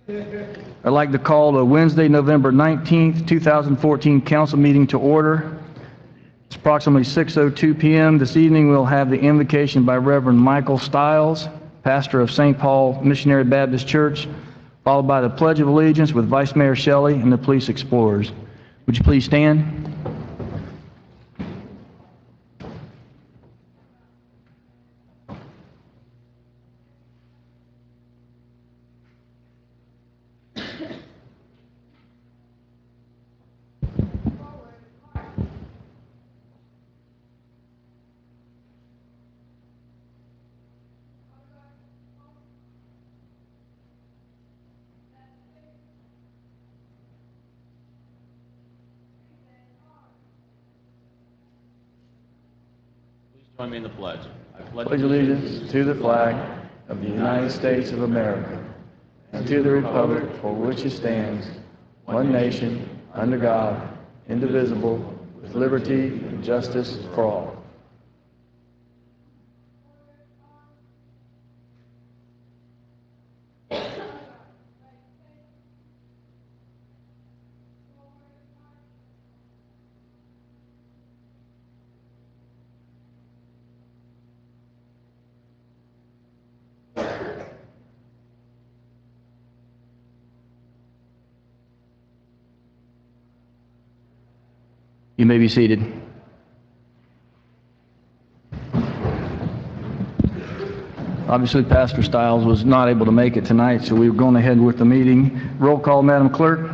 I'd like to call the Wednesday, November 19th, 2014 council meeting to order. It's approximately 6:02 p.m. This evening we'll have the invocation by Reverend Michael Stiles, pastor of St. Paul Missionary Baptist Church, followed by the Pledge of Allegiance with Vice Mayor Shelley and the Police Explorers. Would you please stand? Join me in the pledge. I Pledge allegiance to the flag of the United States of America and to the republic for which it stands, one nation, under God, indivisible, with liberty and justice for all. You may be seated. Obviously, Pastor Stiles was not able to make it tonight, so we're going ahead with the meeting. Roll call, Madam Clerk.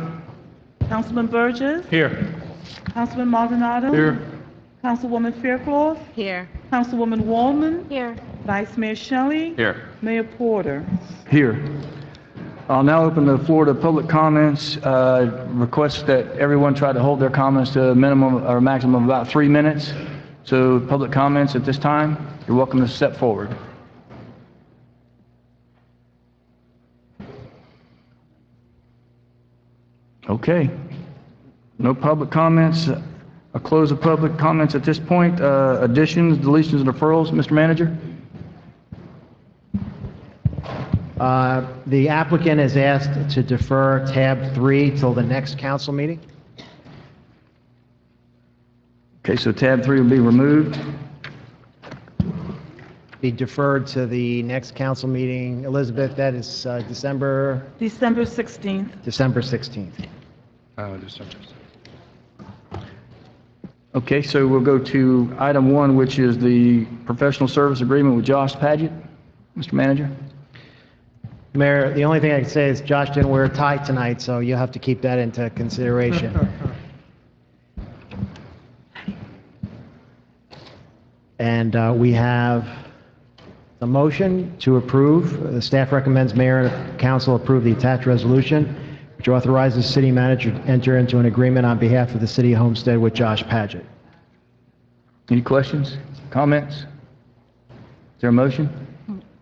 Councilman Burgess. Here. Councilman Maldonado. Here. Councilwoman Faircloth. Here. Councilwoman Wallman. Here. Vice Mayor Shelley. Here. Mayor Porter. Here. I'll now open the floor to public comments. Request that everyone try to hold their comments to a minimum or maximum of about 3 minutes. So public comments at this time, you're welcome to step forward. Okay. No public comments. I'll close the public comments at this point. Additions, deletions, and referrals, Mr. Manager? The applicant has asked to defer tab 3 till the next council meeting. Okay, so tab 3 will be removed. Be deferred to the next council meeting. Elizabeth, that is December December 16th. 16th. Okay, so we'll go to item 1, which is the professional service agreement with Josh Padgett. Mr. Manager? Mayor, the only thing I can say is Josh didn't wear a tie tonight, so you'll have to keep that into consideration. And we have a motion to approve. The staff recommends mayor and council approve the attached resolution, which authorizes city manager to enter into an agreement on behalf of the city of Homestead with Josh Padgett. Any questions, comments? Is there a motion?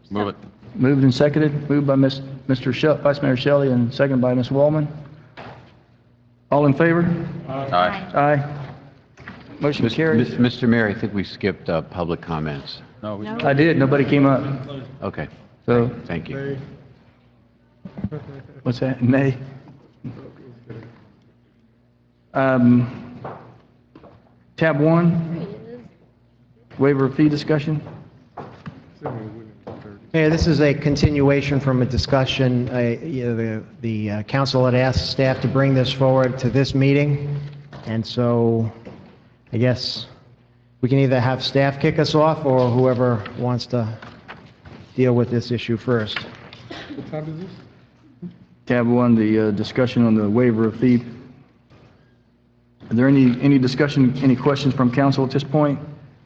Move it. Moved and seconded. Moved by Vice Mayor Shelley and seconded by Ms. Wallman. All in favor? Aye. Aye. Motion carries. Mr. Mayor, I think we skipped public comments. No, we I did. Nobody came up. Okay, So, thank you. what's that? Nay. Tab 1, waiver of fee discussion. Mayor, this is a continuation from a discussion. The council had asked staff to bring this forward to this meeting, and so I guess we can either have staff kick us off or whoever wants to deal with this issue first. What time is this? Tab 1, the discussion on the waiver of fee. Are there any discussion, any questions from council at this point?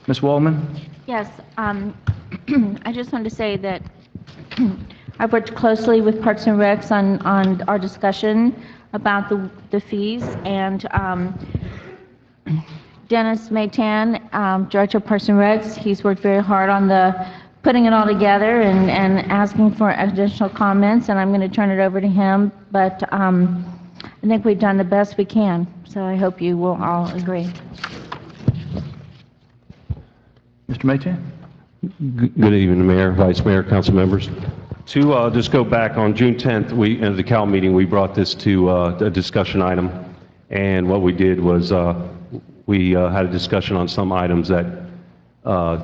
Ms. Wallman? Yes, I just wanted to say that I worked closely with Parks and Recs on our discussion about the fees, and Dennis Maytan, Director of Parks and Recs, he's worked very hard on putting it all together and asking for additional comments, and I'm going to turn it over to him, but I think we've done the best we can, so I hope you will all agree. Mr. Maytan? Good evening, Mayor, Vice Mayor, council members. To just go back, on June 10th, at the Cal meeting, we brought this to a discussion item, and what we did was we had a discussion on some items that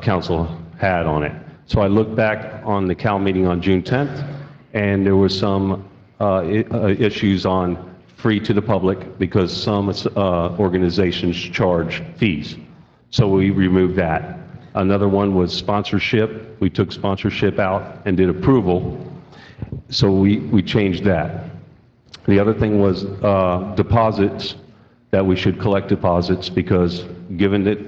council had on it. So I looked back on the Cal meeting on June 10th, and there were some issues on free to the public because some organizations charge fees. So we removed that. Another one was sponsorship. We took sponsorship out and did approval. So we changed that. The other thing was deposits, that we should collect deposits because giving it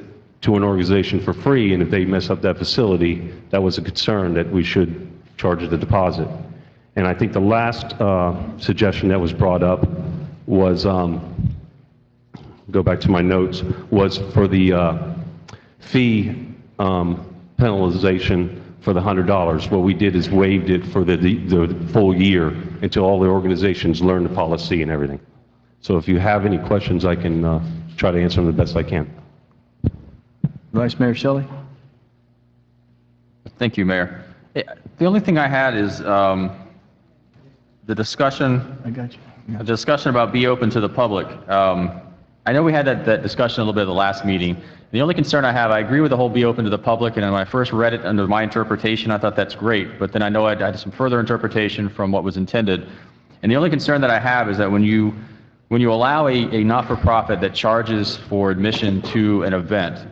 to an organization for free, and if they mess up that facility, that was a concern that we should charge the deposit. And I think the last suggestion that was brought up was, go back to my notes, was for the fee penalization for the $100. What we did is waived it for the full year until all the organizations learn the policy and everything. So if you have any questions, I can try to answer them the best I can. Vice Mayor Shelley? Thank you, Mayor. The only thing I had is the discussion. I got you. A discussion about be open to the public. I know we had that discussion a little bit at the last meeting. The only concern I have, I agree with the whole be open to the public, and when I first read it under my interpretation, I thought that's great, but then I know I had some further interpretation from what was intended. And the only concern that I have is that when you allow a not-for-profit that charges for admission to an event,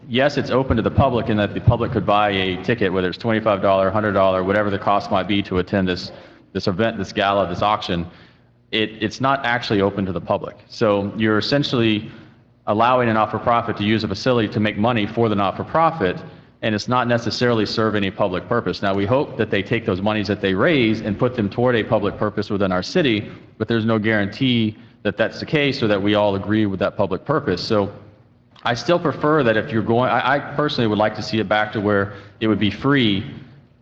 yes, it's open to the public in that the public could buy a ticket, whether it's $25, $100, whatever the cost might be to attend this event, this gala, this auction. It's not actually open to the public. So you're essentially allowing a not-for-profit to use a facility to make money for the not-for-profit, and it's not necessarily serve any public purpose. Now, we hope that they take those monies that they raise and put them toward a public purpose within our city, but there's no guarantee that that's the case or that we all agree with that public purpose. So I still prefer that if you're going, I personally would like to see it back to where it would be free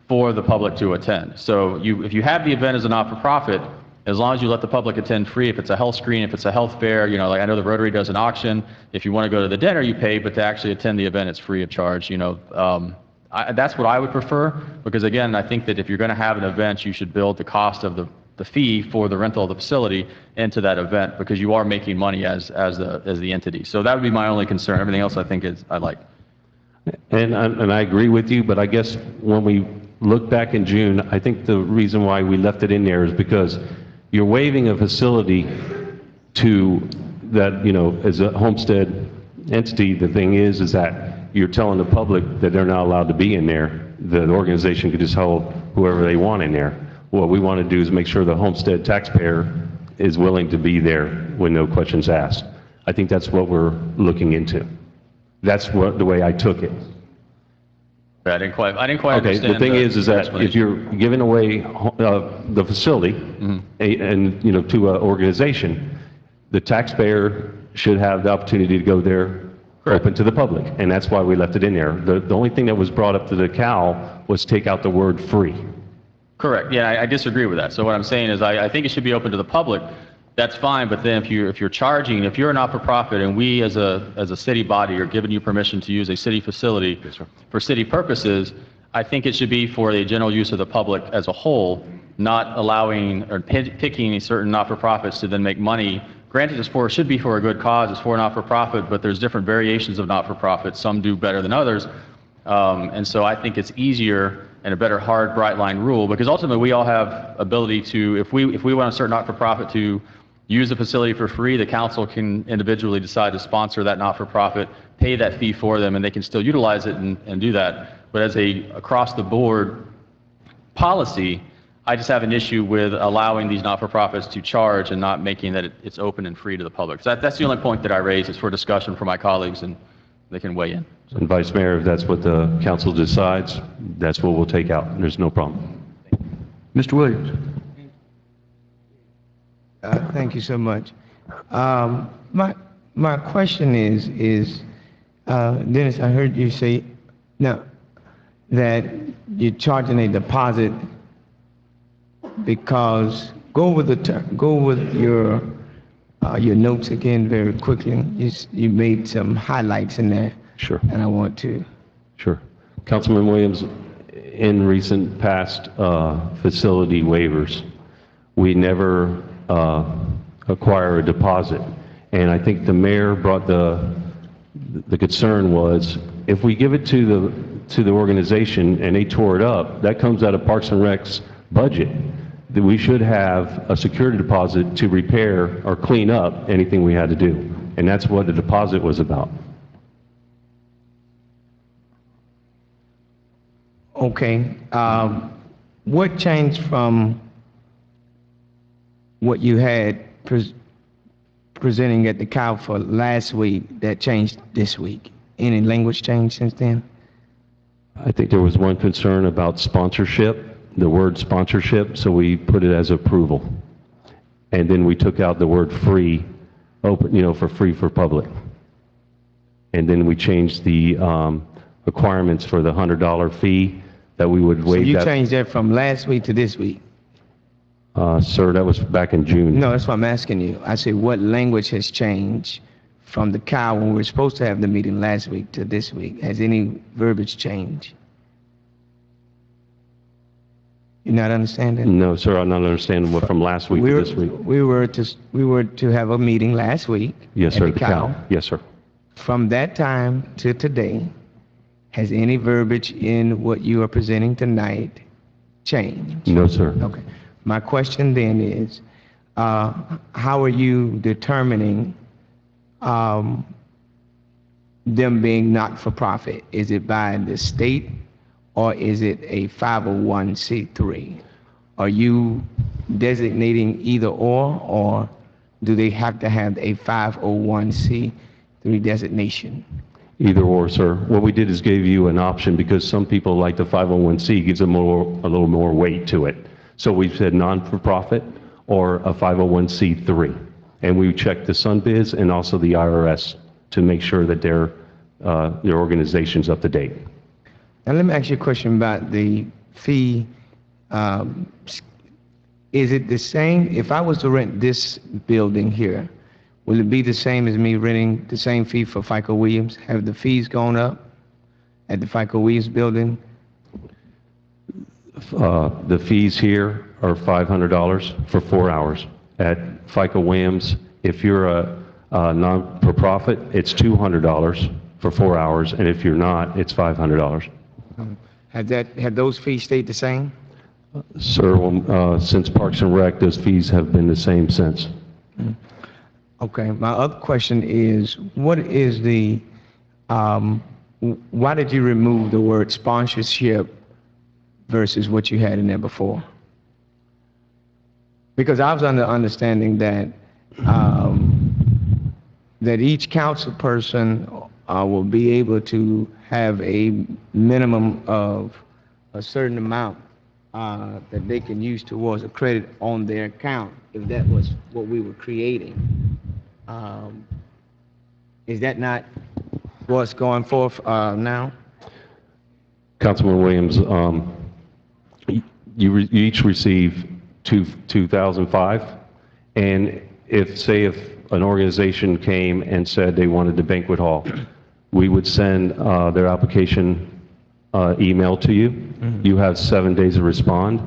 for the public to attend. So if you have the event as a not-for-profit, as long as you let the public attend free, if it's a health screen, if it's a health fair, like I know the Rotary does an auction. If you want to go to the dinner, you pay, but to actually attend the event, it's free of charge. That's what I would prefer, because again, I think that if you're going to have an event, you should build the cost of the fee for the rental of the facility into that event, because you are making money as the entity. So that would be my only concern. Everything else I think I like. And I agree with you, but I guess when we look back in June, I think the reason why we left it in there is because you're waiving a facility to that, as a Homestead entity. The thing is that you're telling the public that they're not allowed to be in there. The organization could just hold whoever they want in there. What we want to do is make sure the Homestead taxpayer is willing to be there when no questions asked. I think that's what we're looking into. That's the way I took it. I didn't quite Okay, understand. the thing is that if you're giving away the facility and to an organization, the taxpayer should have the opportunity to go there open to the public, and that's why we left it in there. The only thing that was brought up to the Cal was take out the word free. Correct. Yeah, I disagree with that. So what I'm saying is I think it should be open to the public. That's fine, but then if you're charging, if you're a not-for-profit and we as a city body are giving you permission to use a city facility for city purposes, I think it should be for the general use of the public as a whole, not allowing or picking certain not-for-profits to then make money. Granted, it should be for a good cause, it's for a not-for-profit, but there's different variations of not-for-profit. Some do better than others. And so I think it's easier and a better hard, bright line rule, because ultimately we all have ability to, if we want a certain not-for-profit to use the facility for free, the council can individually decide to sponsor that not-for-profit, pay that fee for them, and they can still utilize it and do that. But as a across-the-board policy, I just have an issue with allowing these not-for-profits to charge and not making that it's open and free to the public. So that's the only point that I raised. It's for discussion for my colleagues, and they can weigh in. And Vice Mayor, if that's what the council decides, that's what we'll take out. There's no problem. Mr. Williams? Thank you so much. My question is Dennis, I heard you say now that you're charging a deposit because go with your notes again very quickly. You made some highlights in there. Sure. And I want to. Sure. Councilman Williams, in recent past facility waivers, we never acquire a deposit. And I think the mayor brought the concern was, if we give it to the organization and they tore it up, that comes out of Parks and Rec's budget, that we should have a security deposit to repair or clean up anything we had to do. And that's what the deposit was about. Okay, what changed from what you had presenting at the cow for last week that changed this week? Any language change since then? I think there was one concern about sponsorship, the word sponsorship, so we put it as approval. And then we took out the word free, open, for free for public. And then we changed the requirements for the $100 fee that we would So waive you that. changed that from last week to this week? Sir, that was back in June. No, that's what I'm asking you. I said, what language has changed from the cow when we were supposed to have the meeting last week to this week? Has any verbiage changed? You not understanding? No, sir, I'm not understanding what from last week to this week. We were to have a meeting last week. Yes, at sir, the the cow. Yes, sir. From that time to today, has any verbiage in what you are presenting tonight changed? No, sir. Okay. My question then is, how are you determining them being not-for-profit? Is it by the state or is it a 501c3? Are you designating either or do they have to have a 501c3 designation? Either or, sir. What we did is gave you an option because some people like the 501c, gives them a little more weight to it. So we said non-for-profit or a 501c3. And we checked the SunBiz and also the IRS to make sure that their organization's up to date. Now let me ask you a question about the fee. Is it the same, if I was to rent this building here, will it be the same as me renting the same fee for FICO Williams? Have the fees gone up at the FICO Williams building? The fees here are $500 for 4 hours. At FICO Williams, if you're a non-for-profit, it's $200 for 4 hours, and if you're not, it's $500. Have those fees stayed the same? Sir, since Parks and Rec, those fees have been the same since. Okay, my other question is, what is the, why did you remove the word sponsorship versus what you had in there before? Because I was under understanding that, that each council person will be able to have a minimum of a certain amount that they can use towards a credit on their account, if that was what we were creating. Is that not what's going forth now? Councilman Williams, you each receive $2,005, and if an organization came and said they wanted the banquet hall, we would send their application email to you. Mm-hmm. You have 7 days to respond,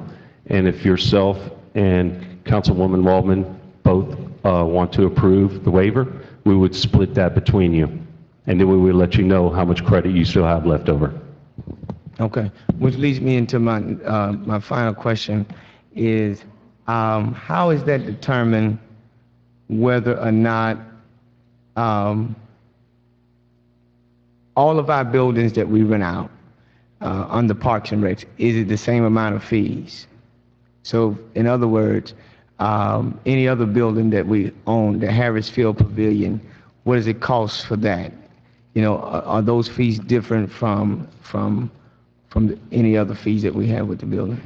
and if yourself and Councilwoman Waldman both want to approve the waiver, we would split that between you, and then we would let you know how much credit you still have left over. Okay, which leads me into my my final question is, how is that determined whether or not all of our buildings that we rent out under Parks and Recs, is it the same amount of fees? So in other words, any other building that we own, the Harris Field Pavilion, what does it cost for that? You know, are those fees different from any other fees that we have with the building?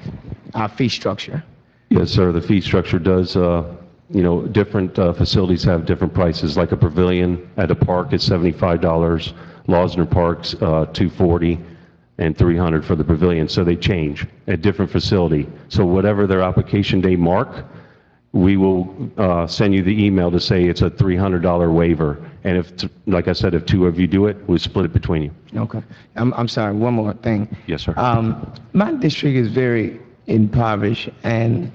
Our fee structure? Yes, sir. The fee structure does, different facilities have different prices. Like a pavilion at a park is $75, Losner Park's $240, and $300 for the pavilion. So they change at different facility. So whatever their application day mark, we will send you the email to say it's a $300 waiver. And if, like I said, if two of you do it, we'll split it between you. Okay. I'm sorry, one more thing. Yes, sir. My district is very impoverished, and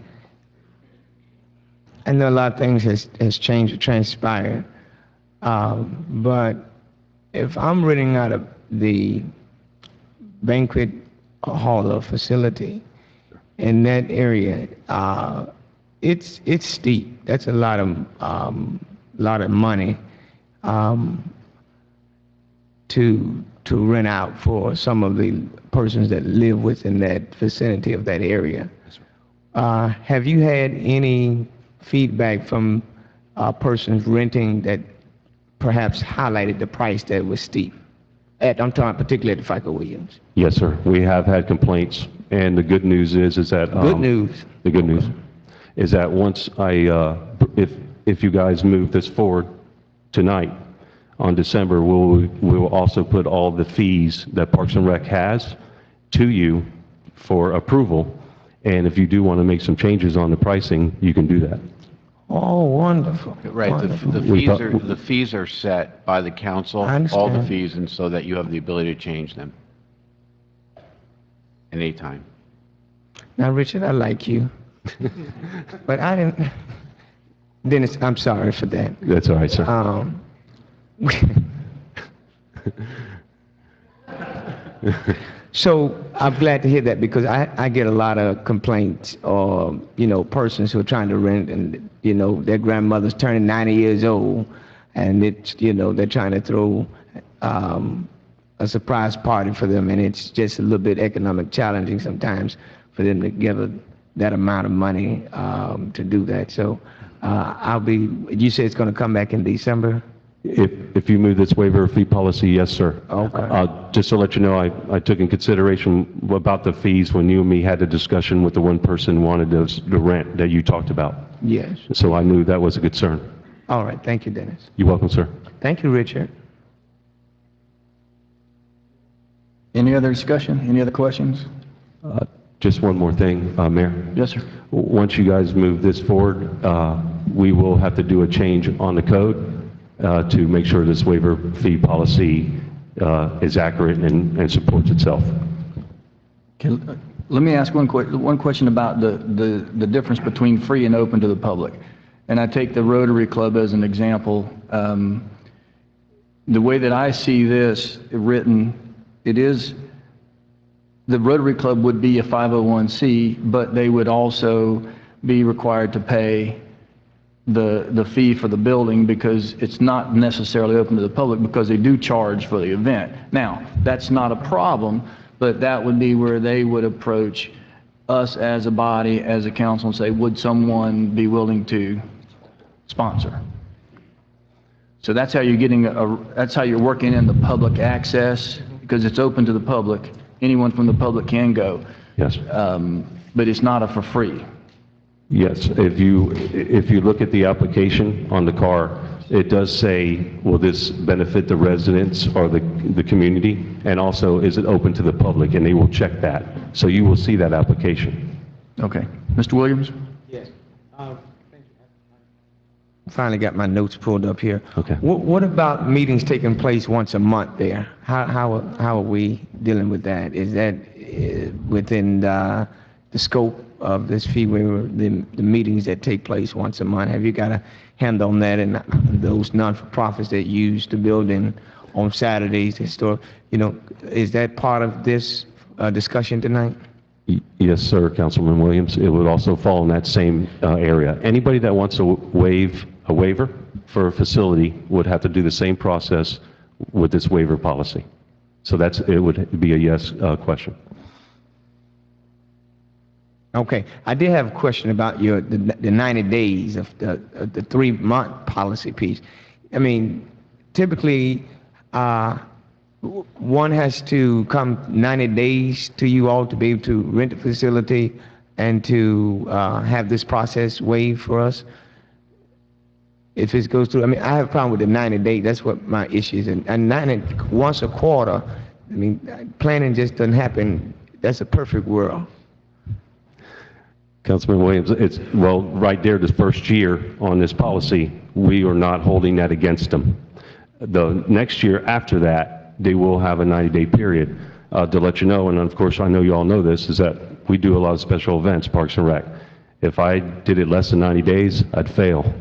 I know a lot of things has changed or transpired. But if I'm renting out of the banquet hall or facility in that area, it's steep. That's a lot of money to rent out for some of the persons that live within that vicinity of that area. Have you had any feedback from persons renting that perhaps highlighted the price that was steep? I'm talking particularly at the FICO Williams. Yes, sir. We have had complaints, and the good news is that Good news. the good news is that once if you guys move this forward tonight, on December, we'll also put all the fees that Parks and Rec has to you for approval. And if you do want to make some changes on the pricing, you can do that. Oh, wonderful. Right, Wonderful. the fees are set by the council, I all the understand. fees, and so that you have the ability to change them anytime. Now, Richard, I like you. But I didn't. Dennis, I'm sorry for that. That's all right, sir. So I'm glad to hear that, because I get a lot of complaints, or persons who are trying to rent, and their grandmother's turning 90 years old, and it's they're trying to throw a surprise party for them, and it's just a little bit economic challenging sometimes for them to give that amount of money to do that. So you say it's going to come back in December? If you move this waiver fee policy, yes, sir. Okay. Just to let you know, I took in consideration about the fees when you and me had a discussion with the one person who wanted the rent that you talked about. Yes. So I knew that was a concern. All right. Thank you, Dennis. You're welcome, sir. Thank you, Richard. Any other discussion? Any other questions? Just one more thing, Mayor. Yes, sir. Once you guys move this forward, we will have to do a change on the code to make sure this waiver fee policy is accurate and supports itself. Okay, let me ask one question about the difference between free and open to the public. And I take the Rotary Club as an example. The way that I see this written, it is, the Rotary Club would be a 501c, but they would also be required to pay the fee for the building, because it's not necessarily open to the public, because they do charge for the event. Now, that's not a problem, but that would be where they would approach us as a body, as a council, and say, would someone be willing to sponsor? So that's how you're getting that's how you're working in the public access, because it's open to the public. Anyone from the public can go. Yes. But it's not a for free. Yes, if you look at the application on the car, it does say, will this benefit the residents or the community? And also, is it open to the public? And they will check that. So you will see that application. Okay. Mr. Williams? Yes. Finally got my notes pulled up here. Okay. What about meetings taking place once a month there? How are we dealing with that? Is that within the scope of this fee waiver, the meetings that take place once a month? Have you got a hand on that, and those non-for-profits that use the building on Saturdays, is that part of this discussion tonight? Yes, sir, Councilman Williams. It would also fall in that same area. Anybody that wants to waive a waiver for a facility would have to do the same process with this waiver policy. So it would be a yes question. Okay. I did have a question about the 90 days of the 3-month policy piece. I mean, typically, one has to come 90 days to you all to be able to rent a facility and to have this process waived for us. If it goes through, I mean, I have a problem with the 90 days. That's what my issue is. And 90, once a quarter, I mean, planning just doesn't happen. That's a perfect world. Councilman Williams, it's, well, right there, the first year on this policy, we are not holding that against them. The next year after that, they will have a 90-day period. To let you know, and of course I know you all know this, is that we do a lot of special events, Parks and Rec. If I did it less than 90 days, I'd fail.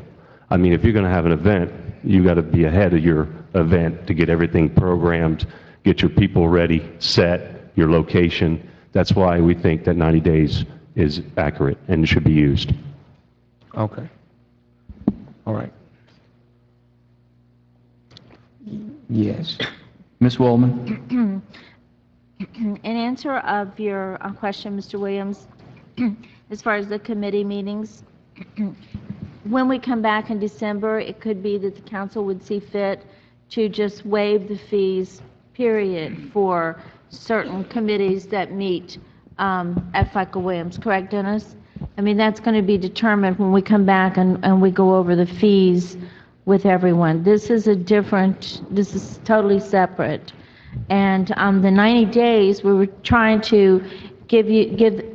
I mean, if you're going to have an event, you got to be ahead of your event to get everything programmed, get your people ready, set, your location. That's why we think that 90 days is accurate and should be used. Okay. All right. Yes. Ms. Wellman? In answer of your question, Mr. Williams, as far as the committee meetings, when we come back in December, it could be that the council would see fit to just waive the fees, period, for certain committees that meet at FICA Williams. Correct, Dennis? I mean, that's going to be determined when we come back and we go over the fees with everyone. This is this is totally separate. And the 90 days, we were trying to give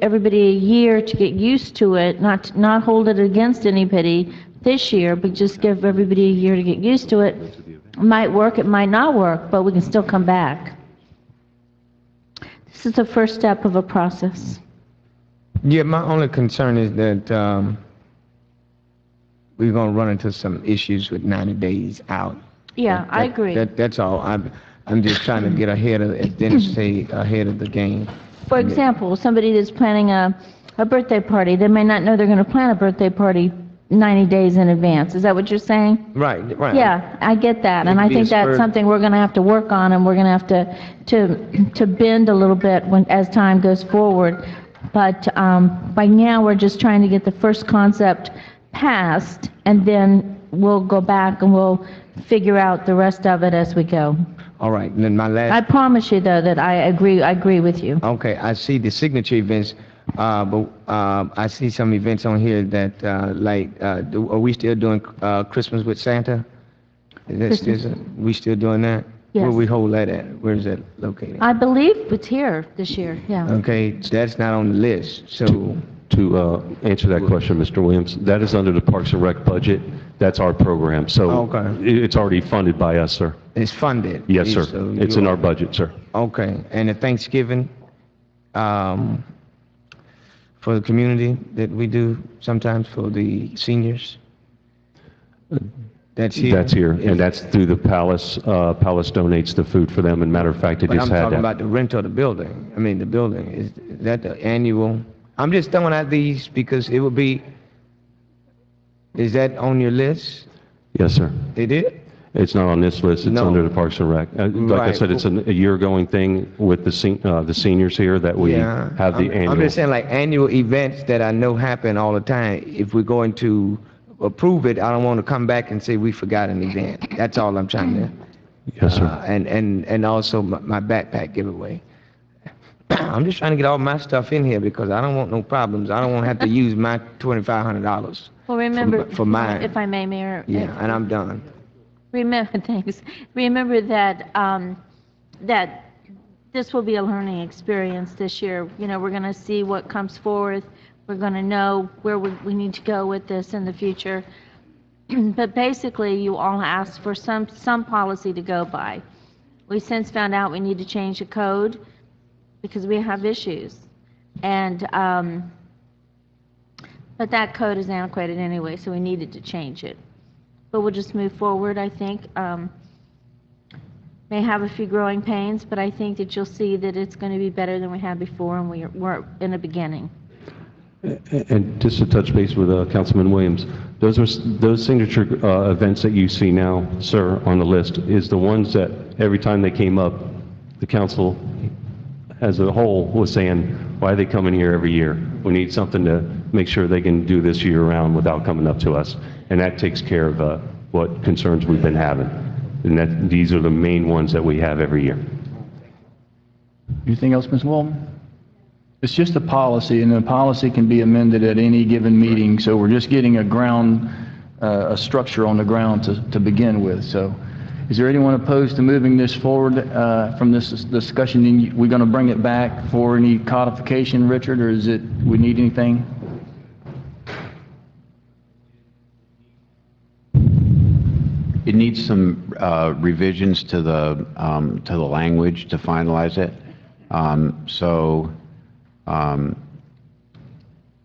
everybody a year to get used to it, not hold it against anybody this year, but just give everybody a year to get used to it. It might work, it might not work, but we can still come back. This is the first step of a process. Yeah, my only concern is that we're going to run into some issues with 90 days out. Yeah, I agree. That's all. I'm just trying to get ahead of, as Dennis say, ahead of the game. For example, somebody that's planning a birthday party, they may not know they're going to plan a birthday party 90 days in advance. Is that what you're saying? Right, right. Yeah, I get that, It and could I be a think that's spur- something we're going to have to work on, and we're going to have to bend a little bit as time goes forward. But by now, we're just trying to get the first concept passed, and then we'll go back and we'll figure out the rest of it as we go. All right, and then my last... I promise you, though, that I agree with you. Okay, I see the signature events, but I see some events on here that, are we still doing Christmas with Santa? We still doing that? Where Yes. we hold that at? Where is that located? I believe it's here this year, yeah. Okay, that's not on the list, so... To answer that question, Mr. Williams, that is under the Parks and Rec budget. That's our program. So Okay. it's already funded by us, sir. It's funded? Yes, sir. So It's in our budget, sir. Okay, and the Thanksgiving, for the community that we do sometimes for the seniors? That's here? That's here, and that's through the Palace. Palace donates the food for them, and matter of fact, they But just I'm had talking that. about the rental of the building. I mean, the building, is that the annual? I'm just throwing out these because it would be, is that on your list? Yes, sir. It is? It's not on this list, it's No. under the Parks and Rec. Like I Right. said, it's a year-going thing with the seniors here that we Yeah. have the I'm annual. just saying like annual events that I know happen all the time. If we're going to approve it, I don't want to come back and say we forgot an event. That's all I'm trying to. Yes, sir. And also my backpack giveaway. I'm just trying to get all my stuff in here because I don't want no problems. I don't want to have to use my $2,500. Well, remember, For mine. if I may, Mayor. Yeah, and I'm done. Remember, thanks. Remember that, that this will be a learning experience this year. You know, we're going to see what comes forth. We're going to know where we need to go with this in the future. But basically, you all asked for some policy to go by. We since found out we need to change the code because we have issues. And, but that code is antiquated anyway, so we needed to change it. But we'll just move forward, I think. May have a few growing pains, but I think that you'll see that it's going to be better than we had before, and we're in the beginning. And just to touch base with Councilman Williams, those signature events that you see now, sir, on the list, is the ones that every time they came up, the council as a whole was saying, why are they coming here every year? We need something to make sure they can do this year-round without coming up to us. And that takes care of what concerns we've been having. And these are the main ones that we have every year. Anything else, Ms. Walton? It's just a policy, and the policy can be amended at any given meeting, so we're just getting a structure on the ground to begin with. So is there anyone opposed to moving this forward from this discussion? And we're going to bring it back for any codification, Richard, or is it, we need anything? It needs some revisions to the language to finalize it.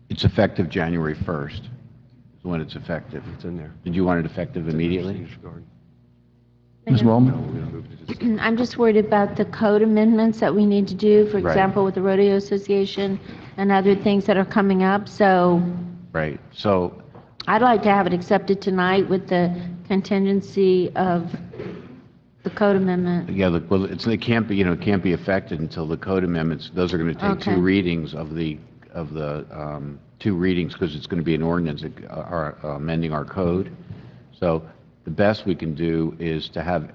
It's effective January 1st, is when it's effective. It's in there. Did you want it effective immediately? Ms. Wellman? I'm just worried about the code amendments that we need to do, for Right. example, with the Rodeo Association and other things that are coming up. So Right, so, I'd like to have it accepted tonight with the contingency of the code amendment. yeah, well, it can't be, it can't be effected until the code amendments, those are going to take Okay. two readings of the two readings, because it's going to be an ordinance amending our code. So the best we can do is to have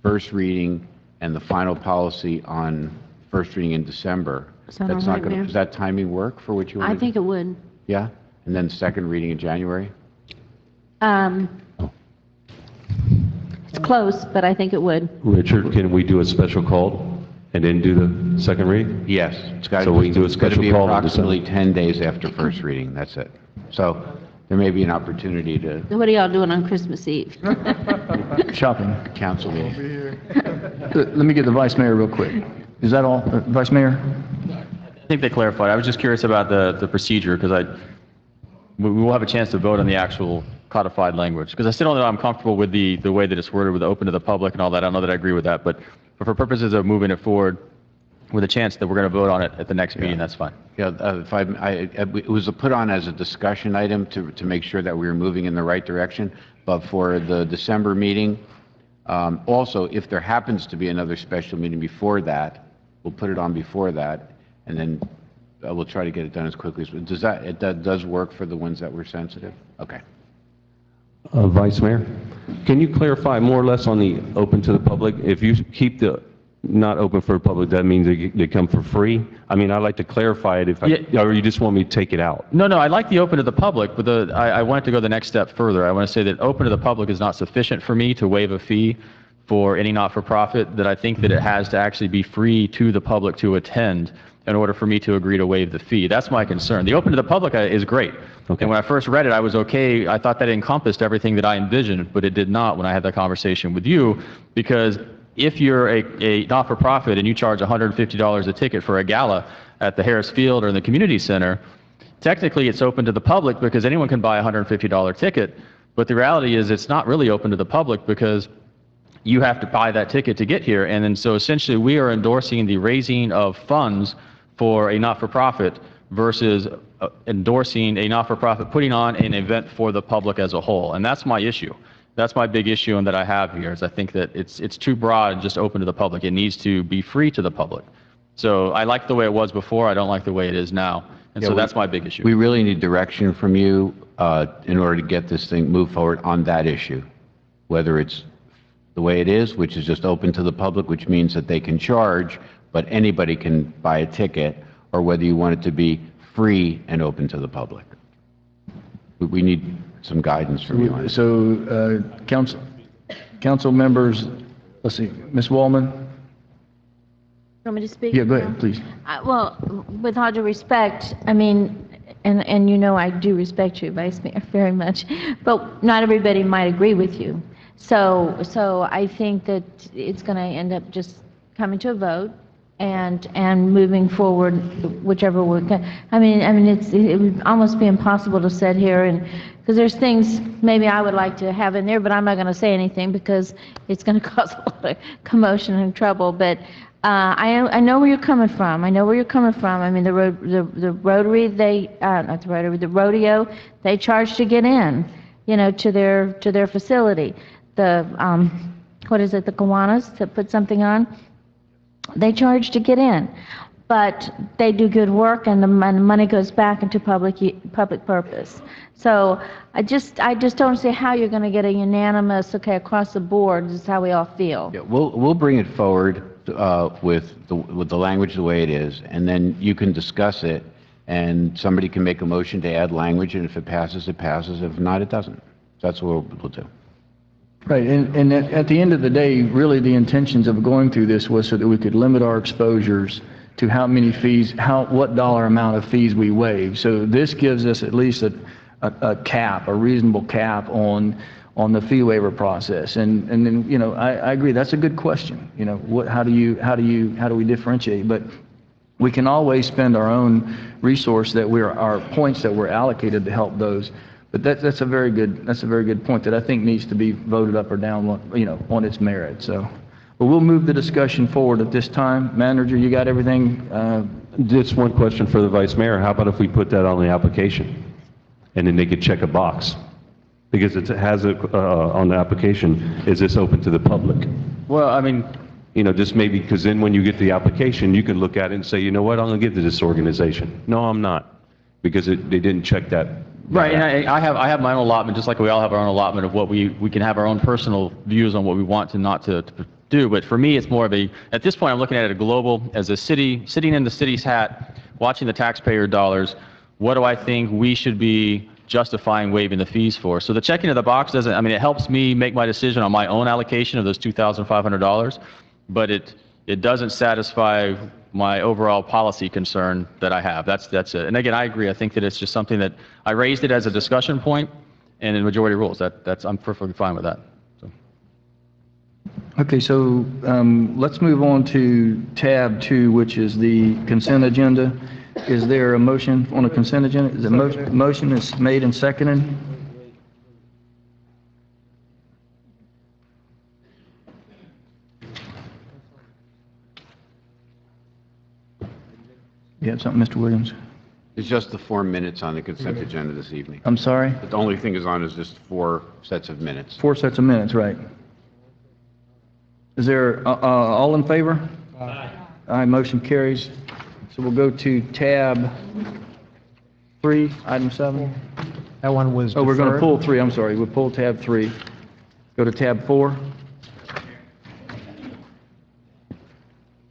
first reading and the final policy on first reading in December. Is that That's all not right, going to, Mayor? does that timing work for what you want I to do? think it would. Yeah? And then second reading in January? It's close, but I think it would. Richard, can we do a special call and then do the second reading? Yes. It's got So we can do a special be call in approximately 10 days after first reading, that's it. So there may be an opportunity to What are y'all doing on Christmas Eve? Shopping. council meeting. Let me get the vice mayor real quick. Is that all, Vice Mayor? I think they clarified. I was just curious about the procedure, because we will have a chance to vote on the actual codified language, because I still don't know I'm comfortable with the way that it's worded, with open to the public and all that. I don't know that I agree with that, but for purposes of moving it forward, with a chance that we're going to vote on it at the next meeting, that's fine. Yeah, it was put on as a discussion item to make sure that we were moving in the right direction, but for the December meeting, also, if there happens to be another special meeting before that, we'll put it on before that, and then we'll try to get it done as quickly as, that does work for the ones that were sensitive? Okay. Vice Mayor, can you clarify more or less on the open to the public? If you keep the not open for the public, that means they come for free? I mean, I'd like to clarify it or you just want me to take it out? No, I like the open to the public, but I wanted to go the next step further. I want to say that open to the public is not sufficient for me to waive a fee for any not-for-profit, that I think that it has to actually be free to the public to attend in order for me to agree to waive the fee. That's my concern. The open to the public is great. Okay. And when I first read it, I was okay. I thought that encompassed everything that I envisioned, but it did not when I had that conversation with you, because if you're a not-for-profit and you charge $150 a ticket for a gala at the Harris Field or in the community center, technically it's open to the public because anyone can buy a $150 ticket, but the reality is it's not really open to the public because you have to buy that ticket to get here. And then so essentially we are endorsing the raising of funds for a not-for-profit versus endorsing a not-for-profit putting on an event for the public as a whole. And that's my issue. That's my big issue and that I have here, is I think that it's too broad and just open to the public. It needs to be free to the public. So I like the way it was before. I don't like the way it is now. And so that's my big issue. We really need direction from you in order to get this thing moved forward on that issue, whether it's the way it is, which is just open to the public, which means that they can charge, but anybody can buy a ticket, or whether you want it to be free and open to the public. We need some guidance from you on it. So, council members, let's see, Ms. Wallman? Want me to speak? Yeah, go ahead, please. Well, with all due respect, I mean, and you know I do respect you, Vice Mayor, very much, but not everybody might agree with you. So I think that it's going to end up just coming to a vote and moving forward whichever way. I mean, it would almost be impossible to sit here and, because there's things maybe I would like to have in there, but I'm not going to say anything because it's going to cause a lot of commotion and trouble. But I know where you're coming from. I know where you're coming from. I mean, the Rotary, not the Rotary, the rodeo, they charge to get in, to their facility. The what is it? The Kiwanis to put something on. They charge to get in, but they do good work, and the money goes back into public purpose. So I just don't see how you're going to get a unanimous, across the board. This is how we all feel. Yeah, we'll bring it forward with the language the way it is, and then you can discuss it, and somebody can make a motion to add language, and if it passes, it passes. If not, it doesn't. That's what we'll do. Right, and at the end of the day, really the intentions of going through this was so that we could limit our exposures to how many fees, what dollar amount of fees we waive. So this gives us at least a cap, a reasonable cap on on the fee waiver process. And then, you know, I agree, that's a good question. You know, how do we differentiate? But we can always spend our own resource our points that we're allocated to help those. But that's a very good point that I think needs to be voted up or down, you know, on its merit. So, but we'll move the discussion forward at this time. Manager, you got everything? Just one question for the Vice Mayor. How about if we put that on the application? And then they could check a box? Because it has on the application, is this open to the public? Well, I mean, You know, just maybe, because then when you get the application, you can look at it and say, you know what, I'm going to give to this organization. No, I'm not, because they didn't check that. right, and I have my own allotment, just like we all have our own allotment of what we can have our own personal views on what we want to not to do. But for me, it's more of at this point, I'm looking at it global, as a city, sitting in the city's hat, watching the taxpayer dollars, what do I think we should be justifying waiving the fees for? So the checking of the box doesn't, I mean, it helps me make my decision on my own allocation of those $2,500, but it doesn't satisfy my overall policy concern that I have. That's it. And again, I agree. I think that it's just something that I raised it as a discussion point, and in majority rules, I'm perfectly fine with that. So. Okay, so let's move on to tab 2, which is the consent agenda. Is there a motion on a consent agenda? Is the motion is made and seconded? You have something, Mr. Williams? It's just the 4 minutes on the consent agenda this evening. I'm sorry? The only thing is on is just 4 sets of minutes. 4 sets of minutes, right. Is there, all in favor? Aye. Aye, motion carries. So we'll go to tab 3, item 7. That one was Oh, we're going to deferred. pull 3, I'm sorry. We'll pull tab 3. Go to tab 4.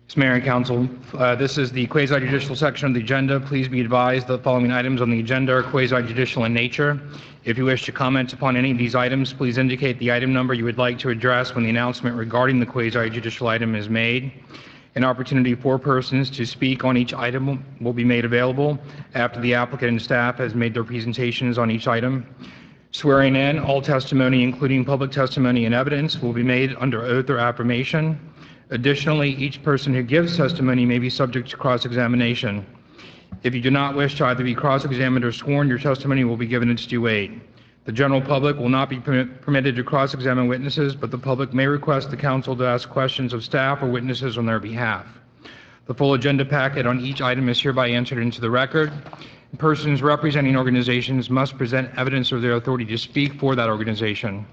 Mr. Mayor and Council, this is the quasi-judicial section of the agenda. Please be advised the following items on the agenda are quasi-judicial in nature. If you wish to comment upon any of these items, please indicate the item number you would like to address when the announcement regarding the quasi-judicial item is made. An opportunity for persons to speak on each item will be made available after the applicant and staff has made their presentations on each item. Swearing in, all testimony, including public testimony and evidence, will be made under oath or affirmation. Additionally, each person who gives testimony may be subject to cross-examination. If you do not wish to either be cross-examined or sworn, your testimony will be given its due weight. The general public will not be permitted to cross-examine witnesses, but the public may request the council to ask questions of staff or witnesses on their behalf. The full agenda packet on each item is hereby entered into the record. Persons representing organizations must present evidence of their authority to speak for that organization.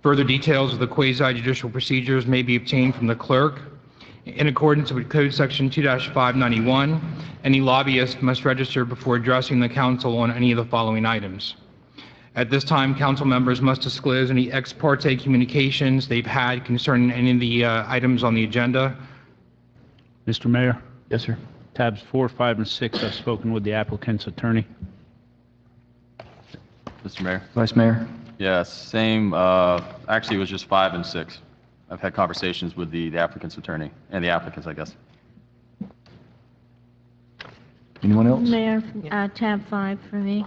Further details of the quasi-judicial procedures may be obtained from the clerk. In accordance with Code Section 2-591, any lobbyist must register before addressing the council on any of the following items. At this time, council members must disclose any ex parte communications they've had concerning any of the items on the agenda. Mr. Mayor, Yes, sir. tabs 4, 5, and 6, I've spoken with the applicant's attorney. Mr. Mayor? Vice Mayor? Yeah, same, actually, it was just 5 and 6. I've had conversations with the applicant's attorney, and the applicants, I guess. Anyone else? Mayor, tab 5 for me.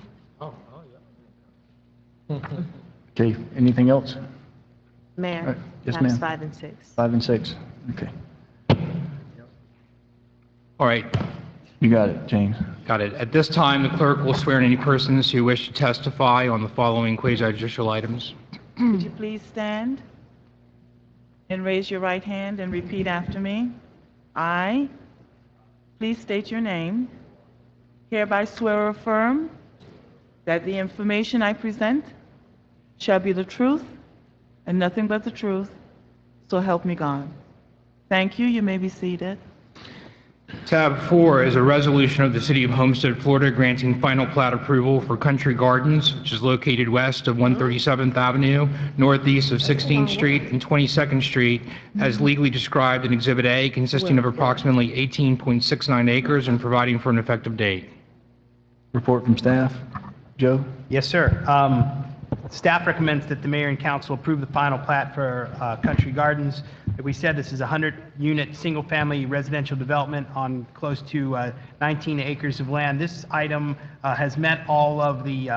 Okay, anything else? All Mayor, right. Yes, tabs ma'am. 5 and 6. 5 and 6. Okay. All right, You got it, James. got it. At this time, the clerk will swear in any persons who wish to testify on the following quasi-judicial items. Would you please stand and raise your right hand and repeat after me? I, please state your name, hereby swear or affirm that the information I present shall be the truth and nothing but the truth, so help me God. Thank you. You may be seated. Tab 4 is a resolution of the City of Homestead, Florida, granting final plat approval for Country Gardens, which is located west of 137th Avenue, northeast of 16th Street and 22nd Street, as legally described in Exhibit A, consisting of approximately 18.69 acres and providing for an effective date. Report from staff. Joe? Yes, sir. Staff recommends that the mayor and council approve the final plat for Country Gardens. Like we said, this is a 100-unit, single-family residential development on close to 19 acres of land. This item has met all of the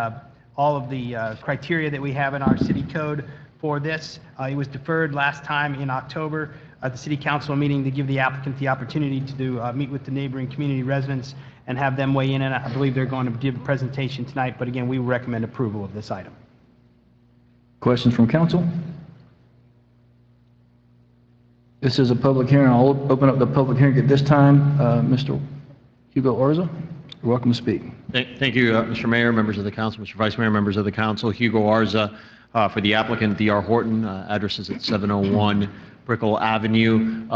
criteria that we have in our city code for this. It was deferred last time in October at the city council meeting to give the applicant the opportunity to meet with the neighboring community residents and have them weigh in, and I believe they're going to give a presentation tonight, but again, we recommend approval of this item. Questions from council? This is a public hearing. I'll open up the public hearing at this time. Mr. Hugo Orza, you're welcome to speak. Thank you, Mr. Mayor, members of the council, Mr. Vice Mayor, members of the council. Hugo Arza for the applicant, D.R. Horton. Address is at 701 Brickell Avenue.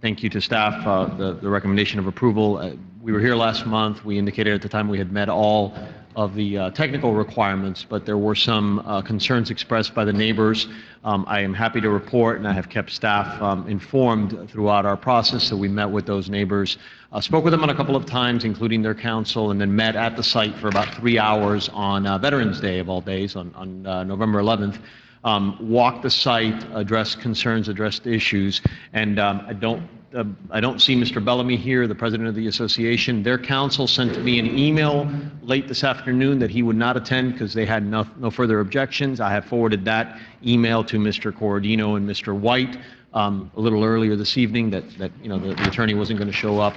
Thank you to staff, the recommendation of approval. We were here last month. We indicated at the time we had met all of the technical requirements, but there were some concerns expressed by the neighbors. I am happy to report, and I have kept staff informed throughout our process, so we met with those neighbors, spoke with them on a couple of times, including their council, and then met at the site for about 3 hours on Veterans Day of all days, on November 11th. Walked the site, addressed concerns, addressed issues, and I don't see Mr. Bellamy here, the president of the association. Their council sent me an email late this afternoon that he would not attend because they had no further objections. I have forwarded that email to Mr. Corradino and Mr. White a little earlier this evening that you know the attorney wasn't going to show up.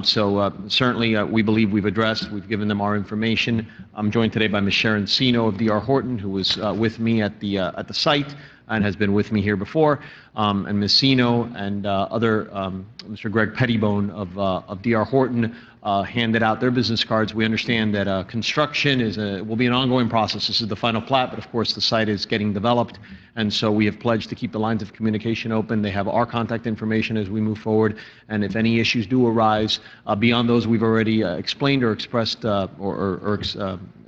Certainly, we believe we've addressed, we've given them our information. I'm joined today by Ms. Sharon Sino of D.R. Horton, who was with me at the site and has been with me here before, and Ms. Sino and Mr. Greg Pettibone of D.R. Horton handed out their business cards. We understand that construction will be an ongoing process. This is the final plat, but of course the site is getting developed, and so we have pledged to keep the lines of communication open. They have our contact information as we move forward, and if any issues do arise, beyond those we've already explained or expressed or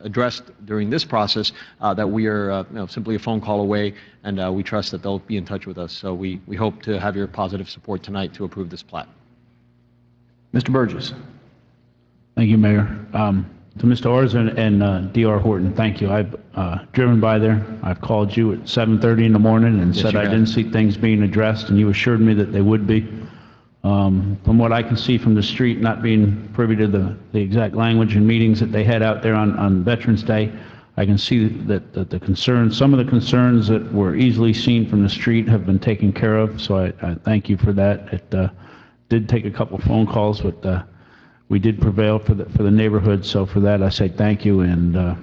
addressed during this process, that we are simply a phone call away, and we trust that they'll be in touch with us. So we hope to have your positive support tonight to approve this plat. Mr. Burgess. Thank you, Mayor. To Mr. Orza and D.R. Horton, thank you. I've driven by there. I've called you at 7:30 in the morning and said I didn't see things being addressed, and you assured me that they would be. From what I can see from the street, not being privy to the exact language and meetings that they had out there on Veterans Day, I can see that the concerns, some of the concerns that were easily seen from the street have been taken care of, so I thank you for that. It did take a couple phone calls, but we did prevail for the neighborhood, so for that I say thank you, and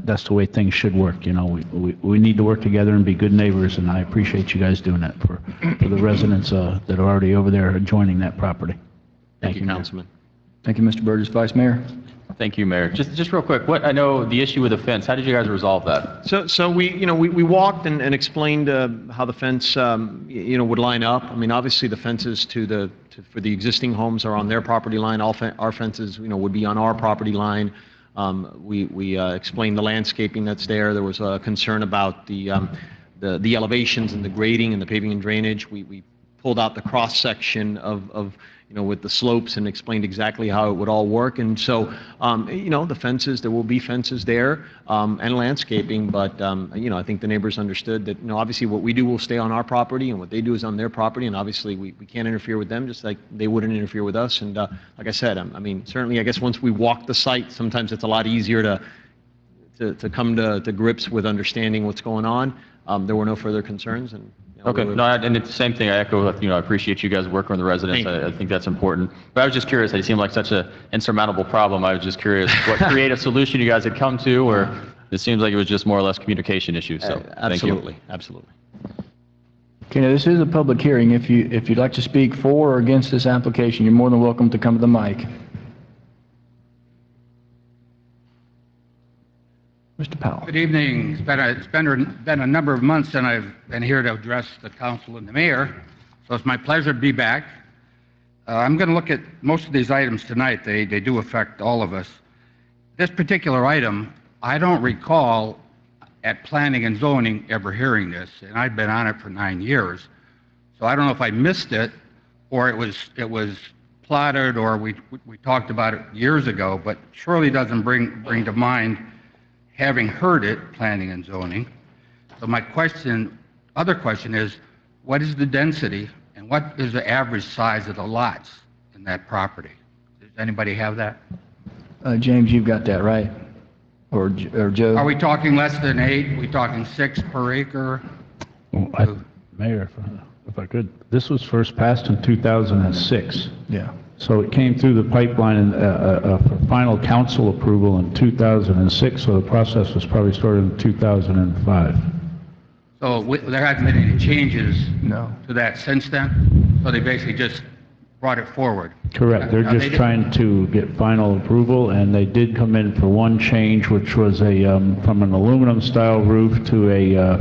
that's the way things should work. You know, we need to work together and be good neighbors, and I appreciate you guys doing that for the residents that are already over there adjoining that property. Thank you, Councilman. Thank you, Mr. Burgess. Vice Mayor. Thank you, Mayor. Just real quick, I know the issue with the fence, how did you guys resolve that? So we walked and explained how the fence would line up. I mean, obviously the fences for the existing homes are on their property line. Our fences would be on our property line. We explained the landscaping that's there. There was a concern about the elevations and the grading and the paving and drainage. We pulled out the cross section of with the slopes and explained exactly how it would all work. And so, the fences, there will be fences there, and landscaping, but, I think the neighbors understood that, obviously what we do will stay on our property and what they do is on their property. And obviously we can't interfere with them, just like they wouldn't interfere with us. And, like I said, I mean, certainly, I guess once we walk the site, sometimes it's a lot easier to come to grips with understanding what's going on. There were no further concerns, and okay, no, and it's the same thing. I echo, I appreciate you guys working with the residents. I think that's important. But I was just curious. It seemed like such an insurmountable problem. I was just curious what creative solution you guys had come to, or it seems like it was just more or less communication issues. So absolutely, absolutely. Okay, now this is a public hearing. If you'd like to speak for or against this application, you're more than welcome to come to the mic. Mr. Powell. Good evening. It's been a number of months since I've been here to address the council and the mayor, so it's my pleasure to be back. I'm going to look at most of these items tonight. They do affect all of us. This particular item, I don't recall at planning and zoning ever hearing this, and I've been on it for 9 years. So I don't know if I missed it, or it was plotted, or we talked about it years ago, but surely doesn't bring to mind having heard it, planning and zoning. So my other question is, what is the density and what is the average size of the lots in that property? Does anybody have that? James, you've got that, right? or Joe? Are we talking less than 8? We talking 6 per acre? Mayor, if I could, this was first passed in 2006. Yeah. So it came through the pipeline for final council approval in 2006, so the process was probably started in 2005. So there hasn't been any changes No. to that since then? So they basically just brought it forward? Correct. They're They just did- trying to get final approval, and they did come in for one change, which was from an aluminum-style roof to a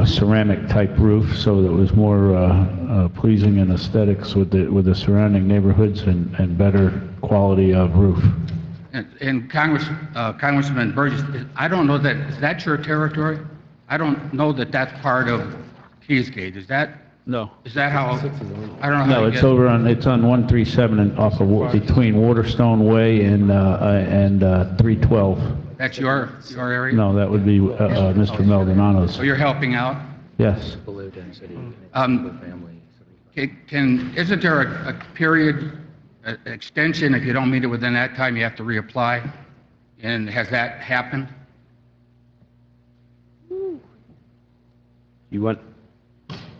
ceramic-type roof, so that it was more pleasing in aesthetics with the surrounding neighborhoods and better quality of roof. And Congressman Burgess, I don't know that, is that your territory? I don't know that that's part of Keysgate. Is that? No. Is that how? I don't know how No, to it's get. over on, it's on 137 and off of, between Waterstone Way and 312. That's your area? No, that would be Mr. Maldonato's. So you're helping out? Yes. Isn't there a period, extension, if you don't meet it within that time, you have to reapply? And has that happened? You want,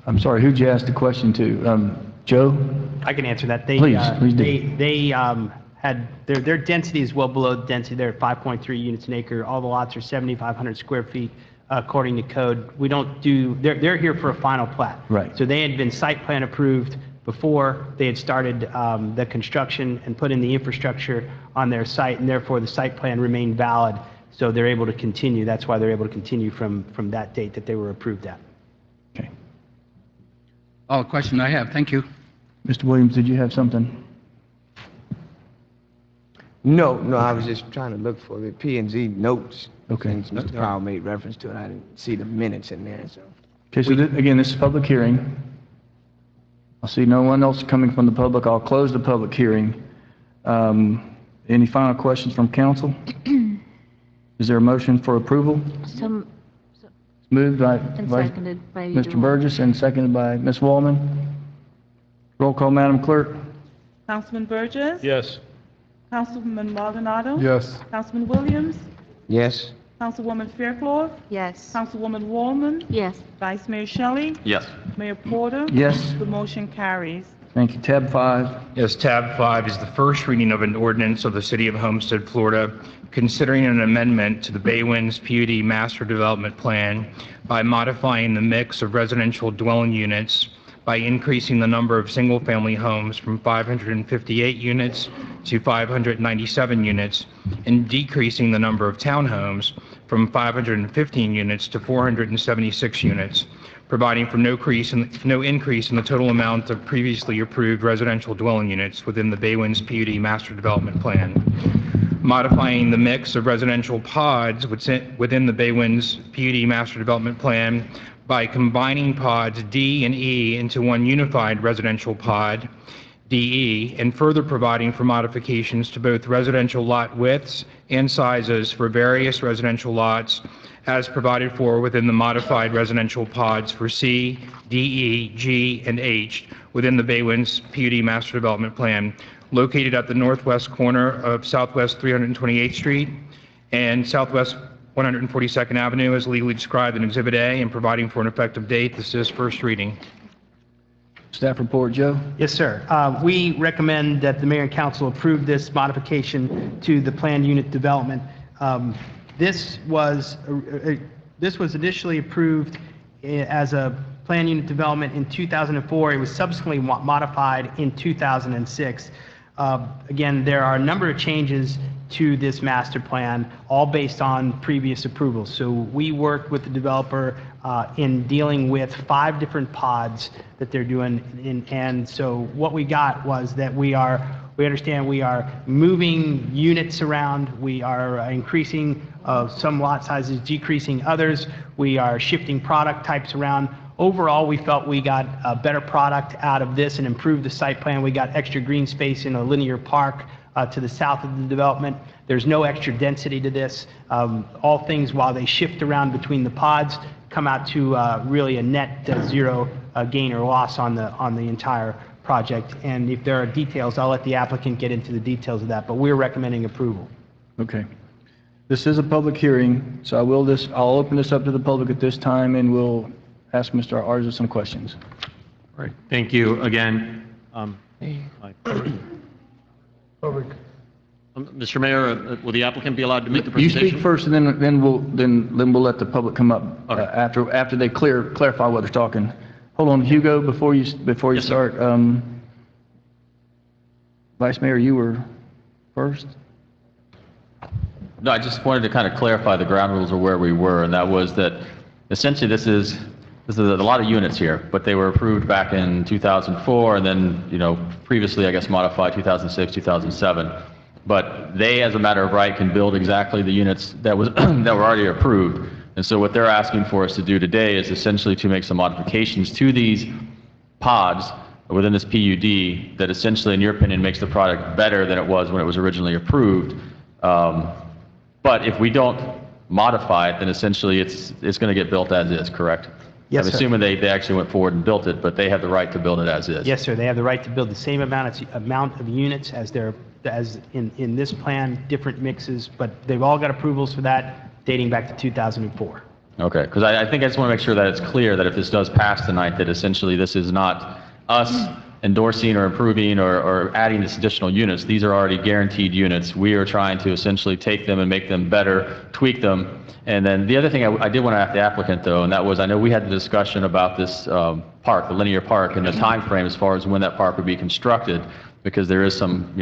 I'm sorry, who'd you ask the question to? Joe? I can answer that. Please do. They had, their density is well below the density. They're at 5.3 units an acre. All the lots are 7,500 square feet according to code. We don't do, they're here for a final plat. Right. So they had been site plan approved before they had started the construction and put in the infrastructure on their site, and therefore the site plan remained valid. So they're able to continue. That's why they're able to continue from that date that they were approved at. Okay. All the question I have. Thank you. Mr. Williams, did you have something? No, I was just trying to look for the P and Z notes. Okay. Since Mr. Powell made reference to it, I didn't see the minutes in there, so. Okay, so again, this is a public hearing. I see no one else coming from the public. I'll close the public hearing. Any final questions from council? Is there a motion for approval? So, Moved by and seconded by Mr. Burgess and seconded by Ms. Wallman. Roll call, Madam Clerk. Councilman Burgess? Yes. Councilman Maldonado? Yes. Councilman Williams? Yes? Councilwoman Fairclough? Yes. Councilwoman Wallman? Yes. Vice Mayor Shelley? Yes. Mayor Porter? Yes. The motion carries. Thank you. Tab 5. Yes, tab 5 is the first reading of an ordinance of the City of Homestead, Florida, considering an amendment to the Baywinds PUD Master Development Plan by modifying the mix of residential dwelling units by increasing the number of single-family homes from 558 units to 597 units and decreasing the number of townhomes from 515 units to 476 units, providing for no increase in the total amount of previously approved residential dwelling units within the Baywinds PUD Master Development Plan, modifying the mix of residential pods within the Baywinds PUD Master Development Plan by combining pods D and E into one unified residential pod, DE, and further providing for modifications to both residential lot widths and sizes for various residential lots as provided for within the modified residential pods for C, DE, G, and H within the Baywinds PUD Master Development Plan, located at the northwest corner of Southwest 328th Street and Southwest 142nd Avenue as legally described in Exhibit A, and providing for an effective date. This is first reading. Staff report, Joe? Yes, sir. We recommend that the mayor and council approve this modification to the planned unit development. This was initially approved as a planned unit development in 2004. It was subsequently modified in 2006. Again, there are a number of changes to this master plan, all based on previous approvals. So we worked with the developer in dealing with 5 different pods that they're doing. And so what we got was that we understand we are moving units around. We are increasing some lot sizes, decreasing others. We are shifting product types around. Overall, we felt we got a better product out of this and improved the site plan. We got extra green space in a linear park to the south of the development. There's no extra density to this. All things, while they shift around between the pods, come out to really a net zero gain or loss on the entire project. And if there are details, I'll let the applicant get into the details of that, but we're recommending approval. Okay. This is a public hearing, so I'll open this up to the public at this time, and we'll ask Mr. Arza some questions. All right, thank you again. Mr. Mayor, will the applicant be allowed to make the You presentation? speak first, and then we'll let the public come up after they clarify what they're talking. Hold on, Hugo, before you Yes, sir. start, Vice Mayor, you were first? No, I just wanted to kind of clarify the ground rules of where we were, and that was that essentially this is a lot of units here, but they were approved back in 2004, and then, previously, I guess, modified 2006, 2007. But they, as a matter of right, can build exactly the units that were already approved. And so what they're asking for us to do today is essentially to make some modifications to these pods within this PUD that essentially, in your opinion, makes the product better than it was when it was originally approved. But if we don't modify it, then essentially it's going to get built as is, correct? Yes, I'm sir. assuming they actually went forward and built it, but they have the right to build it as is. Yes, sir, they have the right to build the same amount of units as in this plan, different mixes, but they've all got approvals for that dating back to 2004. Okay, because I think I just want to make sure that it's clear that if this does pass tonight, that essentially this is not us endorsing or improving or adding this additional units. These are already guaranteed units. We are trying to essentially take them and make them better, tweak them. And then the other thing I did want to ask the applicant, though, and that was, I know we had the discussion about this park, the linear park, and the time frame as far as when that park would be constructed, because there is some,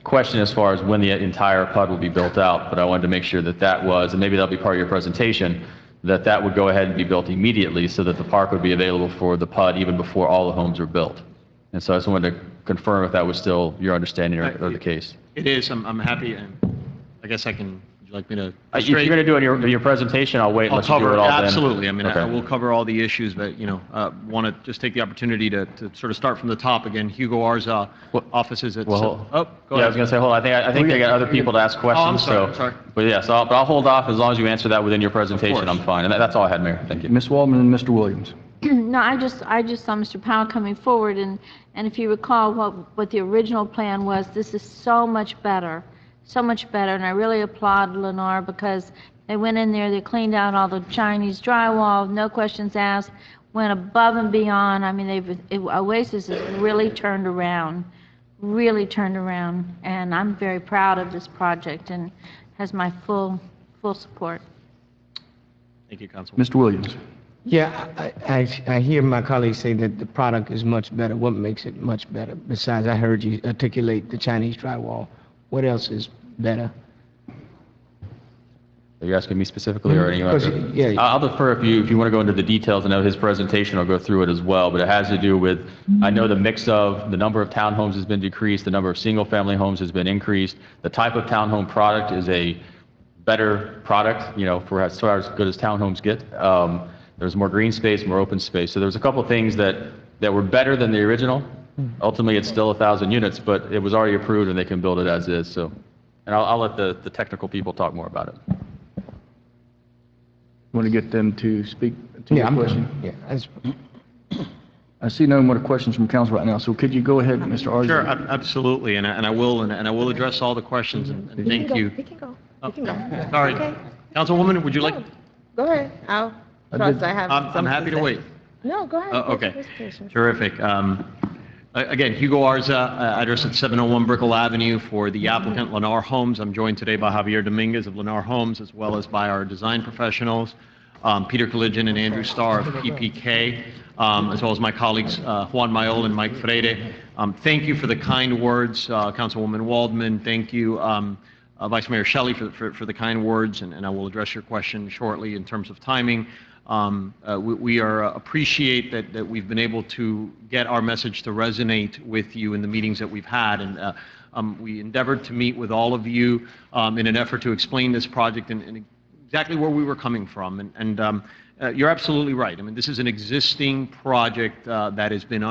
question as far as when the entire PUD will be built out. But I wanted to make sure that was, and maybe that'll be part of your presentation, that would go ahead and be built immediately so that the park would be available for the PUD even before all the homes are built. And so I just wanted to confirm if that was still your understanding or the case. It is. I'm happy, and I guess I can. Would you like me to? If you're going to do it in your presentation, I'll wait and I'll let you do cover it all then. absolutely. I mean, Okay. I will cover all the issues, but want to just take the opportunity to sort of start from the top again. Hugo Arza, offices at. Well, go yeah, ahead. I was going to say, hold on. I think they got other people to ask questions. I'm sorry, so, I'm sorry. But yeah, but I'll hold off as long as you answer that within your presentation. I'm fine. And that's all I had, Mayor. Thank you. Ms. Waldman and Mr. Williams. No, I just saw Mr. Powell coming forward, and if you recall what the original plan was, this is so much better, and I really applaud Lennar because they went in there, they cleaned out all the Chinese drywall, no questions asked, went above and beyond. I mean, Oasis has really turned around, and I'm very proud of this project and has my full support. Thank you, Councilman. Mr. Williams. Yeah, I hear my colleagues say that the product is much better. What makes it much better? Besides, I heard you articulate the Chinese drywall. What else is better? Are you asking me specifically or anyone? Yeah. I'll defer if you want to go into the details. I know his presentation, I'll go through it as well, but it has to do with, I know the mix of the number of townhomes has been decreased, the number of single-family homes has been increased. The type of townhome product is a better product, for as far as good as townhomes get. There's more green space, more open space. So there's a couple of things that were better than the original. Ultimately, it's still 1,000 units, but it was already approved and they can build it as is. So, and I'll let the technical people talk more about it. Want to get them to speak to your I'm question? done. Yeah, I see no more questions from council right now, so could you go ahead, Mr. Arza? Sure, absolutely, and I will address all the questions, and thank you. We can go. Oh, We can go. Sorry. Okay. Councilwoman, would you like? Go ahead. Trust I have I'm something happy to say. wait. No, go ahead. Okay, terrific. Again, Hugo Arza, address at 701 Brickell Avenue for the applicant Lennar Homes. I'm joined today by Javier Dominguez of Lennar Homes, as well as by our design professionals, Peter Collision and Andrew Starr of PPK, as well as my colleagues Juan Mayol and Mike Freire. Thank you for the kind words, Councilwoman Waldman. Thank you, Vice Mayor Shelley, for the kind words, and I will address your question shortly in terms of timing. We appreciate that we've been able to get our message to resonate with you in the meetings that we've had, and we endeavored to meet with all of you in an effort to explain this project and exactly where we were coming from. And you're absolutely right. I mean, this is an existing project that has been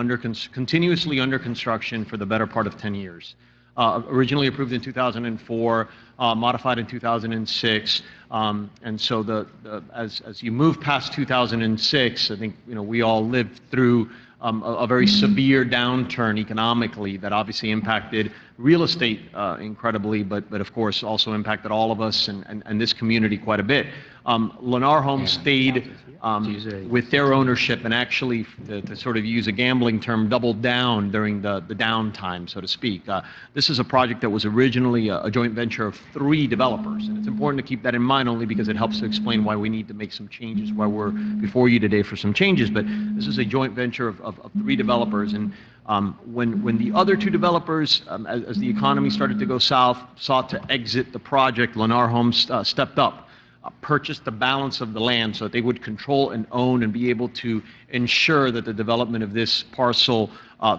continuously under construction for the better part of 10 years. Originally approved in 2004, modified in 2006, and so as you move past 2006, I think we all lived through a very severe downturn economically that obviously impacted real estate incredibly, but of course also impacted all of us and this community quite a bit. Lennar Homes stayed with their ownership and actually, to sort of use a gambling term, doubled down during the downtime, so to speak. This is a project that was originally a joint venture of 3 developers, and it's important to keep that in mind only because it helps to explain why we need to make some changes, why we're before you today for some changes. But this is a joint venture of 3 developers, and when the other 2 developers, as the economy started to go south, sought to exit the project, Lennar Homes stepped up. Purchased the balance of the land so that they would control and own and be able to ensure that the development of this parcel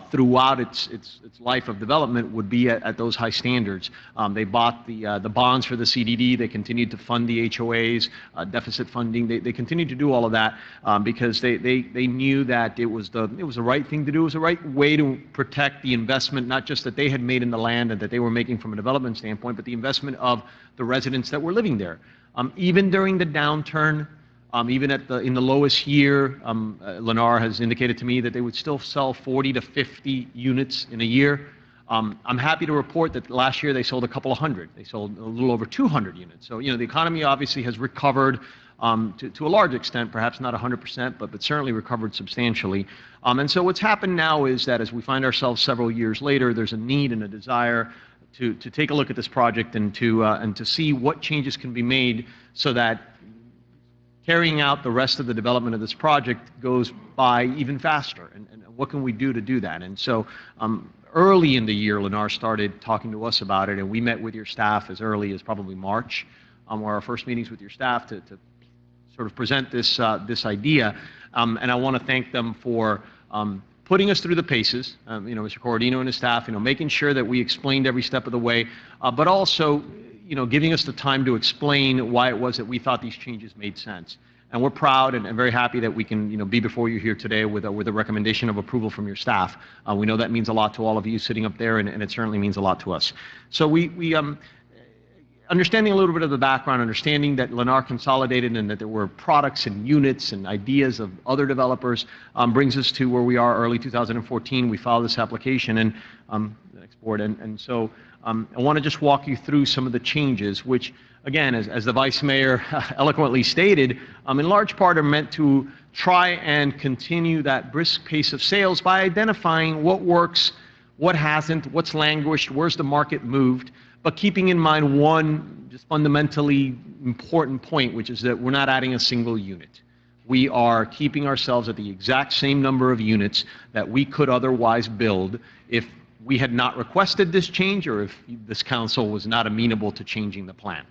throughout its life of development would be at those high standards. They bought the bonds for the CDD. They continued to fund the HOAs, deficit funding. They continued to do all of that because they knew that it was the right thing to do. It was the right way to protect the investment, not just that they had made in the land and that they were making from a development standpoint, but the investment of the residents that were living there. Even during the downturn, even in the lowest year, Lennar has indicated to me that they would still sell 40 to 50 units in a year. I'm happy to report that last year they sold a couple of hundred. They sold a little over 200 units. So, the economy obviously has recovered to a large extent, perhaps not 100%, but certainly recovered substantially. And so what's happened now is that as we find ourselves several years later, there's a need and a desire to take a look at this project and to see what changes can be made so that carrying out the rest of the development of this project goes by even faster. And what can we do to do that? And so early in the year, Lennar started talking to us about it, and we met with your staff as early as probably March, were our first meetings with your staff to sort of present this idea. And I want to thank them for putting us through the paces, Mr. Corradino and his staff, making sure that we explained every step of the way, but also, giving us the time to explain why it was that we thought these changes made sense. And we're proud and very happy that we can, be before you here today with a recommendation of approval from your staff. We know that means a lot to all of you sitting up there, and it certainly means a lot to us. So understanding a little bit of the background, understanding that Lennar consolidated and that there were products and units and ideas of other developers brings us to where we are early 2014. We filed this application and the next board. And so I want to just walk you through some of the changes, which, again, as the Vice Mayor eloquently stated, in large part are meant to try and continue that brisk pace of sales by identifying what works, what hasn't, what's languished, where's the market moved, but keeping in mind one just fundamentally important point, which is that we're not adding a single unit. We are keeping ourselves at the exact same number of units that we could otherwise build if we had not requested this change or if this council was not amenable to changing the plan.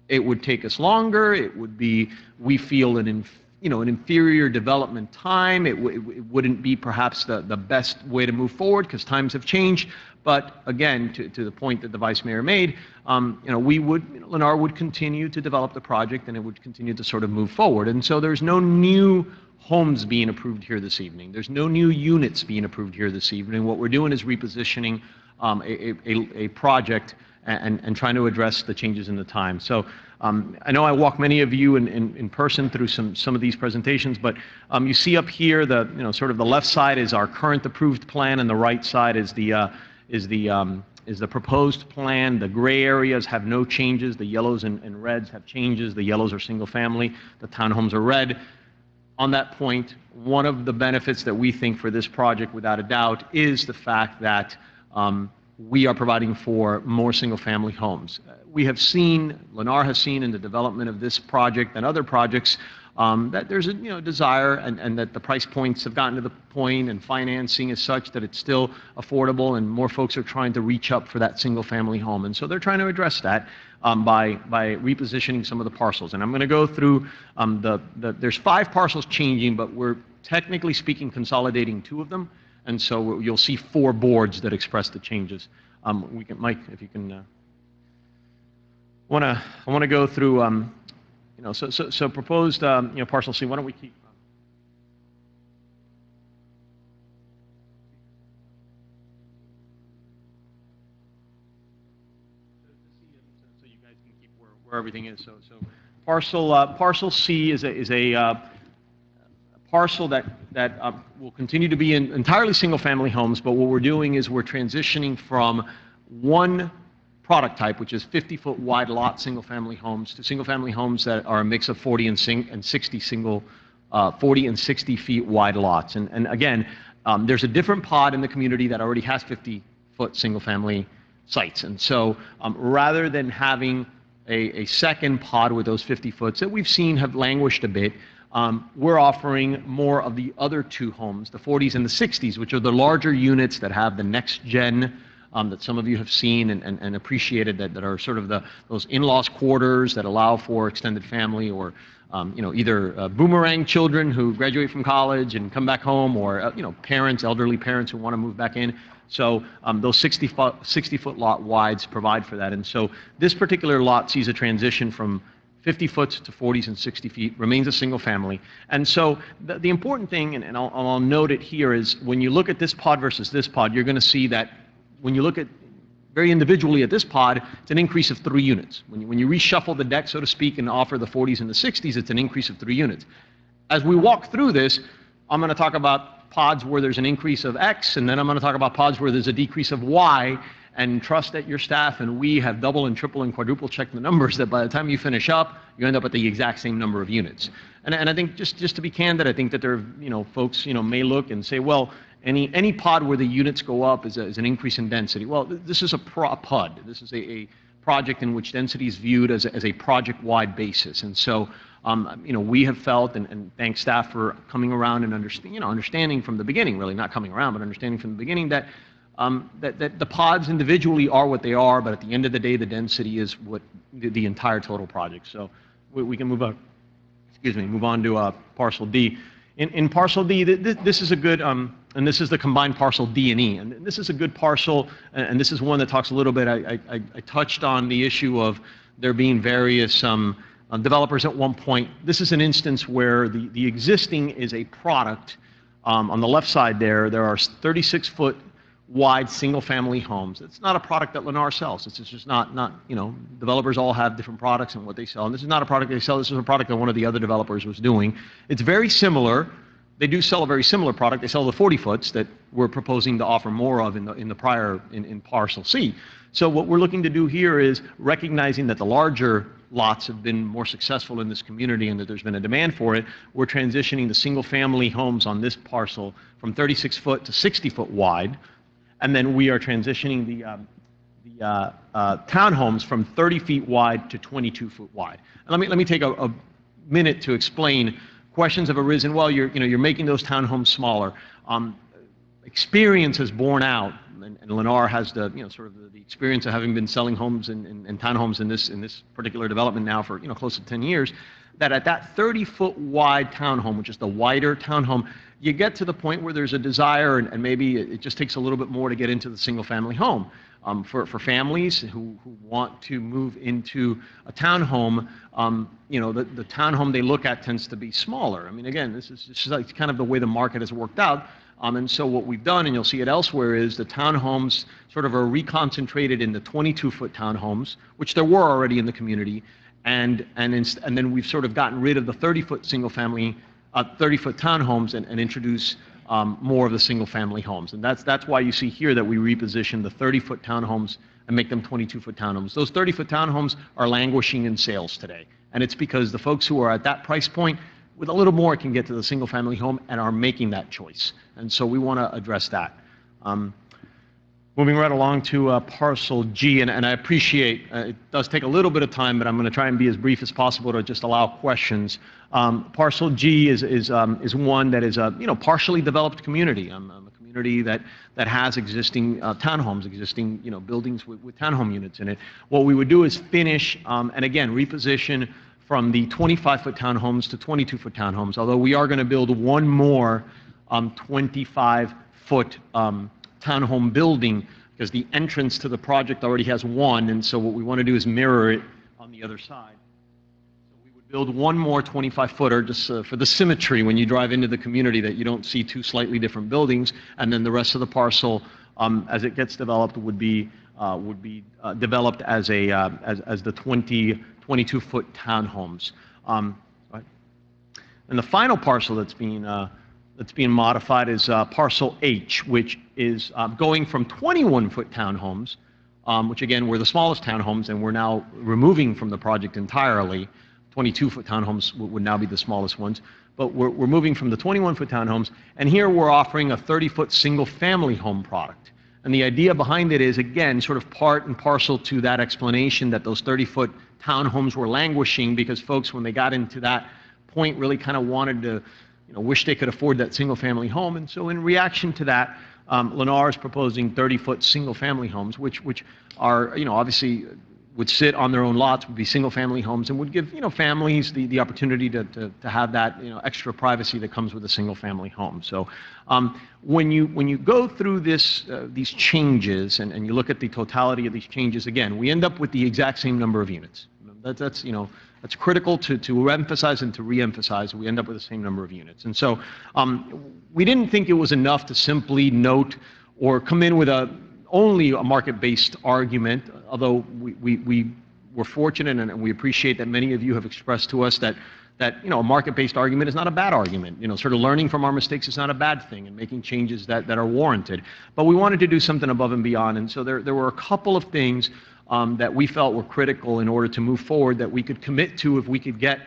It would take us longer. It would be, we feel, an inferior development time. It wouldn't be perhaps the best way to move forward because times have changed. But again, to the point that the Vice Mayor made, Lennar would continue to develop the project and it would continue to sort of move forward. And so there's no new homes being approved here this evening. There's no new units being approved here this evening. What we're doing is repositioning a project and trying to address the changes in the time. So I know I walk many of you in person through some of these presentations, but you see up here sort of the left side is our current approved plan and the right side is the proposed plan. The gray areas have no changes. The yellows and reds have changes. The yellows are single family. The townhomes are red. On that point, one of the benefits that we think for this project, without a doubt, is the fact that we are providing for more single-family homes. We have seen, Lennar has seen in the development of this project and other projects that there's a desire and that the price points have gotten to the point and financing is such that it's still affordable and more folks are trying to reach up for that single-family home. And so they're trying to address that by repositioning some of the parcels. And I'm going to go through there's 5 parcels changing, but we're technically speaking consolidating 2 of them. And so you'll see 4 boards that express the changes. Mike, if you can, I want to go through, so proposed, parcel C. Why don't we keep? So you guys can keep where everything is. So parcel C is a parcel that will continue to be in entirely single-family homes, but what we're doing is we're transitioning from one product type, which is 50-foot wide lot single-family homes, to single-family homes that are a mix of 40 and 60 40 and 60 feet wide lots. And again, there's a different pod in the community that already has 50-foot single-family sites. And so rather than having a second pod with those 50 foots that we've seen have languished a bit, we're offering more of the other two homes, the 40s and the 60s, which are the larger units that have the next gen that some of you have seen and appreciated, that are sort of those in-laws quarters that allow for extended family, or either boomerang children who graduate from college and come back home, or parents, elderly parents who want to move back in. So those 60-foot lot wides provide for that. And so this particular lot sees a transition from 50 foot to 40s and 60 feet, remains a single family. And so the important thing, and I'll note it here, is when you look at this pod versus this pod, you're going to see that when you look at very individually at this pod, it's an increase of 3 units. When you reshuffle the deck, so to speak, and offer the 40s and the 60s, it's an increase of 3 units. As we walk through this, I'm going to talk about pods where there's an increase of X, and then I'm going to talk about pods where there's a decrease of Y, and trust that your staff and we have double and triple and quadruple checked the numbers, that by the time you finish up, you end up at the exact same number of units. And I think just to be candid, I think that there are, folks, may look and say, well, any pod where the units go up is an increase in density. Well, this is a PUD. This is a project in which density is viewed as a project-wide basis. And so, we have felt, and thank staff for coming around and understanding from the beginning, really not coming around, but understanding from the beginning that that the pods individually are what they are, but at the end of the day, the density is what the entire total project. So we can move on. Move on to parcel D. In parcel D, this is a good, and this is the combined parcel D and E, and this is a good parcel, and this is one that talks a little bit. I touched on the issue of there being various developers at one point. This is an instance where the existing is a product. On the left side there are 36-foot wide single-family homes. It's not a product that Lennar sells. It's just not, developers all have different products and what they sell. And this is not a product they sell. This is a product that one of the other developers was doing. It's very similar. They do sell a very similar product. They sell the 40-foots that we're proposing to offer more of in the prior, in parcel C. So what we're looking to do here is recognizing that the larger lots have been more successful in this community and that there's been a demand for it. We're transitioning the single-family homes on this parcel from 36-foot to 60-foot wide. And then we are transitioning the townhomes from 30 feet wide to 22-foot wide. And let me take a minute to explain. Questions have arisen. Well, you're making those townhomes smaller. Experience has borne out, and Lennar has the sort of the experience of having been selling homes and townhomes in this particular development now for close to 10 years. That at that 30-foot wide townhome, which is the wider townhome, you get to the point where there's a desire, and maybe it just takes a little bit more to get into the single-family home. For families who want to move into a townhome, the townhome they look at tends to be smaller. I mean, again, this is just like kind of the way the market has worked out. And so what we've done, and you'll see it elsewhere, is the townhomes sort of are reconcentrated in the 22-foot townhomes, which there were already in the community, and then we've sort of gotten rid of the 30-foot single-family, 30-foot townhomes and introduce more of the single-family homes. And that's why you see here that we reposition the 30-foot townhomes and make them 22-foot townhomes. Those 30-foot townhomes are languishing in sales today. And it's because the folks who are at that price point, with a little more, can get to the single-family home and are making that choice. And so we want to address that. Moving right along to parcel G, and I appreciate it does take a little bit of time, but I'm going to try and be as brief as possible to just allow questions. Parcel G is one that is a partially developed community, a community that has existing townhomes, existing buildings with townhome units in it. What we would do is finish and again reposition from the 25-foot townhomes to 22-foot townhomes. Although we are going to build one more 25-foot townhome building, because the entrance to the project already has one, and so what we want to do is mirror it on the other side. So we would build one more 25-footer just for the symmetry when you drive into the community, that you don't see two slightly different buildings, and then the rest of the parcel, as it gets developed, would be developed as the 22-foot townhomes. And the final parcel that's being modified is parcel H, which is going from 21-foot townhomes which again were the smallest townhomes, and we're now removing from the project entirely. 22-foot townhomes would now be the smallest ones, but we're moving from the 21-foot townhomes, and here we're offering a 30-foot single-family home product. And the idea behind it is, again, sort of part and parcel to that explanation that those 30-foot townhomes were languishing because folks, when they got into that point, really kind of wanted to, wish they could afford that single-family home. And so in reaction to that, Lennar is proposing 30-foot single-family homes, which are, obviously would sit on their own lots, would be single-family homes, and would give, families the opportunity to have that, extra privacy that comes with a single-family home. So when you go through these changes and you look at the totality of these changes, again, we end up with the exact same number of units. That's critical to emphasize and to re-emphasize. We end up with the same number of units. And so we didn't think it was enough to simply note or come in with only a market-based argument, although we were fortunate and we appreciate that many of you have expressed to us that a market-based argument is not a bad argument. Sort of learning from our mistakes is not a bad thing, and making changes that are warranted. But we wanted to do something above and beyond, and so there were a couple of things that we felt were critical in order to move forward that we could commit to if we could get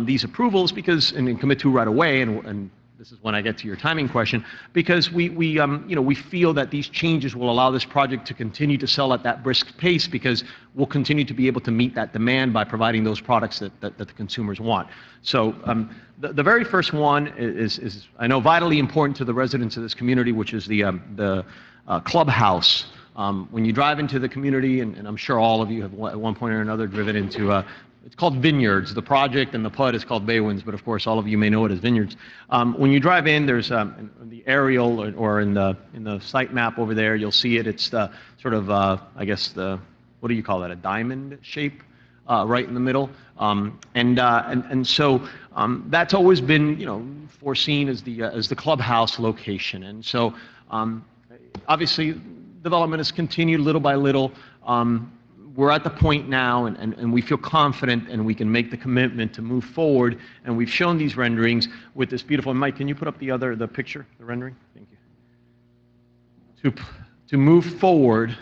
these approvals, and commit to right away, and this is when I get to your timing question, because we feel that these changes will allow this project to continue to sell at that brisk pace, because we'll continue to be able to meet that demand by providing those products that the consumers want. So the very first one is I know vitally important to the residents of this community, which is the clubhouse. When you drive into the community, and I'm sure all of you have at one point or another driven into it's called Vineyards. The project and the PUD is called Baywinds, but of course all of you may know it as Vineyards. When you drive in, there's in the aerial or in the site map over there, you'll see it. It's the sort of I guess what do you call that? A diamond shape right in the middle. And so that's always been foreseen as the clubhouse location. And so obviously development has continued little by little. We're at the point now, and we feel confident, and we can make the commitment to move forward. And we've shown these renderings with this beautiful. Mike, can you put up the picture, the rendering? Thank you. To move forward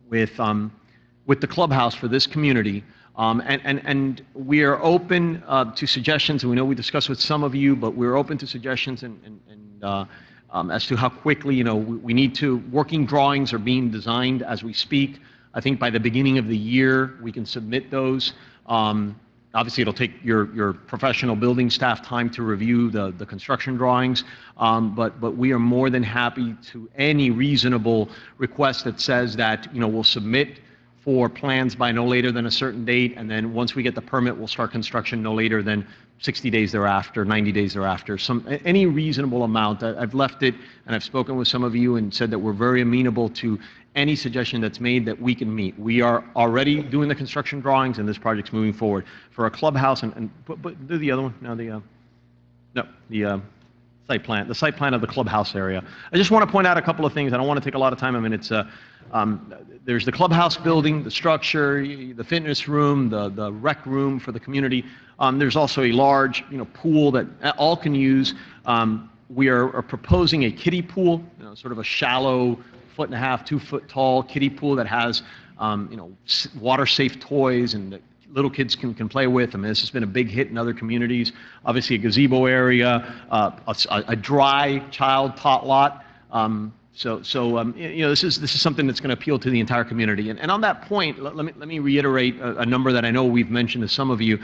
with the clubhouse for this community, and we are open to suggestions. And we know we discussed with some of you, but we're open to suggestions as to how quickly. We need to. Working drawings are being designed as we speak. I think by the beginning of the year, we can submit those. Obviously, it'll take your professional building staff time to review the construction drawings, but we are more than happy to any reasonable request that says that we'll submit for plans by no later than a certain date, and then once we get the permit, we'll start construction no later than 60 days thereafter, 90 days thereafter, any reasonable amount. I've left it, and I've spoken with some of you and said that we're very amenable to any suggestion that's made that we can meet. We are already doing the construction drawings, and this project's moving forward. For a clubhouse, but do the other one now, the site plan, of the clubhouse area. I just want to point out a couple of things. I don't want to take a lot of time. I mean, it's there's the clubhouse building, the structure, the fitness room, the rec room for the community. There's also a large, pool that all can use. We are proposing a kiddie pool, sort of a shallow 1.5 foot, 2 foot tall kiddie pool that has, water-safe toys and that little kids can play with. I mean, this has been a big hit in other communities. Obviously, a gazebo area, a dry child tot lot. This is something that's going to appeal to the entire community. And on that point, let me reiterate a number that I know we've mentioned to some of you.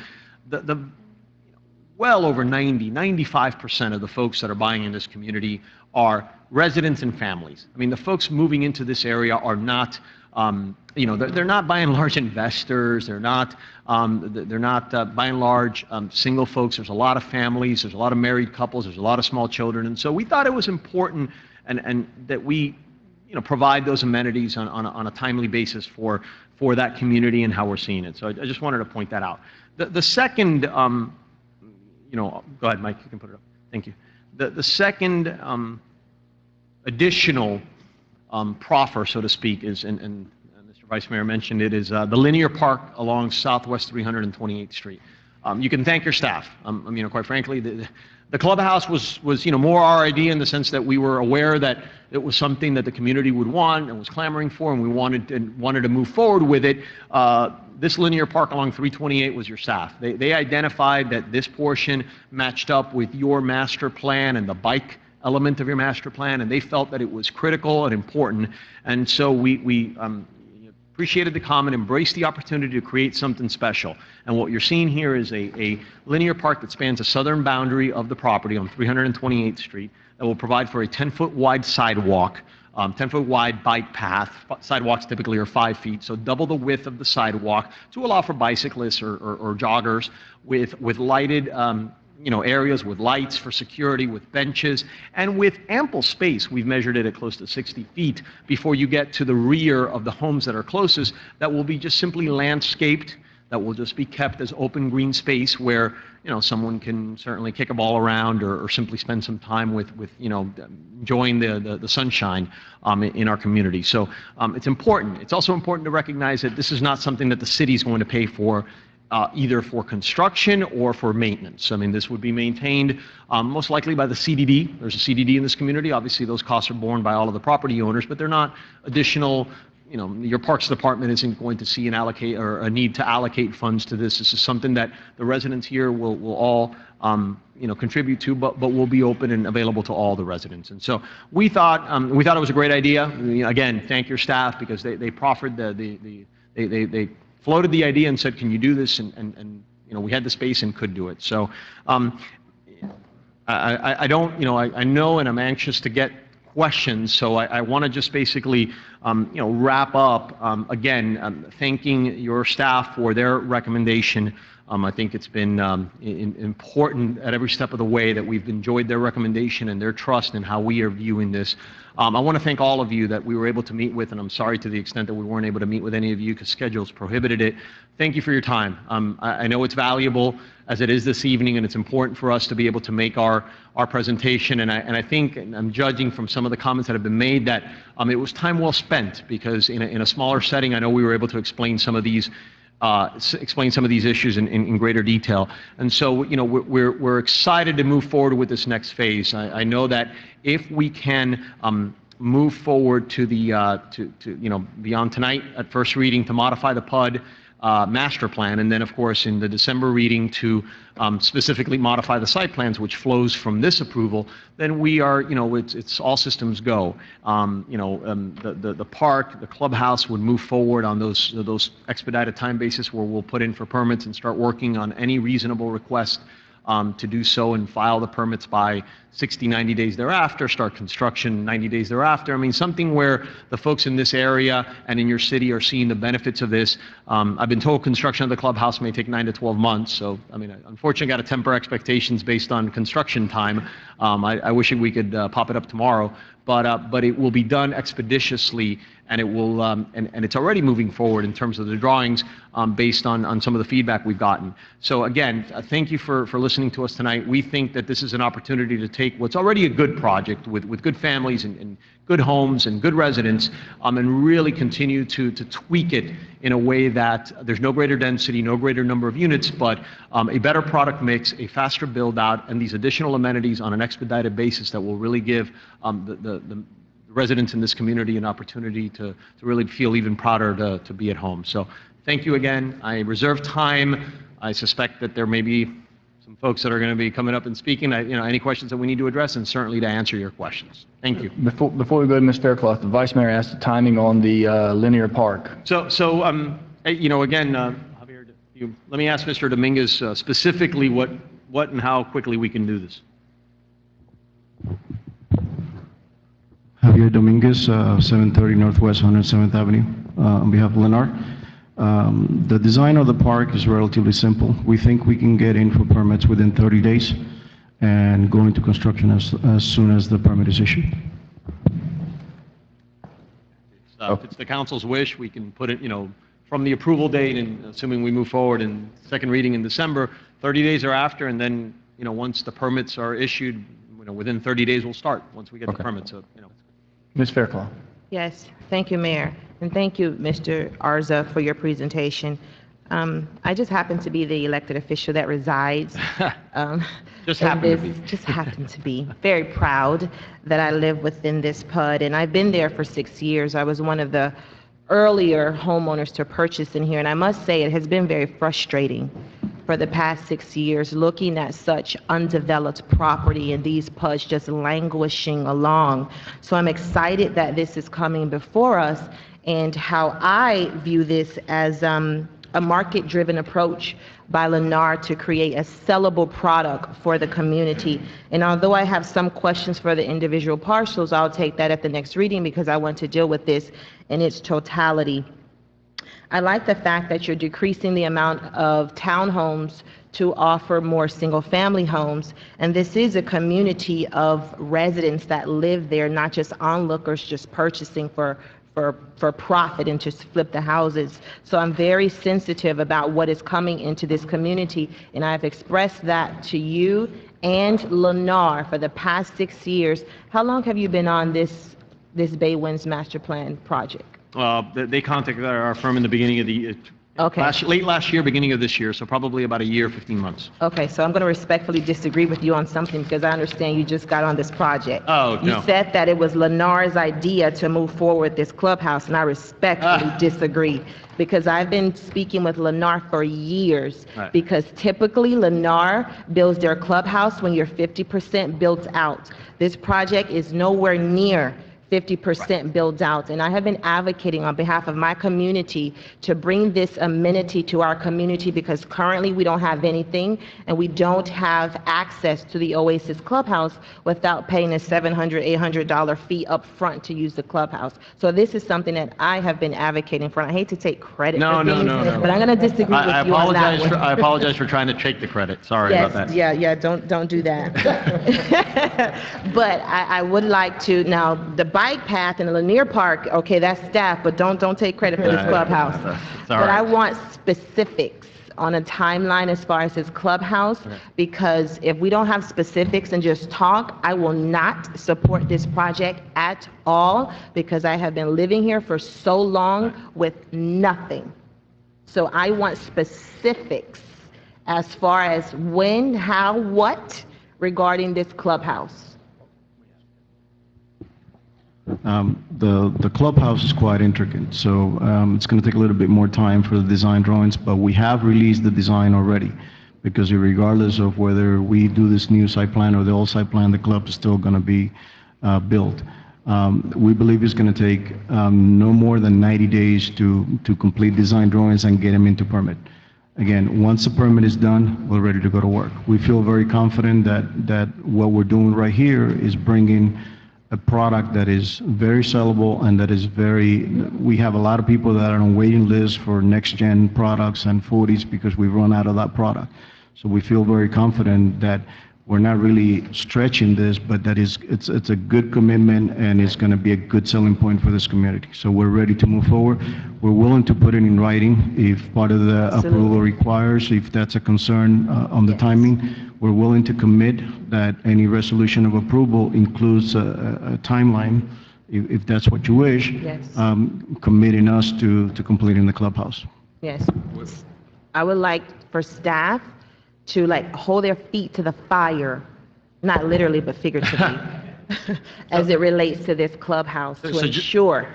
Well over 95% of the folks that are buying in this community are residents and families. I mean, the folks moving into this area are not, they're not by and large investors. They're not by and large single folks. There's a lot of families. There's a lot of married couples. There's a lot of small children. And so we thought it was important and that we, provide those amenities on a timely basis for that community and how we're seeing it. So I just wanted to point that out. The second, go ahead, Mike, you can put it up. Thank you. The second additional proffer, so to speak, is, and Mr. Vice Mayor mentioned it, is the linear park along Southwest 328th Street. You can thank your staff. Quite frankly, the clubhouse was more our idea in the sense that we were aware that it was something that the community would want and was clamoring for, and we wanted to move forward with it. This linear park along 328 was your staff. They identified that this portion matched up with your master plan and the bike element of your master plan, and they felt that it was critical and important. And so we appreciated the comment, embraced the opportunity to create something special. And what you're seeing here is a linear park that spans the southern boundary of the property on 328th Street that will provide for a 10-foot wide sidewalk, 10-foot wide bike path. Sidewalks typically are 5 feet, so double the width of the sidewalk to allow for bicyclists or joggers with lighted areas with lights for security, with benches, and with ample space. We've measured it at close to 60 feet before you get to the rear of the homes that are closest that will be just simply landscaped, that will just be kept as open green space where, someone can certainly kick a ball around or simply spend some time with enjoying the sunshine in our community. So it's important. It's also important to recognize that this is not something that the city is going to pay for, either for construction or for maintenance. I mean, this would be maintained most likely by the CDD. There's a CDD in this community. Obviously, those costs are borne by all of the property owners, but they're not additional. Your Parks Department isn't going to see an allocate or a need to allocate funds to this. This is something that the residents here will all contribute to, but will be open and available to all the residents. And so we thought it was a great idea. Again, thank your staff because they proffered they floated the idea and said, can you do this? And we had the space and could do it. So I don't, I know and I'm anxious to get questions. So I want to just basically, wrap up, again, thanking your staff for their recommendation. I think it's been important at every step of the way that we've enjoyed their recommendation and their trust in how we are viewing this. I want to thank all of you that we were able to meet with, and I'm sorry to the extent that we weren't able to meet with any of you because schedules prohibited it. Thank you for your time. I know it's valuable as it is this evening, and it's important for us to be able to make our presentation. And I think, and I'm judging from some of the comments that have been made, that it was time well spent because in a smaller setting, I know we were able to explain some of these issues in greater detail. And so, we're excited to move forward with this next phase. I know that if we can move forward to beyond tonight at first reading to modify the PUD master plan, and then of course in the December reading to specifically modify the site plans, which flows from this approval, then we are, it's all systems go. The park, the clubhouse would move forward on those expedited time basis where we'll put in for permits and start working on any reasonable request to do so and file the permits by 60, 90 days thereafter, start construction 90 days thereafter. I mean, something where the folks in this area and in your city are seeing the benefits of this. I've been told construction of the clubhouse may take 9 to 12 months. So, I mean, unfortunately, got to temper expectations based on construction time. I wish we could pop it up tomorrow, but it will be done expeditiously, and it will, and it's already moving forward in terms of the drawings based on some of the feedback we've gotten. So again, thank you for listening to us tonight. We think that this is an opportunity to take what's already a good project with good families and good homes and good residents, and really continue to tweak it in a way that there's no greater density, no greater number of units, but a better product mix, a faster build out, and these additional amenities on an expedited basis that will really give the residents in this community an opportunity to really feel even prouder to be at home. So thank you again. I reserve time. I suspect that there may be some folks that are going to be coming up and speaking. Any questions that we need to address, and certainly to answer your questions. Thank you. Before we go to Ms. Faircloth, the Vice Mayor asked the timing on the linear park. So again, Javier, let me ask Mr. Dominguez specifically what and how quickly we can do this. Javier Dominguez, 730 Northwest 107th Avenue, on behalf of Lennar. The design of the park is relatively simple. We think we can get in for permits within 30 days and go into construction as soon as the permit is issued. If it's the council's wish, we can put it, from the approval date, and assuming we move forward in second reading in December, 30 days thereafter, and then, once the permits are issued, within 30 days we'll start, once we get the permits. So, Ms. Faircloth. Yes, thank you, Mayor, and thank you, Mr. Arza, for your presentation. I just happen to be the elected official that resides. Just in happen to this- be. Just happen to be. Very proud that I live within this PUD, and I've been there for 6 years. I was one of the earlier homeowners to purchase in here, and I must say it has been very frustrating for the past 6 years, looking at such undeveloped property and these PUDs just languishing along. So I'm excited that this is coming before us, and how I view this as a market-driven approach by Lennar to create a sellable product for the community. And although I have some questions for the individual parcels, I'll take that at the next reading because I want to deal with this in its totality. I like the fact that you're decreasing the amount of townhomes to offer more single-family homes. And this is a community of residents that live there, not just onlookers just purchasing for profit and just flip the houses. So I'm very sensitive about what is coming into this community, and I've expressed that to you and Lennar for the past 6 years. How long have you been on this Bay Winds Master Plan project? They contacted our firm in the beginning of the, Okay. late last year, beginning of this year, so probably about a year, 15 months. Okay, so I'm going to respectfully disagree with you on something because I understand you just got on this project. Oh, You no. said that it was Lennar's idea to move forward this clubhouse, and I respectfully disagree because I've been speaking with Lennar for years. Right. Because typically Lennar builds their clubhouse when you're 50% built out. This project is nowhere near 50% build out. And I have been advocating on behalf of my community to bring this amenity to our community because currently we don't have anything and we don't have access to the Oasis Clubhouse without paying a $700, $800 fee up front to use the clubhouse. So this is something that I have been advocating for. I hate to take credit No, for no, things, no, no. but I'm going to disagree with I you on that apologize one. I apologize for trying to take the credit. Sorry Yes, about that. yeah, don't do that. But I would like to, now, the bike path in the Lanier Park, okay, that's staff, but don't take credit for this clubhouse. It's all But I right. want specifics on a timeline as far as this clubhouse, because if we don't have specifics and just talk, I will not support this project at all, because I have been living here for so long with nothing. So I want specifics as far as when, how, what regarding this clubhouse. The clubhouse is quite intricate, so it's going to take a little bit more time for the design drawings, but we have released the design already, because regardless of whether we do this new site plan or the old site plan, the club is still going to be built. We believe it's going to take no more than 90 days to complete design drawings and get them into permit. Again, once the permit is done, we're ready to go to work. We feel very confident that what we're doing right here is bringing a product that is very sellable and that is we have a lot of people that are on waiting lists for next-gen products and 40s because we've run out of that product. So we feel very confident that we're not really stretching this, but that it's a good commitment and it's going to be a good selling point for this community. So we're ready to move forward. We're willing to put it in writing if part of the approval requires, if that's a concern on the timing. We're willing to commit that any resolution of approval includes a timeline, if that's what you wish, Yes. Committing us to completing the clubhouse. Yes. I would like for staff to hold their feet to the fire, not literally, but figuratively, as it relates to this clubhouse, to ensure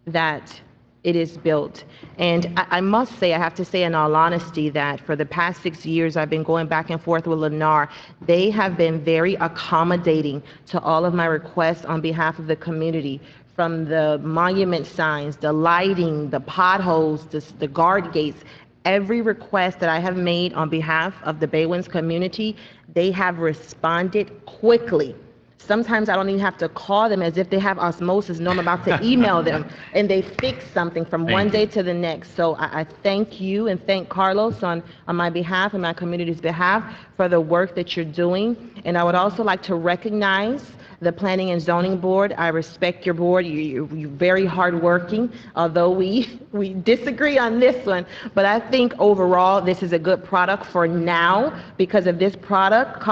that it is built. And I must say, I have to say in all honesty that for the past 6 years, I've been going back and forth with Lennar. They have been very accommodating to all of my requests on behalf of the community, from the monument signs, the lighting, the potholes, the guard gates. Every request that I have made on behalf of the Bay Winds community, they have responded quickly. Sometimes I don't even have to call them, as if they have osmosis, know I'm about to email them, and they fix something from one day to the next. So I thank you and thank Carlos on my behalf and my community's behalf for the work that you're doing. And I would also like to recognize the Planning and Zoning Board. I respect your board. You're very hardworking, although we disagree on this one. But I think overall, this is a good product for now, because if this product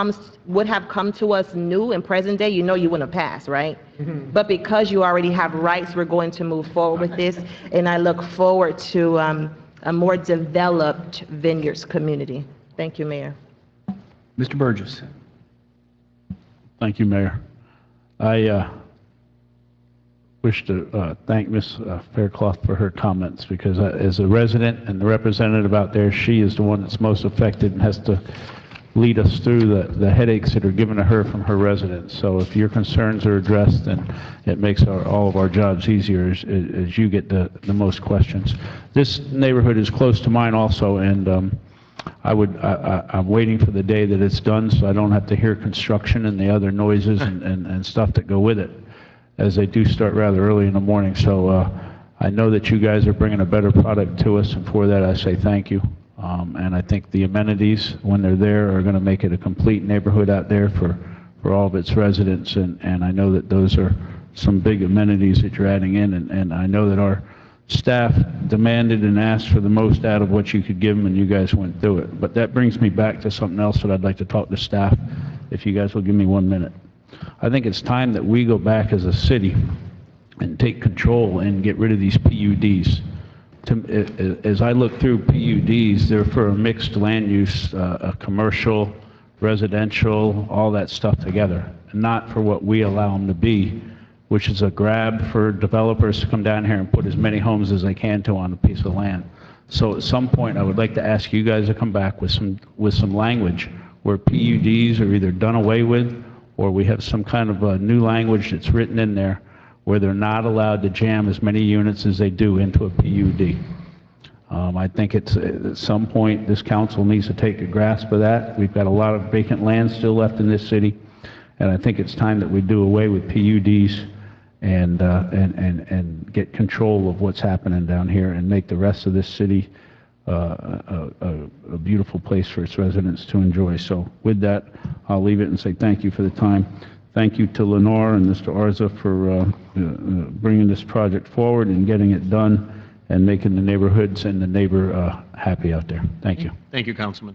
would have come to us new in present day, you know you wouldn't have passed, right? Mm-hmm. But because you already have rights, we're going to move forward with this. And I look forward to a more developed Vineyards community. Thank you, Mayor. Mr. Burgess. Thank you, Mayor. I wish to thank Ms. Faircloth for her comments, because as a resident and the representative out there, she is the one that's most affected and has to lead us through the headaches that are given to her from her residents. So if your concerns are addressed, then it makes all of our jobs easier as you get the most questions. This neighborhood is close to mine also, and I'm waiting for the day that it's done so I don't have to hear construction and the other noises and stuff that go with it, as they do start rather early in the morning. So I know that you guys are bringing a better product to us, and for that I say thank you. And I think the amenities, when they're there, are going to make it a complete neighborhood out there for all of its residents. And I know that those are some big amenities that you're adding in. And I know that our staff demanded and asked for the most out of what you could give them, and you guys went through it. But that brings me back to something else that I'd like to talk to staff, if you guys will give me 1 minute. I think it's time that we go back as a city and take control and get rid of these PUDs. As I look through PUDs, they're for a mixed land use, commercial, residential, all that stuff together, and not for what we allow them to be, which is a grab for developers to come down here and put as many homes as they can to on a piece of land. So at some point, I would like to ask you guys to come back with some language where PUDs are either done away with, or we have some kind of a new language that's written in there where they're not allowed to jam as many units as they do into a PUD. I think it's at some point this council needs to take a grasp of that. We've got a lot of vacant land still left in this city, and I think it's time that we do away with PUDs and get control of what's happening down here and make the rest of this city a beautiful place for its residents to enjoy. So with that, I'll leave it and say thank you for the time. Thank you to Lenore and Mr. Arza for bringing this project forward and getting it done and making the neighborhoods and the neighbor happy out there. Thank you. Thank you, Councilman.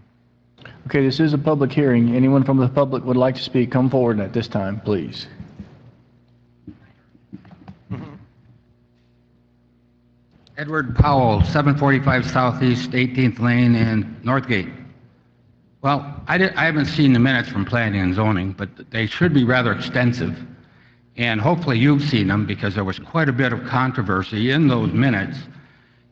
Okay, this is a public hearing. Anyone from the public would like to speak, come forward at this time, please. Edward Powell, 745 Southeast 18th Lane in Northgate. Well, I haven't seen the minutes from planning and zoning, but they should be rather extensive. And hopefully you've seen them, because there was quite a bit of controversy in those minutes.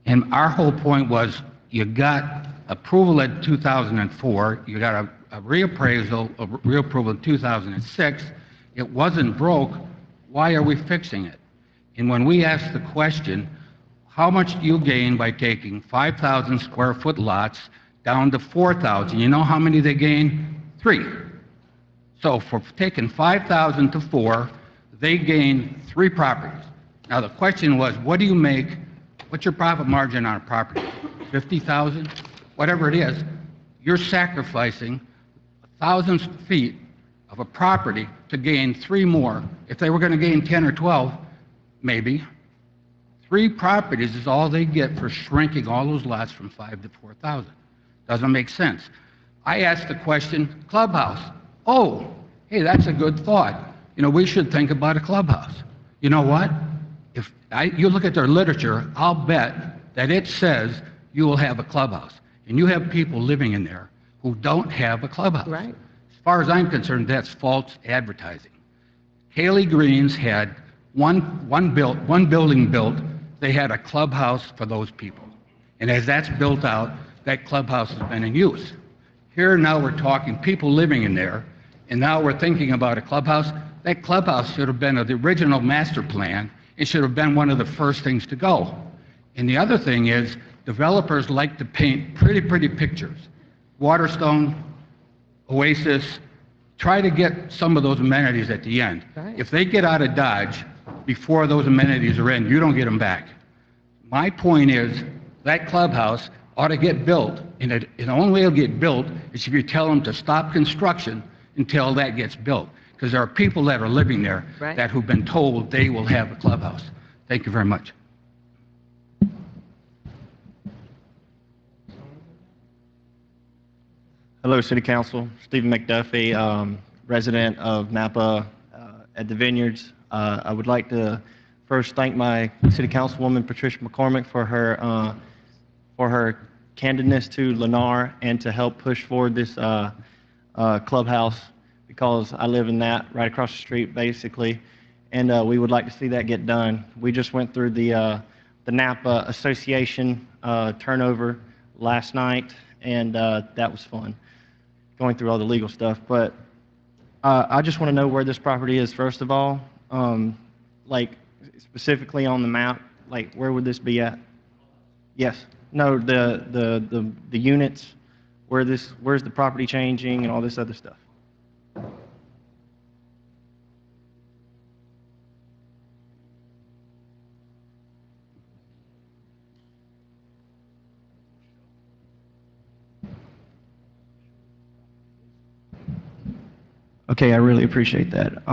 And our whole point was, you got approval in 2004, you got a reappraisal, a reapproval in 2006. It wasn't broke. Why are we fixing it? And when we asked the question, how much do you gain by taking 5,000 square foot lots down to 4,000? You know how many they gain? 3. So for taking 5,000 to 4, they gain 3 properties. Now the question was, what do you make? What's your profit margin on a property? 50,000? Whatever it is, you're sacrificing 1,000 feet of a property to gain 3 more. If they were going to gain 10 or 12, maybe. 3 properties is all they get for shrinking all those lots from 5 to 4,000. Doesn't make sense. I asked the question, clubhouse. Oh, hey, that's a good thought. You know, we should think about a clubhouse. You know what? If you look at their literature, I'll bet that it says you will have a clubhouse. And you have people living in there who don't have a clubhouse. Right. As far as I'm concerned, that's false advertising. Haley Greens had one building built. They had a clubhouse for those people. And as that's built out, that clubhouse has been in use. Here now we're talking people living in there, and now we're thinking about a clubhouse. That clubhouse should have been the original master plan. It should have been one of the first things to go. And the other thing is, developers like to paint pretty pictures. Waterstone, Oasis, try to get some of those amenities at the end. Right. If they get out of Dodge before those amenities are in, you don't get them back. My point is, that clubhouse ought to get built, and the only way it'll get built is if you tell them to stop construction until that gets built. Because there are people that are living there Right. that who've been told they will have a clubhouse. Thank you very much. Hello, City Council. Stephen McDuffie, resident of Napa at the Vineyards. I would like to first thank my City Councilwoman, Patricia McCormick, for for her candidness to Lennar and to help push forward this clubhouse, because I live in that right across the street, basically, and we would like to see that get done. We just went through the Napa Association turnover last night, and that was fun, going through all the legal stuff. But I just want to know where this property is, first of all, like specifically on the map, like where would this be at? Yes. No, the units, where's the property changing and all this other stuff. Okay, I really appreciate that.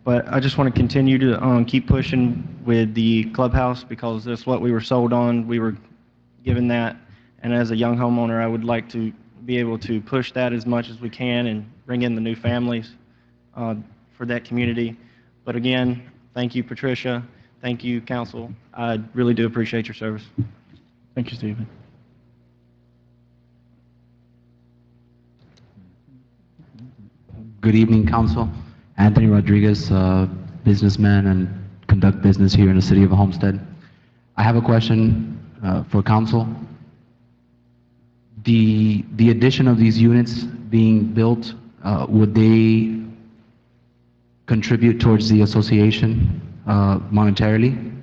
But I just want to continue to keep pushing with the clubhouse, because that's what we were sold on. We were given that, and as a young homeowner, I would like to be able to push that as much as we can and bring in the new families for that community. But again, thank you, Patricia. Thank you, council. I really do appreciate your service. Thank you, Stephen. Good evening, Council. Anthony Rodriguez, businessman and conduct business here in the city of Homestead. I have a question for Council. The addition of these units being built, would they contribute towards the association monetarily?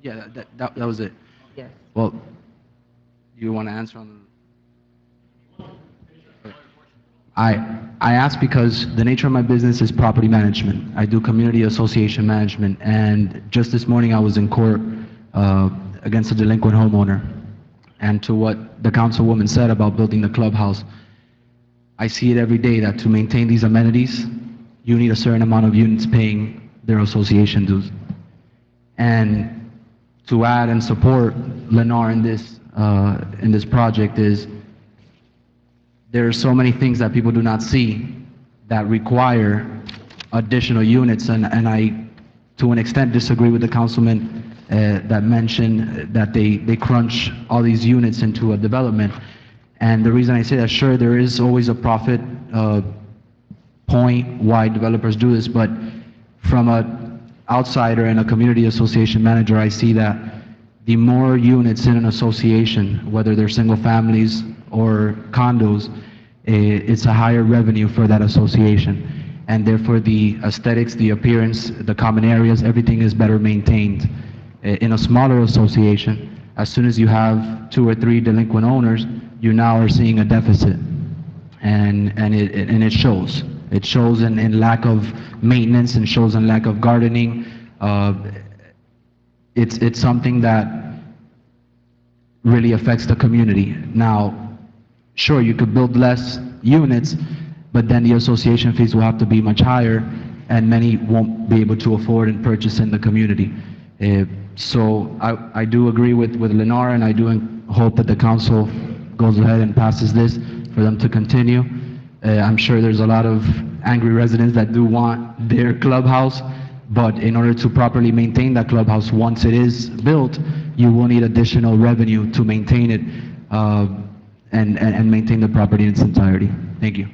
Yeah, that was it. Yes. Well, you want to answer on the... I ask because the nature of my business is property management. I do community association management, and just this morning I was in court against a delinquent homeowner. And to what the councilwoman said about building the clubhouse, I see it every day that to maintain these amenities, you need a certain amount of units paying their association dues. And to add and support Lennar in this project is, there are so many things that people do not see that require additional units, and I, to an extent, disagree with the councilman that mentioned that they crunch all these units into a development. And the reason I say that, sure, there is always a profit point why developers do this, but from an outsider and a community association manager, I see that the more units in an association, whether they're single families or condos, it's a higher revenue for that association. And therefore the aesthetics, the appearance, the common areas, everything is better maintained. In a smaller association, as soon as you have 2 or 3 delinquent owners, you now are seeing a deficit. And it shows. It shows in lack of maintenance, and shows in lack of gardening. It's something that really affects the community. Now, sure, you could build less units, but then the association fees will have to be much higher, and many won't be able to afford and purchase in the community. So I do agree with Lennar, and I do hope that the council goes ahead and passes this for them to continue. I'm sure there's a lot of angry residents that do want their clubhouse, but in order to properly maintain that clubhouse, once it is built, you will need additional revenue to maintain it and maintain the property in its entirety. Thank you.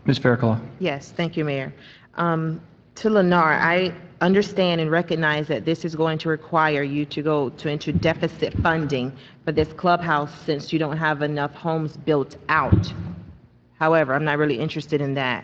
Ms. Fairclough. Yes, thank you, Mayor. To Lennar, I understand and recognize that this is going to require you to go into deficit funding for this clubhouse, since you don't have enough homes built out. However, I'm not really interested in that.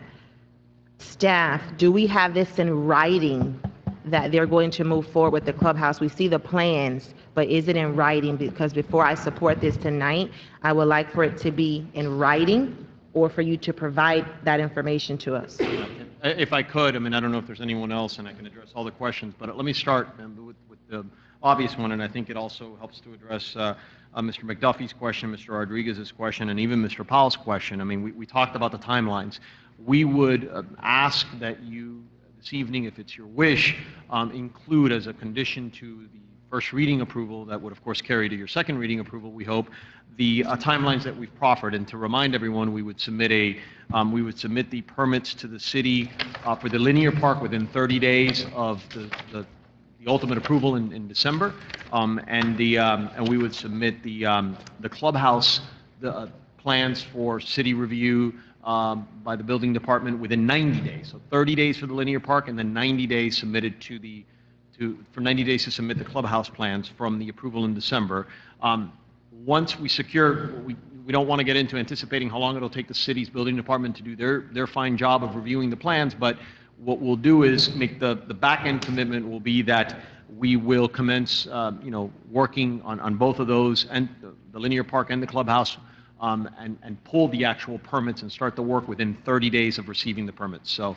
Staff, do we have this in writing that they're going to move forward with the clubhouse? We see the plans, but is it in writing? Because before I support this tonight, I would like for it to be in writing, or for you to provide that information to us. If I could, I mean, I don't know if there's anyone else, and I can address all the questions, but let me start with the obvious one, and I think it also helps to address Mr. McDuffie's question, Mr. Rodriguez's question, and even Mr. Powell's question. I mean, we talked about the timelines. We would ask that you, this evening, if it's your wish, include as a condition to the first reading approval, that would of course carry to your second reading approval, we hope, the timelines that we've proffered. And to remind everyone, we would submit the permits to the city for the linear park within 30 days of the the ultimate approval in December, and we would submit the clubhouse plans for city review by the building department within 90 days. So 30 days for the linear park, and then 90 days submitted for 90 days to submit the clubhouse plans from the approval in December. Once we secure, we don't want to get into anticipating how long it'll take the city's building department to do their fine job of reviewing the plans, but what we'll do is make the back-end commitment will be that we will commence, working on both of those, and the linear park and the clubhouse, and pull the actual permits and start the work within 30 days of receiving the permits. So,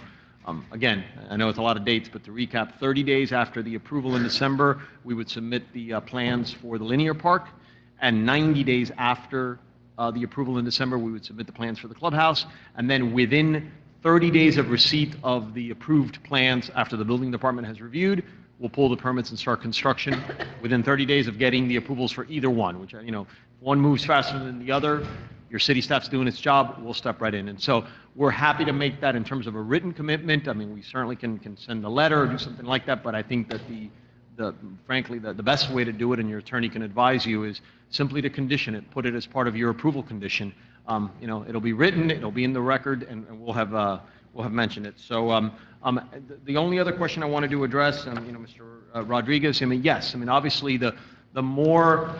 again, I know it's a lot of dates, but to recap, 30 days after the approval in December, we would submit the plans for the linear park, and 90 days after the approval in December, we would submit the plans for the clubhouse, and then within 30 days of receipt of the approved plans after the building department has reviewed, we'll pull the permits and start construction within 30 days of getting the approvals for either one, which, one moves faster than the other, your city staff's doing its job, we'll step right in. And so we're happy to make that in terms of a written commitment. I mean, we certainly can send a letter or do something like that, but I think that frankly, the best way to do it, and your attorney can advise you, is simply to condition it, put it as part of your approval condition. It'll be written, it'll be in the record, and we'll have mentioned it. So the only other question I wanted to address, Mr. Rodriguez, yes, obviously the more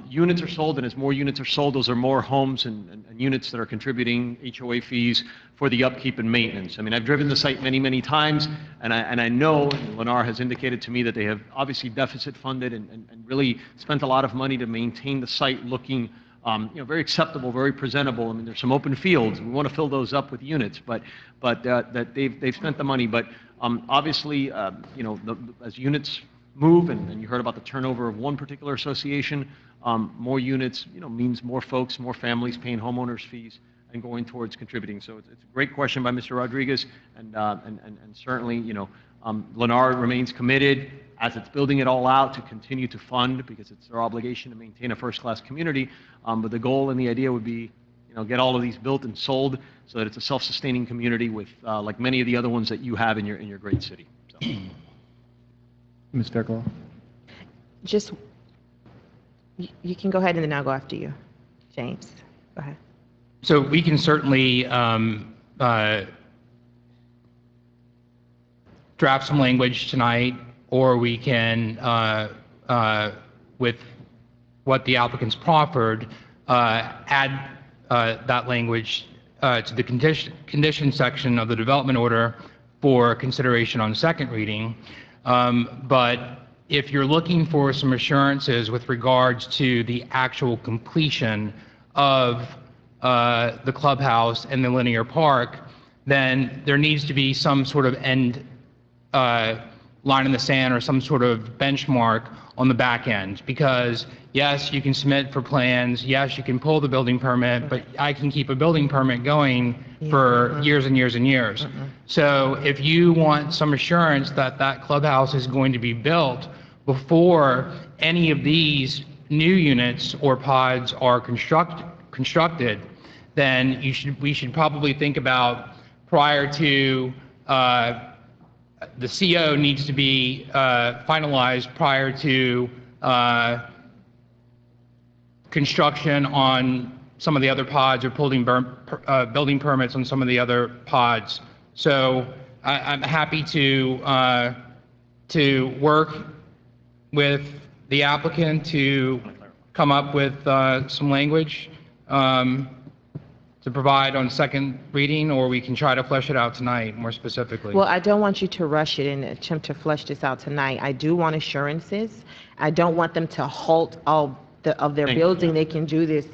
units are sold, and as more units are sold, those are more homes and units that are contributing HOA fees for the upkeep and maintenance. I've driven the site many, many times, and I know, and Lennar has indicated to me that they have obviously deficit funded and really spent a lot of money to maintain the site looking very acceptable, very presentable. There's some open fields. We want to fill those up with units, but that they've spent the money. But obviously, as units move, and you heard about the turnover of one particular association, more units, means more folks, more families paying homeowners fees and going towards contributing. So it's a great question by Mr. Rodriguez, and certainly, Lennar remains committed, as it's building it all out, to continue to fund, because it's their obligation to maintain a first-class community. But the goal and the idea would be, get all of these built and sold so that it's a self-sustaining community with, like many of the other ones that you have in your great city. So. Ms. Fairclough? You can go ahead, and then I'll go after you. James, go ahead. So we can certainly draft some language tonight, or we can, with what the applicants proffered, add that language to the condition section of the development order for consideration on second reading. But if you're looking for some assurances with regards to the actual completion of the clubhouse and the linear park, then there needs to be some sort of end line in the sand or some sort of benchmark on the back end. Because yes, you can submit for plans, yes, you can pull the building permit, but I can keep a building permit going for years and years and years. So if you want some assurance that that clubhouse is going to be built before any of these new units or pods are constructed, then we should probably think about, prior to the CO needs to be finalized prior to construction on some of the other pods, or pulling building permits on some of the other pods. So I'm happy to work with the applicant to come up with some language to provide on second reading, or we can try to flesh it out tonight more specifically. Well, I don't want you to rush it and attempt to flesh this out tonight. I do want assurances. I don't want them to halt all of their building. They can do this,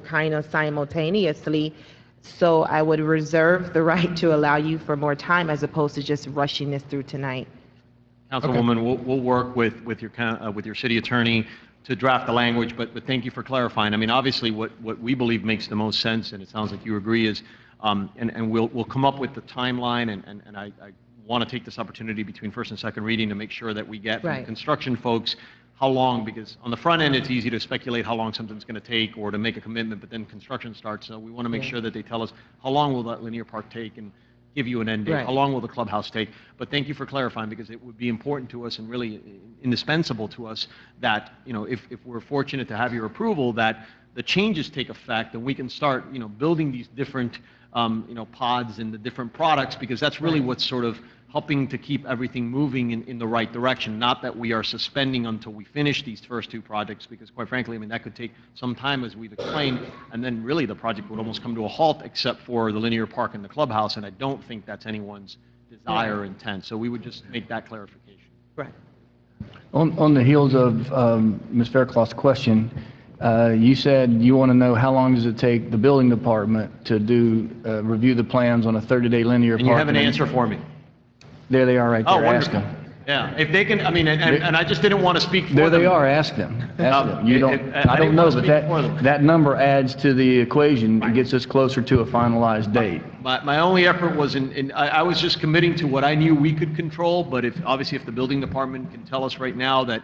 kind of simultaneously. So I would reserve the right to allow you for more time, as opposed to just rushing this through tonight. Councilwoman, we'll work with your city attorney to draft the language, but thank you for clarifying. Obviously, what we believe makes the most sense, and it sounds like you agree, is, and we'll come up with the timeline, and I want to take this opportunity between first and second reading to make sure that we get from the construction folks how long, because on the front end, it's easy to speculate how long something's going to take or to make a commitment, but then construction starts. So we want to make sure that they tell us how long will that linear park take, and give you an end date, Right. along with the clubhouse take. But thank you for clarifying, because it would be important to us and really indispensable to us that, if we're fortunate to have your approval, that the changes take effect and we can start, building these different, pods and the different products, because that's really what's sort of helping to keep everything moving in the right direction. Not that we are suspending until we finish these first two projects, because quite frankly, I mean, that could take some time, as we've explained, and then really the project would almost come to a halt except for the linear park and the clubhouse, and I don't think that's anyone's desire or intent. So we would just make that clarification. Right. On the heels of Ms. Fairclough's question, you said you want to know how long does it take the building department to review the plans on a 30-day linear park? And you have an answer for me. There they are right there. Oh, Ask wonderful. them. Yeah, if they can, I mean, and I just didn't want to speak for There them. they are. Ask them. Ask them. You don't. I I don't didn't know, want to but speak for them. that number adds to the equation. It gets us closer to a finalized date. My only effort was I was just committing to what I knew we could control, but obviously if the building department can tell us right now that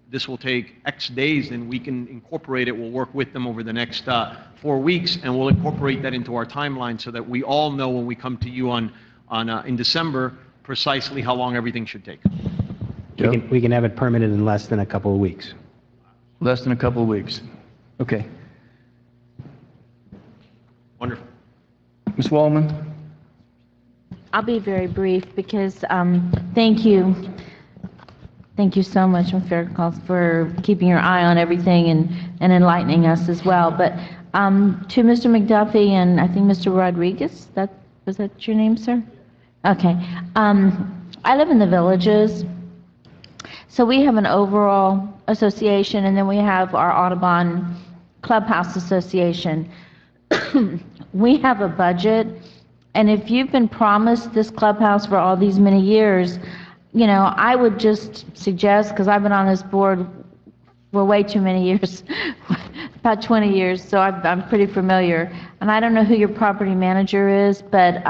this will take X days, then we can incorporate it. We'll work with them over the next 4 weeks, and we'll incorporate that into our timeline so that we all know when we come to you in December precisely how long everything should take. We can have it permitted in less than a couple of weeks. Less than a couple of weeks. Okay. Wonderful. Ms. Wallman? I'll be very brief because thank you. Thank you so much, Ms. Fairclough, for keeping your eye on everything and enlightening us as well. But to Mr. McDuffie and I think Mr. Rodriguez, was that your name, sir? Okay. I live in the Villages. So we have an overall association, and then we have our Audubon Clubhouse Association. We have a budget, and if you've been promised this clubhouse for all these many years, I would just suggest, because I've been on this board for way too many years, about 20 years, so I'm pretty familiar. And I don't know who your property manager is, but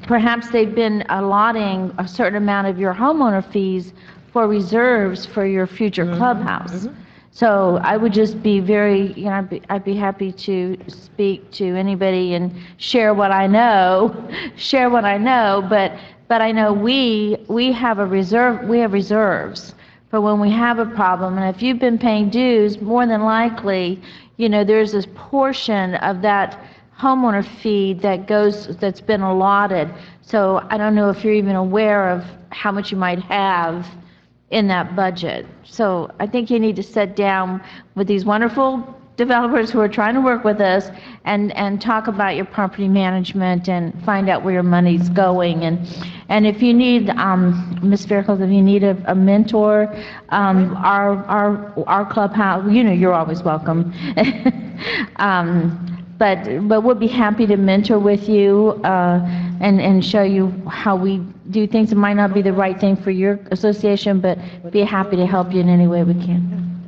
perhaps they've been allotting a certain amount of your homeowner fees for reserves for your future clubhouse. So I would just be very, I'd be happy to speak to anybody and share what I know, but I know we have a reserve, we have reserves for when we have a problem. And if you've been paying dues, more than likely, there's this portion of that homeowner fee that's been allotted. So I don't know if you're even aware of how much you might have in that budget. So I think you need to sit down with these wonderful developers who are trying to work with us and talk about your property management and find out where your money's going. And if you need, Ms. Fairclough, if you need a mentor, our clubhouse, you're always welcome. But we'll be happy to mentor with you and show you how we do things. It might not be the right thing for your association, but be happy to help you in any way we can.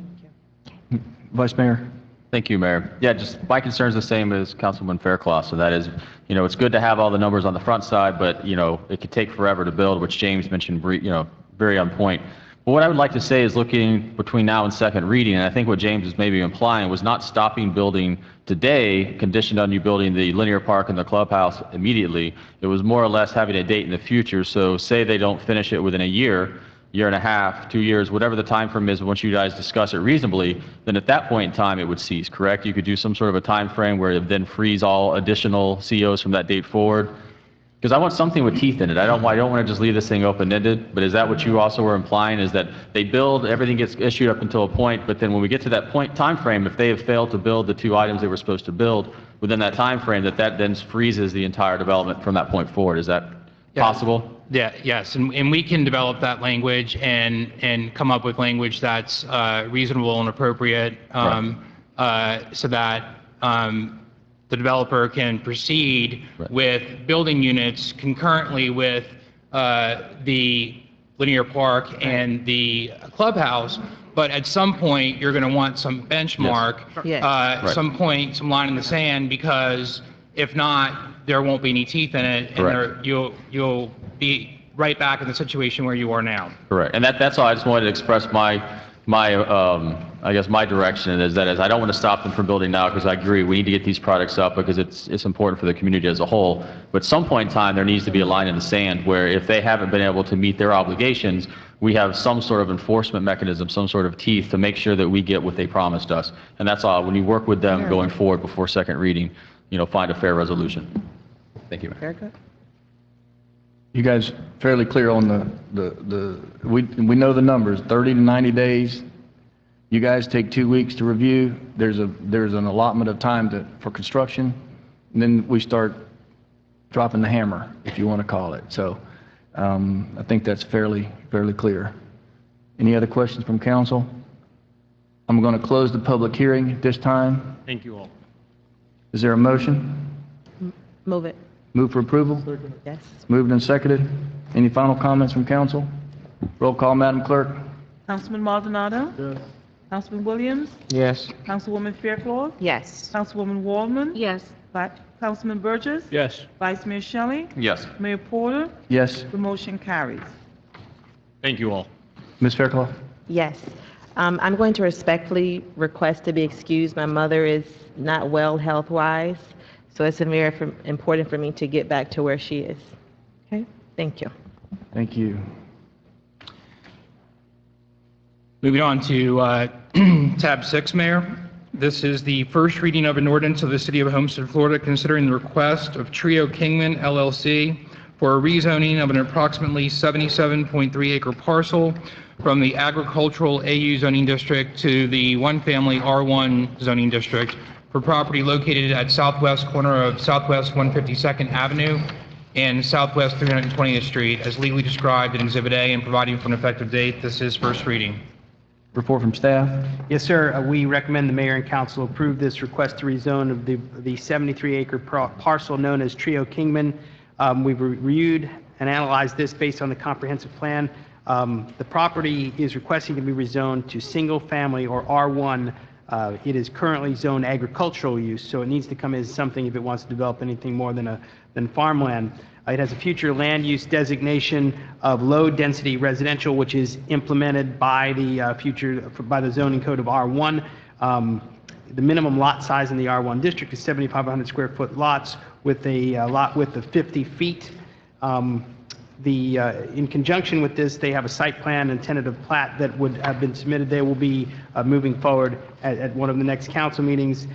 Vice Mayor? Thank you, Mayor. Yeah, just my concern is the same as Councilman Fairclough. So that is, it's good to have all the numbers on the front side, but, it could take forever to build, which James mentioned, very on point. But what I would like to say is looking between now and second reading, and I think what James is maybe implying was not stopping building today, conditioned on you building the linear park and the clubhouse immediately. It was more or less having a date in the future. So say they don't finish it within a year and a half, 2 years, whatever the time frame is, once you guys discuss it reasonably, then at that point in time, it would cease, correct? You could do some sort of a time frame where it then frees all additional COs from that date forward. Because I want something with teeth in it. I don't want to just leave this thing open-ended, but is that what you also were implying, is that they build, everything gets issued up until a point, but then when we get to that point time frame, if they have failed to build the 2 items they were supposed to build within that time frame, that then freezes the entire development from that point forward? Is that possible? Yeah, yes, and we can develop that language and come up with language that's reasonable and appropriate, so that the developer can proceed with building units concurrently with the linear park and the clubhouse. But at some point, you're going to want some benchmark, some point, some line in the sand, because if not, there won't be any teeth in it, and you'll be right back in the situation where you are now. Correct. And that's all. I just wanted to express my I guess my direction is that I don't want to stop them from building now, because I agree, we need to get these products up because it's important for the community as a whole. But at some point in time, there needs to be a line in the sand where if they haven't been able to meet their obligations, we have some sort of enforcement mechanism, some sort of teeth to make sure that we get what they promised us. And that's all, when you work with them going forward before second reading, find a fair resolution. Thank you, Mayor. Very good. You guys fairly clear on we know the numbers, 30 to 90 days. You guys take 2 weeks to review. There's an allotment of time for construction, and then we start dropping the hammer, if you want to call it. So I think that's fairly clear. Any other questions from council? I'm going to close the public hearing at this time. Thank you all. Is there a motion? Move it. Move for approval? Yes. Moved and seconded. Any final comments from council? Roll call, Madam Clerk. Councilman Maldonado? Yes. Councilman Williams? Yes. Councilwoman Fairclough? Yes. Councilwoman Waldman? Yes. Councilman Burgess? Yes. Vice Mayor Shelley? Yes. Mayor Porter? Yes. The motion carries. Thank you all. Ms. Fairclough? Yes. I'm going to respectfully request to be excused. My mother is not well health-wise, so it's very important for me to get back to where she is. Okay? Thank you. Thank you. Moving on to tab 6, Mayor. This is the first reading of an ordinance of the City of Homestead, Florida, considering the request of Trio Kingman LLC for a rezoning of an approximately 77.3 acre parcel from the agricultural AU zoning district to the one-family R1 zoning district for property located at southwest corner of Southwest 152nd Avenue and Southwest 320th Street as legally described in Exhibit A and providing for an effective date. This is first reading. Report from staff. Yes, sir. We recommend the mayor and council approve this request to rezone of the 73-acre parcel known as Trio Kingman. We've reviewed and analyzed this based on the comprehensive plan. The property is requesting to be rezoned to single-family or R1. It is currently zoned agricultural use, so it needs to come as something if it wants to develop anything more than farmland. It has a future land use designation of low-density residential, which is implemented by the zoning code of R1. The minimum lot size in the R1 district is 7,500 square foot lots with a lot width of 50 feet. In conjunction with this, they have a site plan and tentative plat that would have been submitted. They will be moving forward at one of the next council meetings.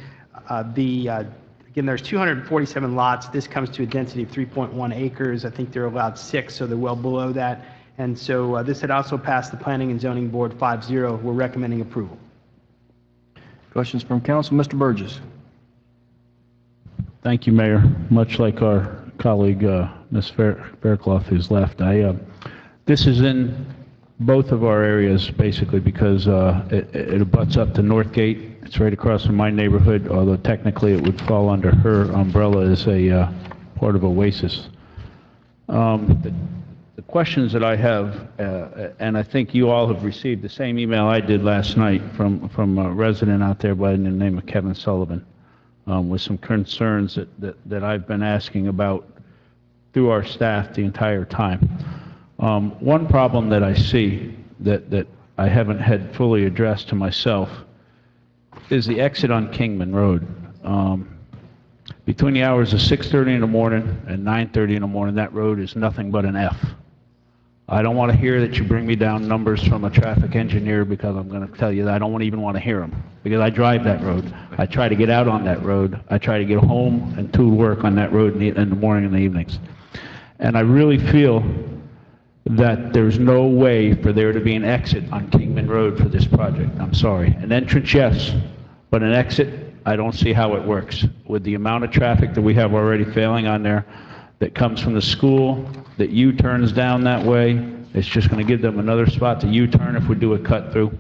Again, there's 247 lots. This comes to a density of 3.1 acres. I think they're allowed 6, so they're well below that. And so this had also passed the Planning and Zoning Board 5-0. We're recommending approval. Questions from council? Mr. Burgess. Thank you, Mayor. Much like our colleague, Ms. Fairclough, who's left, this is in both of our areas, basically, because it abuts up to Northgate. It's right across from my neighborhood, although technically it would fall under her umbrella as a part of Oasis. The questions that I have, and I think you all have received the same email I did last night from a resident out there by the name of Kevin Sullivan, with some concerns that I've been asking about through our staff the entire time. One problem that I see that I haven't had fully addressed to myself is the exit on Kingman Road. Between the hours of 6:30 in the morning and 9:30 in the morning, that road is nothing but an F. I don't want to hear that you bring me down numbers from a traffic engineer, because I'm going to tell you that I don't even want to hear them, because I drive that road. I try to get out on that road. I try to get home and to work on that road in the morning and the evenings. And I really feel that there's no way for there to be an exit on Kingman Road for this project. I'm sorry. An entrance, yes, but an exit, I don't see how it works. With the amount of traffic that we have already failing on there that comes from the school, that U-turns down that way, it's just going to give them another spot to U-turn if we do a cut through.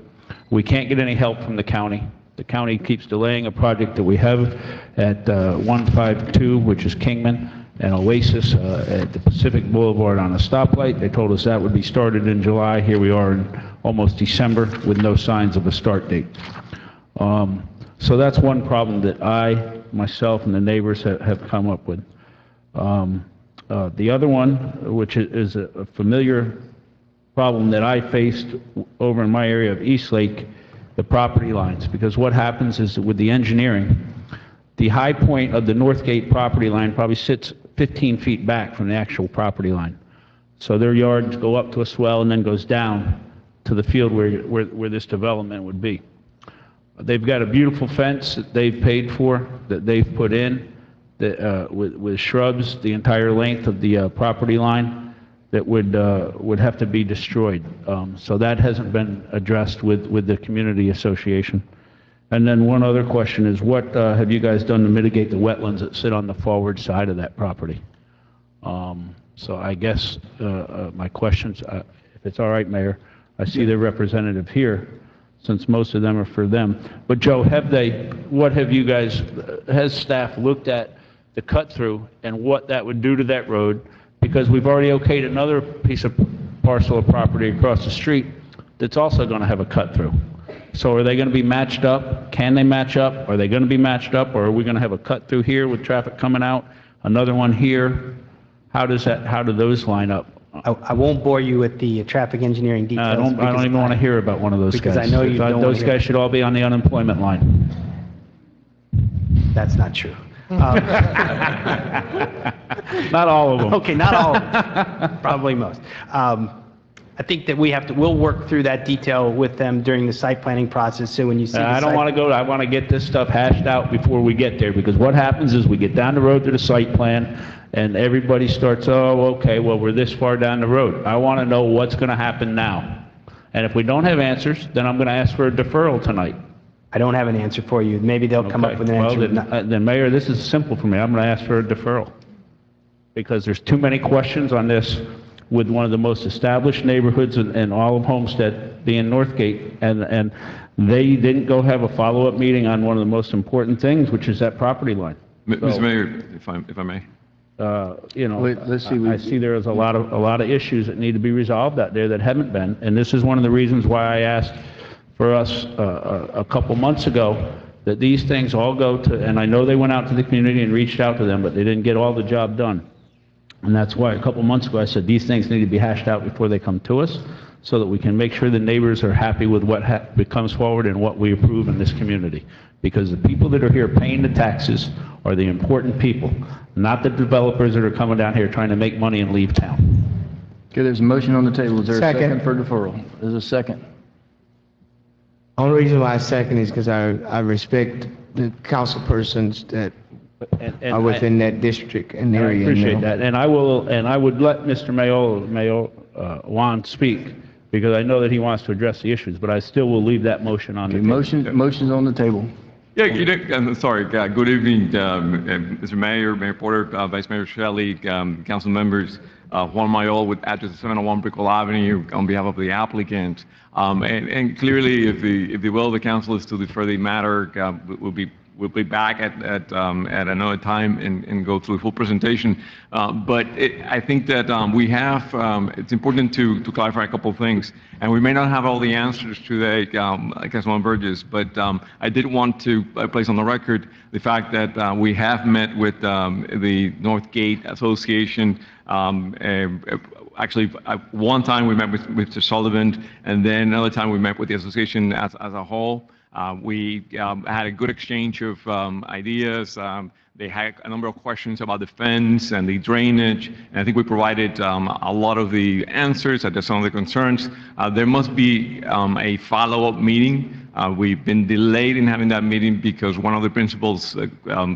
We can't get any help from the county. The county keeps delaying a project that we have at 152, which is Kingman, and Oasis at the Pacific Boulevard on a stoplight. They told us that would be started in July. Here we are in almost December with no signs of a start date. So that's one problem that I, myself, and the neighbors have come up with. The other one, which is a familiar problem that I faced over in my area of Eastlake, the property lines, because what happens is that with the engineering, the high point of the Northgate property line probably sits 15 feet back from the actual property line. So their yards go up to a swell and then goes down to the field where this development would be. They've got a beautiful fence that they've paid for, that they've put in, that, with shrubs the entire length of the property line that would have to be destroyed. So that hasn't been addressed with the community association. And then one other question is, what have you guys done to mitigate the wetlands that sit on the forward side of that property? So I guess my questions, if it's all right, Mayor, I see their representative here, since most of them are for them. But Joe, what have you guys, has staff looked at the cut through and what that would do to that road? Because we've already okayed another piece of parcel of property across the street that's also going to have a cut through. So are they going to be matched up? Can they match up? Are they going to be matched up? Or are we going to have a cut through here with traffic coming out, another one here? How do those line up? I won't bore you with the traffic engineering details. I don't even want to hear about one of those guys. Because I know you don't want Those to hear. guys should all be on the unemployment line. That's not true. Not all of them. Okay, not all of them. Probably most. I think that we'll work through that detail with them during the site planning process, so when you see the I don't site- want to go, I want to get this stuff hashed out before we get there, because what happens is we get down the road to the site plan, and everybody starts, oh, okay, well, we're this far down the road. I want to know what's going to happen now. And if we don't have answers, then I'm going to ask for a deferral tonight. I don't have an answer for you. Maybe they'll come up with an answer. Well, then, Mayor, this is simple for me. I'm going to ask for a deferral, because there's too many questions on this, with one of the most established neighborhoods in all of Homestead being Northgate, and they didn't go have a follow-up meeting on one of the most important things, which is that property line. Mr. Mayor, if I may. You know, Let's see, I see there is a lot of issues that need to be resolved out there that haven't been, and this is one of the reasons why I asked for us a couple months ago that these things all go to, and I know they went out to the community and reached out to them, but they didn't get all the job done. And that's why a couple months ago I said these things need to be hashed out before they come to us, so that we can make sure the neighbors are happy with what comes forward and what we approve in this community. Because the people that are here paying the taxes are the important people, not the developers that are coming down here trying to make money and leave town. Okay, there's a motion on the table. Is there a Second. second for deferral? There's a second. Only reason why I second is because I respect the council persons that And are within that district and I area. appreciate that, and I would let Mr. Mayo Juan speak, because I know that he wants to address the issues, but I still will leave that motion on the table. Motion's on the table. Yeah, I'm sorry. Good evening, Mr. Mayor, Mayor Porter, Vice Mayor Shelley, council members. Juan Mayol with address 701 Brickell Avenue on behalf of the applicant. And clearly, if the will of the council is to defer the matter, we'll be back at another time and go through the full presentation. But I think that we have, it's important to clarify a couple of things. And we may not have all the answers today, Councilman Burgess, but I did want to place on the record the fact that we have met with the Northgate Association. Actually, one time we met with Mr. Sullivan, and then another time we met with the association as a whole. We had a good exchange of ideas. They had a number of questions about the fence and the drainage, and I think we provided a lot of the answers, addressed some of the concerns. There must be a follow-up meeting. We've been delayed in having that meeting because one of the principals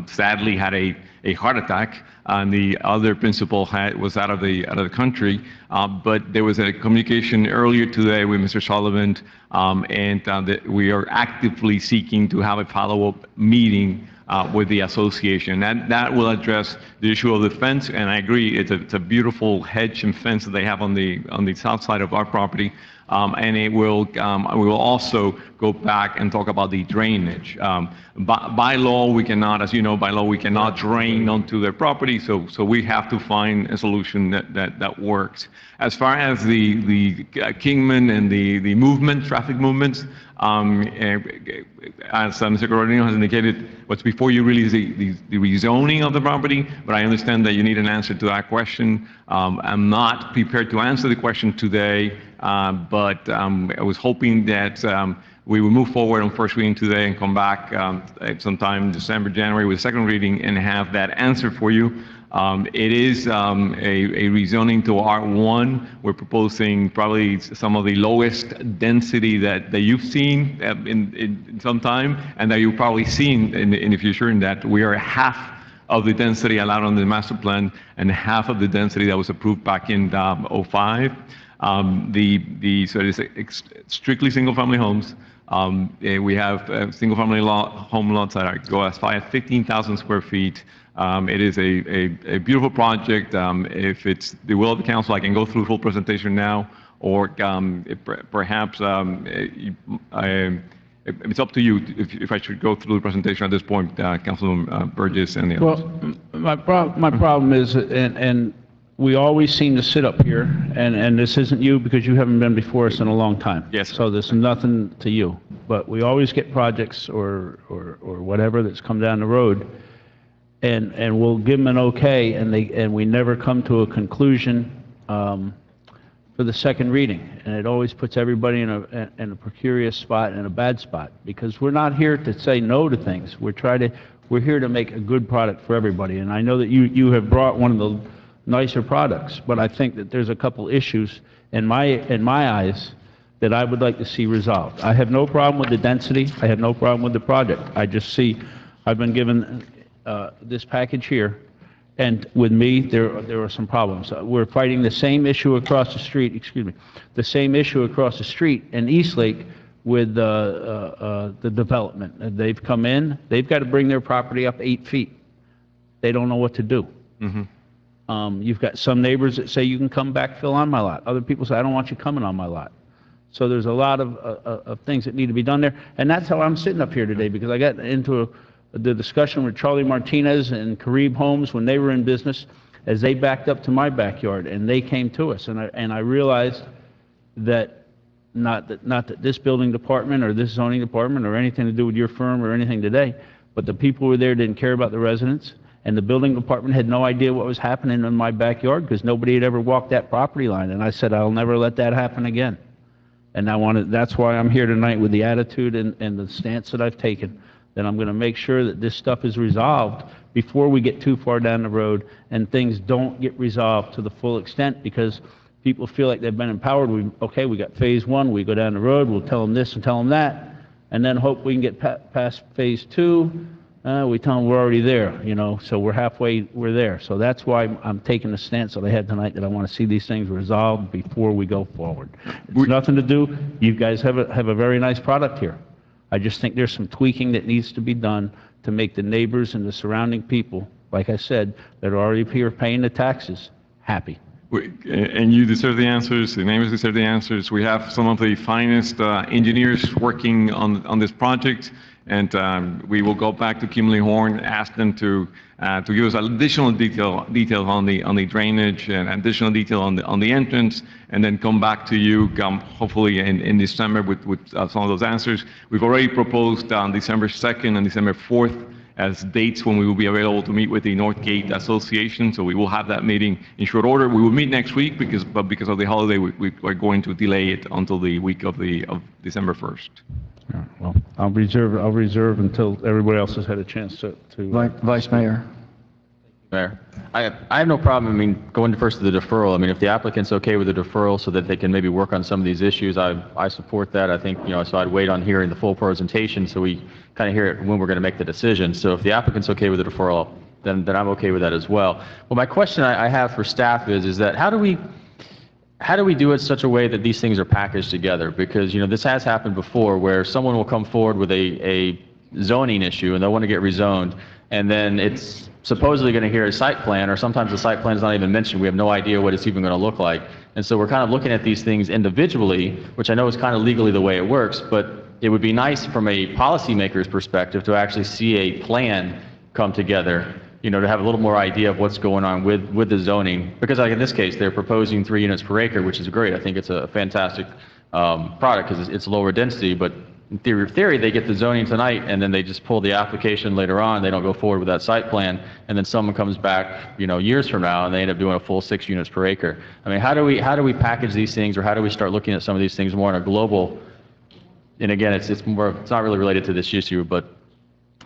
sadly had a heart attack, and the other principal was out of the country. But there was a communication earlier today with Mr. Sullivan, and we are actively seeking to have a follow-up meeting with the association. That will address the issue of the fence, and I agree, it's a beautiful hedge and fence that they have on the south side of our property. And we will also go back and talk about the drainage. By law, we cannot, as you know, by law, we cannot drain onto their property, so we have to find a solution that works. As far as the Kingman and the movement, traffic movements, as Mr. Coronino has indicated, what's before you really is the rezoning of the property, but I understand that you need an answer to that question. I'm not prepared to answer the question today but I was hoping that we would move forward on first reading today and come back sometime in December, January with second reading and have that answer for you. It is a rezoning to R1. We're proposing probably some of the lowest density that you've seen in some time, and that you've probably seen in the future, in that we are half of the density allowed on the master plan and half of the density that was approved back in '05. So it's strictly single-family homes. We have single-family home lots that go as high as 15,000 square feet. It is a beautiful project. If it's the will of the council, I can go through the full presentation now, or perhaps it's up to you if I should go through the presentation at this point, Councilman Burgess and the others. Well, my problem is, and we always seem to sit up here, and this isn't you because you haven't been before us in a long time. Yes. So this is nothing to you, but we always get projects or whatever that's come down the road, and we'll give them an okay, and we never come to a conclusion for the second reading, and it always puts everybody in a precarious spot and a bad spot, because we're not here to say no to things. We're here to make a good product for everybody, and I know that you have brought one of the nicer products, but I think that there's a couple issues in my eyes that I would like to see resolved. I have no problem with the density. I have no problem with the project. I just see I've been given this package here, and with me, there are some problems. We're fighting the same issue across the street, the same issue across the street in Eastlake with the development. They've come in, they've got to bring their property up 8 feet. They don't know what to do. You've got some neighbors that say you can come backfill on my lot. Other people say, I don't want you coming on my lot. So there's a lot of things that need to be done there. And that's how I'm sitting up here today, because I got into the discussion with Charlie Martinez and Kareem Homes when they were in business, as they backed up to my backyard, and they came to us. And I realized that not that this building department or this zoning department or anything to do with your firm or anything today, but the people who were there didn't care about the residents, and the building department had no idea what was happening in my backyard because nobody had ever walked that property line. And I said, I'll never let that happen again. And that's why I'm here tonight with the attitude and the stance that I've taken, that I'm going to make sure that this stuff is resolved before we get too far down the road and things don't get resolved to the full extent, because people feel like they've been empowered. We got phase one, we go down the road, we'll tell them this and tell them that, and then hope we can get past phase two. We tell them we're already there, so we're there. So that's why I'm taking the stance that I had tonight, that I want to see these things resolved before we go forward. It's nothing to do. You guys have a very nice product here. I just think there's some tweaking that needs to be done to make the neighbors and the surrounding people, like I said, that are already here paying the taxes, happy. And you deserve the answers, the neighbors deserve the answers. We have some of the finest engineers working on this project, and we will go back to Kimley Horn, ask them to give us additional details on the drainage and additional detail on the entrance, and then come back to you hopefully in December with some of those answers. We've already proposed December 2nd and December 4th as dates when we will be available to meet with the Northgate Association, so we will have that meeting in short order. We will meet next week, but because of the holiday, we are going to delay it until the week of December 1st. Yeah, well, I'll reserve until everybody else has had a chance to. Vice Mayor. Mayor, I have no problem, going first to the deferral. If the applicant's okay with the deferral so that they can maybe work on some of these issues, I support that. I think, so I'd wait on hearing the full presentation so we kind of hear it when we're going to make the decision. So if the applicant's okay with the deferral, then I'm okay with that as well. Well, my question I have for staff is that how do we do it such a way that these things are packaged together? Because, this has happened before where someone will come forward with a zoning issue and they'll want to get rezoned, and then it's supposedly going to hear a site plan, or sometimes the site plan is not even mentioned. We have no idea what it's even going to look like. And so we're kind of looking at these things individually, which I know is kind of legally the way it works, but it would be nice from a policymaker's perspective to actually see a plan come together, to have a little more idea of what's going on with the zoning. Because like in this case, they're proposing 3 units per acre, which is great. I think it's a fantastic product because it's lower density, but in theory, they get the zoning tonight, and then they just pull the application later on, they don't go forward with that site plan, and then someone comes back, years from now, and they end up doing a full 6 units per acre. I mean, how do we package these things, or how do we start looking at some of these things more on a global, and again, it's not really related to this issue, but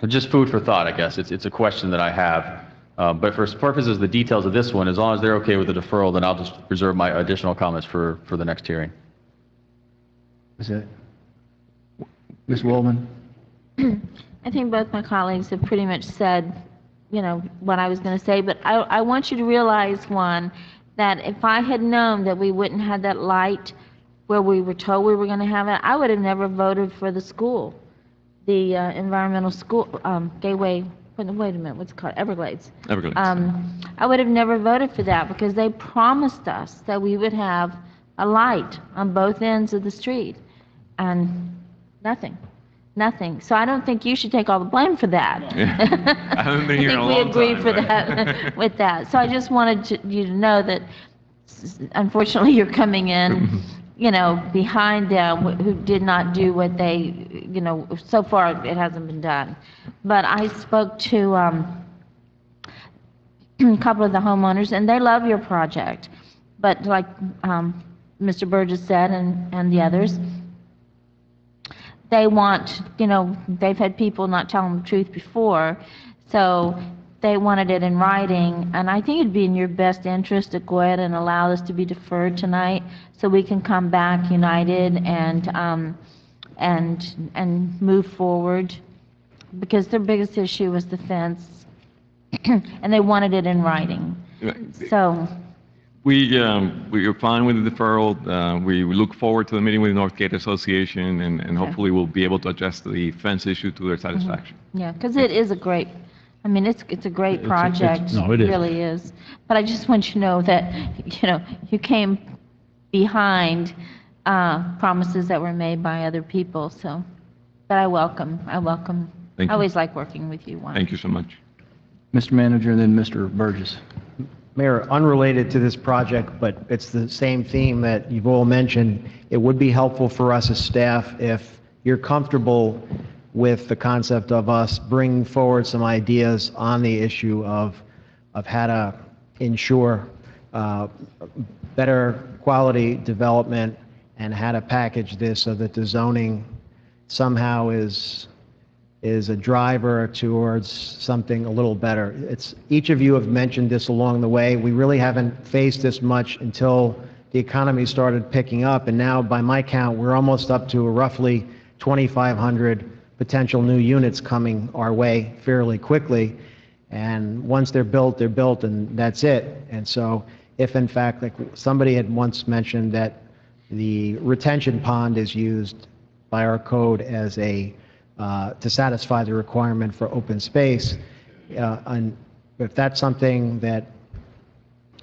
just food for thought, I guess. It's a question that I have. But for purposes of the details of this one, as long as they're okay with the deferral, then I'll just reserve my additional comments for the next hearing. Is it? Ms. Woolman? I think both my colleagues have pretty much said, what I was going to say, but I want you to realize, one, that if I had known that we wouldn't have that light where we were told we were going to have it, I would have never voted for the school, the environmental school, Gateway, wait a minute, what's it called? Everglades. Everglades. I would have never voted for that because they promised us that we would have a light on both ends of the street, and nothing. So I don't think you should take all the blame for that. Yeah. I haven't been here in a long time. I think we agree for that with that. So I just wanted you to know that, unfortunately, you're coming in, behind them who did not do what they, so far it hasn't been done. But I spoke to a couple of the homeowners, and they love your project. But like Mr. Burgess said, and the others, they want, they've had people not tell them the truth before, so they wanted it in writing, and I think it'd be in your best interest to go ahead and allow this to be deferred tonight, so we can come back united and move forward, because their biggest issue was the fence, and they wanted it in writing. So We are fine with the deferral. We look forward to the meeting with the Northgate Association, and hopefully we'll be able to adjust the fence issue to their satisfaction. yeah, because it is a great, it's a great project. No, it is. Really is. But I just want you to know that, you came behind promises that were made by other people, so, but I welcome. Thank I you. always like working with you, Juan. Thank you so much. Mr. Manager, and then Mr. Burgess. Mayor, unrelated to this project, but it's the same theme that you've all mentioned, it would be helpful for us as staff if you're comfortable with the concept of us bringing forward some ideas on the issue of how to ensure better quality development and how to package this so that the zoning somehow is a driver towards something a little better. Each of you have mentioned this along the way. We really haven't faced this much until the economy started picking up, and now by my count, we're almost up to roughly 2,500 potential new units coming our way fairly quickly. And once they're built, and that's it. And so if in fact, like somebody had once mentioned that the retention pond is used by our code as to satisfy the requirement for open space. And if that's something that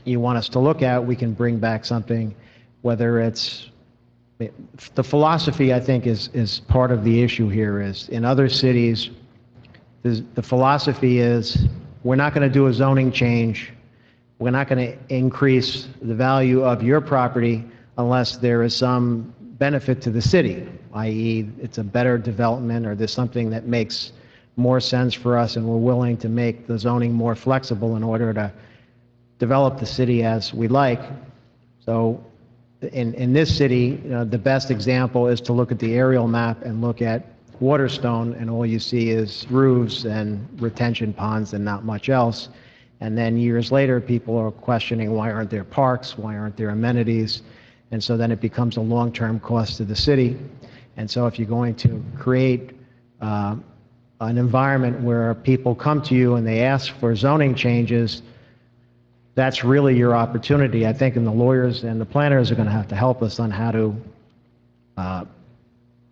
you want us to look at, we can bring back something, whether it's, the philosophy I think is part of the issue here is, in other cities, the philosophy is, we're not going to do a zoning change, we're not going to increase the value of your property unless there is some benefit to the city, i.e. it's a better development or there's something that makes more sense for us and we're willing to make the zoning more flexible in order to develop the city as we like. So in this city, the best example is to look at the aerial map and look at Waterstone, and all you see is roofs and retention ponds and not much else. And then years later, people are questioning, why aren't there parks? Why aren't there amenities? And so then it becomes a long-term cost to the city. And so if you're going to create an environment where people come to you and they ask for zoning changes, that's really your opportunity. I think, and the lawyers and the planners are going to have to help us on how to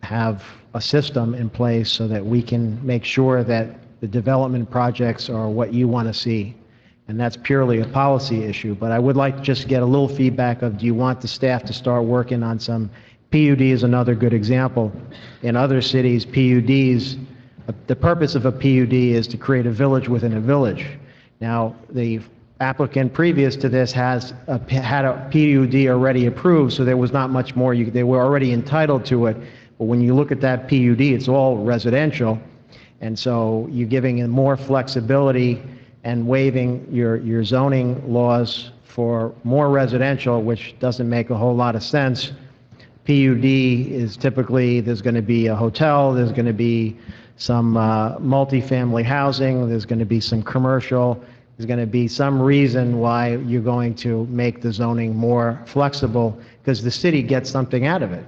have a system in place so that we can make sure that the development projects are what you want to see. And that's purely a policy issue. But I would like to just get a little feedback of, do you want the staff to start working on some, PUD is another good example. In other cities, PUDs, the purpose of a PUD is to create a village within a village. Now, the applicant previous to this had a PUD already approved, so there was not much more, they were already entitled to it. But when you look at that PUD, it's all residential, and so you're giving it more flexibility and waiving your zoning laws for more residential, which doesn't make a whole lot of sense. PUD is typically, there's going to be a hotel, there's going to be some multifamily housing, there's going to be some commercial, there's going to be some reason why you're going to make the zoning more flexible, because the city gets something out of it,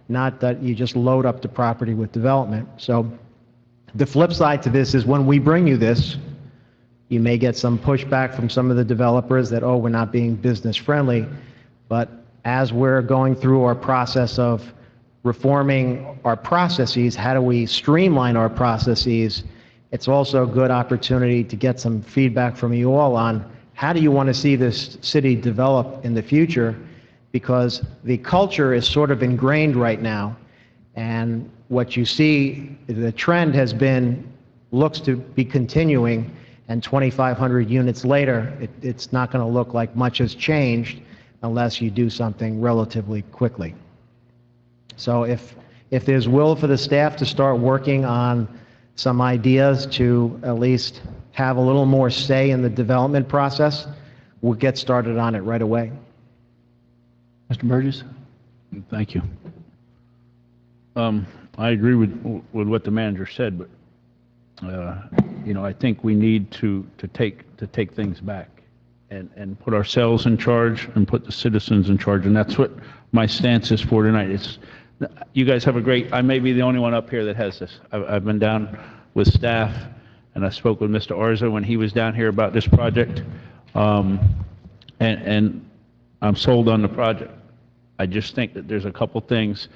not that you just load up the property with development. So the flip side to this is when we bring you this, you may get some pushback from some of the developers that, oh, we're not being business friendly, but as we're going through our process of reforming our processes, how do we streamline our processes, it's also a good opportunity to get some feedback from you all on how do you want to see this city develop in the future, because the culture is sort of ingrained right now, and what you see, the trend has been, looks to be continuing, and 2,500 units later, it's not going to look like much has changed unless you do something relatively quickly. So if there's will for the staff to start working on some ideas to at least have a little more say in the development process, we'll get started on it right away. Mr. Burgess? Thank you. I agree with what the manager said, but you know, I think we need to take things back and put ourselves in charge and put the citizens in charge, and that's what my stance is for tonight. It's, you guys have a great, I may be the only one up here that has this. I've been down with staff, and I spoke with Mr. Arza when he was down here about this project, and I'm sold on the project. I just think that there's a couple things.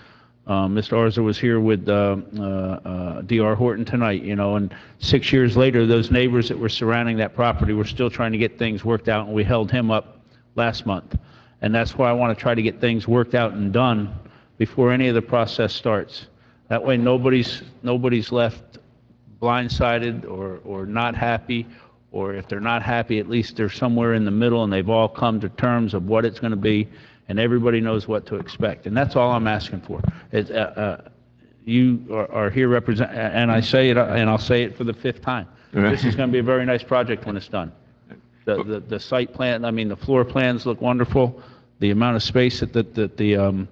Mr. Arza was here with D.R. Horton tonight, you know, and 6 years later, those neighbors that were surrounding that property were still trying to get things worked out, and we held him up last month. And that's why I want to try to get things worked out and done before any of the process starts. That way nobody's left blindsided or not happy, or if they're not happy, at least they're somewhere in the middle and they've all come to terms of what it's going to be, and everybody knows what to expect. And that's all I'm asking for. You are here represent, and I say it, and I'll say it for the 5th time. This is going to be a very nice project when it's done. The site plan, I mean, the floor plans look wonderful. The amount of space that the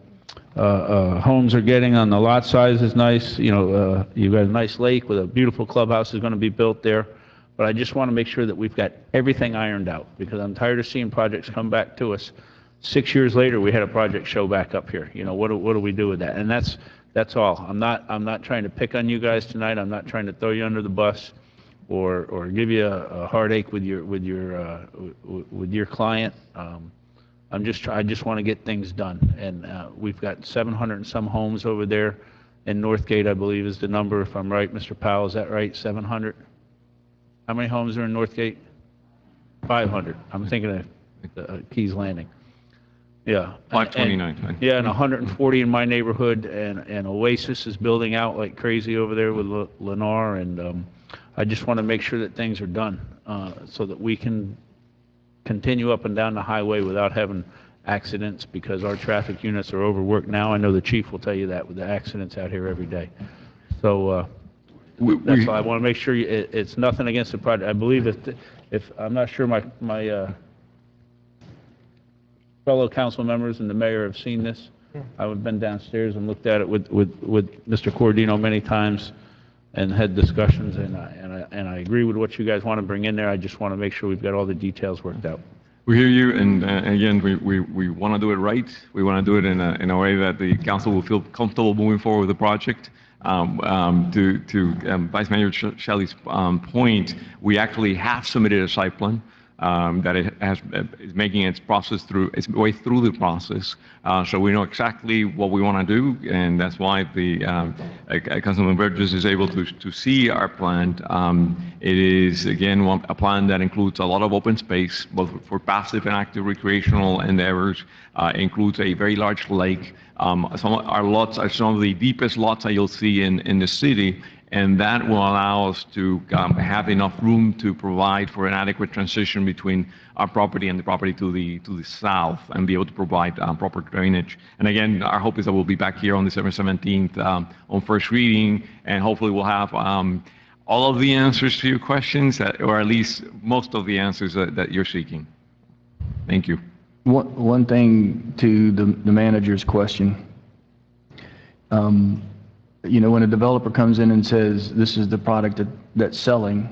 homes are getting on the lot size is nice. You know, you've got a nice lake with a beautiful clubhouse is going to be built there. But I just want to make sure that we've got everything ironed out, because I'm tired of seeing projects come back to us. 6 years later, we had a project show back up here. You know, what do we do with that? And that's all. I'm not trying to pick on you guys tonight. I'm not trying to throw you under the bus or give you a heartache with your client. I just want to get things done. And we've got 700 and some homes over there in Northgate, I believe is the number, if I'm right. Mr. Powell, is that right? 700? How many homes are in Northgate? 500. I'm thinking of Keys Landing. Yeah. 529. Yeah, and 140 in my neighborhood, and Oasis is building out like crazy over there with Lennar, and I just want to make sure that things are done so that we can continue up and down the highway without having accidents, because our traffic units are overworked now. I know the chief will tell you that with the accidents out here every day. So that's why I want to make sure it's nothing against the project. I believe if I'm not sure my fellow council members and the mayor have seen this. I've been downstairs and looked at it with Mr. Cordino many times and had discussions, and I agree with what you guys want to bring in there. I just want to make sure we've got all the details worked out. We hear you, and again, we want to do it right. We want to do it in a way that the council will feel comfortable moving forward with the project. To Vice Mayor Shelley's point, we actually have submitted a site plan. That is making its way through the process, so we know exactly what we want to do, and that's why the Councilman Burgess is able to see our plan. It is again a plan that includes a lot of open space, both for passive and active recreational endeavors. Includes a very large lake. Some of our lots are some of the deepest lots that you'll see in the city, and that will allow us to have enough room to provide for an adequate transition between our property and the property to the south, and be able to provide proper drainage. And again, our hope is that we'll be back here on December 17th on first reading, and hopefully we'll have all of the answers to your questions, or at least most of the answers that you're seeking. Thank you. One thing to the manager's question. When a developer comes in and says, this is the product that's selling,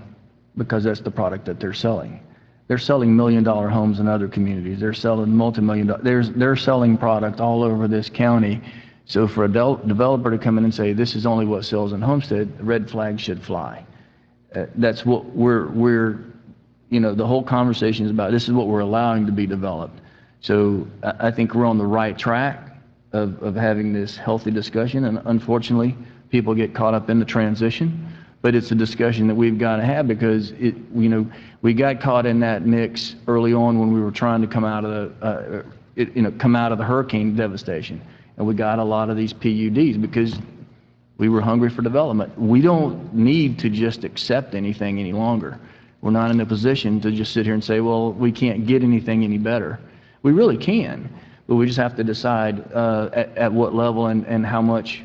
because that's the product that they're selling. They're selling million-dollar homes in other communities. They're selling multi-million-dollar, they're selling product all over this county. So for a developer to come in and say, this is only what sells in Homestead, the red flag should fly. That's what we're the whole conversation is about. This is what we're allowing to be developed. So I think we're on the right track of having this healthy discussion, and unfortunately, people get caught up in the transition. But it's a discussion that we've got to have, because we got caught in that mix early on when we were trying to come out of the hurricane devastation, and we got a lot of these PUDs because we were hungry for development. We don't need to just accept anything any longer. We're not in a position to just sit here and say, well, we can't get anything any better. We really can, but we just have to decide at what level and how much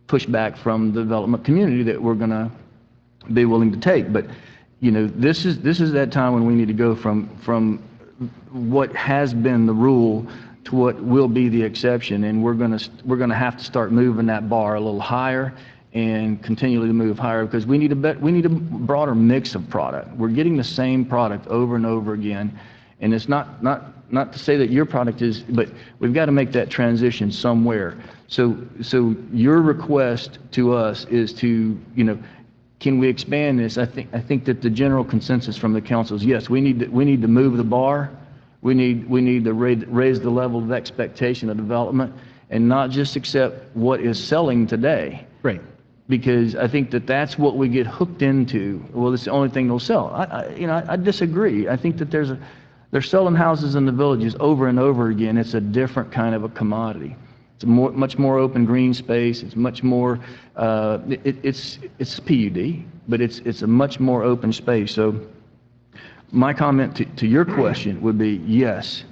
pushback from the development community that we're going to be willing to take. But this is that time when we need to go from what has been the rule to what will be the exception, and we're going to have to start moving that bar a little higher and continually to move higher, because we need a broader mix of product. We're getting the same product over and over again, and it's not to say that your product is, but we've got to make that transition somewhere. So your request to us is to, can we expand this? I think that the general consensus from the council is yes. We need to move the bar. We need to raise the level of expectation of development, and not just accept what is selling today. Right. Because I think that that's what we get hooked into. Well, it's the only thing they'll sell. I disagree. I think that they're selling houses in the villages over and over again. It's a different kind of a commodity. It's much more open green space. It's much more. It's PUD, but it's a much more open space. So my comment to your question would be yes.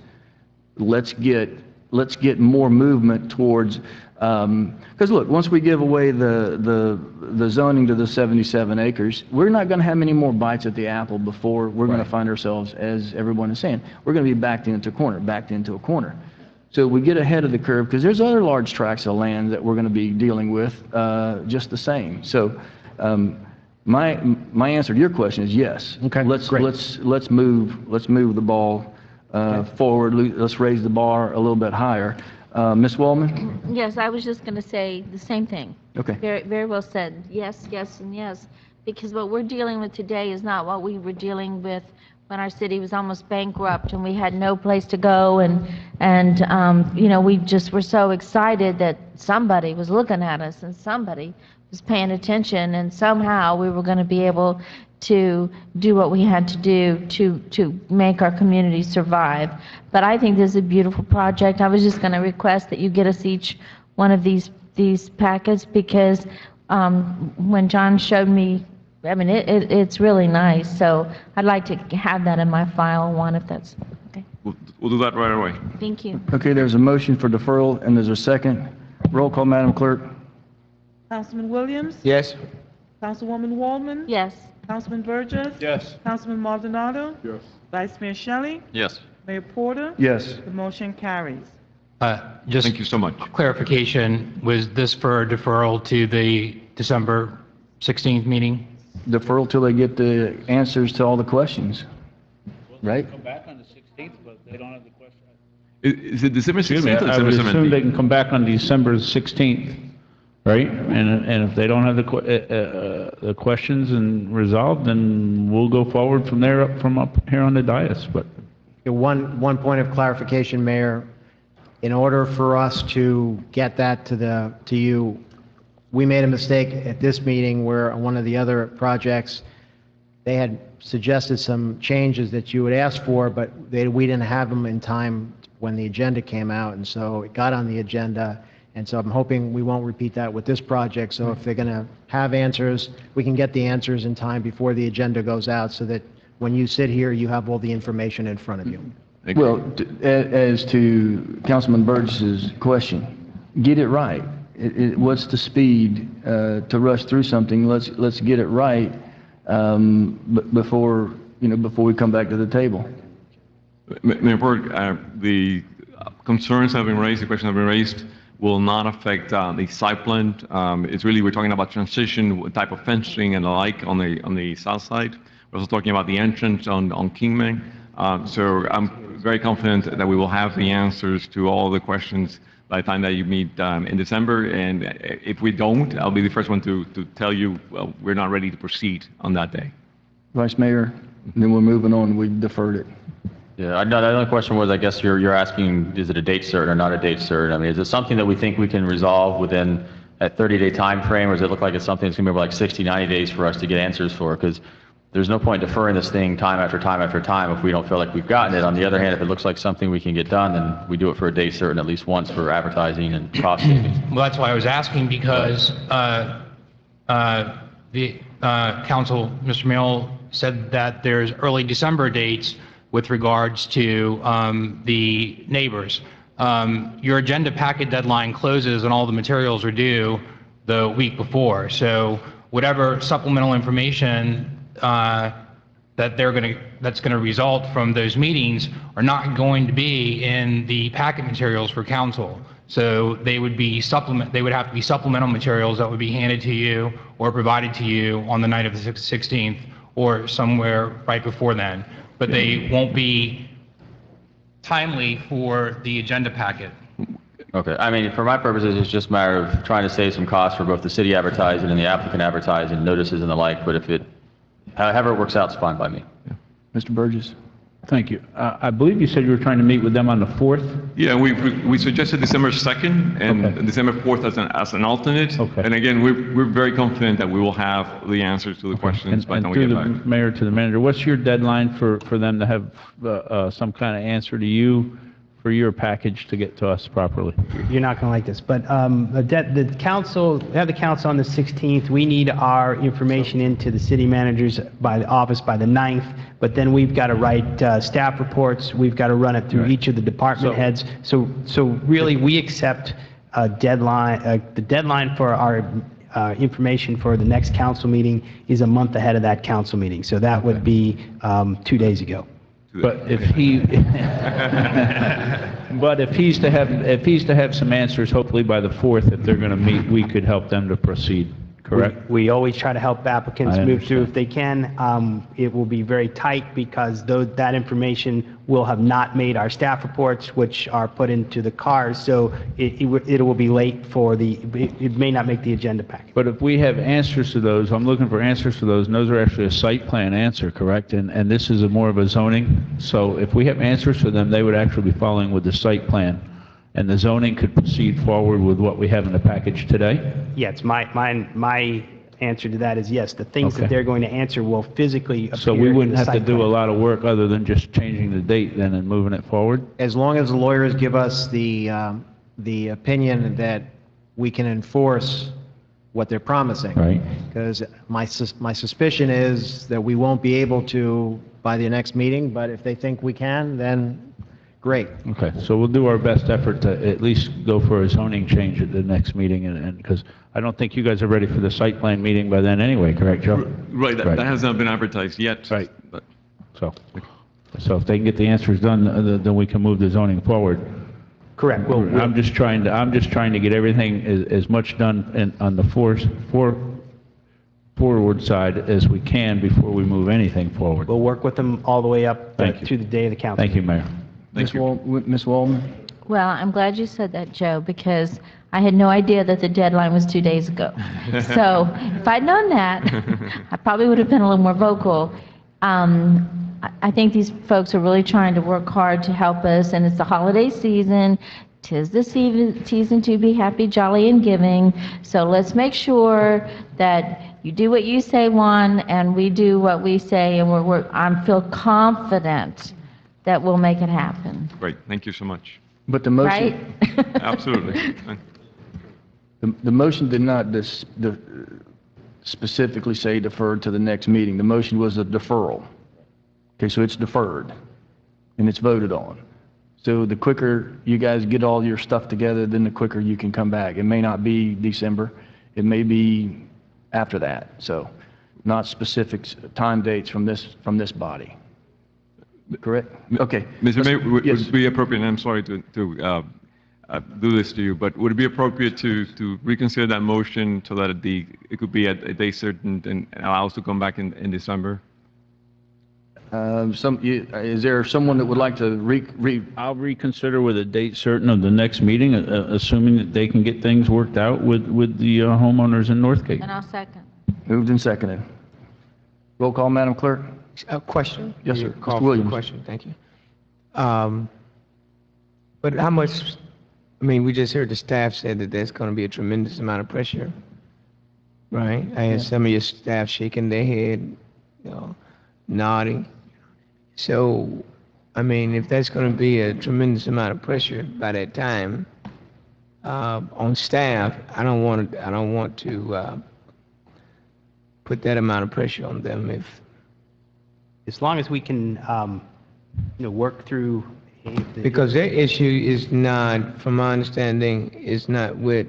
Let's get more movement towards. Because look, once we give away the zoning to the 77 acres, we're not going to have many more bites at the apple before we're going to find ourselves, as everyone is saying, we're going to be backed into a corner. So we get ahead of the curve, because there's other large tracts of land that we're going to be dealing with just the same. So my answer to your question is yes. Okay. Let's move the ball forward. Let's raise the bar a little bit higher. Ms. Wallman? Yes, I was just going to say the same thing. Okay. Very, very well said. Yes, yes, and yes. Because what we're dealing with today is not what we were dealing with when our city was almost bankrupt and we had no place to go, and we just were so excited that somebody was looking at us and somebody was paying attention, and somehow we were going to be able to do what we had to do to make our community survive. But I think this is a beautiful project. I was just going to request that you get us each one of these packets, because when John showed me, I mean, it's really nice. So I'd like to have that in my file, one, if that's okay. We'll do that right away. Thank you. Okay, there's a motion for deferral, and there's a second. Roll call, Madam Clerk. Councilman Williams? Yes. Councilwoman Waldman? Yes. Councilman Burgess? Yes. Councilman Maldonado? Yes. Vice Mayor Shelley? Yes. Mayor Porter? Yes. The motion carries. Just Thank you so much. clarification, was this for deferral to the December 16th meeting? Deferral till they get the answers to all the questions, right? Come back on the 16th, but they don't have the question. Is it December 16th Excuse me, or I December would assume 17th? they can come back on December 16th, right? And if they don't have the questions and resolved, then we'll go forward from there, up here on the dais, but. One point of clarification, Mayor. In order for us to get that to you, we made a mistake at this meeting where on one of the other projects, they had suggested some changes that you had asked for, but we didn't have them in time when the agenda came out, and so it got on the agenda, And so I'm hoping we won't repeat that with this project. So if they're going to have answers, we can get the answers in time before the agenda goes out so that when you sit here, you have all the information in front of you. Well, as to Councilman Burgess's question, get it right. What's the speed to rush through something? Let's get it right before we come back to the table. Mayor Burke, the concerns have been raised, the questions have been raised, will not affect the site plan. It's really, we're talking about transition, what type of fencing and the like on the south side. We're also talking about the entrance on Kingman. So I'm very confident that we will have the answers to all the questions by the time that you meet in December. And if we don't, I'll be the first one to tell you, well, we're not ready to proceed on that day. Vice Mayor, and then we're moving on. We deferred it. Yeah, the other question was, I guess you're asking, is it a date certain or not a date certain? I mean, is it something that we think we can resolve within a 30-day time frame, or does it look like it's something that's going to be like 60, 90 days for us to get answers for? Because there's no point deferring this thing time after time after time if we don't feel like we've gotten it. On the other hand, if it looks like something we can get done, then we do it for a date certain at least once for advertising and cost savings. Well, that's why I was asking, because the council, Mr. Mill, said that there's early December dates with regards to the neighbors. Your agenda packet deadline closes and all the materials are due the week before. So whatever supplemental information that's going to result from those meetings are not going to be in the packet materials for council. So they would have to be supplemental materials that would be handed to you or provided to you on the night of the 16th or somewhere right before then. But they won't be timely for the agenda packet. Okay, I mean, for my purposes, it's just a matter of trying to save some costs for both the city advertising and the applicant advertising, notices and the like, but however it works out, it's fine by me. Mr. Burgess? Thank you. I believe you said you were trying to meet with them on the 4th? Yeah, we suggested December 2nd and December 4th as an alternate. Okay. And again, we're very confident that we will have the answers to the questions by the time we get back. And through the mayor to the manager, what's your deadline for them to have some kind of answer to you for your package to get to us properly? You're not going to like this, but the council, we have the council on the 16th. We need our information into the city managers by the office by the 9th, but then we've got to write staff reports. We've got to run it through each of the department heads. So really, we accept a deadline. The deadline for our information for the next council meeting is a month ahead of that council meeting. So that would be 2 days ago. But if he's to have some answers, hopefully by the 4th, if they're going to meet, we could help them to proceed, correct? We always try to help applicants move through if they can. It will be very tight because that information will have not made our staff reports, which are put into the cars, so it will be late it may not make the agenda packet. But if we have answers to those, I'm looking for answers to those, and those are actually a site plan answer, correct? And this is more of a zoning. So if we have answers for them, they would actually be following with the site plan. And the zoning could proceed forward with what we have in the package today? Yes, my answer to that is yes. The things that they're going to answer will physically appear. So we wouldn't have to do a lot of work other than just changing the date then and moving it forward? As long as the lawyers give us the opinion that we can enforce what they're promising. Right. Because my suspicion is that we won't be able to by the next meeting, but if they think we can, then great. Okay, so we'll do our best effort to at least go for a zoning change at the next meeting, and because I don't think you guys are ready for the site plan meeting by then anyway, correct, Joe? Right, that has not been advertised yet. Right. So if they can get the answers done, then we can move the zoning forward. Correct. I'm just trying to get everything as much done on the forward side as we can before we move anything forward. We'll work with them all the way up to the day of the council. Thank you, Mayor. Ms. Waldman? Well, I'm glad you said that, Joe, because I had no idea that the deadline was 2 days ago. So if I'd known that, I probably would have been a little more vocal. I think these folks are really trying to work hard to help us, and it's the holiday season. 'Tis the season to be happy, jolly, and giving. So let's make sure that you do what you say, Juan, and we do what we say, and I feel confident that we'll make it happen. Great, thank you so much. But the motion... Right? Absolutely. The motion did not specifically say deferred to the next meeting. The motion was a deferral. Okay, so it's deferred, and it's voted on. So the quicker you guys get all your stuff together, then the quicker you can come back. It may not be December. It may be after that. So not specific time dates from this body. Correct? Okay. Mr. Mayor, would Yes. it be appropriate, and I'm sorry to do this to you, but would it be appropriate to reconsider that motion so that it could be at a date certain and allow us to come back in December? Is there someone that would like to I'll reconsider with a date certain of the next meeting, assuming that they can get things worked out with the homeowners in Northgate. And I'll second. Moved and seconded. Roll call, Madam Clerk. A question? Yes, sir. Call Mr. for the Williams. question, thank you. But how much, I mean, we just heard the staff said that there's going to be a tremendous amount of pressure, right? I had some of your staff shaking their head, nodding. So, I mean, if there's going to be a tremendous amount of pressure by that time on staff, I don't want to put that amount of pressure on them. As long as we can, work through. Because their issue is not, from my understanding, is not with,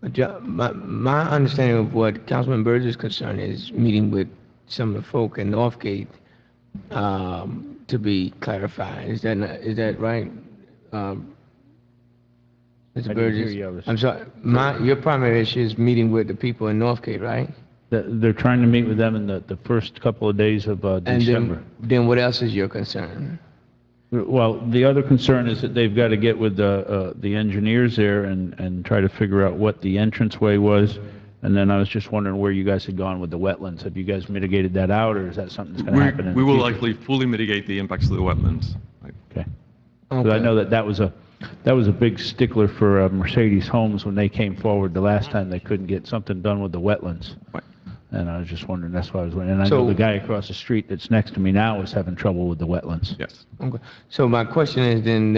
my understanding of what Councilman Burgess' concern is meeting with some of the folk in Northgate to be clarified. Is that right? Mr. Burgess? I'm sorry, your primary issue is meeting with the people in Northgate, right? They're trying to meet with them in the first couple of days of December. And then what else is your concern? Well, the other concern is that they've got to get with the engineers there and try to figure out what the entranceway was. And then I was just wondering where you guys had gone with the wetlands. Have you guys mitigated that out, or is that something that's going to happen in the We will future? likely fully mitigate the impacts to the wetlands. Okay. Because I know that was a big stickler for Mercedes Homes when they came forward the last time. They couldn't get something done with the wetlands. Right. And I was just wondering, that's why I was wondering. And I know So- the guy across the street that's next to me now is having trouble with the wetlands. Yes. Okay. So my question is then,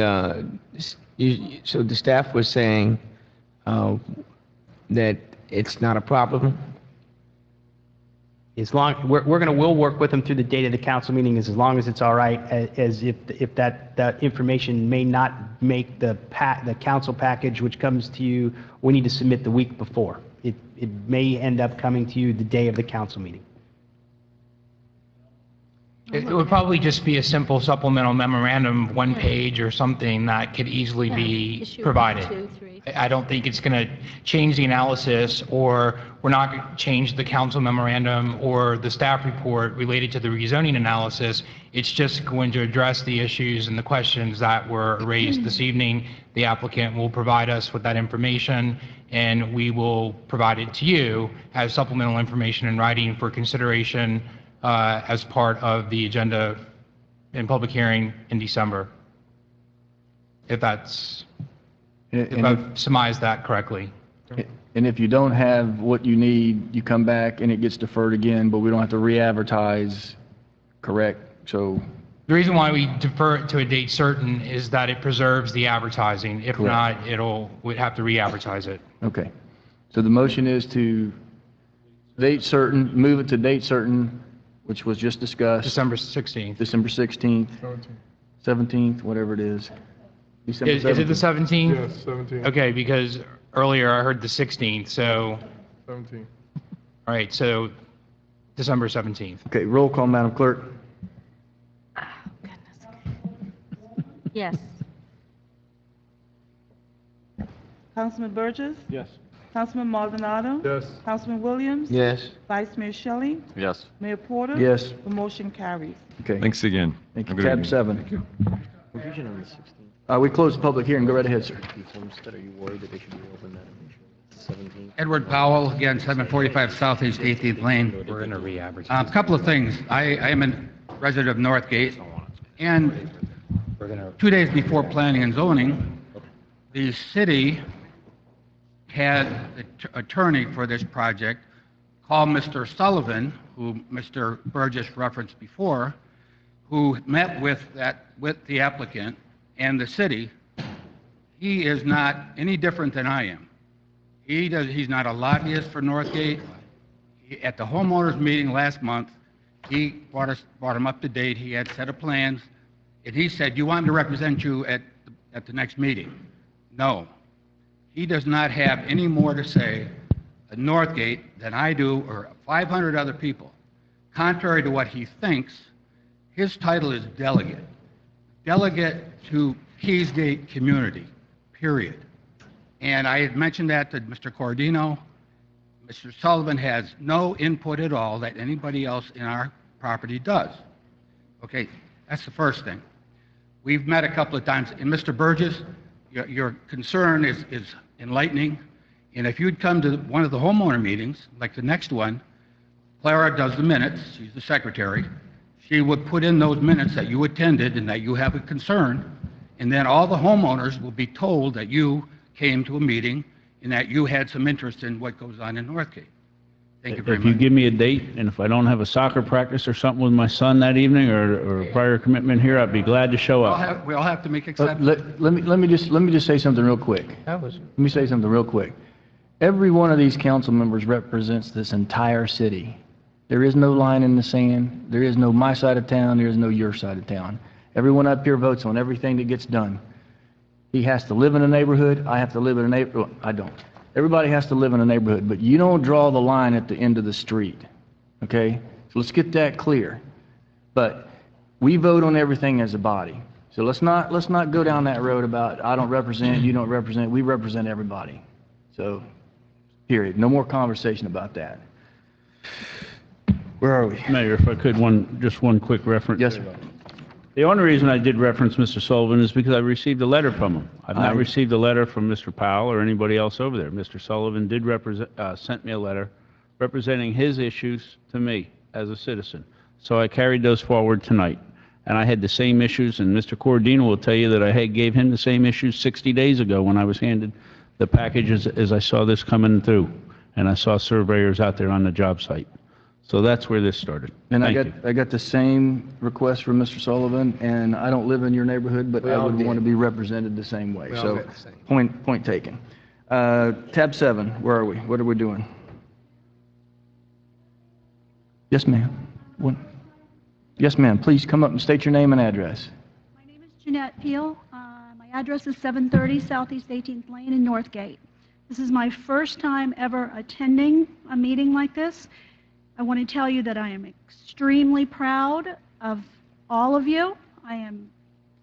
so the staff was saying that it's not a problem? We'll work with them through the date of the council meeting as long as it's all right, as if that information may not make the council package, which comes to you, we need to submit the week before. It may end up coming to you the day of the council meeting. It would probably just be a simple supplemental memorandum, one page or something that could easily be provided. I don't think it's going to change the analysis, or we're not going to change the council memorandum or the staff report related to the rezoning analysis. It's just going to address the issues and the questions that were raised this evening. The applicant will provide us with that information, and we will provide it to you as supplemental information in writing for consideration as part of the agenda in public hearing in December. If I've surmised that correctly. And if you don't have what you need, you come back and it gets deferred again, but we don't have to re-advertise, correct? So, The reason why we defer it to a date certain is that it preserves the advertising. If Correct. not, we'd have to re-advertise it. okay. So the motion is to date certain, move it to date certain, which was just discussed. December 16th. December 16th, 17th, whatever it is. December Is it the 17th? Yes, 17. Okay, because earlier I heard the 16th, so, 17. all right, so December 17th. Okay, roll call, Madam Clerk. Yes. Councilman Burgess? Yes. Councilman Maldonado? Yes. Councilman Williams? Yes. Vice Mayor Shelley? Yes. Mayor Porter? Yes. The motion carries. Okay. Thanks again. Thank you. Have a good Tab evening. 7. Thank you. Revision on the 16th. We closed the public hearing. Go right ahead, sir. Homestead, are you worried that they should reopen that 17th? Edward Powell, again, 745 Southeast 18th Lane. We're going to re-advertise. A couple of things. I am a resident of Northgate, and 2 days before planning and zoning, the city had the attorney for this project call Mr. Sullivan, who Mr. Burgess referenced before, who met with the applicant and the city. He is not any different than I am. He's not a lobbyist for Northgate. At the homeowners meeting last month, he brought him up to date. He had a set of plans, and he said, "You want him to represent you at the next meeting?" No. He does not have any more to say at Northgate than I do or 500 other people. Contrary to what he thinks, his title is delegate. Delegate to Keysgate community, period. And I had mentioned that to Mr. Cordino. Mr. Sullivan has no input at all that anybody else in our property does. Okay, that's the first thing. We've met a couple of times, and Mr. Burgess, your concern is enlightening, and if you'd come to one of the homeowner meetings, like the next one, Clara does the minutes, she's the secretary, she would put in those minutes that you attended and that you have a concern, and then all the homeowners will be told that you came to a meeting and that you had some interest in what goes on in Northgate. Thank you very If much. you give me a date, and if I don't have a soccer practice or something with my son that evening or a prior commitment here, I'd be glad to show up. We all have to make exceptions. Let me just say something real quick. Let me say something real quick. Every one of these council members represents this entire city. There is no line in the sand. There is no my side of town. There is no your side of town. Everyone up here votes on everything that gets done. He has to live in a neighborhood. I have to live in a neighborhood. I don't. Everybody has to live in a neighborhood, but you don't draw the line at the end of the street. Okay? So let's get that clear. But we vote on everything as a body. So let's not go down that road about I don't represent, you don't represent. We represent everybody. So, period. No more conversation about that. Where are we? Mayor, if I could, just one quick reference. Yes, sir. The only reason I did reference Mr. Sullivan is because I received a letter from him. I've not received a letter from Mr. Powell or anybody else over there. Mr. Sullivan did sent me a letter representing his issues to me as a citizen. So I carried those forward tonight. And I had the same issues, and Mr. Cordino will tell you that I gave him the same issues 60 days ago when I was handed the packages as I saw this coming through. And I saw surveyors out there on the job site. So that's where this started. And Thank you. I got the same request from Mr. Sullivan, and I don't live in your neighborhood, but I would want to be represented the same way. So, point taken. Tab 7, where are we? What are we doing? Yes, ma'am. Yes, ma'am. Please come up and state your name and address. Jeanette Peel. My address is 730 Southeast 18th Lane in Northgate. This is my first time ever attending a meeting like this. I want to tell you that I am extremely proud of all of you. I am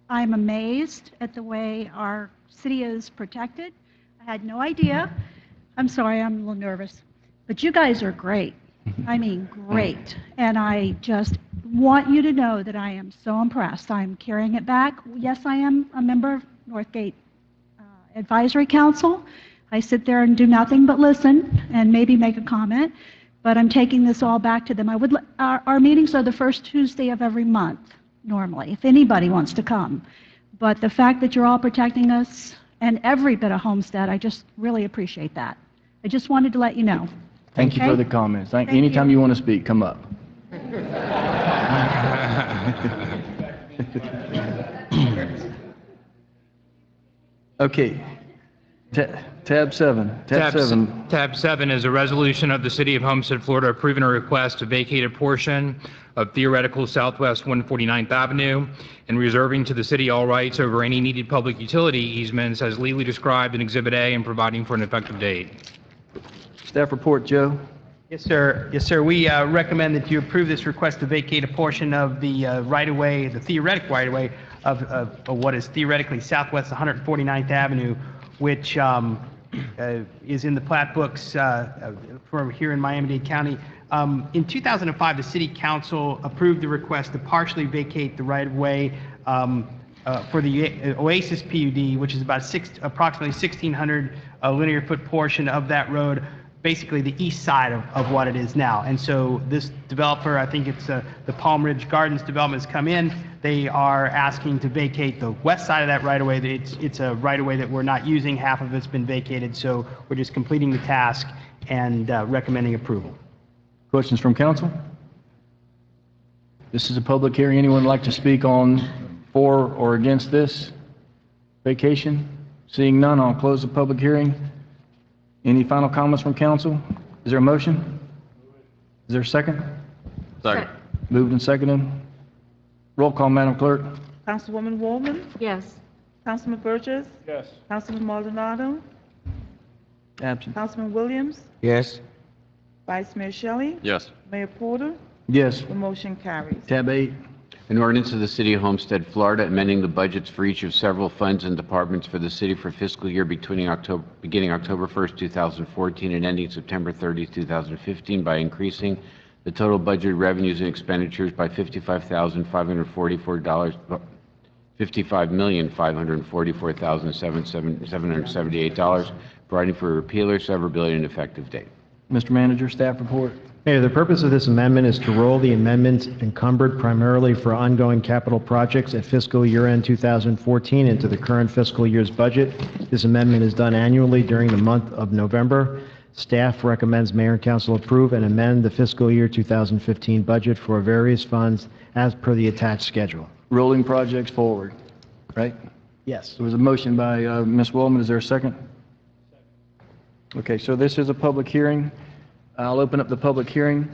amazed at the way our city is protected. I had no idea. I'm sorry, I'm a little nervous. But you guys are great. I mean, great. And I just want you to know that I am so impressed. I'm carrying it back. Yes, I am a member of Northgate Advisory Council. I sit there and do nothing but listen and maybe make a comment. But I'm taking this all back to them. Our meetings are the first Tuesday of every month, normally, if anybody wants to come. But the fact that you're all protecting us and every bit of Homestead, I just really appreciate that. I just wanted to let you know. Thank you for the comments. Anytime you want to speak, come up. Okay. Tab 7. Tab 7 is a resolution of the City of Homestead, Florida, approving a request to vacate a portion of theoretical Southwest 149th Avenue and reserving to the city all rights over any needed public utility easements as legally described in Exhibit A and providing for an effective date. Staff report, Joe. Yes, sir. Yes, sir. We recommend that you approve this request to vacate a portion of the right-of-way, the theoretic right-of-way of what is theoretically Southwest 149th Avenue, which is in the plat books for here in Miami-Dade County. In 2005, the City Council approved the request to partially vacate the right-of-way for the Oasis PUD, which is about approximately 1,600 linear foot portion of that road, basically the east side of what it is now. And so this developer, I think it's the Palm Ridge Gardens development, has come in. They are asking to vacate the west side of that right-of-way. It's a right-of-way that we're not using. Half of it's been vacated, so we're just completing the task and recommending approval. Questions from council? This is a public hearing. Anyone like to speak on for or against this vacation? Seeing none, I'll close the public hearing. Any final comments from council? Is there a motion? Is there a second? Second. Moved and seconded. Roll call, Madam Clerk. Councilwoman Wallman? Yes. Councilman Burgess? Yes. Councilman Maldonado? Absent. Councilman Williams? Yes. Vice Mayor Shelley? Yes. Mayor Porter? Yes. The motion carries. Tab 8. An ordinance of the City of Homestead, Florida, amending the budgets for each of several funds and departments for the city for fiscal year beginning October 1st, 2014 and ending September 30th, 2015 by increasing the total budgeted revenues and expenditures by $55,544, $55,544,778, providing for repeal or severability and effective date. Mr. Manager, staff report. Mayor, the purpose of this amendment is to roll the amendments encumbered primarily for ongoing capital projects at fiscal year-end 2014 into the current fiscal year's budget. This amendment is done annually during the month of November. Staff recommends Mayor and Council approve and amend the fiscal year 2015 budget for various funds as per the attached schedule. Rolling projects forward, right? Yes. There was a motion by Ms. Wallman. Is there a second? Okay, so this is a public hearing. I'll open up the public hearing.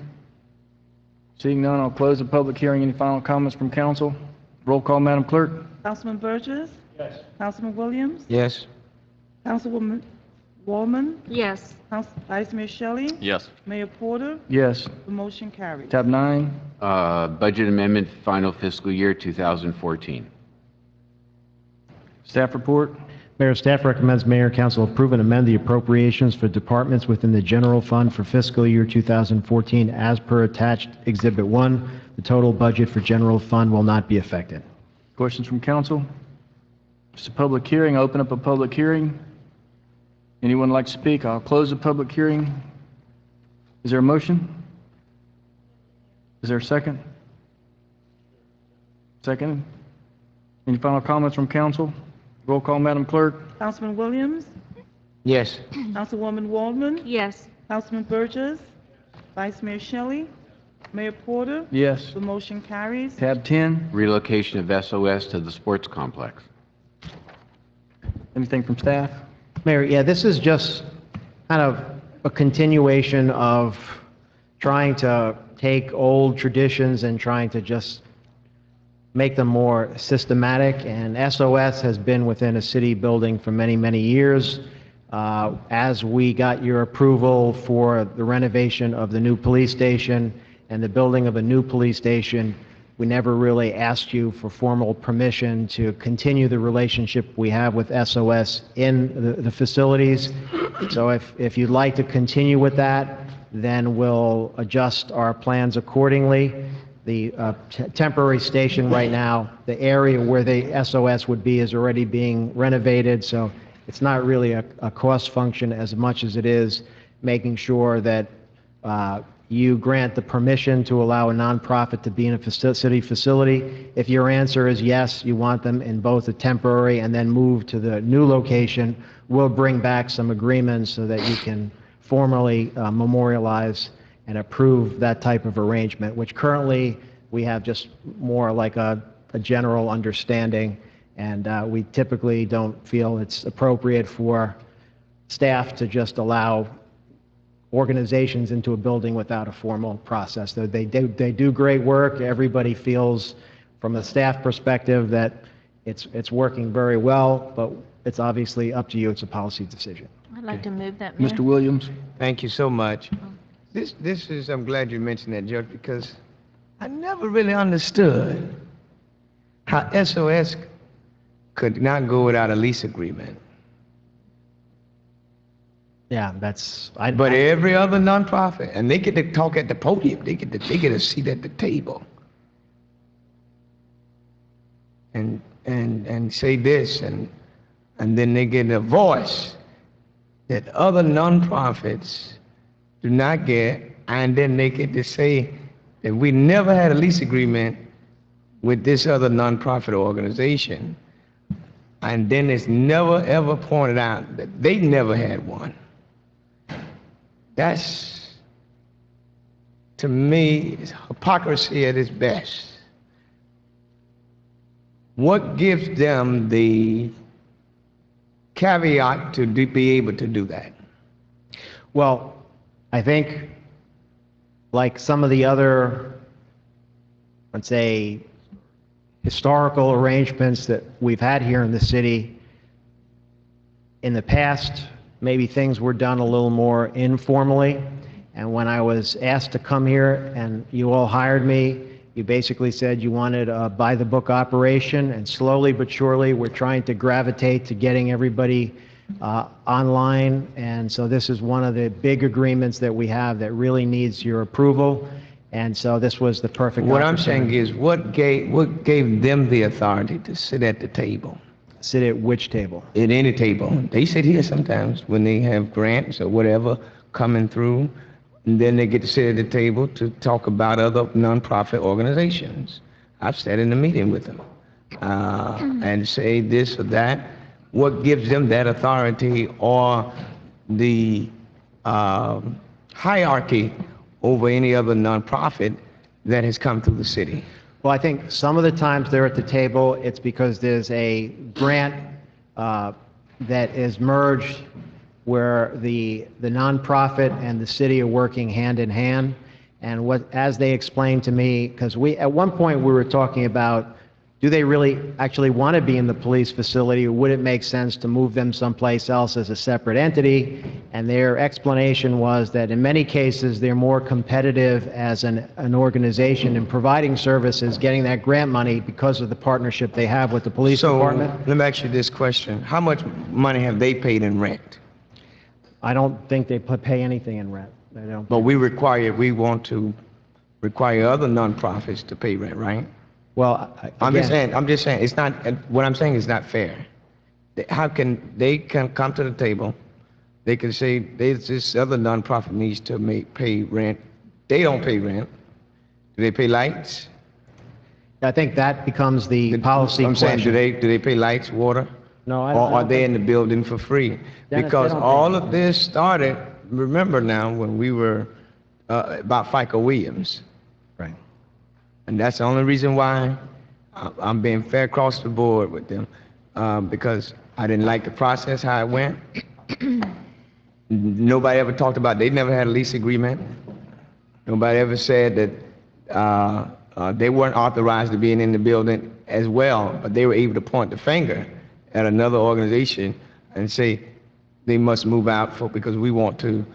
Seeing none, I'll close the public hearing. Any final comments from council? Roll call, Madam Clerk. Councilman Burgess? Yes. Councilman Williams? Yes. Councilwoman Wallman? Yes. Vice Mayor Shelley? Yes. Mayor Porter? Yes. The motion carries. Tab 9. Budget amendment, final fiscal year 2014. Staff report. Mayor, staff recommends Mayor and Council approve and amend the appropriations for departments within the general fund for fiscal year 2014 as per attached Exhibit 1. The total budget for general fund will not be affected. Questions from council? It's a public hearing. I'll open up a public hearing. Anyone like to speak? I'll close the public hearing. Is there a motion? Is there a second? Second. Any final comments from council? Roll call, Madam Clerk. Councilman Williams? Yes. Councilwoman Wallman? Yes. Councilman Burgess? Vice Mayor Shelley? Mayor Porter? Yes. The motion carries. Tab 10. Relocation of SOS to the sports complex. Anything from staff? Mayor, yeah, this is just kind of a continuation of trying to take old traditions and trying to just make them more systematic. And SOS has been within a city building for many, many years. As we got your approval for the renovation of the new police station and the building of a new police station, we never really asked you for formal permission to continue the relationship we have with SOS in the facilities. So if you'd like to continue with that, then we'll adjust our plans accordingly. The temporary station right now, the area where the SOS would be is already being renovated, so it's not really a cost function as much as it is making sure that you grant the permission to allow a nonprofit to be in a city facility. If your answer is yes, you want them in both a temporary and then move to the new location, we'll bring back some agreements so that you can formally memorialize and approve that type of arrangement, which currently we have just more like a general understanding, and we typically don't feel it's appropriate for staff to just allow organizations into a building without a formal process. They do great work. Everybody feels, from a staff perspective, that it's working very well, but it's obviously up to you. It's a policy decision. I'd like to move that, Mayor. Mr. Williams? Thank you so much. This is, I'm glad you mentioned that, Judge, because I never really understood how SOS could not go without a lease agreement. Yeah, that's... But every other nonprofit, and they get to talk at the podium, they get a seat at the table. And say this, and then they get a voice that other nonprofits do not get, and then they get to say that we never had a lease agreement with this other nonprofit organization, and then it's never ever pointed out that they never had one. That's, to me, is hypocrisy at its best. What gives them the caveat to be able to do that? Well, I think, like some of the other, let's say, historical arrangements that we've had here in the city, in the past, maybe things were done a little more informally. And when I was asked to come here and you all hired me, you basically said you wanted a by-the-book operation, and slowly but surely, we're trying to gravitate to getting everybody online. And so this is one of the big agreements that we have that really needs your approval. And so this was the perfect What I'm opportunity. saying is, what gave them the authority to sit at the table? Sit at which table? At any table. They sit here sometimes when they have grants or whatever coming through, and then they get to sit at the table to talk about other nonprofit organizations. I've sat in a meeting with them and say this or that. What gives them that authority or the hierarchy over any other nonprofit that has come through the city? Well, I think some of the times they're at the table, it's because there's a grant that is merged where the nonprofit and the city are working hand in hand. And as they explained to me, because at one point we were talking about, do they really actually want to be in the police facility, or would it make sense to move them someplace else as a separate entity? And their explanation was that in many cases, they're more competitive as an organization in providing services, getting that grant money because of the partnership they have with the police department. Let me ask you this question. How much money have they paid in rent? I don't think they pay anything in rent. They don't. But we want to require other nonprofits to pay rent, right? Well, I'm just saying, it's not, what I'm saying is not fair. How can they come to the table, they can say, this other nonprofit needs to pay rent. They don't pay rent. Do they pay lights? I think that becomes the policy I'm saying, question. do they pay lights, water? No, Or are they in the building for free? Dennis, Because they don't all pay. of this started, remember now, when we were about FICA Williams. Right. And that's the only reason why I'm being fair across the board with them, because I didn't like the process, how it went. Nobody ever talked about, they never had a lease agreement. Nobody ever said that they weren't authorized to be in the building as well, but they were able to point the finger at another organization and say they must move out because we want to,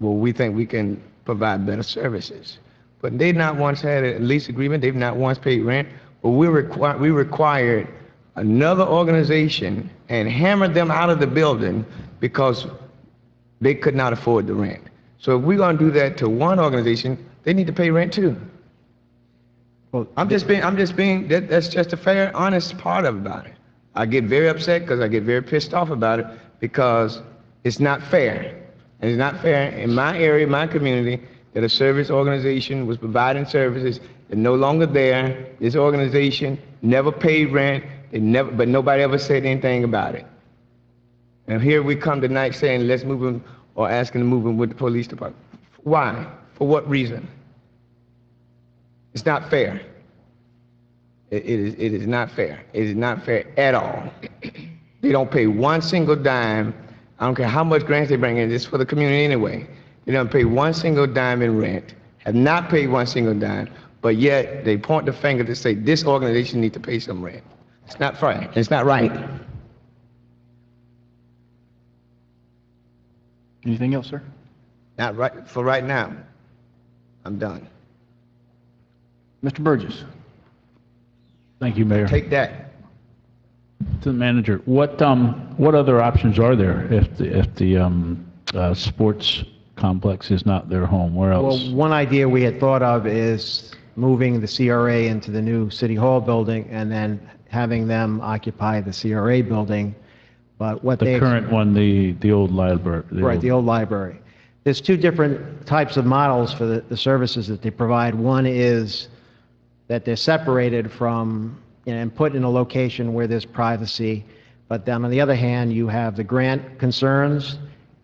we think we can provide better services. But they've not once had a lease agreement, they've not once paid rent, but we required another organization and hammered them out of the building because they could not afford the rent. So if we're going to do that to one organization, they need to pay rent too. Well, that's just a fair, honest part about it. I get very upset because I get very pissed off about it because it's not fair. And it's not fair in my area, my community, that a service organization was providing services and no longer there. This organization never paid rent, but nobody ever said anything about it. And here we come tonight saying, let's move them, or asking to move them with the police department. Why? For what reason? It's not fair. It is not fair. It is not fair at all. They don't pay one single dime. I don't care how much grants they bring in. This is for the community anyway. They don't pay one single dime in rent, have not paid one single dime, but yet they point the finger to say this organization needs to pay some rent. It's not fair. It's not right. Anything else, sir? Not right for right now. I'm done. Mr. Burgess. Thank you, Mayor. Take that. To the manager, what other options are there if the sports complex is not their home? Where else? Well, one idea we had thought of is moving the CRA into the new City Hall building and then having them occupy the CRA building. But what The current one, the old library. Right, the old library. There's two different types of models for the services that they provide. One is that they're separated from, and put in a location where there's privacy. But then on the other hand, you have the grant concerns,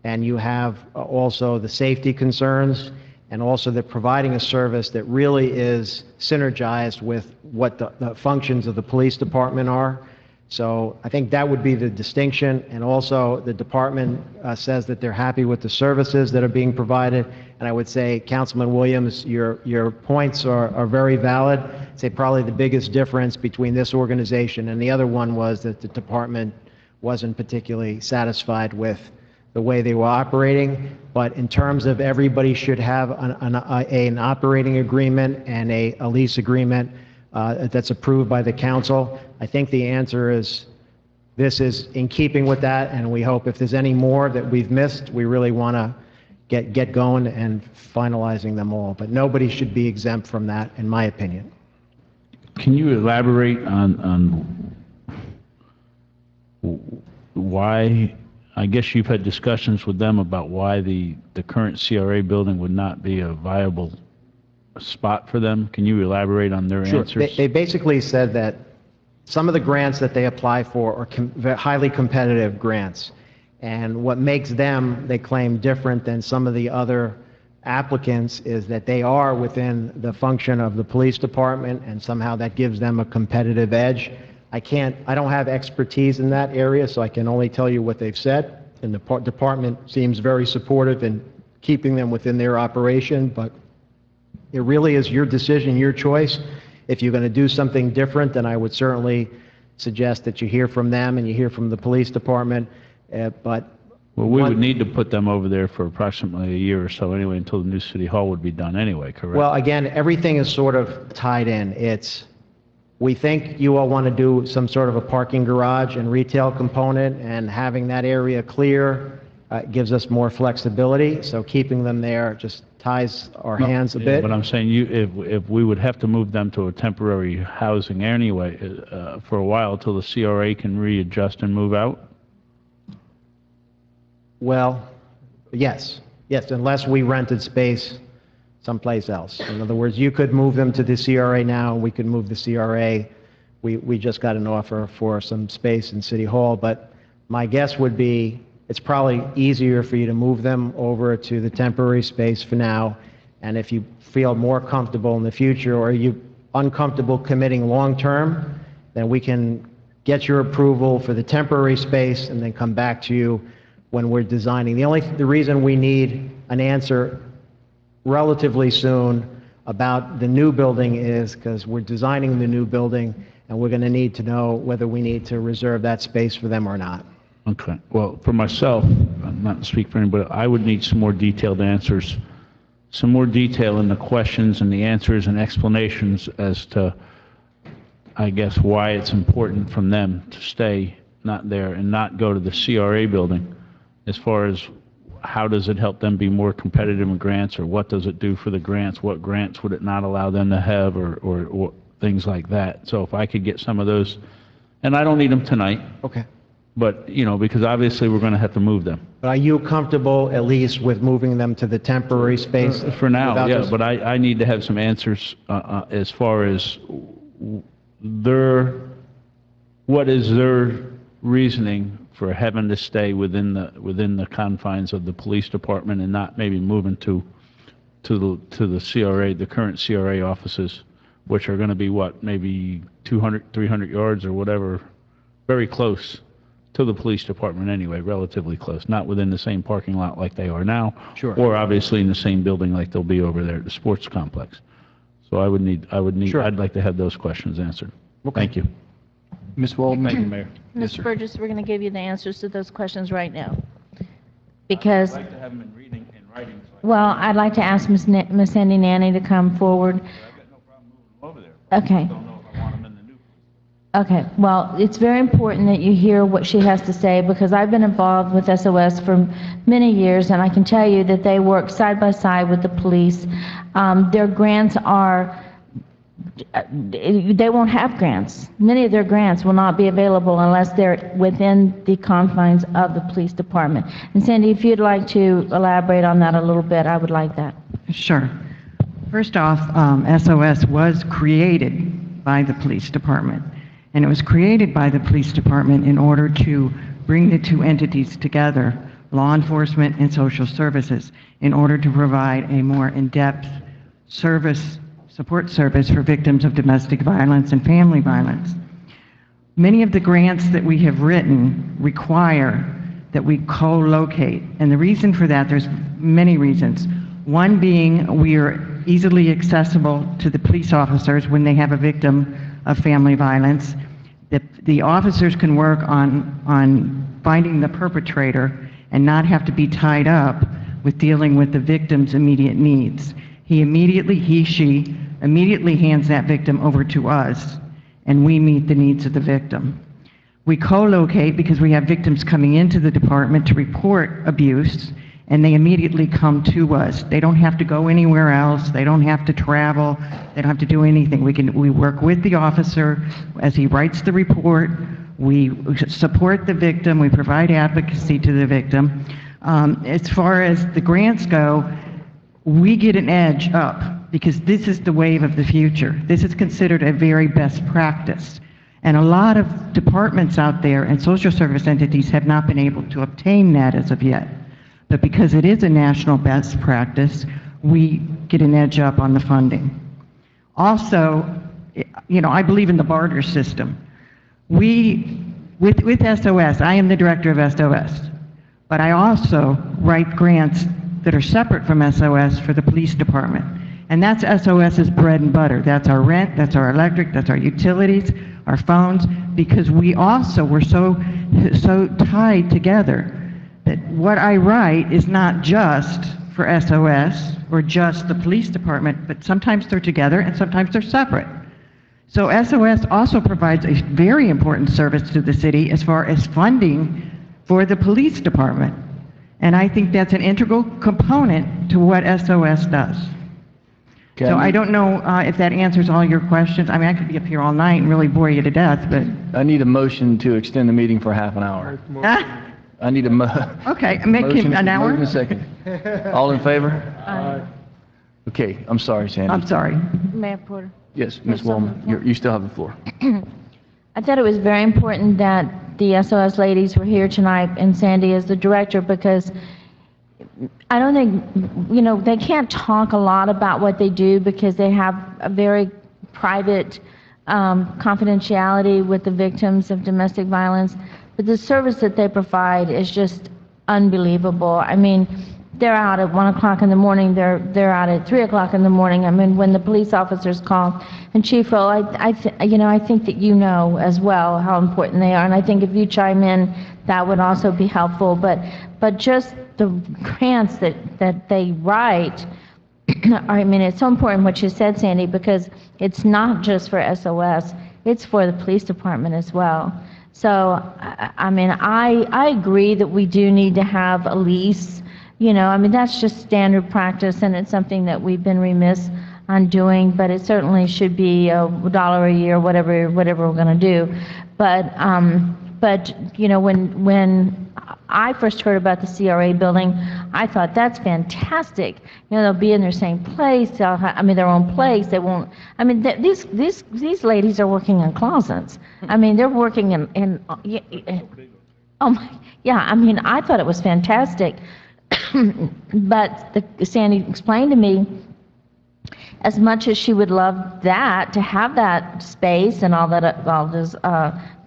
and you have also the safety concerns, and also they're providing a service that really is synergized with what the functions of the police department are. So I think that would be the distinction, and also the department says that they're happy with the services that are being provided, and I would say, Councilman Williams, your points are very valid. I'd say probably the biggest difference between this organization and the other one was that the department wasn't particularly satisfied with the way they were operating, but in terms of everybody should have an operating agreement and a lease agreement that's approved by the council, I think the answer is this is in keeping with that, and we hope if there's any more that we've missed, we really want to get going and finalizing them all. But nobody should be exempt from that, in my opinion. Can you elaborate on why, I guess you've had discussions with them about why the current CRA building would not be a viable spot for them? Can you elaborate on their answers? They basically said that some of the grants that they apply for are highly competitive grants. And what makes them, they claim, different than some of the other applicants is that they are within the function of the police department, and somehow that gives them a competitive edge. I don't have expertise in that area, so I can only tell you what they've said. And the department seems very supportive in keeping them within their operation, but it really is your decision, your choice. If you're going to do something different, then I would certainly suggest that you hear from them and you hear from the police department. Well, we would need to put them over there for approximately a year or so anyway, until the new city hall would be done anyway, correct? Well, again, everything is sort of tied in. We think you all want to do some sort of a parking garage and retail component, and having that area clear gives us more flexibility. So keeping them there just ties our hands a bit. But I'm saying if we would have to move them to a temporary housing anyway for a while till the CRA can readjust and move out? Well, yes, unless we rented space someplace else. In other words, you could move them to the CRA now, we could move the CRA. We just got an offer for some space in City Hall, but my guess would be it's probably easier for you to move them over to the temporary space for now, and if you feel more comfortable in the future, or you're uncomfortable committing long-term, then we can get your approval for the temporary space and then come back to you when we're designing. The reason we need an answer relatively soon about the new building is because we're designing the new building, and we're going to need to know whether we need to reserve that space for them or not. Okay. Well, for myself, I'm not to speak for anybody, I would need some more detailed answers, some more detail in the questions and the answers and explanations as to, I guess, why it's important from them to stay not there and not go to the CRA building, as far as how does it help them be more competitive in grants, or what does it do for the grants, what grants would it not allow them to have, or things like that. So if I could get some of those, and I don't need them tonight. Okay. But, because obviously we're going to have to move them. But are you comfortable at least with moving them to the temporary space? For now, yeah, but I need to have some answers as far as what is their reasoning for having to stay within the confines of the police department and not maybe moving to the CRA, the current CRA offices, which are going to be what, maybe 200, 300 yards or whatever, very close to the police department anyway, relatively close, not within the same parking lot like they are now. Sure. Or obviously in the same building like they'll be over there at the sports complex. So I would need, Sure. I'd like to have those questions answered. Okay. Thank you. Ms. Walden? Thank you, Mayor. Mr. Burgess, we're going to give you the answers to those questions right now. Because, I'd like to have them in writing. well, I'd like to ask Ms. Sandy Nanny to come forward. I've got no problem moving them over there. Okay. I don't know if I want them in the new. Okay, well, it's very important that you hear what she has to say, because I've been involved with SOS for many years, and I can tell you that they work side by side with the police. Their grants are, they won't have grants. Many of their grants will not be available unless they're within the confines of the police department. And Sandy, if you'd like to elaborate on that a little bit, I would like that. Sure. First off, SOS was created by the police department. And it was created by the police department in order to bring the two entities together, law enforcement and social services, in order to provide a more in-depth support service for victims of domestic violence and family violence. Many of the grants that we have written require that we co-locate. And the reason for that, there's many reasons. One being we are easily accessible to the police officers when they have a victim of family violence. The officers can work on finding the perpetrator and not have to be tied up with dealing with the victim's immediate needs. She immediately hands that victim over to us, and we meet the needs of the victim. We co-locate because we have victims coming into the department to report abuse, and they immediately come to us. They don't have to go anywhere else. They don't have to travel. They don't have to do anything. We work with the officer as he writes the report. We support the victim. We provide advocacy to the victim. As far as the grants go, we get an edge up because this is the wave of the future. This is considered a very best practice. And a lot of departments out there and social service entities have not been able to obtain that as of yet. But because it is a national best practice, we get an edge up on the funding. Also, I believe in the barter system. With SOS, I am the director of SOS, but I also write grants that are separate from SOS for the police department. And that's SOS's bread and butter. That's our rent, that's our electric, that's our utilities, our phones, because we're so tied together that what I write is not just for SOS or just the police department, but sometimes they're together and sometimes they're separate. So SOS also provides a very important service to the city as far as funding for the police department. And I think that's an integral component to what SOS does. So I don't know if that answers all your questions. I mean, I could be up here all night and really bore you to death, but... I need a motion to extend the meeting for half an hour. I need a okay, make him an hour? Motion second. All in favor? Aye. Okay, I'm sorry, Sandy. I'm sorry. Mayor Porter. Yes, Ms. Wallman, you still have the floor. I thought it was very important that the SOS ladies were here tonight and Sandy is the director because I don't think, they can't talk a lot about what they do because they have a very private confidentiality with the victims of domestic violence. But the service that they provide is just unbelievable. I mean, they're out at 1 o'clock in the morning. They're out at 3 o'clock in the morning. I mean, when the police officers call. And Chief Rowe, I think that you know as well how important they are. And I think if you chime in, that would also be helpful. But just the grants that they write, I mean, it's so important what you said, Sandy, because it's not just for SOS. It's for the police department as well. So, I mean, I agree that we do need to have a lease. I mean, that's just standard practice, and it's something that we've been remiss on doing, but it certainly should be $1 a year, whatever we're going to do. But when I first heard about the CRA building, I thought that's fantastic. They'll be in their same place. They'll their own place. They won't. I mean, these ladies are working in closets. I mean, they're working in oh my, yeah. I mean, I thought it was fantastic. But Sandy explained to me, as much as she would love that, to have that space and all those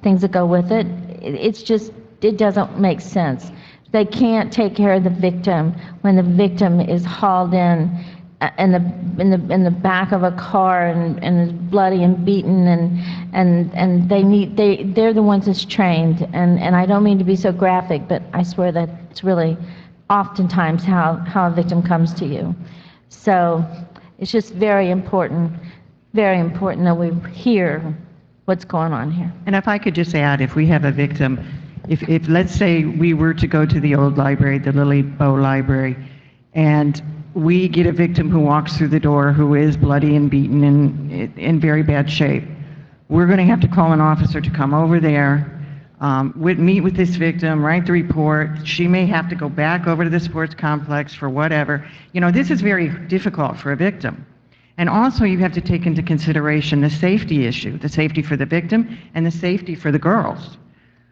things that go with it, it doesn't make sense. They can't take care of the victim when the victim is hauled in the back of a car and is bloody and beaten and they're the ones that's trained. And I don't mean to be so graphic, but I swear that it's really oftentimes how a victim comes to you. So it's just very important that we hear what's going on here. And if I could just add, if we have a victim, if let's say we were to go to the old library, the Lily Bow Library, and we get a victim who walks through the door who is bloody and beaten and in very bad shape, we're going to have to call an officer to come over there, meet with this victim, write the report. She may have to go back over to the sports complex for whatever. This is very difficult for a victim. And also you have to take into consideration the safety issue, the safety for the victim and the safety for the girls.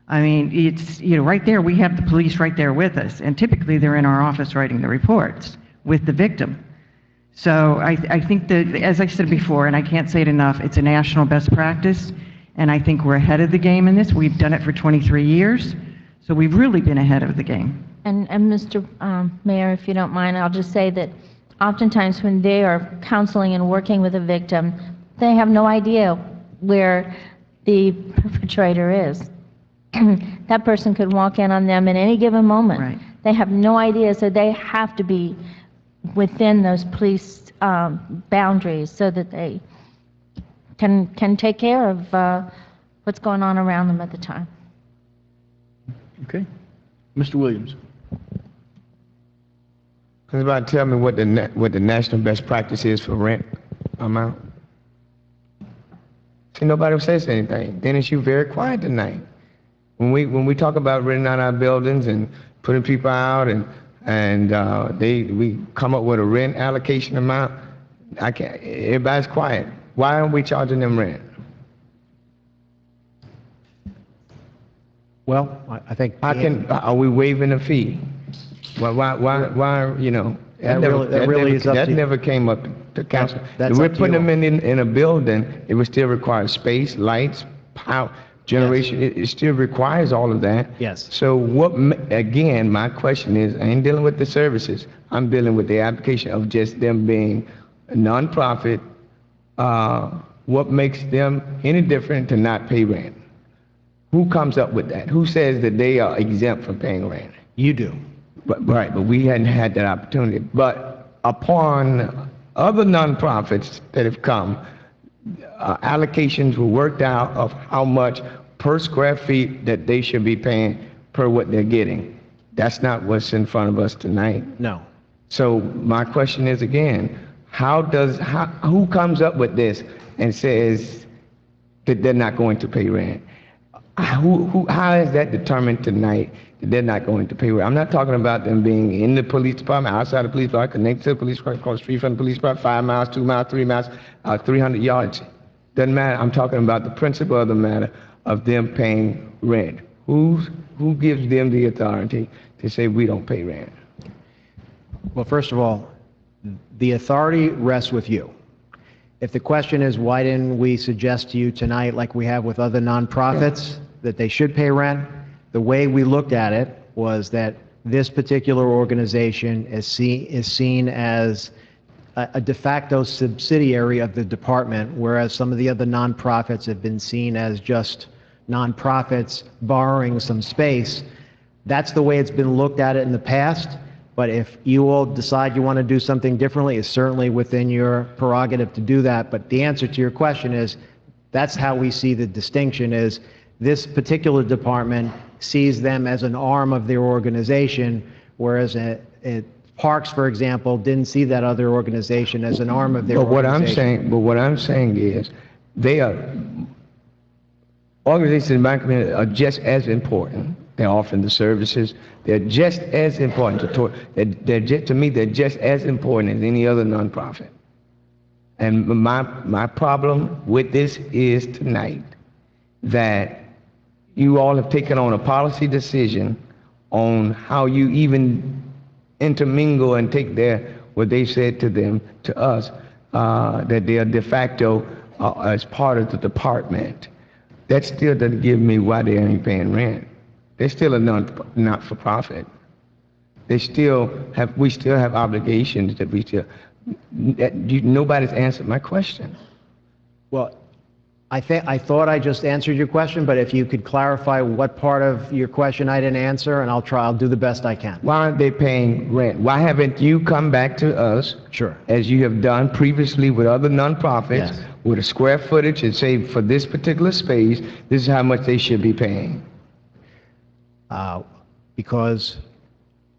I mean, it's, right there, we have the police right there with us. And typically they're in our office writing the reports with the victim. So I think that, as I said before, and I can't say it enough, it's a national best practice. And I think we're ahead of the game in this. We've done it for 23 years, so we've really been ahead of the game. And Mr. Mayor, if you don't mind, I'll just say that oftentimes when they are counseling and working with a victim, they have no idea where the perpetrator is. That person could walk in on them at any given moment. Right. They have no idea, so they have to be within those police boundaries so that they can take care of what's going on around them at the time. Okay. Mr. Williams. Can somebody tell me what the national best practice is for rent amount? See, nobody says anything. Dennis, you very quiet tonight. When we talk about renting out our buildings and putting people out and we come up with a rent allocation amount, everybody's quiet. Why aren't we charging them rent? Well, I think... Are we waiving a fee? Why, you know? That really is up to you. That never came up to council. That's If we're up to putting you. them in a building, it would still require space, lights, power, generation. It still requires all of that. Yes. So again, my question is, I ain't dealing with the services. I'm dealing with the application of just them being a nonprofit. What makes them any different to not pay rent? Who comes up with that? Who says that they are exempt from paying rent? You do. But we hadn't had that opportunity. But upon other nonprofits that have come, allocations were worked out of how much per square feet that they should be paying per what they're getting. That's not what's in front of us tonight. No. So my question is again, who comes up with this and says that they're not going to pay rent? How is that determined tonight that they're not going to pay rent? I'm not talking about them being in the police department, outside the police department, connected to the police department, across the street from the police department, 5 miles, 2 miles, 3 miles, 300 yards. Doesn't matter. I'm talking about the principle of the matter of them paying rent. Who gives them the authority to say we don't pay rent? Well, first of all, the authority rests with you. If the question is why didn't we suggest to you tonight, like we have with other nonprofits, that they should pay rent, the way we looked at it was that this particular organization is seen as a de facto subsidiary of the department, whereas some of the other nonprofits have been seen as just nonprofits borrowing some space. That's the way it's been looked at it in the past. But if you all decide you want to do something differently, it's certainly within your prerogative to do that. But the answer to your question is, that's how we see the distinction is this particular department sees them as an arm of their organization, whereas Parks, for example, didn't see that other organization as an arm of their organization. But what I'm saying is, they are, organizations in my community are just as important. They're offering the services. They're just as important to me. They're just as important as any other nonprofit. And my problem with this is tonight that you all have taken on a policy decision on how you even intermingle and take what they said to us, that they are de facto as part of the department. That still doesn't give me why they ain't paying rent. They're still a not-for-profit. We still have obligations nobody's answered my question. Well, I thought I just answered your question, but if you could clarify what part of your question I didn't answer, and I'll do the best I can. Why aren't they paying rent? Why haven't you come back to us, sure, as you have done previously with other nonprofits, yes, with a square footage and say for this particular space, this is how much they should be paying? Because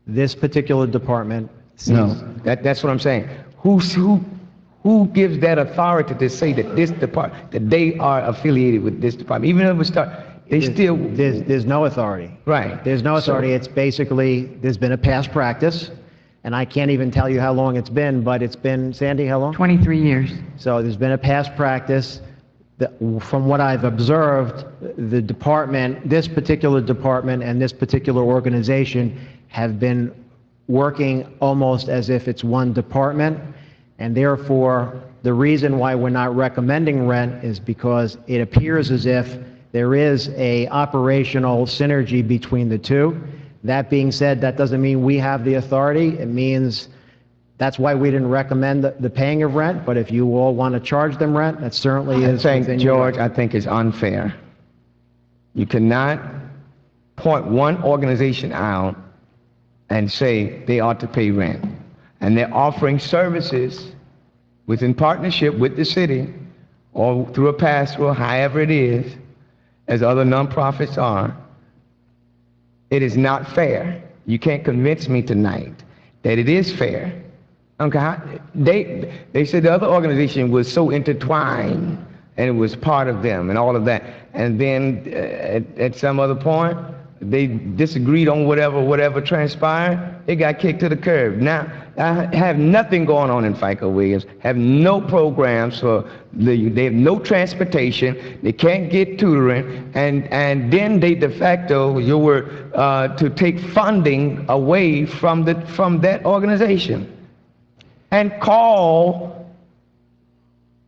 this particular department sees... No, that's what I'm saying. Who gives that authority to say that this department, that they are affiliated with this department? Even if we start, There's no authority. Right. There's no authority. It's basically, there's been a past practice, and I can't even tell you how long it's been, but it's been, Sandy, how long? 23 years. So there's been a past practice. From what I've observed, the department, this particular department and this particular organization have been working almost as if it's one department, and therefore the reason why we're not recommending rent is because it appears as if there is a operational synergy between the two. That being said, that doesn't mean we have the authority. It means that's why we didn't recommend the paying of rent, but if you all want to charge them rent, that certainly is within your George, I think it's unfair. You cannot point one organization out and say they ought to pay rent. And they're offering services within partnership with the city or through a pastoral, however it is, as other nonprofits are. It is not fair. You can't convince me tonight that it is fair. Okay, they said the other organization was so intertwined and it was part of them and all of that. And then at some other point, they disagreed on whatever transpired. It got kicked to the curb. Now, I have nothing going on in FICO Williams, have no programs they have no transportation, they can't get tutoring, and then they de facto, you were to take funding away from that organization and call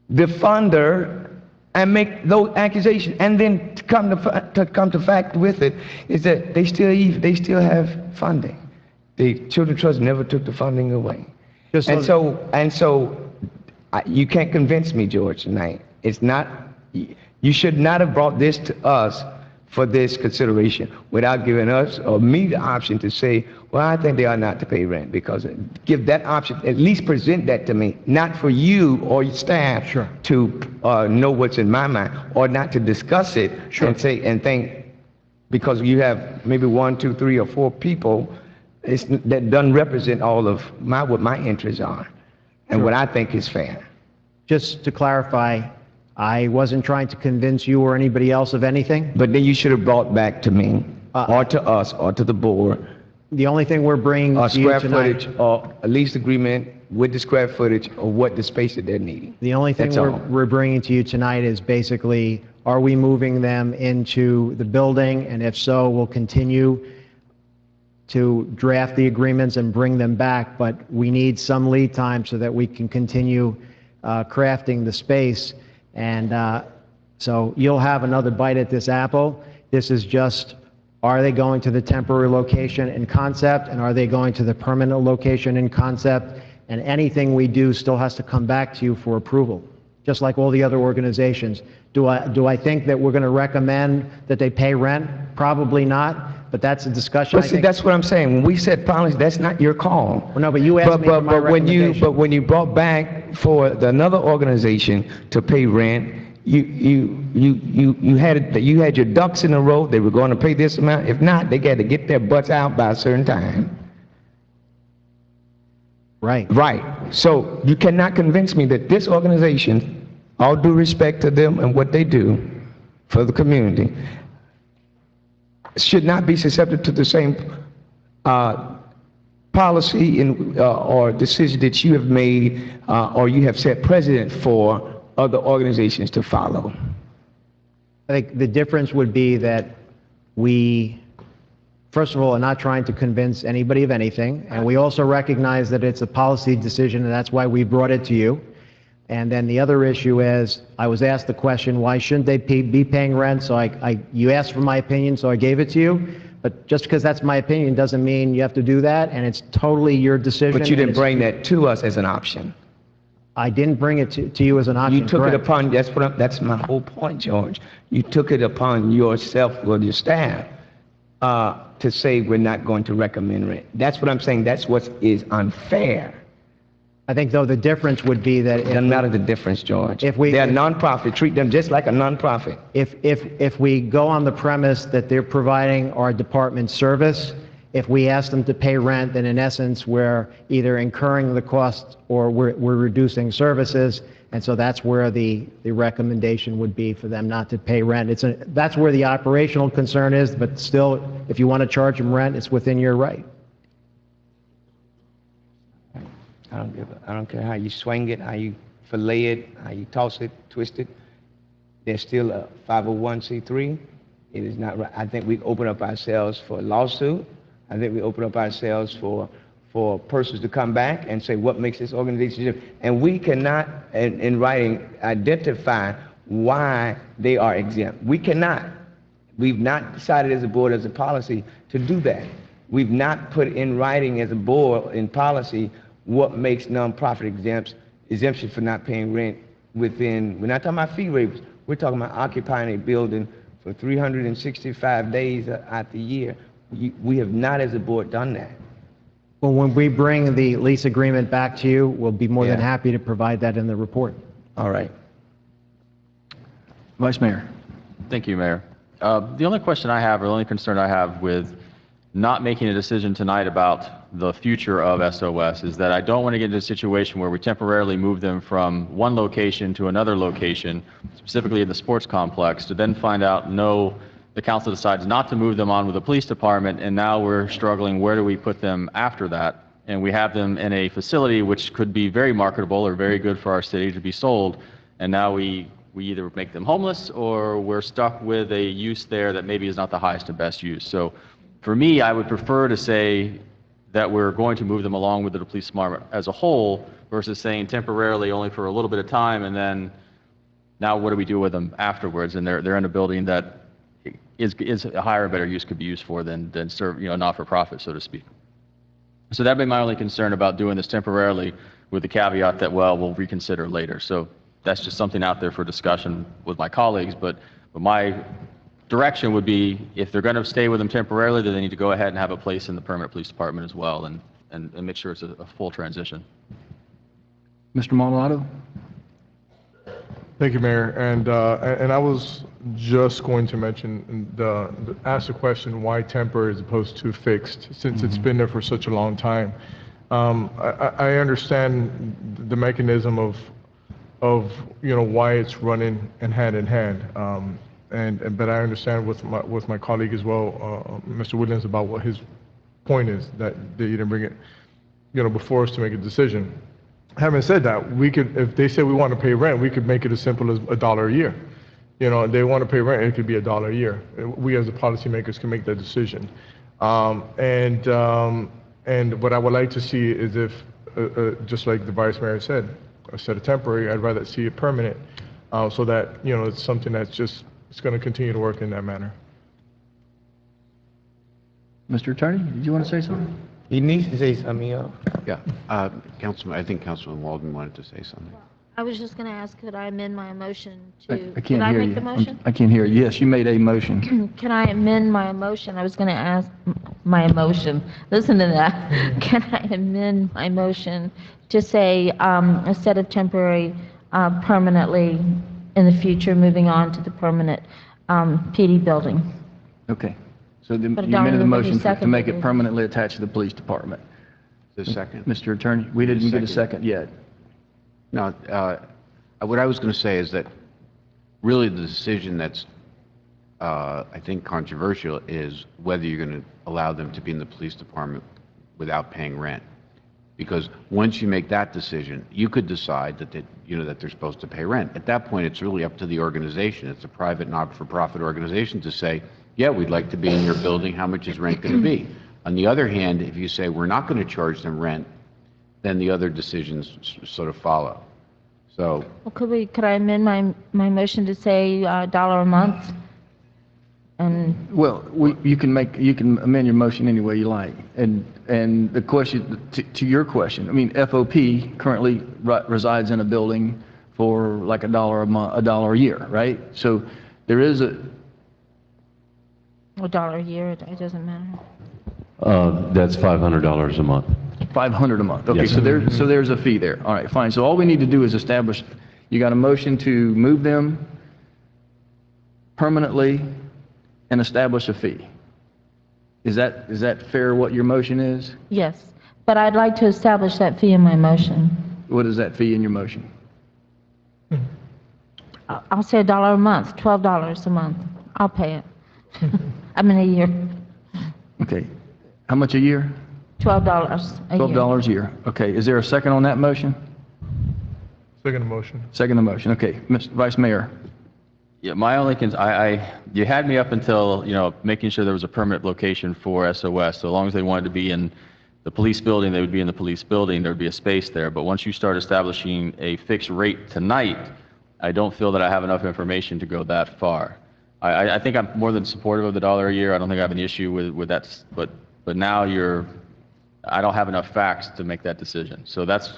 the funder and make those accusations, and then to come to fact with it is that they still have funding. The Children's Trust never took the funding away, and so you can't convince me, George, tonight. It's not. You should not have brought this to us for this consideration without giving us or me the option to say, well, I think they are not to pay rent, because give that option, at least present that to me, not for you or your staff to know what's in my mind, or not to discuss it and say and think, because you have maybe 1, 2, 3, or 4 people that doesn't represent all of what my interests are and what I think is fair. Just to clarify, I wasn't trying to convince you or anybody else of anything. But then you should have brought back to me, or to us, or to the board, the only thing we're bringing to you square tonight, footage, or a lease agreement with the square footage of what the space that they're needing. the only thing we're bringing to you tonight is basically, are we moving them into the building? And if so, we'll continue to draft the agreements and bring them back, but we need some lead time so that we can continue crafting the space. And so you'll have another bite at this apple. This is just, are they going to the temporary location in concept, and are they going to the permanent location in concept? And anything we do still has to come back to you for approval, just like all the other organizations. Do I think that we're going to recommend that they pay rent? Probably not, but that's a discussion. But see, that's what I'm saying. When we said policy, that's not your call. Well, no, but you asked me for my recommendation. But when you brought back for another organization to pay rent, you had your ducks in a row. They were going to pay this amount. If not, they got to get their butts out by a certain time. Right. Right. So you cannot convince me that this organization, all due respect to them and what they do for the community, should not be susceptible to the same policy or decision that you have made or you have set precedent for other organizations to follow. I think the difference would be that we, first of all, are not trying to convince anybody of anything, and we also recognize that it's a policy decision, and that's why we brought it to you. And then the other issue is, I was asked the question, why shouldn't they be paying rent? So you asked for my opinion, so I gave it to you. But just because that's my opinion doesn't mean you have to do that, and it's totally your decision. But you didn't bring that to us as an option. I didn't bring it to you as an option. You took correct. it upon, that's my whole point, George. You took it upon yourself or your staff to say we're not going to recommend rent. That's what I'm saying. That's what is unfair. I think, though, the difference would be that... It doesn't matter the difference, George. They're a nonprofit. Treat them just like a nonprofit. If we go on the premise that they're providing our department service, if we ask them to pay rent, then in essence, we're either incurring the cost or we're reducing services. And so that's where the recommendation would be for them not to pay rent. That's where the operational concern is, but still, if you want to charge them rent, it's within your right. I don't care how you swing it, how you fillet it, how you toss it, twist it. They're still a 501c3. It is not right. I think we open up ourselves for a lawsuit. I think we open up ourselves for for persons to come back and say what makes this organization different. And we cannot, in writing, identify why they are exempt. We cannot. We've not decided as a board, as a policy, to do that. We've not put in writing as a board in policy what makes nonprofit exemption for not paying rent within, we're not talking about fee waivers, we're talking about occupying a building for 365 days out the year. We have not as a board done that. Well, when we bring the lease agreement back to you, we'll be more than Yeah. happy to provide that in the report. All right. Vice Mayor. Thank you, Mayor. The only question I have, or the only concern I have with not making a decision tonight about the future of SOS is that I don't want to get into a situation where we temporarily move them from one location to another location, specifically in the sports complex, to then find out, no, the council decides not to move them on with the police department, and now we're struggling, where do we put them after that? And we have them in a facility which could be very marketable or very good for our city to be sold, and now we either make them homeless or we're stuck with a use there that maybe is not the highest and best use. So for me, I would prefer to say that we're going to move them along with the police department as a whole versus saying temporarily only for a little bit of time, and then now what do we do with them afterwards? And they're in a building that is a higher and better use could be used for than serve, not-for-profit, so to speak. So that'd be my only concern about doing this temporarily, with the caveat that, well, we'll reconsider later. So that's just something out there for discussion with my colleagues, but my direction would be, if they're going to stay with them temporarily, then they need to go ahead and have a place in the permanent police department as well, and make sure it's a full transition. Mr. Maldonado? Thank you, Mayor. And I was just going to mention, ask the question, why temporary as opposed to fixed, since it's been there for such a long time. I understand the mechanism of why it's running and hand in hand. But I understand with my colleague as well, Mr. Woodlands, about what his point is, that they didn't bring it, before us to make a decision. Having said that, we could, if they say we want to pay rent, we could make it as simple as $1 a year. They want to pay rent, it could be $1 a year. We as the policymakers can make that decision. And what I would like to see is if, just like the Vice Mayor said, instead of temporary, I'd rather see it permanent, so that, it's something that's just, it's going to continue to work in that manner. Mr. Attorney, did you want to say something? He needs to say something, Yeah, Councilman, I think Councilman Walden wanted to say something. I was just going to ask, could I amend my motion I to, can't could I hear make you. the motion? I can't hear you. Yes, you made a motion. Can I amend my motion? I was going to ask my motion. Listen to that. Can I amend my motion to say, instead of temporary, permanently in the future, moving on to the permanent PD building? Okay. So you But I don't amended the remember who motion to make seconded it it. permanently attached to the police department. The second? Mr. Attorney, we didn't get a Second. second yet. No, what I was going to say is that really the decision that's, I think, controversial is whether you're going to allow them to be in the police department without paying rent. Because once you make that decision, you could decide that that they're supposed to pay rent. At that point, it's really up to the organization. It's a private, not-for-profit organization to say, yeah, we'd like to be in your building. How much is rent going to be? On the other hand, if you say we're not going to charge them rent, then the other decisions sort of follow. So, Well, could I amend my motion to say $1 a month? And Well, you can amend your motion any way you like. And the question, to your question, I mean, FOP currently resides in a building for like $1 a month, $1 a year, right? So there is a, $1 a year, it doesn't matter. That's $500 a month. 500 a month. Okay, Yes. so there's a fee there. All right, fine. So all we need to do is establish, you got a motion to move them permanently and establish a fee. Is that fair, what your motion is? Yes, but I'd like to establish that fee in my motion. What is that fee in your motion? I'll say $1 a month, $12 a month. I'll pay it. I mean, a year. Okay. How much a year? $12 a year. $12 a year. Okay, is there a second on that motion? Second motion. Second the motion. Okay, Mr. Vice Mayor. Yeah, my only you had me up until, making sure there was a permanent location for SOS, so long as they wanted to be in the police building, they would be in the police building, there'd be a space there. But once you start establishing a fixed rate tonight, I don't feel that I have enough information to go that far. I think I'm more than supportive of the $1 a year. I don't think I have an issue with that, but now I don't have enough facts to make that decision. So that's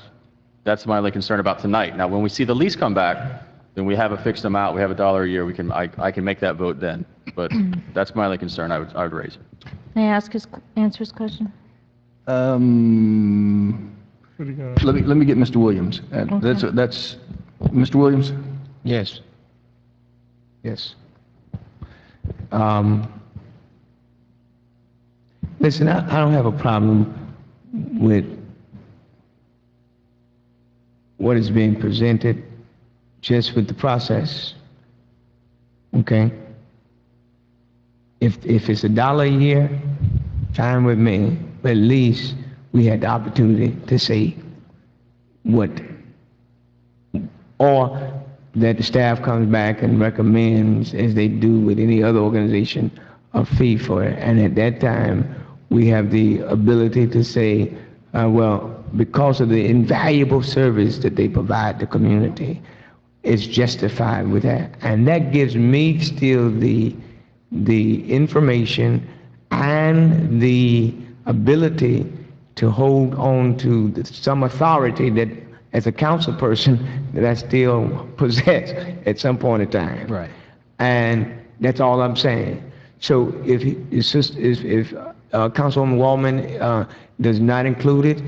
my only concern about tonight. Now, when we see the lease come back, then we have a fixed amount, we have $1 a year, I can make that vote then. But that's my only concern I would raise. May I answer his question? Let me get Mr. Williams. That's Mr. Williams? Yes. Yes. Listen, I don't have a problem with what is being presented, just with the process. Okay? If it's $1 a year, fine with me, but at least we had the opportunity to say what, or that the staff comes back and recommends, as they do with any other organization, a fee for it. And at that time, we have the ability to say, well, because of the invaluable service that they provide the community, it's justified with that. And that gives me still the information and the ability to hold on to some authority that, as a council person, that I still possess at some point in time. Right. And that's all I'm saying. So if Councilwoman Wallman does not include it,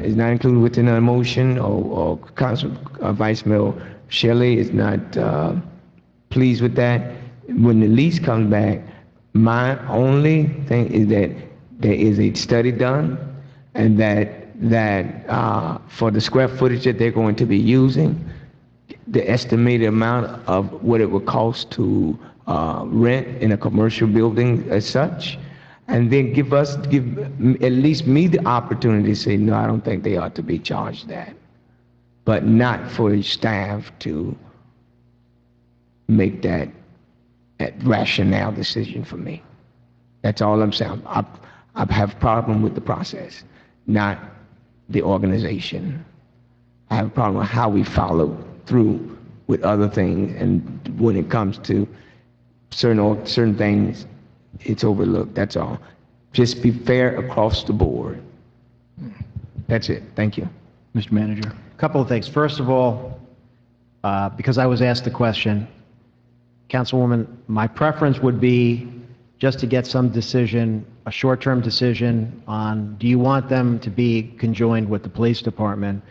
is not included within the motion, or Council Vice Mayor Shelley is not pleased with that, when the lease comes back, my only thing is that there is a study done, and that for the square footage that they're going to be using, the estimated amount of what it would cost to rent in a commercial building as such, and then give at least me the opportunity to say, no, I don't think they ought to be charged that, but not for staff to make that rationale decision for me. That's all I'm saying. I have a problem with the process, not the organization. I have a problem with how we follow through with other things, and when it comes to certain things, it's overlooked. That's all. Just be fair across the board. That's it. Thank you. Mr. Manager. A couple of things. First of all, because I was asked the question, Councilwoman, my preference would be just to get some decision, a short-term decision on, do you want them to be conjoined with the police department?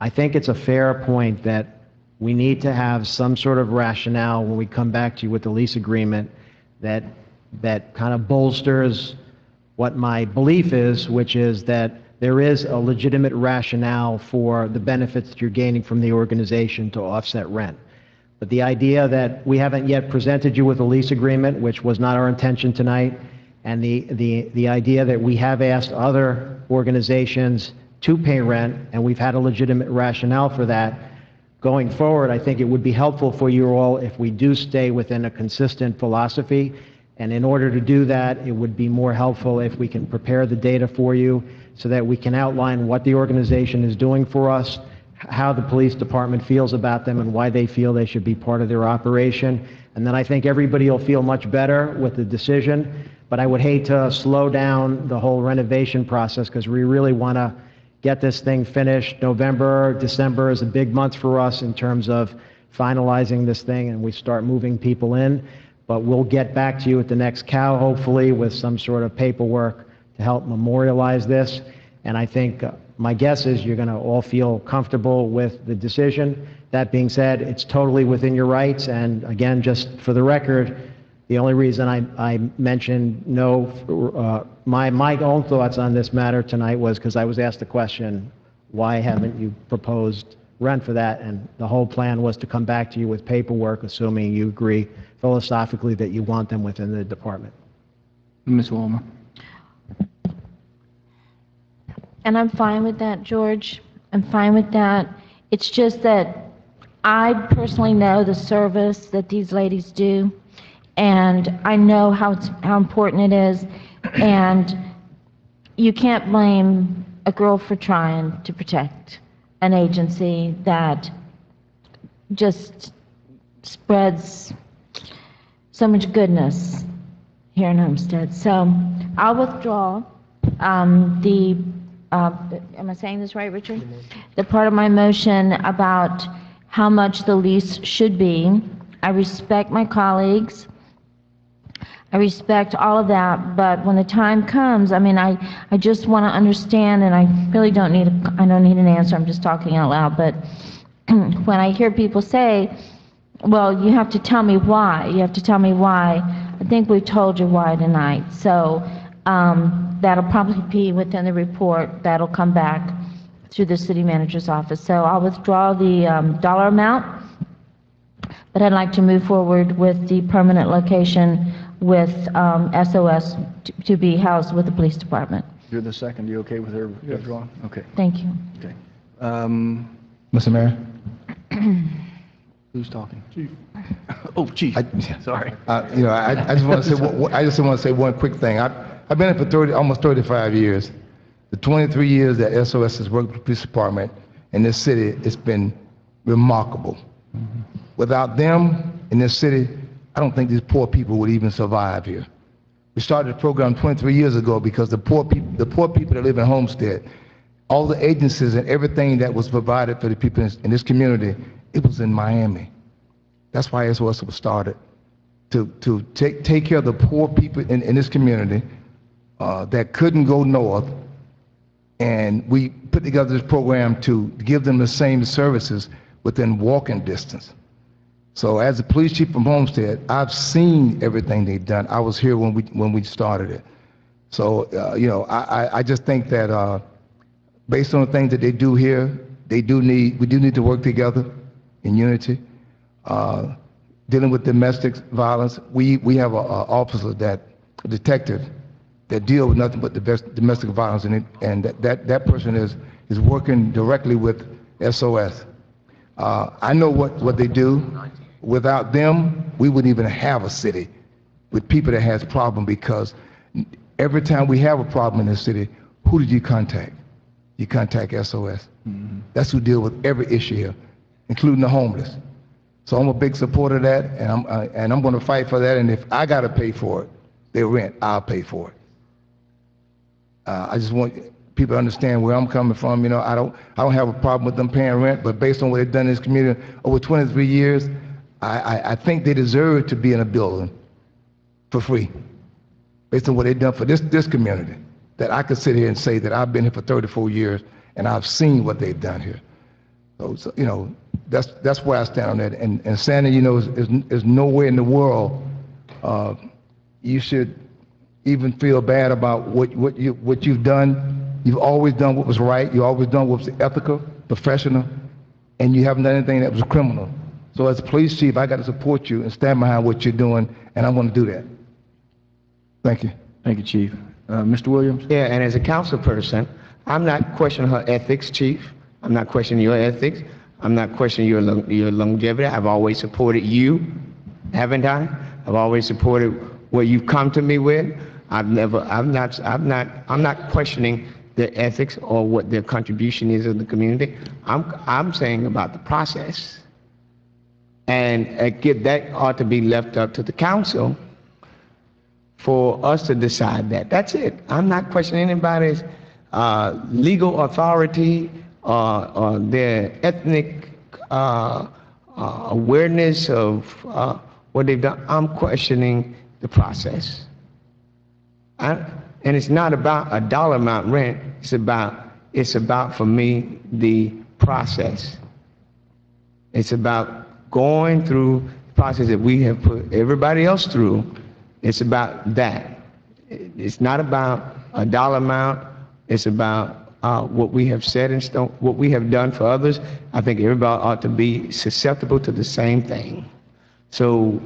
I think it's a fair point that we need to have some sort of rationale when we come back to you with the lease agreement that kind of bolsters what my belief is, which is that there is a legitimate rationale for the benefits that you're gaining from the organization to offset rent. But the idea that we haven't yet presented you with a lease agreement, which was not our intention tonight, and the idea that we have asked other organizations to pay rent, and we've had a legitimate rationale for that, going forward, I think it would be helpful for you all if we do stay within a consistent philosophy. And in order to do that, it would be more helpful if we can prepare the data for you so that we can outline what the organization is doing for us, how the police department feels about them, and why they feel they should be part of their operation. And then I think everybody will feel much better with the decision. But I would hate to slow down the whole renovation process, because we really want to get this thing finished. November, December is a big month for us in terms of finalizing this thing, and we start moving people in. But we'll get back to you at the next COW, hopefully, with some sort of paperwork to help memorialize this. And I think my guess is you're going to all feel comfortable with the decision. That being said, it's totally within your rights. And again, just for the record, the only reason I mentioned no, my own thoughts on this matter tonight was because I was asked the question, why haven't you proposed rent for that? And the whole plan was to come back to you with paperwork, assuming you agree philosophically that you want them within the department. Ms. Walmer. And I'm fine with that, George. I'm fine with that. It's just that I personally know the service that these ladies do, and I know how important it is. And you can't blame a girl for trying to protect an agency that just spreads so much goodness here in Homestead. So I'll withdraw am I saying this right, Richard? The part of my motion about how much the lease should be. I respect my colleagues. I respect all of that, but when the time comes, I mean, I just want to understand, and I really don't need an answer, I'm just talking out loud, but when I hear people say, well, you have to tell me why, you have to tell me why, I think we've told you why tonight. So that'll probably be within the report that'll come back through the city manager's office. So I'll withdraw the dollar amount, but I'd like to move forward with the permanent location with SOS to be housed with the police department. You're the second. You okay with her withdrawing? Okay. Thank you. Okay. Mr. Mayor? Who's talking? Chief. Oh, Chief. Sorry. I just want to say one quick thing. I've been here for almost 35 years. The 23 years that SOS has worked with the police department in this city, it's been remarkable. Mm-hmm. Without them in this city, I don't think these poor people would even survive here. We started the program 23 years ago because the poor people that live in Homestead, all the agencies and everything that was provided for the people in this community, it was in Miami. That's why SOS was started, to take care of the poor people in this community that couldn't go north. And we put together this program to give them the same services within walking distance. So as the police chief from Homestead, I've seen everything they've done. I was here when we started it. So, I just think that based on the things that they do here, we do need to work together in unity. Dealing with domestic violence, we have a detective that deal with nothing but domestic violence, and that person is working directly with SOS. I know what they do. Without them, we wouldn't even have a city with people that has problem, because every time we have a problem in this city, who did you contact? You contact SOS. Mm-hmm. That's who deal with every issue here, including the homeless. So I'm a big supporter of that, and I'm going to fight for that. And if I got to pay for it, their rent, I'll pay for it. I just want people to understand where I'm coming from. I don't have a problem with them paying rent, but based on what they've done in this community over 23 years, I think they deserve to be in a building for free, based on what they've done for this community. That I could sit here and say that I've been here for 34 years and I've seen what they've done here. So that's where I stand on that. And Sandy, is nowhere in the world you should even feel bad about what you've done. You've always done what was right. You always done what was ethical, professional, and you haven't done anything that was criminal. So as a police chief, I got to support you and stand behind what you're doing, and I'm going to do that. Thank you. Thank you, Chief. Mr. Williams? Yeah, and as a council person, I'm not questioning her ethics, Chief. I'm not questioning your ethics. I'm not questioning your longevity. I've always supported you, haven't I? I've always supported what you've come to me with. I'm not questioning their ethics or what their contribution is in the community. I'm saying about the process. And that ought to be left up to the council for us to decide that. That's it. I'm not questioning anybody's legal authority or their ethnic awareness of what they've done. I'm questioning the process. And it's not about a dollar amount rent. It's about for me the process. It's about going through the process that we have put everybody else through. It's about that. It's not about a dollar amount. It's about what we have said in stone, what we have done for others. I think everybody ought to be susceptible to the same thing. So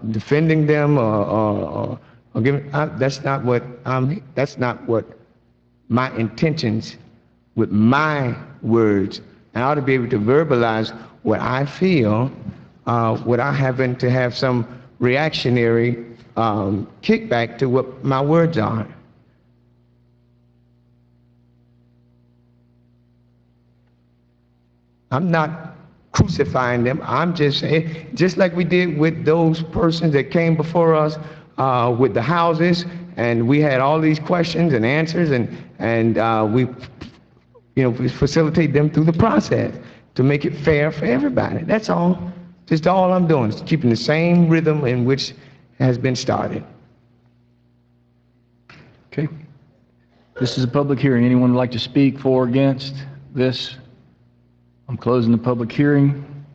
defending them or giving, that's not what my intentions with my words. I ought to be able to verbalize what I feel without having to have some reactionary kickback to what my words are. I'm not crucifying them. I'm just saying, just like we did with those persons that came before us with the houses, and we had all these questions and answers, and we, we facilitate them through the process to make it fair for everybody. That's all. Just all I'm doing is keeping the same rhythm in which has been started. Okay. This is a public hearing. Anyone would like to speak for or against this? I'm closing the public hearing.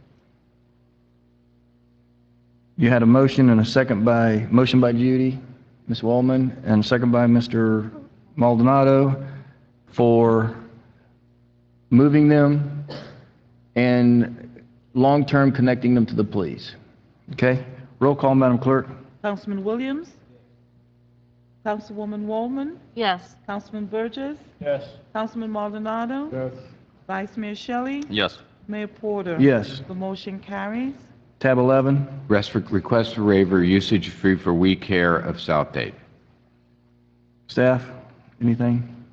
You had a motion and a motion by Judy, Ms. Wallman, and a second by Mr. Maldonado for moving them and long-term connecting them to the police. Okay? Roll call, Madam Clerk. Councilman Williams? Councilwoman Wallman? Yes. Councilman Burgess? Yes. Councilman Maldonado? Yes. Vice Mayor Shelley? Yes. Mayor Porter? Yes. The motion carries. Tab 11. Request for waiver, usage fee for We Care of South Dade. Staff, anything?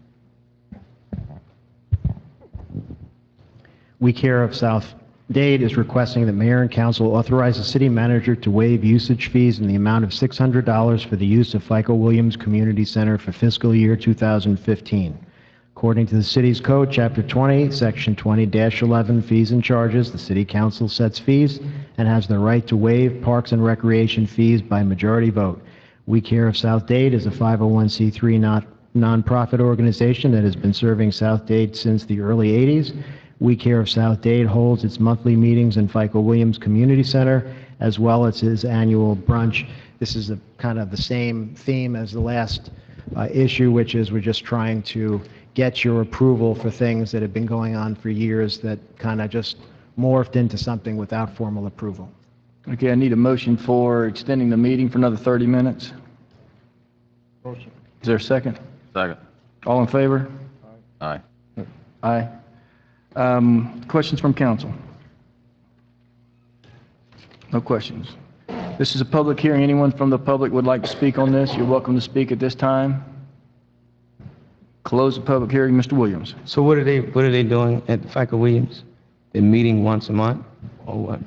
We Care of South Dade is requesting that mayor and council authorize the city manager to waive usage fees in the amount of $600 for the use of FICO Williams Community Center for fiscal year 2015. According to the city's code, chapter 20, section 20-11, fees and charges, the city council sets fees and has the right to waive parks and recreation fees by majority vote. We Care of South Dade is a 501c3 nonprofit organization that has been serving South Dade since the early 80s. We Care of South Dade holds its monthly meetings in FICO Williams Community Center, as well as its annual brunch. This is kind of the same theme as the last issue, which is we're just trying to get your approval for things that have been going on for years that kind of just morphed into something without formal approval. Okay, I need a motion for extending the meeting for another 30 minutes. Motion. Is there a second? Second. All in favor? Aye. Aye. Questions from council? No questions. This is a public hearing. Anyone from the public would like to speak on this, you're welcome to speak at this time. Close the public hearing. Mr. Williams. So what are they doing at FICO Williams? They're meeting once a month or what?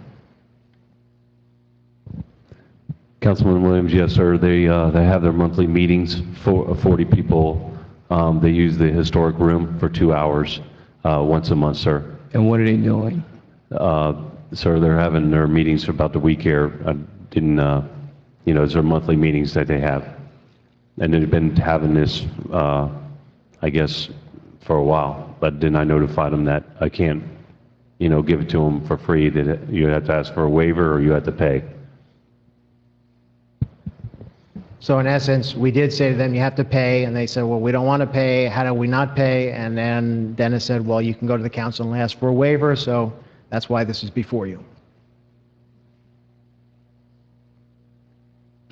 Councilman Williams, yes, sir. They have their monthly meetings for 40 people. They use the historic room for 2 hours once a month, sir. And what are they doing? Sir, they're having their meetings about the We Care. It's their monthly meetings that they have. And they've been having this, I guess, for a while. But then I notified them that I can't, give it to them for free, that you have to ask for a waiver or you have to pay. So in essence, we did say to them, you have to pay, and they said, well, we don't want to pay, how do we not pay? And then Dennis said, well, you can go to the council and ask for a waiver, so that's why this is before you.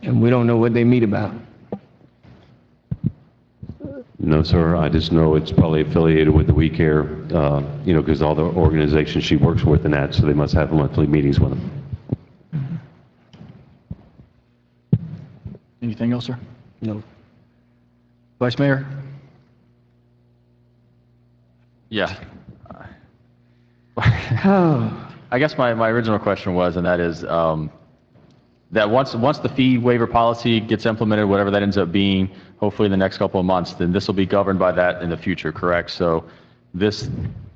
And we don't know what they meet about. No, sir. I just know it's probably affiliated with the We Care, because all the organizations she works with and that, so they must have monthly meetings with them. Anything else, sir? No. Vice Mayor? Yeah. I guess my original question was, and that is, that once the fee waiver policy gets implemented, whatever that ends up being, hopefully in the next couple of months, then this will be governed by that in the future, correct? So this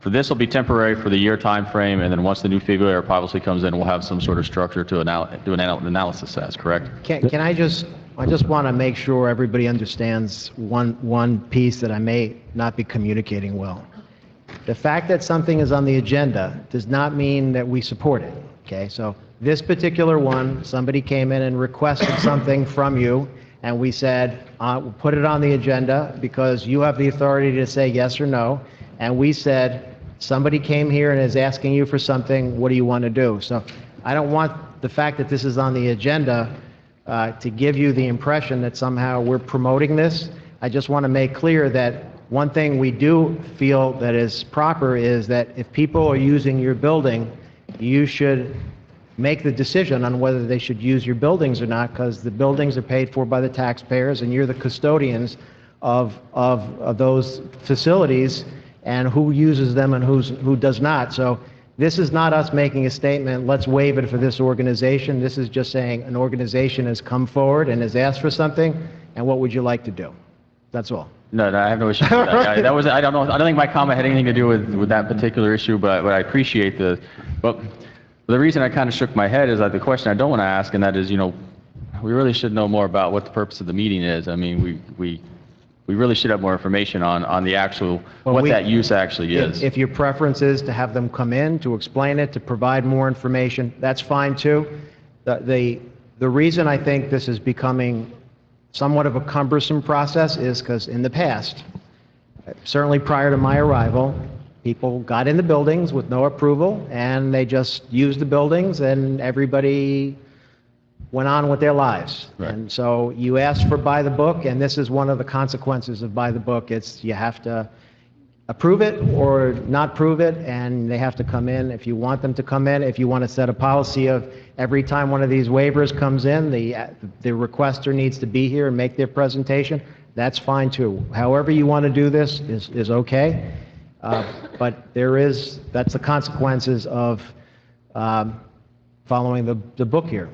will be temporary for the year time frame, and then once the new fee waiver policy comes in, we'll have some sort of structure to do an analysis as, correct? Can I just want to make sure everybody understands one piece that I may not be communicating well. The fact that something is on the agenda does not mean that we support it, okay? So this particular one, somebody came in and requested something from you, and we said, we'll put it on the agenda because you have the authority to say yes or no, and we said, somebody came here and is asking you for something, what do you want to do? So I don't want the fact that this is on the agenda to give you the impression that somehow we're promoting this. I just want to make clear that one thing we do feel that is proper is that if people are using your building, you should make the decision on whether they should use your buildings or not, because the buildings are paid for by the taxpayers and you're the custodians of those facilities and who uses them and who does not. So this is not us making a statement, let's waive it for this organization. This is just saying an organization has come forward and has asked for something, and what would you like to do? That's all. No, I have no issue with that. That was, I don't know, I don't think my comment had anything to do with that particular issue, but I appreciate but the reason I kind of shook my head is that the question I don't want to ask, and that is, we really should know more about what the purpose of the meeting is. I mean, we really should have more information on the actual, that use actually is. If your preference is to have them come in, to explain it, to provide more information, that's fine too. The reason I think this is becoming somewhat of a cumbersome process is because in the past, certainly prior to my arrival, people got in the buildings with no approval, and they just used the buildings, and everybody went on with their lives. Right. And so you ask for by the book, and this is one of the consequences of by the book. It's you have to approve it or not prove it, and they have to come in if you want them to come in. If you want to set a policy of every time one of these waivers comes in, the requester needs to be here and make their presentation, that's fine too. However you want to do this is okay. But that's the consequences of following the book here.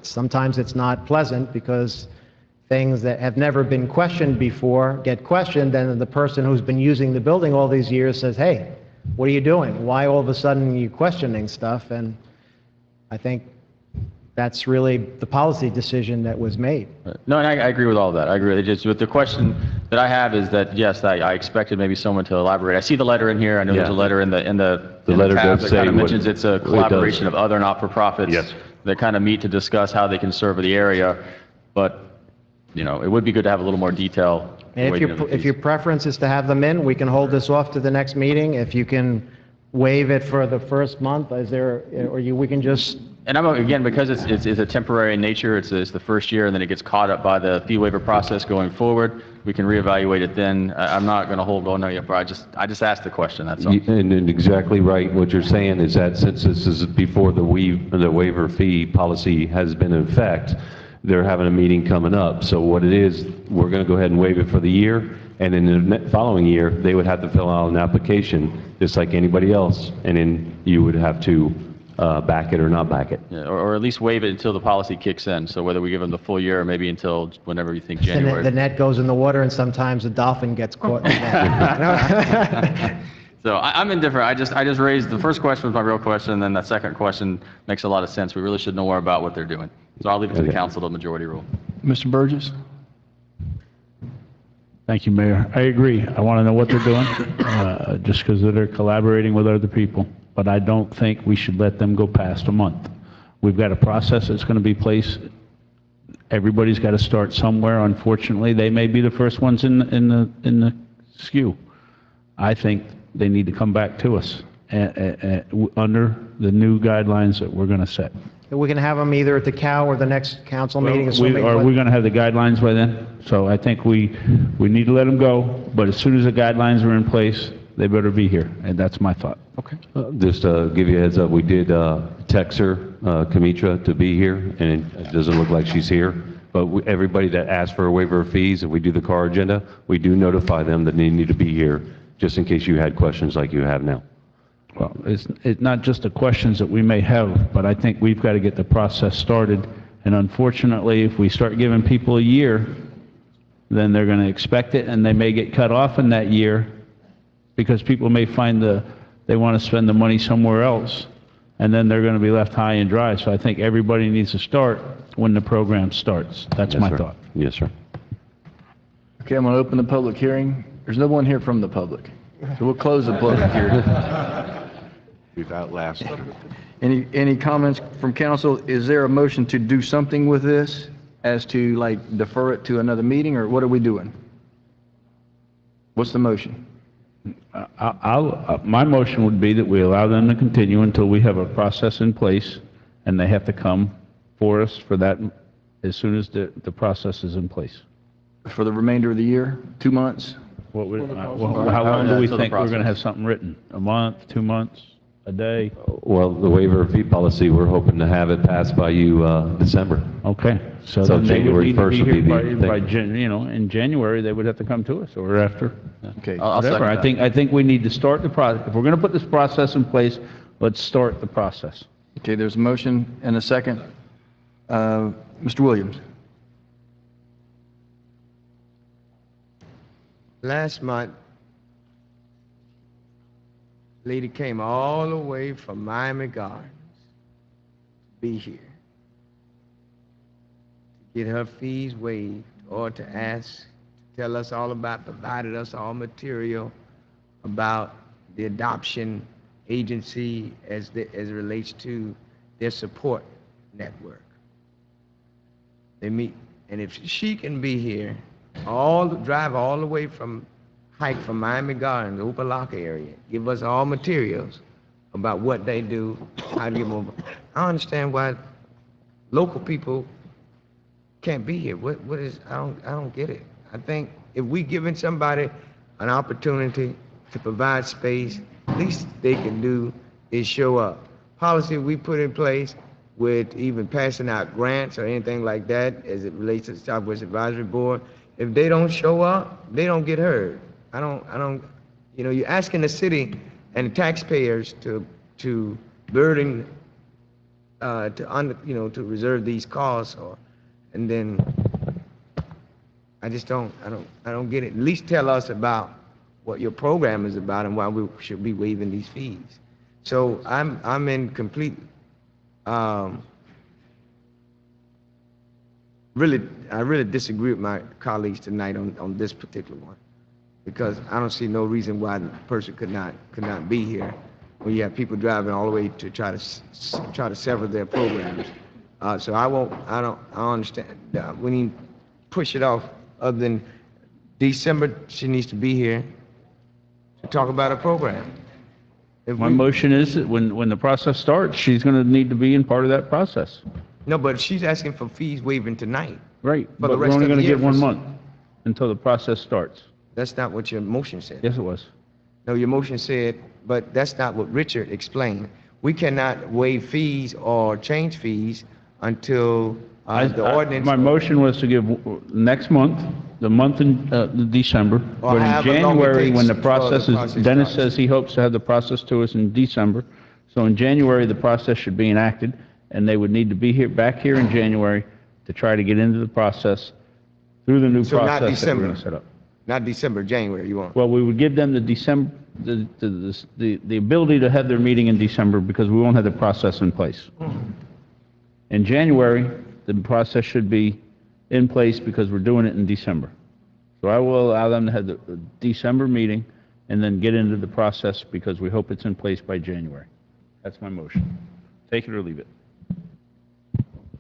Sometimes it's not pleasant because things that have never been questioned before get questioned, and the person who's been using the building all these years says, hey, what are you doing? Why all of a sudden are you questioning stuff? And I think that's really the policy decision that was made. No, and I agree with all of that. I agree. Just with the question that I have is that, yes, I expected maybe someone to elaborate. I see the letter in here. I know there's a letter in the letter tab does that kind say of mentions what it's a collaboration of other not-for-profits that kind of meet to discuss how they can serve the area. But, it would be good to have a little more detail. And if your preference is to have them in, we can hold this off to the next meeting. If you can waive it for the first month, we can just... And again, because it's a temporary in nature, it's the first year, and then it gets caught up by the fee waiver process going forward. We can reevaluate it then. I'm not going to hold on to you, but I just asked the question, that's all. And exactly right. What you're saying is that since this is before the waiver fee policy has been in effect, they're having a meeting coming up. So what it is, we're going to go ahead and waive it for the year, and in the following year, they would have to fill out an application just like anybody else, and then you would have to back it or not back it. Yeah, or at least waive it until the policy kicks in. So whether we give them the full year or maybe until whenever you think January. The net goes in the water, and sometimes a dolphin gets caught in the net. So I'm indifferent. I just raised the first question was my real question, and then that second question makes a lot of sense. We really should know more about what they're doing. So I'll leave it to the council to majority rule. Mr. Burgess? Thank you, Mayor. I agree. I want to know what they're doing, just because they're collaborating with other people. But I don't think we should let them go past a month. We've got a process that's going to be placed. Everybody's got to start somewhere. Unfortunately, they may be the first ones in the queue. I think they need to come back to us under the new guidelines that we're going to set. We can have them either at the COW or the next council meeting. Are we going to have the guidelines by then? So I think we need to let them go, but as soon as the guidelines are in place, they better be here, and that's my thought. Okay. Just to give you a heads up, we did text her, Kamitra, to be here, and it doesn't look like she's here. But everybody that asks for a waiver of fees, if we do the car agenda, we do notify them that they need to be here, just in case you had questions like you have now. Well, it's not just the questions that we may have, but I think we've got to get the process started. And unfortunately, if we start giving people a year, then they're going to expect it, and they may get cut off in that year because people may find they want to spend the money somewhere else, and then they're going to be left high and dry. So I think everybody needs to start when the program starts. That's my thought. Yes, sir. Okay, I'm going to open the public hearing. There's no one here from the public, so we'll close the public hearing. We've outlasted. Any comments from council? Is there a motion to do something with this as to like defer it to another meeting, or what are we doing? What's the motion? My motion would be that we allow them to continue until we have a process in place, and they have to come for us for that as soon as the process is in place. For the remainder of the year? 2 months? How long do we think we're going to have something written? A month, 2 months, a day? Well, the waiver of fee policy, we're hoping to have it passed by you December. Okay. So then January 1st would be the in January, they would have to come to us, or after. Okay. Whatever. I think we need to start the process. If we're going to put this process in place, let's start the process. Okay, there's a motion and a second. Mr. Williams? Last month, lady came all the way from Miami Gardens to be here, to get her fees waived, or to ask, tell us all about, provided us all material about the adoption agency as it relates to their support network. They meet, and if she can be here, drive all the way hike from Miami Gardens, Opelika area, give us all materials about what they do, how to give them. I understand why local people can't be here. What is, I don't get it. I think if we giving somebody an opportunity to provide space, least they can do is show up. Policy we put in place with even passing out grants or anything like that as it relates to the Southwest Advisory Board, if they don't show up, they don't get heard. I don't, you know, you're asking the city and the taxpayers to burden, to reserve these costs, and then I just don't get it. At least tell us about what your program is about and why we should be waiving these fees. So I'm in complete, I really disagree with my colleagues tonight on this particular one, because I don't see no reason why the person could not be here when you have people driving all the way to try to sever their programs. So I don't understand. We need to push it off. Other than December, she needs to be here to talk about her program. My motion is that when the process starts, she's going to need to be in part of that process. No, but she's asking for fees waiving tonight. Right, For the but we're rest only of the going to year get for 1 month until the process starts. That's not what your motion said. Yes, it was. No, your motion said, but that's not what Richard explained. We cannot waive fees or change fees until the ordinance. My motion was to give next month, the month in December, Or but in however long it January, when the takes for the process is, process Dennis starts. says he hopes to have the process to us in December. So in January, the process should be enacted, and they would need to be here, back here in January to try to get into the process through the new So not process that we're December. going to set up. Not December, January, you want? Well, we would give them the December, the ability to have their meeting in December because we won't have the process in place. In January, the process should be in place because we're doing it in December. So I will allow them to have the December meeting and then get into the process because we hope it's in place by January. That's my motion. Take it or leave it.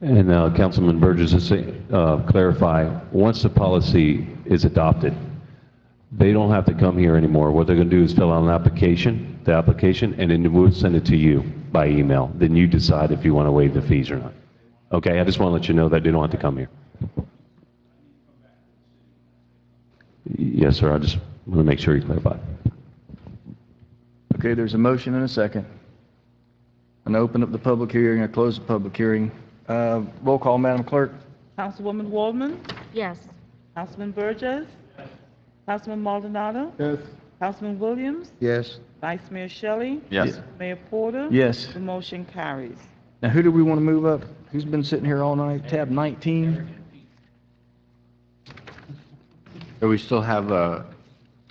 And Councilman Burgess, just to clarify, once the policy is adopted, they don't have to come here anymore. What they're going to do is fill out the application, and then we'll send it to you by email. Then you decide if you want to waive the fees or not. Okay, I just want to let you know that they don't have to come here. Yes, sir, I just want to make sure you clarify. Okay, there's a motion and a second. I'm going to open up the public hearing. I close the public hearing. Roll call, Madam Clerk. Councilwoman Waldman? Yes. Councilman Burgess? Councilman Maldonado? Yes. Councilman Williams? Yes. Vice Mayor Shelley? Yes. Mayor Porter? Yes. The motion carries. Now, who do we want to move up? Who's been sitting here all night? Tab 19? Do we still have,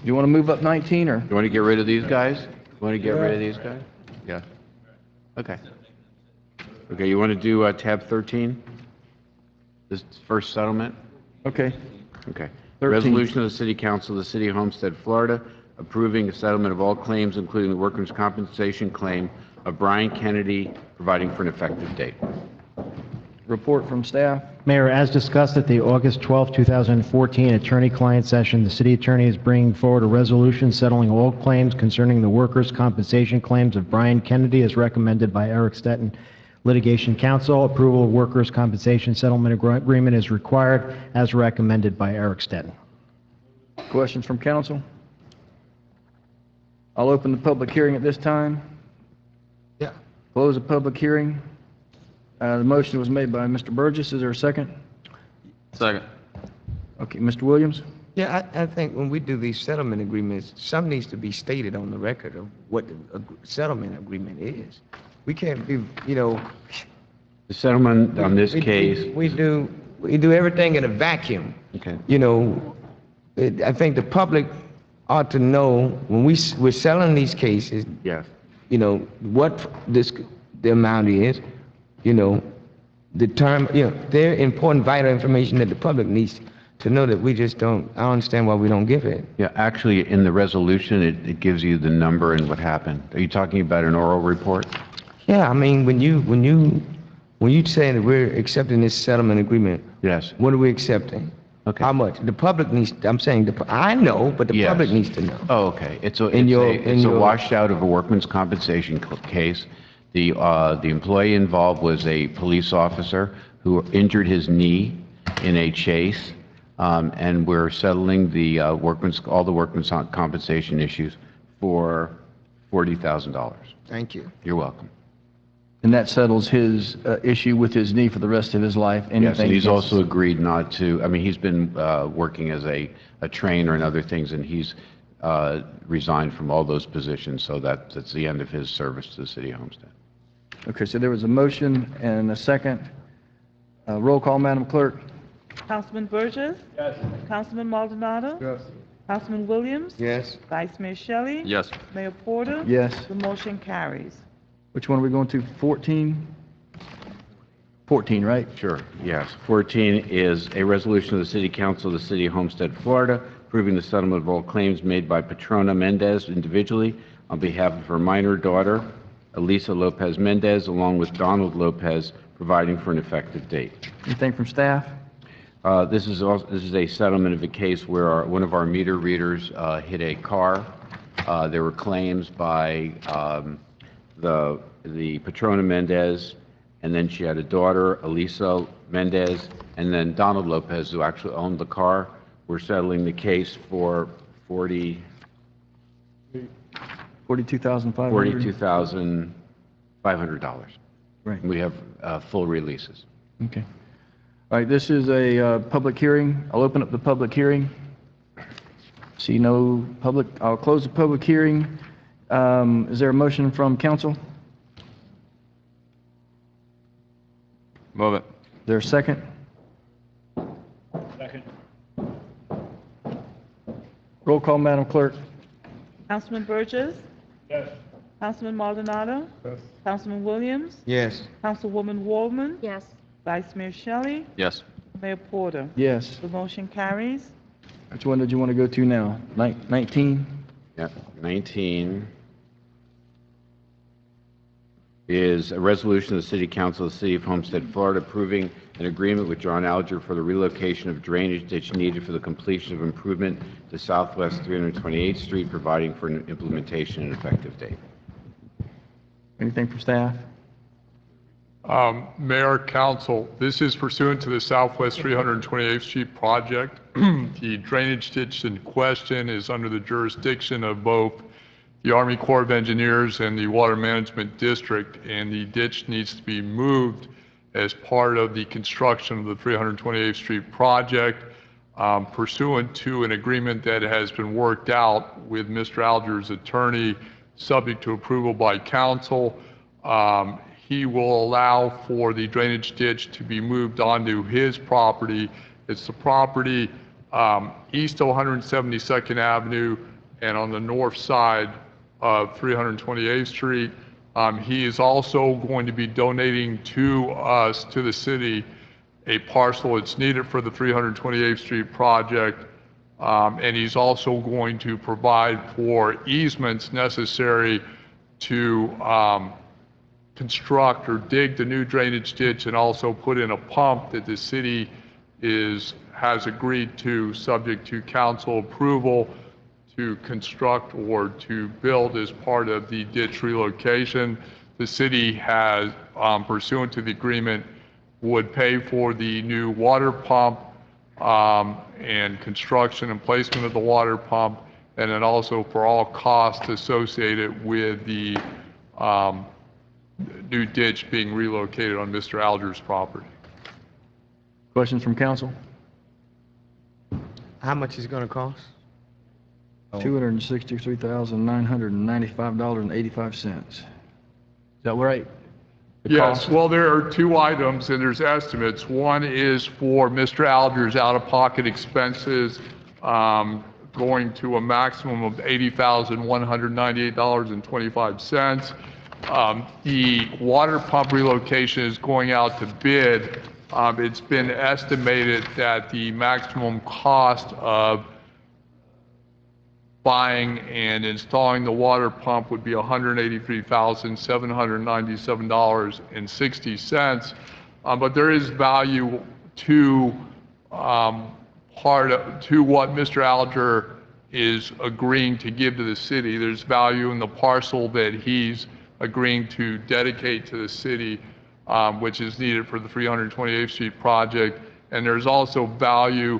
You want to move up 19, or? you want to get rid of these guys? You want to get rid of these guys? Yeah. Okay. Okay, you want to do tab 13? This first settlement? Okay. Okay. 13. Resolution of the City Council of the City of Homestead, Florida, approving a settlement of all claims, including the workers' compensation claim of Brian Kennedy, providing for an effective date. Report from staff. Mayor, as discussed at the August 12, 2014 attorney-client session, the city attorney is bringing forward a resolution settling all claims concerning the workers' compensation claims of Brian Kennedy as recommended by Eric Stetton Litigation Counsel. Approval of workers' compensation settlement agreement is required as recommended by Eric Stetton. Questions from council? I'll open the public hearing at this time. Yeah. Close the public hearing. The motion was made by Mr. Burgess. Is there a second? Second. Okay, Mr. Williams? Yeah, I think when we do these settlement agreements, some needs to be stated on the record of what the settlement agreement is. We can't be, The settlement on this we- case, we do everything in a vacuum. okay, I think the public ought to know when we're selling these cases, yes. what the amount is, the term, they're important, vital information that the public needs to know that we just don't, I don't understand why we don't give it. Yeah, actually, in the resolution, it gives you the number and what happened. Are you talking about an oral report? Yeah, I mean, when you say that we're accepting this settlement agreement, Yes. what are we accepting? Okay. How much? The public needs, I'm saying, I know, but the Yes. public needs to know. Oh, okay. It's a your- washed out of a workman's compensation case. The employee involved was a police officer who injured his knee in a chase, and we're settling all the workman's compensation issues for $40,000. Thank you. You're welcome. And that settles his issue with his knee for the rest of his life. Yes, and Anything he's against- also agreed not to, I mean, he's been working as a trainer and other things, and he's resigned from all those positions, so that's the end of his service to the city of Homestead. Okay, so there was a motion and a second. Roll call, Madam Clerk. Councilman Burgess? Yes. Councilman Maldonado? Yes. Councilman Williams? Yes. Vice Mayor Shelley? Yes. Mayor Porter? Yes. The motion carries. Which one are we going to? 14? 14, right? Sure, yes. 14 is a resolution of the City Council of the City of Homestead, Florida, approving the settlement of all claims made by Patrona Mendez individually on behalf of her minor daughter, Elisa Lopez Mendez, along with Donald Lopez, providing for an effective date. Anything from staff? This is a settlement of a case where one of our meter readers hit a car. There were claims by the Patrona Mendez, and then she had a daughter, Elisa Mendez, and then Donald Lopez, who actually owned the car. We're settling the case for $42,500. $42,500. Right. We have full releases. Okay. All right, this is a public hearing. I'll open up the public hearing. See no public, I'll close the public hearing. Is there a motion from council? Move it. Is there a second? Second. Roll call, Madam Clerk. Councilman Burgess? Yes. Councilman Maldonado? Yes. Councilman Williams? Yes. Councilwoman Waldman? Yes. Vice Mayor Shelley? Yes. Mayor Porter? Yes. The motion carries. Which one did you want to go to now? 19? Yep, 19 is a resolution of the City Council of the City of Homestead, Florida, approving an agreement with John Alger for the relocation of drainage ditch needed for the completion of improvement to Southwest 328th Street, providing for an implementation and effective date. Anything from staff? Mayor, Council, this is pursuant to the Southwest 328th Street project. The drainage ditch in question is under the jurisdiction of both the Army Corps of Engineers and the Water Management District, and the ditch needs to be moved as part of the construction of the 328th Street project, pursuant to an agreement that has been worked out with Mr. Alger's attorney, subject to approval by council. He will allow for the drainage ditch to be moved onto his property. It's the property east of 172nd Avenue and on the north side of 328th Street. He is also going to be donating to us, to the city, a parcel that's needed for the 328th Street project. And he's also going to provide for easements necessary to construct or dig the new drainage ditch, and also put in a pump that the city has agreed to, subject to council approval, to construct or to build as part of the ditch relocation. The city has, pursuant to the agreement, would pay for the new water pump and construction and placement of the water pump, and then also for all costs associated with the new ditch being relocated on Mr. Alger's property. Questions from council? How much is it gonna cost? $263,995.85. Is that right? The Yes, cost? well, there are two items and there's estimates. One is for Mr. Alger's out-of-pocket expenses, going to a maximum of $80,198.25. The water pump relocation is going out to bid. It's been estimated that the maximum cost of buying and installing the water pump would be $183,797.60. But there is value to to what Mr. Alger is agreeing to give to the city. There's value in the parcel that he's agreeing to dedicate to the city, which is needed for the 328th Street project. And there's also value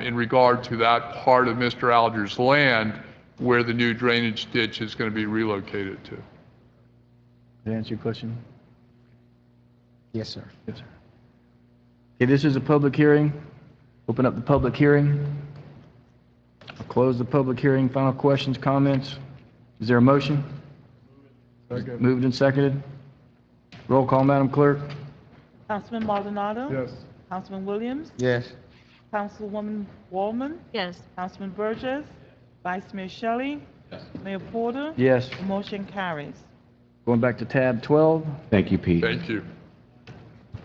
in regard to that part of Mr. Alger's land where the new drainage ditch is going to be relocated to. Did that answer your question? Yes, sir. Yes, sir. Okay, this is a public hearing. Open up the public hearing. I'll close the public hearing. Final questions, comments? Is there a motion? Second. Moved and seconded. Roll call, Madam Clerk. Councilman Maldonado? Yes. Councilman Williams? Yes. Councilwoman Wallman? Yes. Councilman Burgess? Vice Mayor Shelley? Yes. Mayor Porter? Yes. The motion carries. Going back to tab 12. Thank you, Pete. Thank you.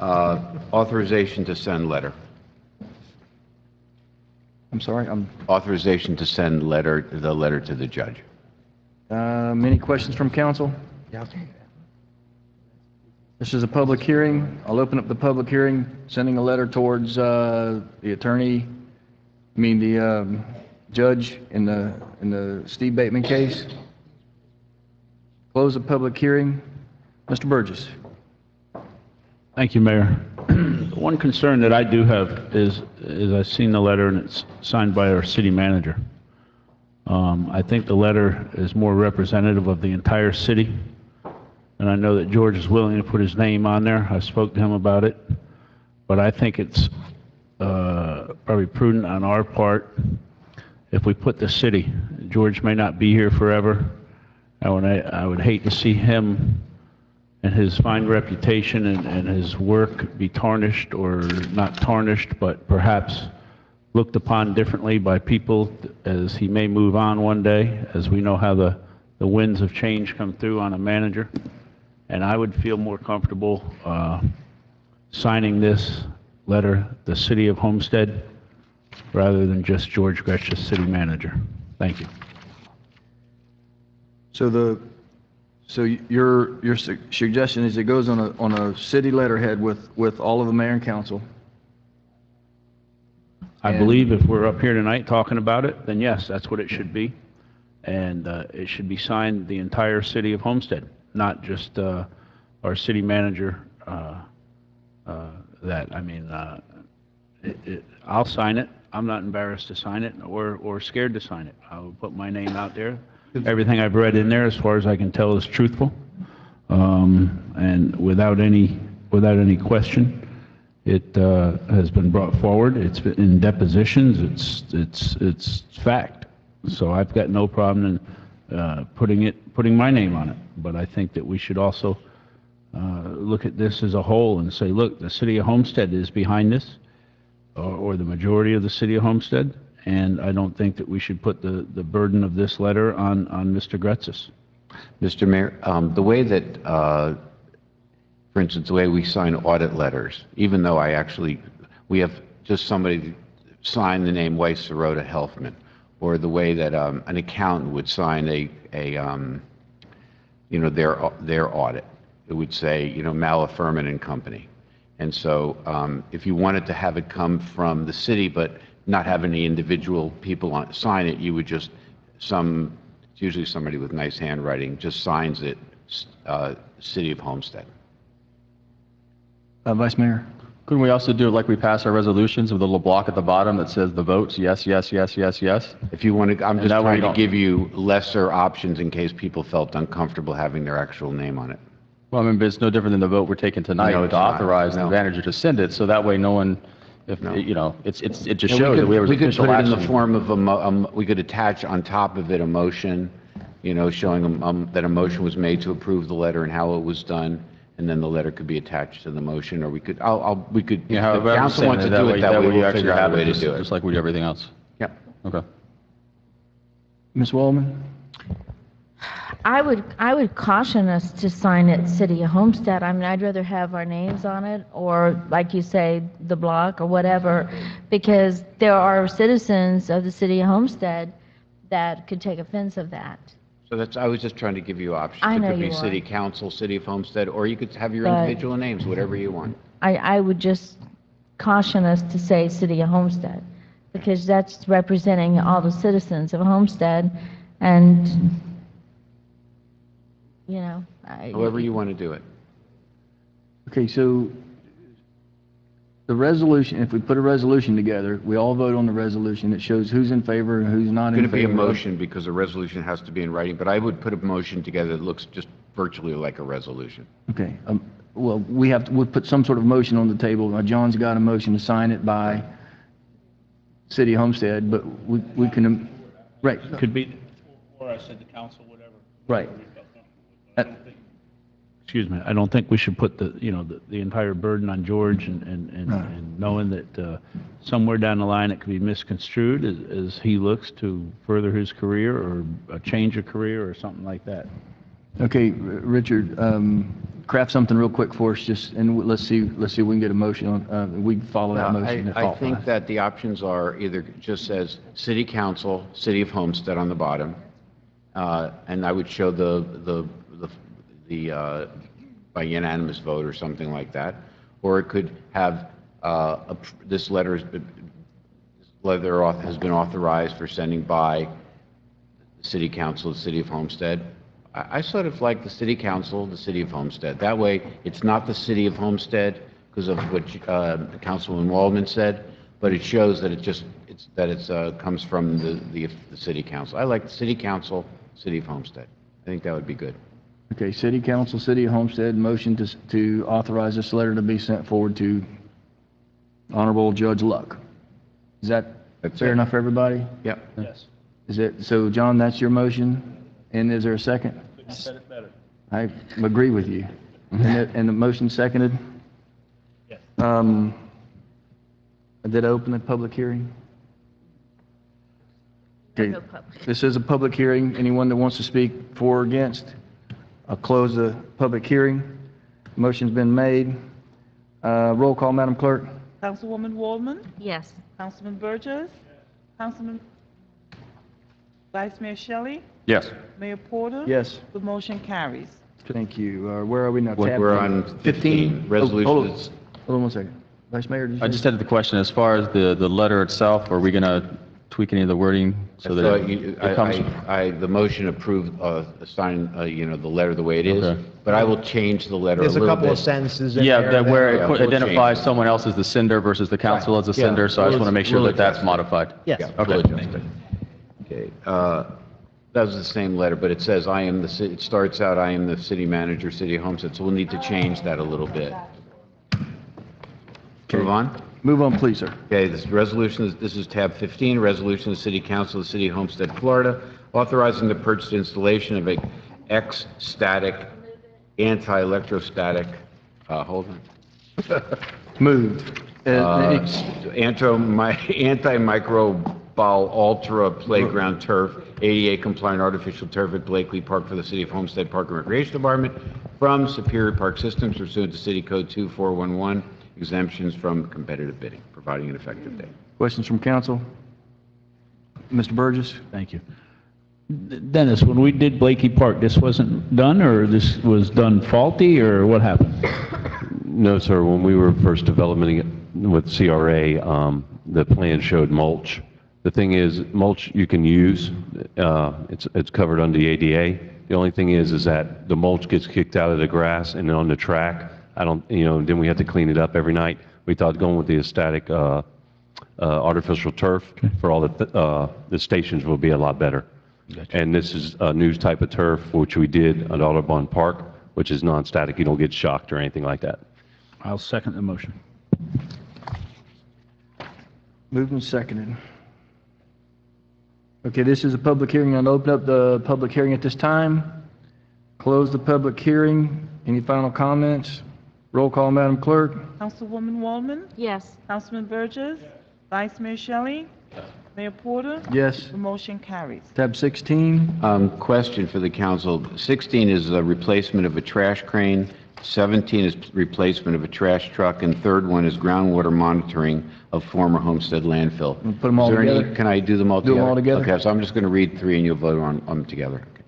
Authorization to send letter. I'm sorry, Authorization to send the letter to the judge. any questions from council? Yeah. This is a public hearing. I'll open up the public hearing, sending a letter towards the attorney, the judge in the Steve Bateman case. Close the public hearing. Mr. Burgess. Thank you, Mayor. One concern that I do have is I've seen the letter and it's signed by our city manager. I think the letter is more representative of the entire city. And I know that George is willing to put his name on there. I spoke to him about it. But I think it's probably prudent on our part if we put the city. George may not be here forever. I would hate to see him and his fine reputation and his work be tarnished, or not tarnished, but perhaps looked upon differently by people as he may move on one day, as we know how the winds of change come through on a manager. And I would feel more comfortable signing this letter, the City of Homestead, rather than just George Gretsch, city manager. Thank you. So your suggestion is it goes on a city letterhead with all of the mayor and council? I believe if we're up here tonight talking about it, then yes, that's what it should be. And it should be signed the entire city of Homestead, not just our city manager. I'll sign it. I'm not embarrassed to sign it or scared to sign it. I'll put my name out there. Everything I've read in there, as far as I can tell, is truthful. And without any question, it has been brought forward. It's been in depositions. It's fact. So I've got no problem in putting my name on it. But I think that we should also look at this as a whole and say, look, the city of Homestead is behind this, or the majority of the city of Homestead. And I don't think that we should put the burden of this letter on Mr. Gretsch. Mr. Mayor, the way that, for instance, the way we sign audit letters, even though we have just somebody sign the name Weiss Sirota Helfman, or the way that an accountant would sign their audit. It would say, Malafirman and Company. And so if you wanted to have it come from the city, but not have any individual people sign it, you would just, it's usually somebody with nice handwriting, just signs it, City of Homestead. Vice Mayor? Couldn't we also do it like we pass our resolutions with a little block at the bottom that says the votes, yes, yes, yes, yes, yes? If you want to, I'm just trying to give you lesser options in case people felt uncomfortable having their actual name on it. Well, but it's no different than the vote we're taking tonight No, it's to not. authorize the No. manager to send it, so that way no one, If, No. you know, it just Yeah, shows that we were we could official put it in the action. form of we could attach on top of it a motion, you know, showing that a motion was made to approve the letter and how it was done, and then the letter could be attached to the motion, or we could, we could, if Yeah, the however, council wants to do it that way, you we'll actually figure out have a way to just- do it. Just like we do everything else. Yep. Okay. Ms. Waldman? I would caution us to sign it City of Homestead. I mean, I'd rather have our names on it, or like you say, the block or whatever, because there are citizens of the City of Homestead that could take offense of that. So that's, I was just trying to give you options. I know It could be you are. city council, city of Homestead, or you could have your But- individual names, whatever you want. I would just caution us to say City of Homestead, because that's representing all the citizens of Homestead, and, you know, However you want to do it. Okay, so the resolution, if we put a resolution together, we all vote on the resolution, it shows who's in favor and who's not It's in going to be favor. a motion because a resolution has to be in writing, but I would put a motion together that looks just virtually like a resolution. Okay, well, we'll put some sort of motion on the table. Now, John's got a motion to sign it by City of Homestead, but we can, right, Could be, or I said the council, whatever. right. Excuse me, I don't think we should put the entire burden on George and knowing that somewhere down the line it could be misconstrued as he looks to further his career or a change of career or something like that. Okay, Richard, craft something real quick for us, just, and let's see if we can get a motion on, we can follow that motion. if I all think fine. that the options are either just says city council, city of Homestead on the bottom, and I would show the by unanimous vote or something like that, or it could have this letter has been authorized for sending by the city council, the city of Homestead. I sort of like the city council, the city of Homestead. That way, it's not the city of Homestead because of what Councilman Waldman said, but it shows that it comes from the city council. I like the city council, city of Homestead. I think that would be good. Okay, City Council, City of Homestead, motion to authorize this letter to be sent forward to Honorable Judge Luck. Is that fair enough for everybody? Yep. Yes. Is it, so John, that's your motion, and is there a second? Couldn't have said it better. I agree with you. And the motion seconded? Yes. Did I open the public hearing? Okay, No public. this is a public hearing. Anyone that wants to speak for or against? I'll close the public hearing. Motion's been made. Roll call, Madam Clerk. Councilwoman Waldman? Yes. Councilman Burgess? Councilman Vice Mayor Shelley? Yes. Mayor Porter? Yes. The motion carries. Thank you. Where are we now? Tab We're on 15, resolutions. Hold on one second. Vice Mayor, did you I say- just had the question, as far as the letter itself, are we going to tweak any of the wording so that it comes? The motion approved, sign, the letter the way it is, Okay. but I will change the letter a There's a little couple of bit. sentences in Yeah, there. that where Yeah, it we'll change identifies it. someone else as the sender versus the council as the Yeah, sender, so I just want to make sure we'll that that's adjust it. modified. Yes. Yeah, we'll Okay. adjust it. Okay, that was the same letter, but it says, it starts out, I am the city manager, City of Homestead, so we'll need to change that a little bit. Move on? Move on, please, sir. Okay, this is tab 15, resolution of the City Council of the City of Homestead, Florida, authorizing the purchase and installation of a X-static, anti-electrostatic, hold on. Moved. Antimicrobial ultra playground turf, ADA compliant artificial turf at Blakely Park for the City of Homestead Park and Recreation Department from Superior Park Systems pursuant to City Code 2411, exemptions from competitive bidding, providing an effective date. Questions from council? Mr. Burgess? Thank you. Dennis, when we did Blakey Park, this wasn't done, or this was done faulty, or what happened? No, sir. When we were first developing it with CRA, the plan showed mulch. The thing is, mulch you can use. It's covered under the ADA. The only thing is that the mulch gets kicked out of the grass and on the track. Then we have to clean it up every night. We thought going with the static artificial turf for all the stations will be a lot better. Gotcha. And this is a new type of turf, which we did at Audubon Park, which is non-static. You don't get shocked or anything like that. I'll second the motion. Moved and seconded. Okay, this is a public hearing. I'll open up the public hearing at this time. Close the public hearing. Any final comments? Roll call, Madam Clerk. Councilwoman Waldman? Yes. Councilman Burgess? Vice Mayor Shelley? Mayor Porter? Yes. The motion carries. Tab 16. Question for the council. 16 is a replacement of a trash crane. 17 is replacement of a trash truck, and third one is groundwater monitoring of former Homestead landfill. Put them all Is there any- together? Can I do them all Do together? them all together? Okay, so I'm just going to read three and you'll vote on them together. Okay.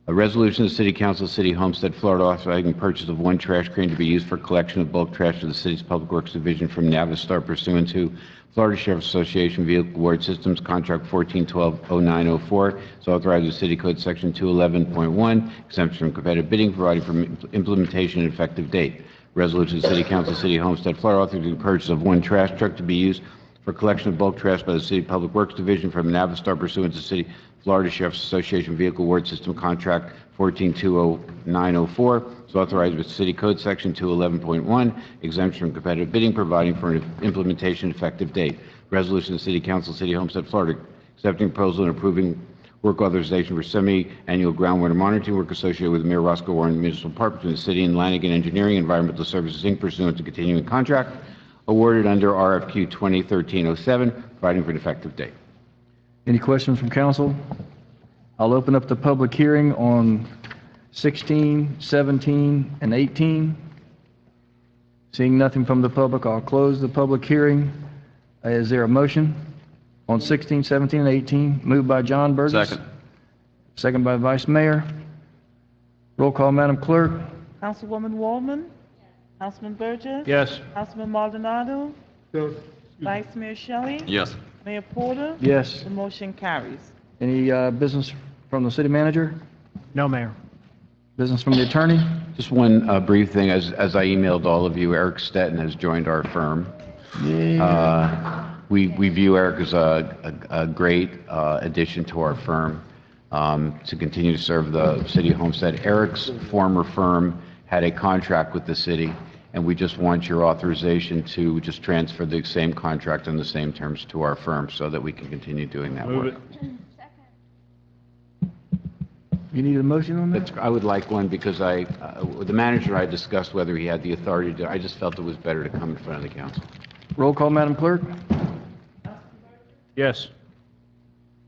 A resolution of the City Council, City Homestead, Florida, authorizing purchase of one trash crane to be used for collection of bulk trash to the city's Public Works Division from Navistar pursuant to Florida Sheriff's Association Vehicle Award Systems Contract 14120904. It's authorized in City Code Section 211.1, exemption from competitive bidding, providing for implementation and effective date. Resolution of the City Council, City Homestead, Florida, authorizing the purchase of one trash truck to be used for collection of bulk trash by the City Public Works Division from Navistar pursuant to City Florida Sheriff's Association Vehicle Award System Contract 14200904. It's authorized with City Code Section 211.1, exemption from competitive bidding, providing for an implementation effective date. Resolution of the City Council, City Homestead, Florida, accepting proposal and approving work authorization for semi-annual groundwater monitoring work associated with Mayor Roscoe Warren Municipal Park between the city and Lanigan Engineering Environmental Services, Inc. pursuant to continuing contract awarded under RFQ 2013-07, providing for an effective date. Any questions from council? I'll open up the public hearing on 16, 17, and 18. Seeing nothing from the public, I'll close the public hearing. Is there a motion on 16, 17, and 18? Moved by John Burgess. Second. Second by Vice Mayor. Roll call, Madam Clerk. Councilwoman Waldman? Councilman Burgess? Yes. Councilman Maldonado? Vice Mayor Shelley? Yes. Mayor Porter? Yes. The motion carries. Any business from the city manager? No, Mayor. Business from the attorney? Just one brief thing. As I emailed all of you, Eric Stetton has joined our firm. We view Eric as a great addition to our firm to continue to serve the city of Homestead. Eric's former firm had a contract with the city, and we just want your authorization to just transfer the same contract on the same terms to our firm so that we can continue doing that work. You need a motion on that? I would like one because the manager and I discussed whether he had the authority to, I just felt it was better to come in front of the council. Roll call, Madam Clerk. Yes.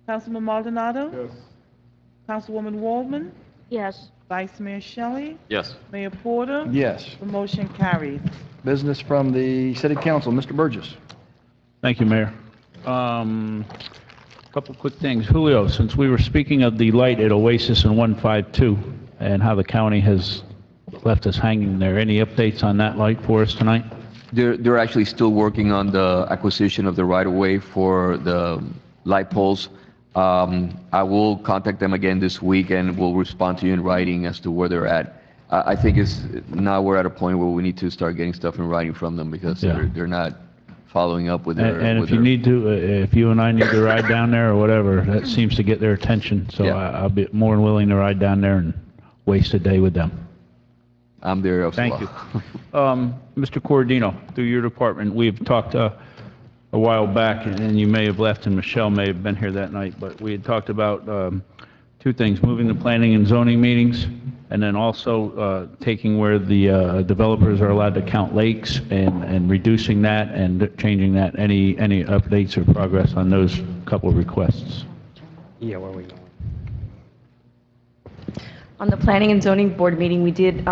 Councilman Maldonado? Yes. Councilwoman Waldman? Yes. Vice Mayor Shelley? Yes. Mayor Porter? Yes. The motion carries. Business from the city council, Mr. Burgess. Thank you, Mayor. Couple quick things. Julio, since we were speaking of the light at Oasis and 152 and how the county has left us hanging there, any updates on that light for us tonight? They're actually still working on the acquisition of the right-of-way for the light poles. I will contact them again this week and we'll respond to you in writing as to where they're at. I think now we're at a point where we need to start getting stuff in writing from them because they're not following up with their... And if you need to, if you and I need to ride down there or whatever, that seems to get their attention. So I'll be more than willing to ride down there and waste a day with them. I'm there. Thank you. Mr. Cordino, through your department, we've talked a while back, and you may have left, and Michelle may have been here that night, but we had talked about two things, moving the planning and zoning meetings, and then also taking where the developers are allowed to count lakes and reducing that and changing that. Any updates or progress on those couple of requests? Yeah, where are we going? On the Planning and Zoning Board meeting, we did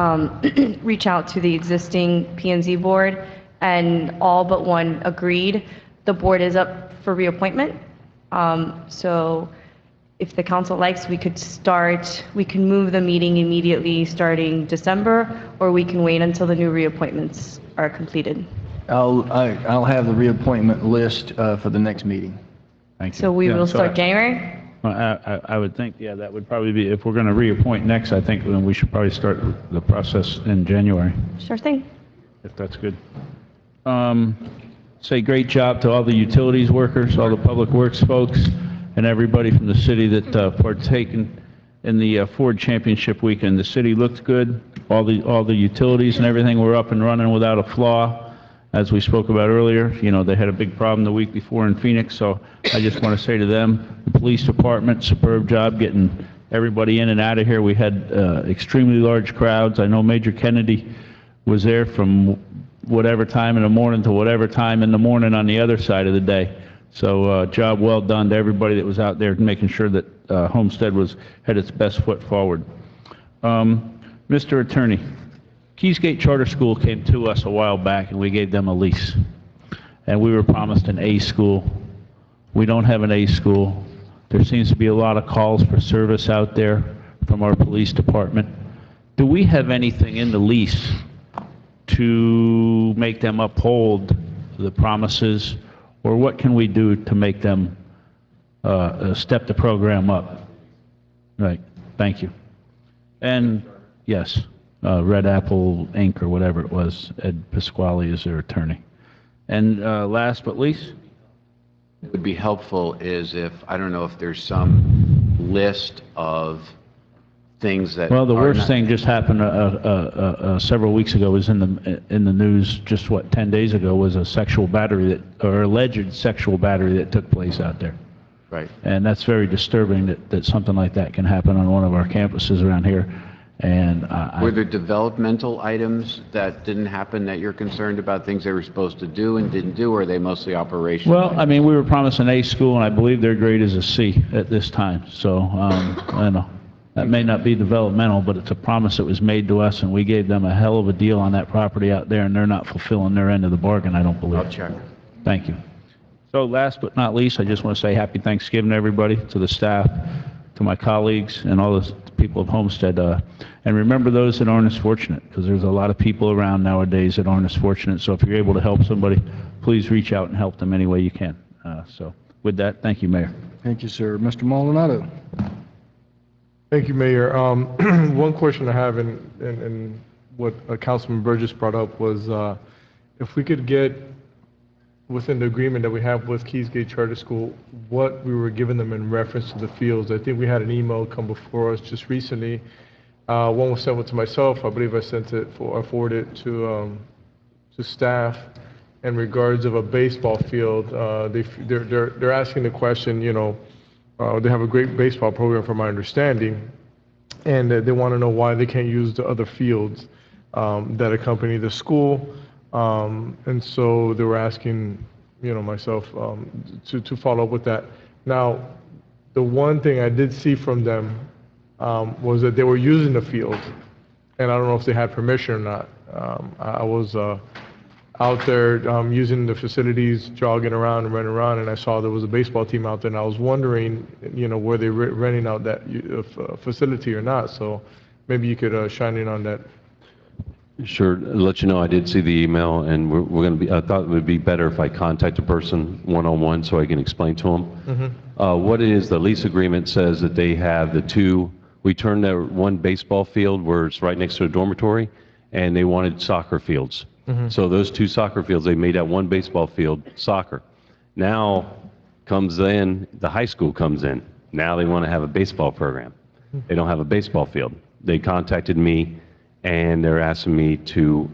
reach out to the existing P&Z board, and all but one agreed. The board is up for reappointment. So if the council likes, we can move the meeting immediately starting December, or we can wait until the new reappointments are completed. I'll have the reappointment list for the next meeting. Thank you. So we will start January? I would think, that would probably be, if we're going to reappoint next, I think then we should probably start the process in January, Sure thing. if that's good. Say great job to all the utilities workers, all the public works folks, and everybody from the city that partaken in the Ford Championship weekend. The city looked good. All the utilities and everything were up and running without a flaw. as we spoke about earlier, they had a big problem the week before in Phoenix, so I just want to say to them, the police department, superb job getting everybody in and out of here. We had extremely large crowds. I know Major Kennedy was there from whatever time in the morning to whatever time in the morning on the other side of the day. So job well done to everybody that was out there making sure that Homestead had its best foot forward. Mr. Attorney, Keysgate Charter School came to us a while back and we gave them a lease. And we were promised an A school. We don't have an A school. There seems to be a lot of calls for service out there from our police department. Do we have anything in the lease to make them uphold the promises, or what can we do to make them step the program up? Right, thank you. And yes, Red Apple Inc. or whatever it was, Ed Pasquale is their attorney. And last but least? What would be helpful is if, I don't know if there's some list of things that. Well, the worst thing just happened several weeks ago, was in the news just 10 days ago, was a sexual battery or alleged sexual battery that took place out there. Right. And that's very disturbing that something like that can happen on one of our campuses around here. And were there developmental items that didn't happen that you're concerned about, things they were supposed to do and didn't do, or are they mostly operational? Well, I mean, we were promised an A school, and I believe their grade is a C at this time. So, I know that may not be developmental, but it's a promise that was made to us, and we gave them a hell of a deal on that property out there, and they're not fulfilling their end of the bargain, I don't believe. I'll check. Thank you. So last but not least, I just want to say happy Thanksgiving to everybody, to the staff, to my colleagues, and all the people of Homestead. And remember those that aren't as fortunate, because there's a lot of people around nowadays that aren't as fortunate. So if you're able to help somebody, please reach out and help them any way you can. So with that, thank you, Mayor. Thank you, sir. Mr. Maldonado. Thank you, Mayor. One question I have, and what Councilman Burgess brought up was, if we could get within the agreement that we have with Keysgate Charter School, what we were giving them in reference to the fields. I think we had an email come before us just recently. One was sent to myself. I believe I forwarded it to staff in regards of a baseball field. They're asking the question, they have a great baseball program from my understanding, and they want to know why they can't use the other fields that accompany the school. And so they were asking, myself to follow up with that. Now, the one thing I did see from them was that they were using the field, and I don't know if they had permission or not. I was out there using the facilities, jogging around and running around, and I saw there was a baseball team out there, and I was wondering, were they renting out that facility or not? So maybe you could shine in on that. Sure. I'll let you know, I did see the email, and we're going to be, I thought it would be better if I contact a person one-on-one so I can explain to them. What it is, the lease agreement says that they have we turned their one baseball field where it's right next to a dormitory, and they wanted soccer fields. So those two soccer fields, they made that one baseball field soccer. Now comes in, the high school comes in. Now they want to have a baseball program. They don't have a baseball field. They contacted me, and they're asking me to,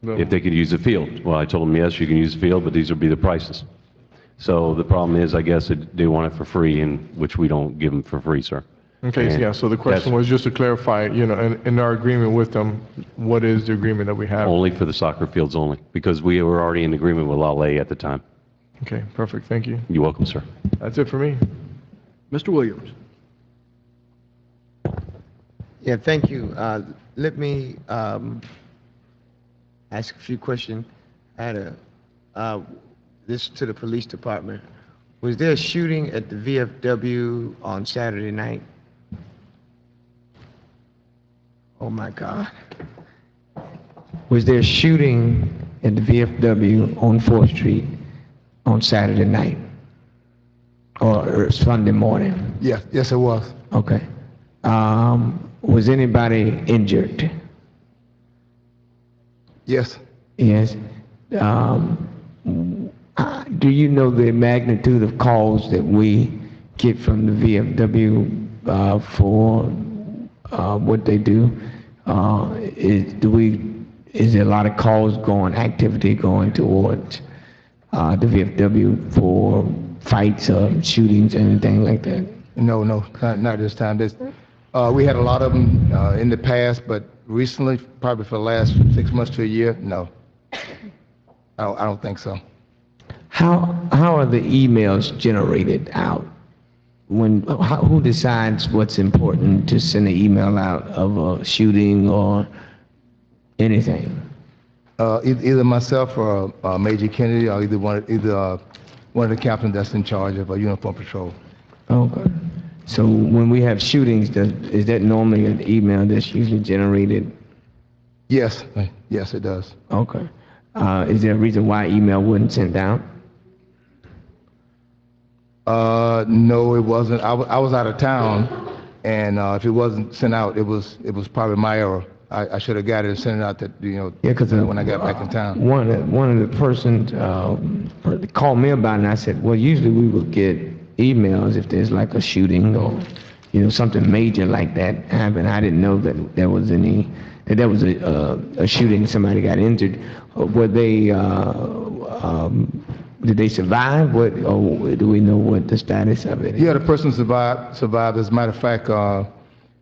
if they could use the field. Well, I told them, yes, you can use the field, but these will be the prices. So the problem is, I guess, they want it for free, which we don't give them for free, sir. Okay, so yeah, so the question was just to clarify, in our agreement with them, what is the agreement that we have? Only for the soccer fields only, because we were already in agreement with LA at the time. Okay, perfect, thank you. You're welcome, sir. That's it for me. Mr. Williams. Yeah, thank you. Let me ask a few questions. I had this to the police department. Was there a shooting at the VFW on Saturday night? Oh my God. Was there a shooting at the VFW on 4th Street on Saturday night? Or Sunday morning? Yes, it was. Okay. Was anybody injured? Yes. Yes. Do you know the magnitude of calls that we get from the VFW for what they do? is there a lot of calls going, activity going towards the VFW for fights or shootings, anything like that? No, not this time. We had a lot of them in the past, but recently, probably for the last 6 months to a year, no. I don't think so. How are the emails generated out? Who decides what's important to send an email out of a shooting or anything? Either myself or Major Kennedy, or either one of the captains that's in charge of uniform patrol. Okay. So when we have shootings, is that normally an email that's usually generated? Yes, it does. Okay. Is there a reason why email wasn't sent out? No, it wasn't. I was out of town, and if it wasn't sent out, it was probably my error. I should have got it and sent it out when I got back in town. One of the persons called me about it, and I said, well, usually we would get emails if there's like a shooting or something major like that happened. I didn't know that there was a shooting, somebody got injured. Were they did they survive? Or do we know what the status of it is? Yeah, the person survived. As a matter of fact,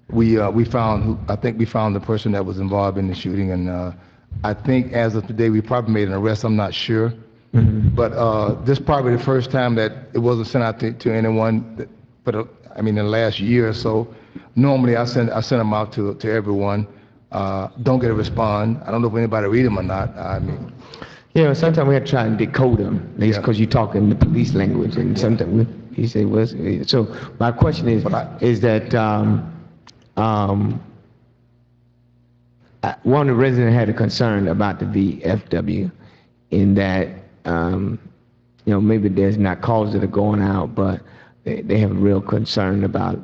we found the person that was involved in the shooting, and I think as of today we probably made an arrest. I'm not sure. Mm-hmm. But this is probably the first time that it wasn't sent out to anyone. In the last year or so, normally I send them out to everyone. Don't get a response. I don't know if anybody read them or not. Yeah, sometimes we have to try and decode them, because you talk in the police language, and sometimes you say, well, so my question is that one of the residents had a concern about the VFW in that maybe there's not calls that are going out, but they have a real concern about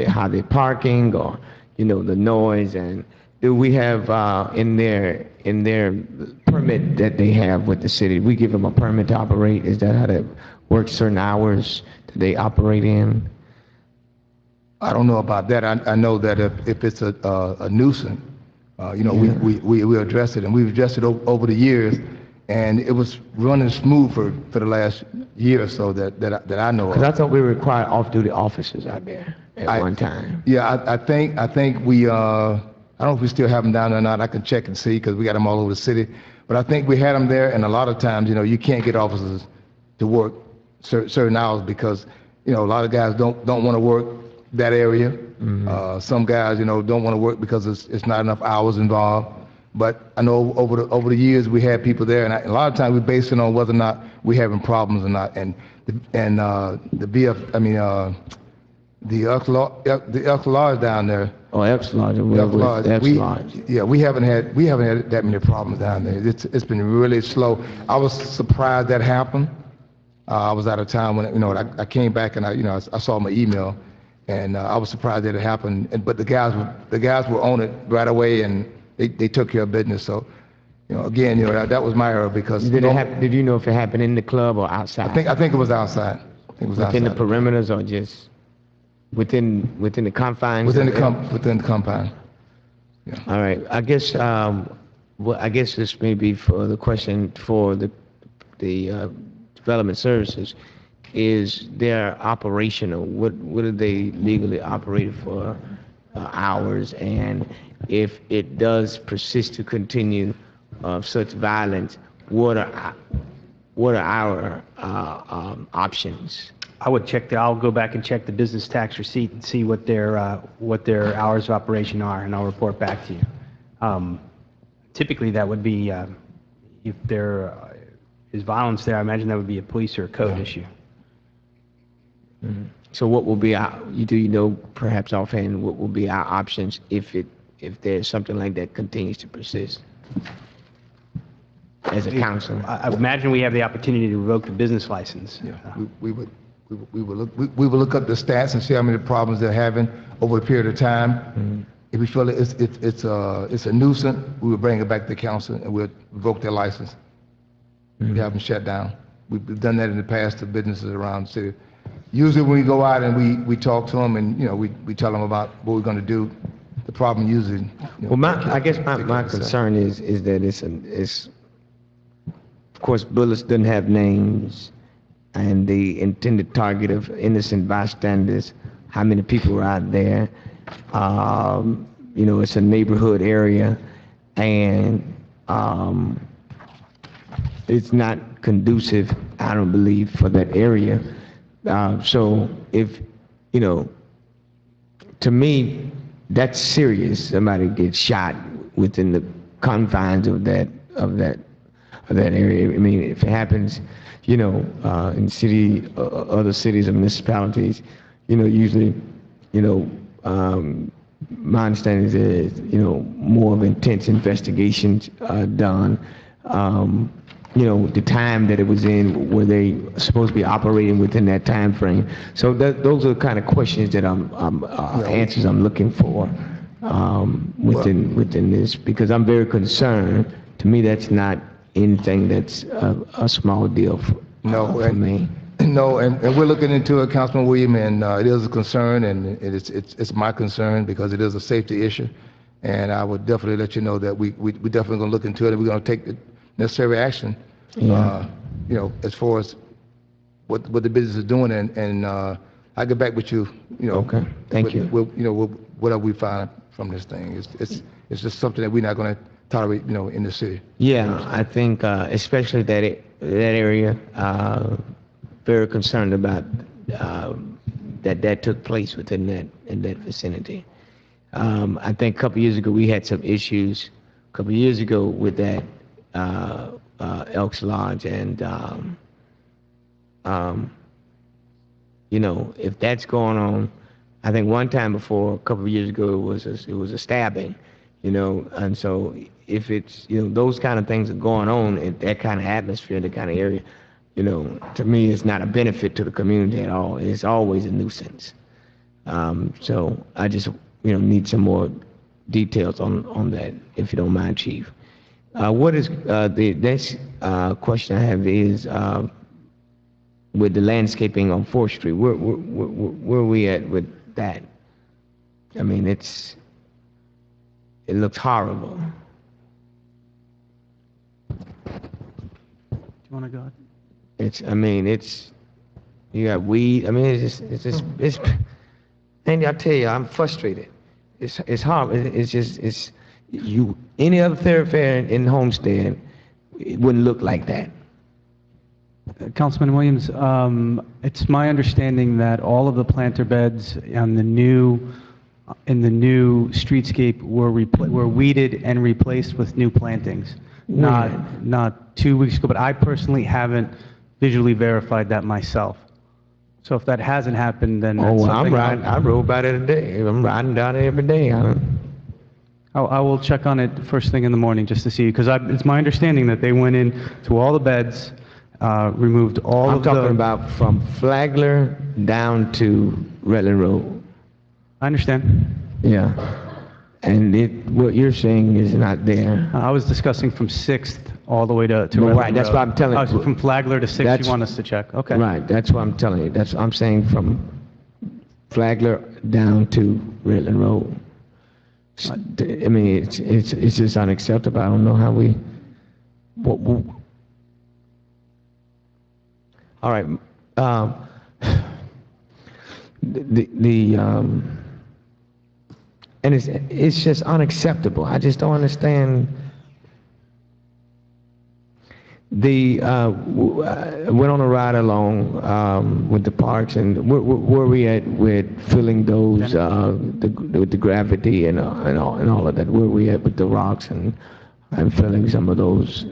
how they're parking or the noise. And do we have in their permit that they have with the city, we give them a permit to operate? Is that how that works? Certain hours that they operate in? I don't know about that. I know that if it's a nuisance, we address it, and we've addressed it over the years. And it was running smooth for the last year or so that I know of. Because I thought we required off-duty officers out there at one time. Yeah, I think we, I don't know if we still have them down there or not. I can check and see, because we got them all over the city. But I think we had them there, and a lot of times, you can't get officers to work certain hours because, a lot of guys don't want to work that area. Mm-hmm. Some guys, don't want to work because it's not enough hours involved. But I know over the years we had people there, and a lot of times we base it on whether or not we're having problems or not. And the Elks Lodge down there. Oh, Elks Lodge. We haven't had that many problems down there. It's been really slow. I was surprised that happened. I was out of town when I came back, and I saw my email, and I was surprised that it happened. But the guys were on it right away, and they took care of business. So, again, that was my error because. Did you know if it happened in the club or outside? I think it was outside. Within the perimeters or just within the confines? Within the confines. Yeah. All right. I guess this may be for the question for the development services. Is their operational? What are they legally operated for hours? And if it does persist to continue of such violence, what are our options? I'll go back and check the business tax receipt and see what their hours of operation are, and I'll report back to you. Typically, that would be if there is violence there. I imagine that would be a police or a code issue. Mm-hmm. So, what will be perhaps offhand what will be our options if there's something like that continues to persist? As a council, I imagine we have the opportunity to revoke the business license. Yeah, we would look up the stats and see how many problems they're having over a period of time. Mm-hmm. If we feel it's a nuisance, we would bring it back to the council and we'll revoke their license. Mm-hmm. We have them shut down. We've done that in the past to businesses around the city. Usually when we go out and we talk to them and we tell them about what we're going to do, the problem usually. Well, I guess my concern is that it's, of course, bullets doesn't have names, and the intended target of innocent bystanders, how many people are out there. It's a neighborhood area, and it's not conducive, I don't believe, for that area. So if, to me, that's serious. Somebody gets shot within the confines of that area. I mean, if it happens, in other cities or municipalities, usually, my understanding is, more of intense investigations are done. The time that it was in, were they supposed to be operating within that time frame? So those are the kind of questions that answers I'm looking for within this, because I'm very concerned. To me, that's not anything that's a small deal for me. No, and we're looking into it, Councilman William, and it is a concern, and it's my concern because it is a safety issue. And I would definitely let you know that we definitely going to look into it, and we're going to take the necessary action, as far as what the business is doing, and I'll get back with you, Okay, thank you. Whatever we find from this thing. It's just something that we're not going to tolerate, in the city. Yeah, I think especially that area, very concerned about that took place in that vicinity. I think a couple years ago we had some issues. A couple years ago with that Elks Lodge, and if that's going on, I think one time before, a couple of years ago, it was a stabbing, and so if it's those kind of things are going on in that kind of atmosphere, that kind of area, to me, it's not a benefit to the community at all. It's always a nuisance. So I just need some more details on that, if you don't mind, Chief. What is the next question I have is with the landscaping on 4th Street. Where are we at with that? I mean, it looks horrible. Do you want to go ahead? You got weed. I mean, it's Andy, I tell you, I'm frustrated. It's horrible. Any other thoroughfare in Homestead, it wouldn't look like that. Councilman Williams, it's my understanding that all of the planter beds in the new streetscape were weeded and replaced with new plantings. Not 2 weeks ago, but I personally haven't visually verified that myself. So if that hasn't happened, then that's something I rode by there today. I'm riding down there every day. I will check on it first thing in the morning just to see, because it's my understanding that they went in to all the beds, removed all I'm of the... talking about from Flagler down to Redland Road. I understand. Yeah. And what you're saying is not there. I was discussing from 6th all the way to Well, Redland right, that's Road. what I'm telling you. Oh, so from Flagler to 6th, you want us to check? Okay. Right, that's what I'm telling you. I'm saying from Flagler down to Redland Road. I mean, it's just unacceptable. I don't know how we... All right. And it's just unacceptable. I just don't understand. Went on a ride along with the parks, and where we at with filling those with the gravity and all of that? Where we at with the rocks and filling some of those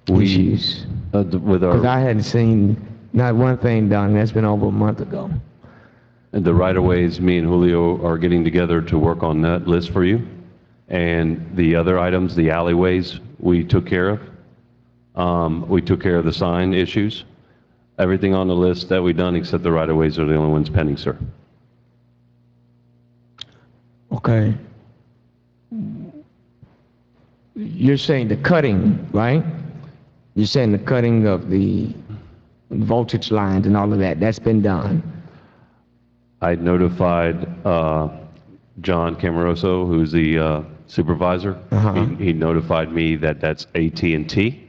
issues? Because I hadn't seen not one thing done. That's been over a month ago. And the right-of-ways, me and Julio are getting together to work on that list for you. And the other items, the alleyways, we took care of. We took care of the sign issues. Everything on the list that we've done except the right-of-ways are the only ones pending, sir. Okay. You're saying the cutting, right? You're saying the cutting of the voltage lines and all of that, that's been done. I notified John Camaroso, who's the supervisor. He notified me that that's AT&T.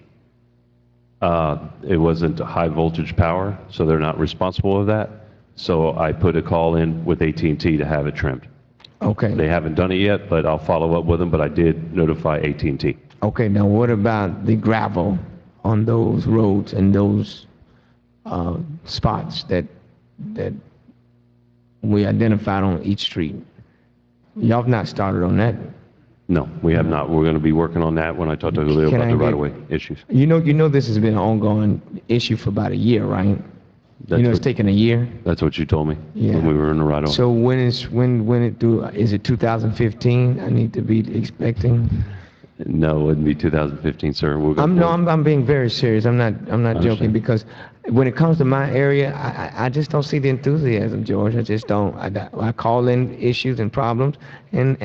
It wasn't high voltage power, so they're not responsible for that. So I put a call in with AT&T to have it trimmed. Okay. They haven't done it yet, but I'll follow up with them, but I did notify AT&T. Okay, now what about the gravel on those roads and those spots that we identified on each street? Y'all have not started on that? No, we have not. We're going to be working on that when I talk to Julio Can about I the get- right-of-way issues. You know this has been an ongoing issue for about a year, right? That's You know it's what- taken a year? That's what you told me Yeah. when we were in the right-of-way. So when it do, is it 2015 I need to be expecting? No, it wouldn't be 2015, sir. We're I'm going I'm being very serious. I'm not joking, understand. because when it comes to my area, I just don't see the enthusiasm, George. I just don't. I call in issues and problems, and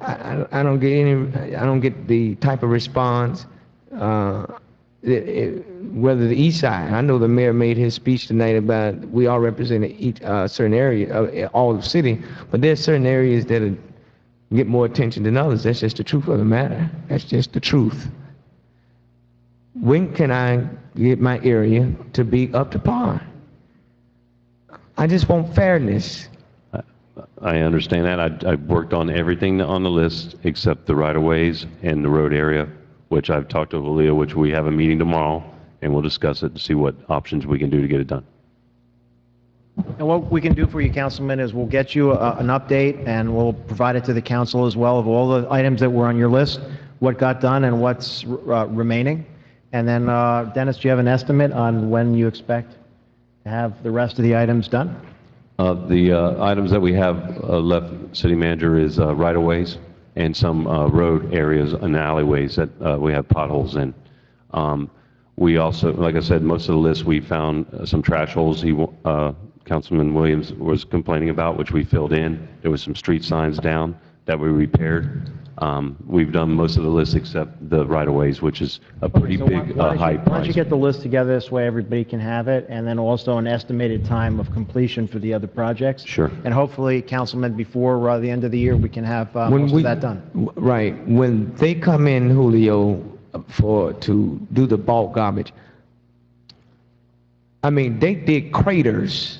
I don't get the type of response. Whether the east side, I know the mayor made his speech tonight about we all represent each certain area, all the city, but there's certain areas that get more attention than others. That's just the truth of the matter. That's just the truth. When can I get my area to be up to par? I just want fairness. I understand that. I worked on everything on the list except the right-of-ways and the road area, which I've talked to Julio, which we have a meeting tomorrow, and we'll discuss it to see what options we can do to get it done. And what we can do for you, Councilman, is we'll get you an update, and we'll provide it to the council as well of all the items that were on your list, what got done and what's remaining. And then, Dennis, do you have an estimate on when you expect to have the rest of the items done? The items that we have left, City Manager, is right-of-ways and some road areas and alleyways that we have potholes in. We also, like I said, most of the list, we found some trash holes Councilman Williams was complaining about, which we filled in. There was some street signs down that we repaired. We've done most of the list except the right-of-ways, which is a pretty So big high why don't price. you get the list together this way everybody can have it, and then also an estimated time of completion for the other projects? Sure. And hopefully, Councilman, before the end of the year, we can have most of that done. Right. When they come in, Julio, to do the bulk garbage, I mean, they dig craters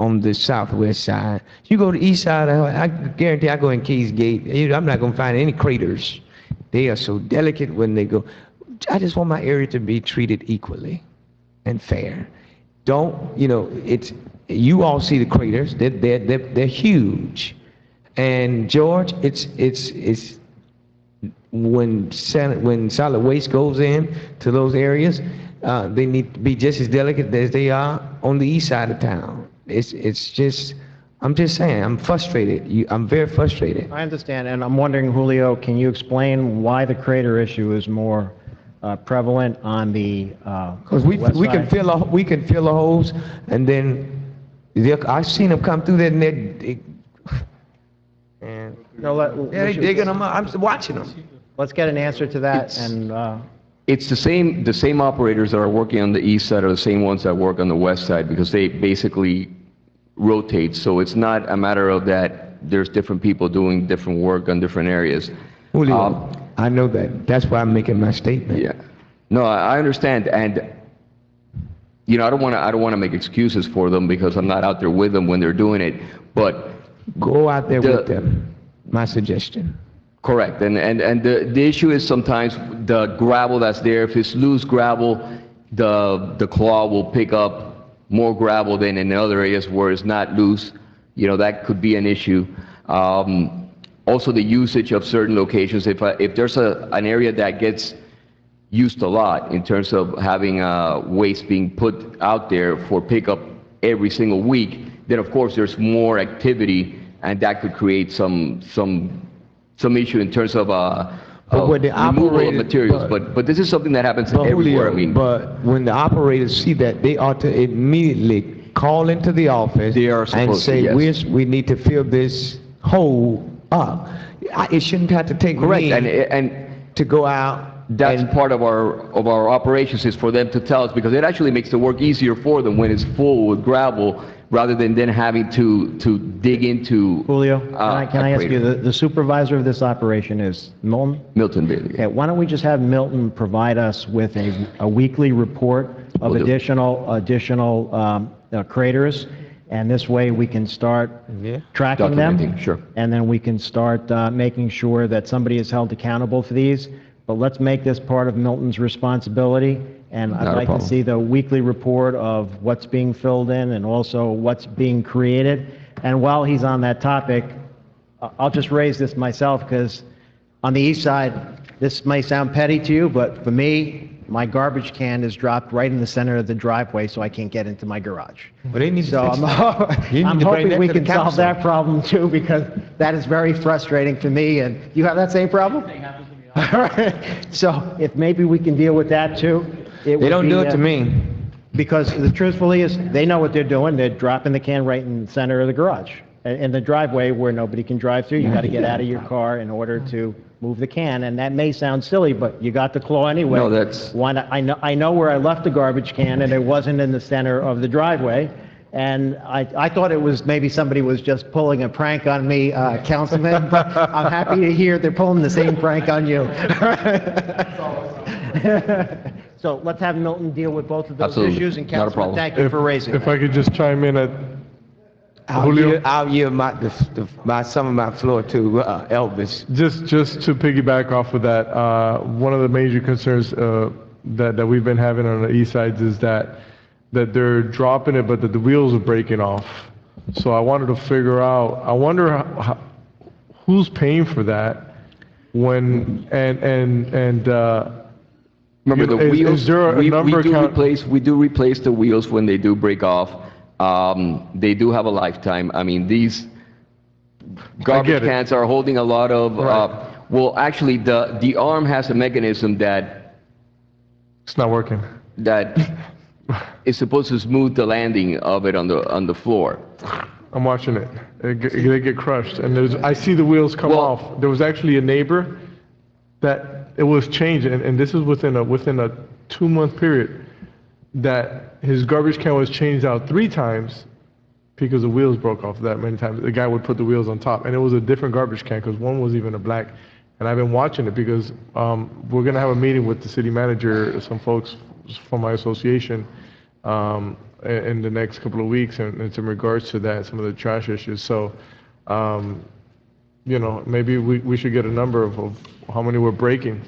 on the southwest side. You go to the east side, I guarantee I go in Keys Gate, I'm not going to find any craters. They are so delicate when they go. I just want my area to be treated equally and fair. Don't, you all see the craters, they're huge. And George, it's when solid waste goes in to those areas, they need to be just as delicate as they are on the east side of town. It's just, I'm just saying, I'm frustrated. I'm very frustrated. I understand, and I'm wondering, Julio, can you explain why the crater issue is more prevalent on the Because we can fill the holes, and then I've seen them come through there, and they're digging them up. I'm watching them. Let's get an answer to that, and It's the same operators that are working on the east side are the same ones that work on the west side because they basically rotate. So it's not a matter of that there's different people doing different work on different areas. Julio, I know that. That's why I'm making my statement. Yeah. No, I understand, and I don't want to make excuses for them because I'm not out there with them when they're doing it. But go out there with them. My suggestion. Correct, and the issue is sometimes the gravel that's there. If it's loose gravel, the claw will pick up more gravel than in other areas where it's not loose. That could be an issue. Also, the usage of certain locations. If there's an area that gets used a lot in terms of having waste being put out there for pickup every single week, then of course there's more activity, and that could create some issue in terms of removal of materials. But this is something that happens everywhere. Julio, but when the operators see that, they ought to immediately call into the office and say, yes. we need to fill this hole up. It shouldn't have to take Correct, me and to go out. That's part of our operations is for them to tell us, because it actually makes the work easier for them when it's full with gravel rather than then having to dig into. Julio, can I ask you, crater. the supervisor of this operation is Milton? Milton Bailey. Okay, why don't we just have Milton provide us with a weekly report of Will do. additional craters, and this way we can start tracking them. Documenting, sure. And then we can start making sure that somebody is held accountable for these. But let's make this part of Milton's responsibility, and I'd Not a like to problem. see the weekly report of what's being filled in and also what's being created. And while he's on that topic, I'll just raise this myself, because on the east side, this may sound petty to you, but for me, my garbage can is dropped right in the center of the driveway, so I can't get into my garage. Well, they need to So fix that. You need I'm to bring hoping that we to the can solve council. that problem too, because that is very frustrating to me, and you have that same problem? All right. So if maybe we can deal with that too. They don't do it to me. Because the truthfully is, they know what they're doing. They're dropping the can right in the center of the garage, in the driveway where nobody can drive through. You got to get out of your car in order to move the can, and that may sound silly, but you got the claw anyway. No, that's- Why not? I know where I left the garbage can, and it wasn't in the center of the driveway. And I thought it was maybe somebody was just pulling a prank on me, Councilman, but I'm happy to hear they're pulling the same prank on you. So let's have Milton deal with both of those Absolutely. issues, and Not a Councilman, problem. thank you for raising If that. I could just chime in at, I'll yield some of my floor to Elvis. just to piggyback off of that, one of the major concerns that we've been having on the east side is that they're dropping it, but that the wheels are breaking off. So I wanted to figure out, I wonder who's paying for that when, Remember, the is wheels, there a we number do count? replace the wheels when they do break off. They do have a lifetime. I mean, these garbage get it. cans are holding a lot of, Right. well, actually, the arm has a mechanism that It's not working. is supposed to smooth the landing of it on the floor. I'm watching it. They get crushed, and I see the wheels come off. There was actually a neighbor that it was changed, and this is within a 2-month period, that his garbage can was changed out 3 times because the wheels broke off that many times. The guy would put the wheels on top, and it was a different garbage can because one was even a black. And I've been watching it because we're going to have a meeting with the city manager, some folks from my association, in the next couple of weeks, and it's in regards to that, some of the trash issues. So, maybe we should get a number of how many we're breaking,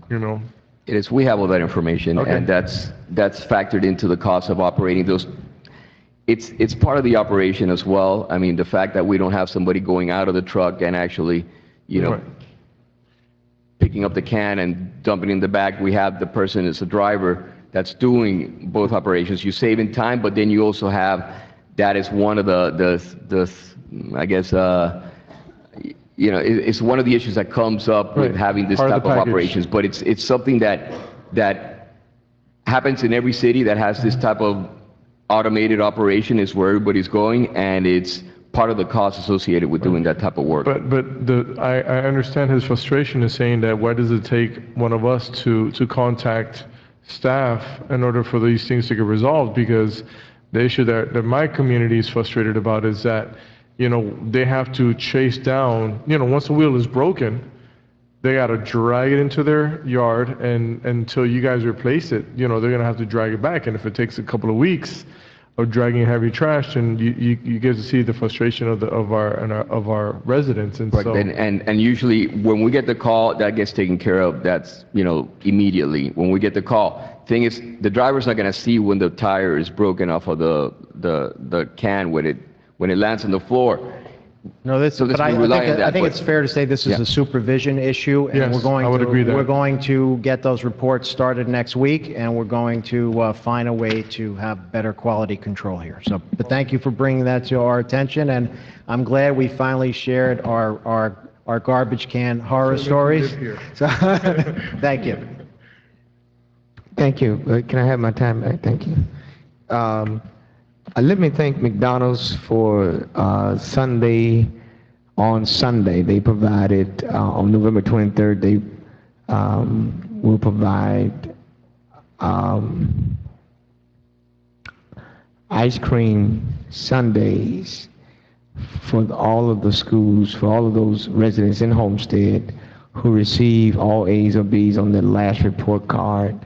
It is, we have all that information, Okay. and that's factored into the cost of operating those. It's part of the operation as well. I mean, the fact that we don't have somebody going out of the truck and actually, Right. picking up the can and dumping it in the back. We have the person as a driver that's doing both operations. You're saving time, but then you also have, that is one of the I guess, it's one of the issues that comes up with Right. having this Part of type the of package. operations. But it's something that happens in every city that has this type of automated operation, is where everybody's going, and it's part of the cost associated with doing that type of work. But I understand his frustration is saying that why does it take one of us to contact staff in order for these things to get resolved? Because the issue that my community is frustrated about is that, they have to chase down, once the wheel is broken, they got to drag it into their yard, and until you guys replace it, they're going to have to drag it back. And if it takes a couple of weeks of dragging heavy trash, and you get to see the frustration of our residents. And Right, so, and usually when we get the call, that gets taken care of. That's, immediately when we get the call. Thing is, the driver's not going to see when the tire is broken off of the can when it lands on the floor. No, So but we rely on that, I think but- it's fair to say this is Yeah. a supervision issue, and Yes, I would agree that. we're going to get those reports started next week, and we're going to find a way to have better quality control here. So, but thank you for bringing that to our attention, and I'm glad we finally shared our garbage can horror stories. So, thank you. Thank you. Can I have my time back? Thank you. Let me thank McDonald's for Sunday. On Sunday, they provided, on November 23rd, they will provide ice cream Sundays for all of the schools, for all of those residents in Homestead who receive all A's or B's on their last report card.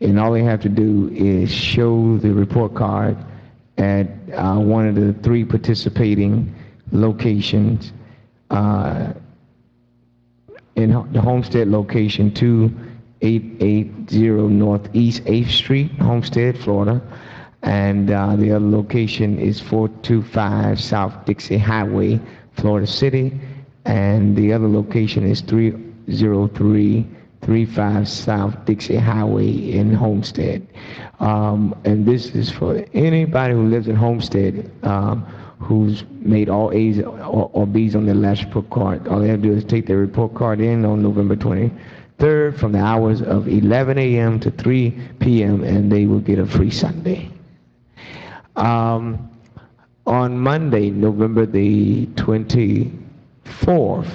And all they have to do is show the report card at one of the 3 participating locations. In the Homestead location, 2880 Northeast 8th Street, Homestead, Florida. And the other location is 425 South Dixie Highway, Florida City. And the other location is 30335 South Dixie Highway in Homestead. And this is for anybody who lives in Homestead who's made all A's or B's on their last report card. All they have to do is take their report card in on November 23rd from the hours of 11 a.m. to 3 p.m. and they will get a free Sunday. On Monday, November the 24th,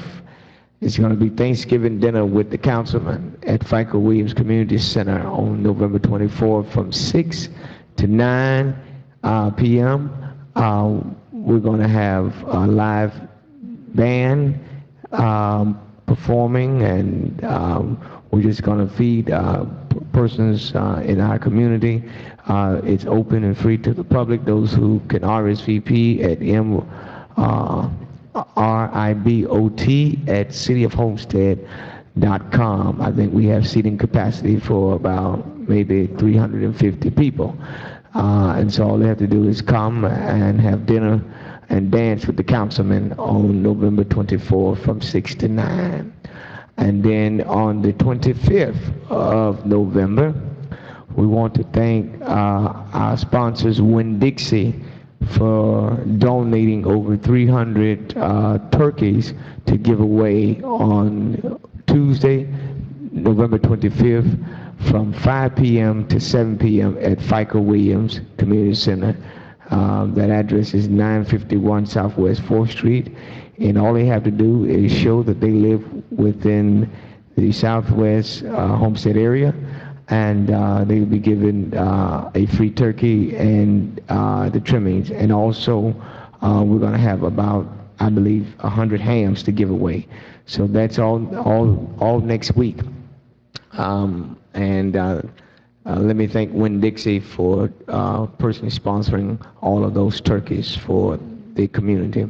it's going to be Thanksgiving dinner with the councilman at FICO Williams Community Center on November 24th from 6 to 9 p.m. We're going to have a live band performing, and we're just going to feed persons in our community. It's open and free to the public. Those who can RSVP at RIBOT@cityofhomestead.com. I think we have seating capacity for about maybe 350 people. And so all they have to do is come and have dinner and dance with the councilman on November 24th from 6 to 9. And then on the 25th of November, we want to thank our sponsors, Winn-Dixie, for donating over 300 turkeys to give away on Tuesday, November 25th, from 5 p.m. to 7 p.m. at FICO Williams Community Center. That address is 951 Southwest 4th Street. And all they have to do is show that they live within the Southwest Homestead area, and they will be given a free turkey and the trimmings. And also, we're going to have about, I believe, 100 hams to give away. So that's all next week. Let me thank Winn-Dixie for personally sponsoring all of those turkeys for the community.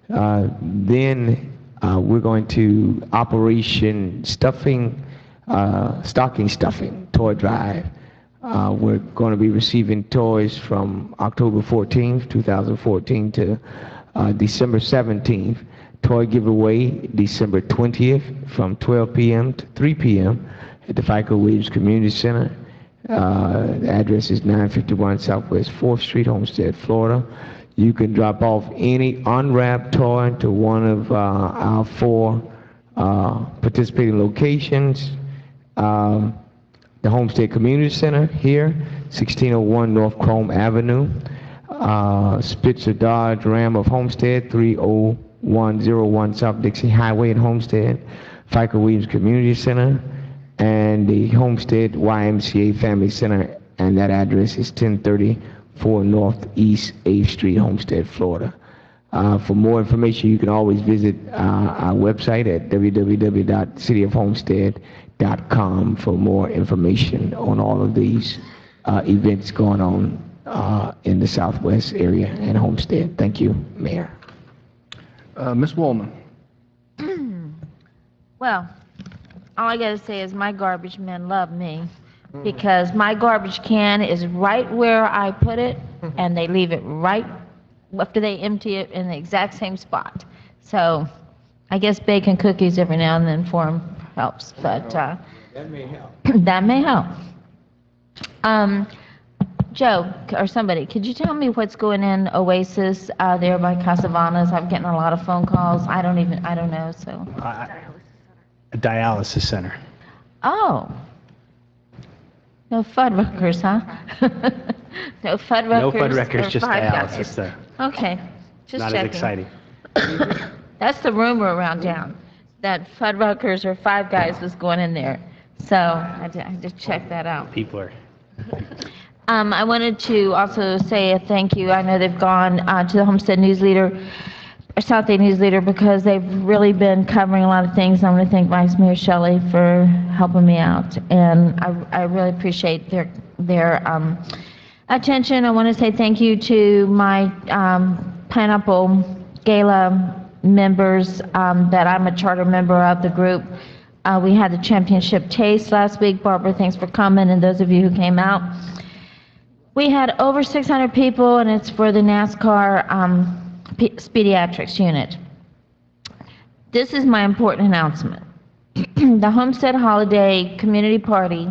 Then we're going to Operation Stocking Stuffing Toy Drive. We're going to be receiving toys from October 14th, 2014 to December 17th. Toy giveaway December 20th from 12 p.m. to 3 p.m. at the FICO Williams Community Center. The address is 951 Southwest 4th Street, Homestead, Florida. You can drop off any unwrapped toy to one of our 4 participating locations. The Homestead Community Center here, 1601 North Chrome Avenue. Spitzer Dodge Ram of Homestead, 30101 South Dixie Highway in Homestead. FICO Williams Community Center. And the Homestead YMCA Family Center, and that address is 1034 Northeast 8th Street, Homestead, Florida. For more information, you can always visit our website at www.cityofhomestead.com for more information on all of these events going on in the Southwest area and Homestead. Thank you, Mayor. Ms. Woolman. Well, all I gotta say is my garbage men love me, because my garbage can is right where I put it, and they leave it right after they empty it in the exact same spot. So I guess baking cookies every now and then for them helps, but that may help. That may help. Joe, or somebody, could you tell me what's going in Oasis there by Casavanas? I'm getting a lot of phone calls. I don't know, so. A dialysis center. Oh. No Fuddruckers, huh? No Fuddruckers. No Fuddruckers, just Five dialysis Guys. there. Okay, just Not checking. as exciting. That's the rumor around town, that Fuddruckers or Five Guys was going in there. So I had to check that out. People are. I wanted to also say a thank you. I know they've gone to the Homestead News Leader, or South Day News Leader, because they've really been covering a lot of things. I want to thank Vice Mayor Shelley for helping me out, and I really appreciate their attention. I want to say thank you to my Pineapple Gala members that I'm a charter member of the group. We had the championship taste last week. Barbara, thanks for coming, and those of you who came out. We had over 600 people, and it's for the NASCAR Pediatrics unit. This is my important announcement. The Homestead Holiday Community Party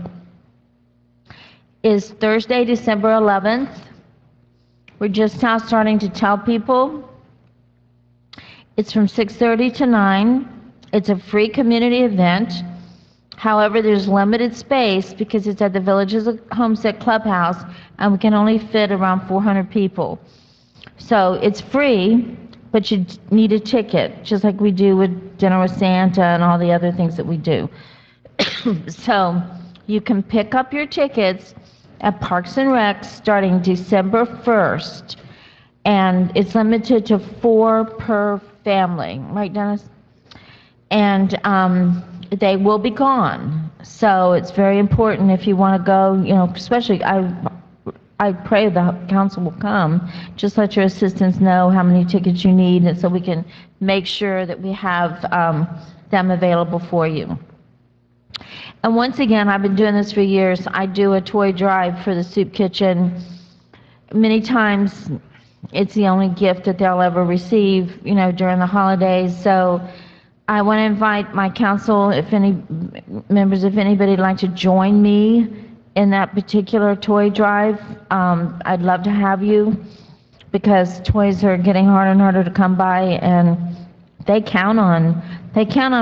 is Thursday, December 11th. We're just now starting to tell people. It's from 6:30 to 9. It's a free community event. However, there's limited space because it's at the Villages of Homestead Clubhouse, and we can only fit around 400 people. So it's free, but you need a ticket, just like we do with Dinner with Santa and all the other things that we do. So you can pick up your tickets at Parks and Rec starting December 1st, and it's limited to 4 per family, right, Dennis? And they will be gone. So it's very important if you want to go, you know, especially I pray the council will come. Just let your assistants know how many tickets you need, and so we can make sure that we have them available for you. And once again, I've been doing this for years. I do a toy drive for the soup kitchen. Many times it's the only gift that they'll ever receive, you know, during the holidays. So I want to invite my council, if any members, if anybody would like to join me in that particular toy drive, I'd love to have you, because toys are getting harder and harder to come by, and they count on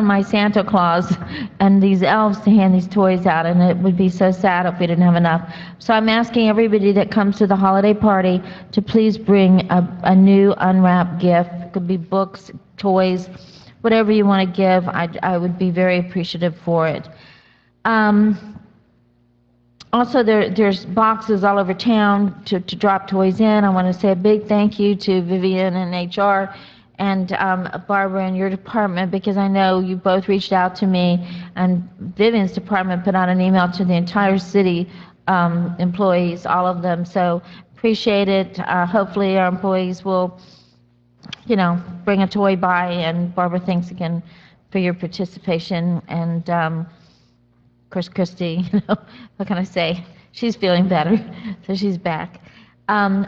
my Santa Claus and these elves to hand these toys out, and it would be so sad if we didn't have enough. So I'm asking everybody that comes to the holiday party to please bring a new unwrapped gift. It could be books, toys, whatever you want to give. I would be very appreciative for it. Also, there's boxes all over town to drop toys in. I want to say a big thank you to Vivian and HR and Barbara in your department, because I know you both reached out to me, and Vivian's department put out an email to the entire city employees, all of them. So appreciate it. Hopefully our employees will, you know, bring a toy by. And Barbara, thanks again for your participation. And of course, Christy, you know, what can I say? She's feeling better, so she's back.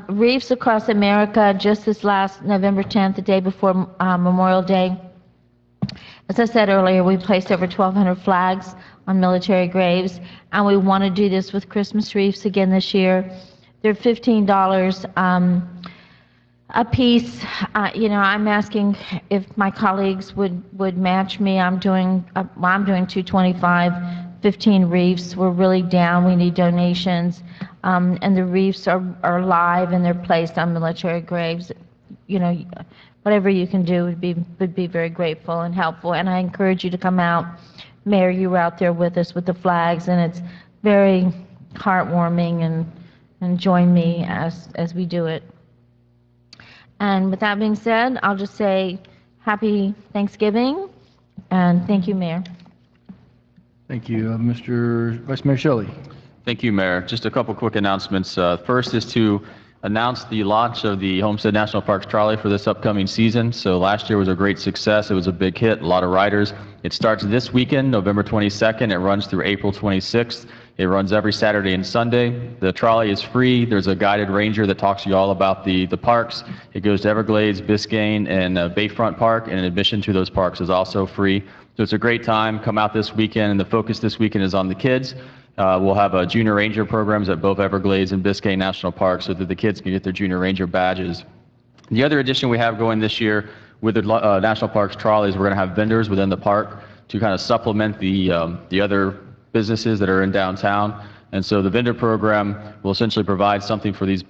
Reefs across America, just this last November 10th, the day before Memorial Day. As I said earlier, we placed over 1,200 flags on military graves, and we want to do this with Christmas wreaths again this year. They're $15 a piece. You know, I'm asking if my colleagues would match me. I'm doing $225. 15 reefs. We're really down. We need donations. And the reefs are live and they're placed on military graves. You know, whatever you can do would be very grateful and helpful. And I encourage you to come out. Mayor, you were out there with us with the flags, and it's very heartwarming, and join me as we do it. And with that being said, I'll just say happy Thanksgiving, and thank you, Mayor. Thank you. Mr. Vice Mayor Shelley. Thank you, Mayor. Just a couple quick announcements. First is to announce the launch of the Homestead National Parks Trolley for this upcoming season. So last year was a great success. It was a big hit, a lot of riders. It starts this weekend, November 22nd. It runs through April 26th. It runs every Saturday and Sunday. The trolley is free. There's a guided ranger that talks to you all about the parks. It goes to Everglades, Biscayne, and Bayfront Park, and admission to those parks is also free. So it's a great time. Come out this weekend, and the focus this weekend is on the kids. We'll have junior ranger programs at both Everglades and Biscayne National Park so that the kids can get their junior ranger badges. The other addition we have going this year with the National Parks trolleys, we're going to have vendors within the park to kind of supplement the other businesses that are in downtown. And so the vendor program will essentially provide something for these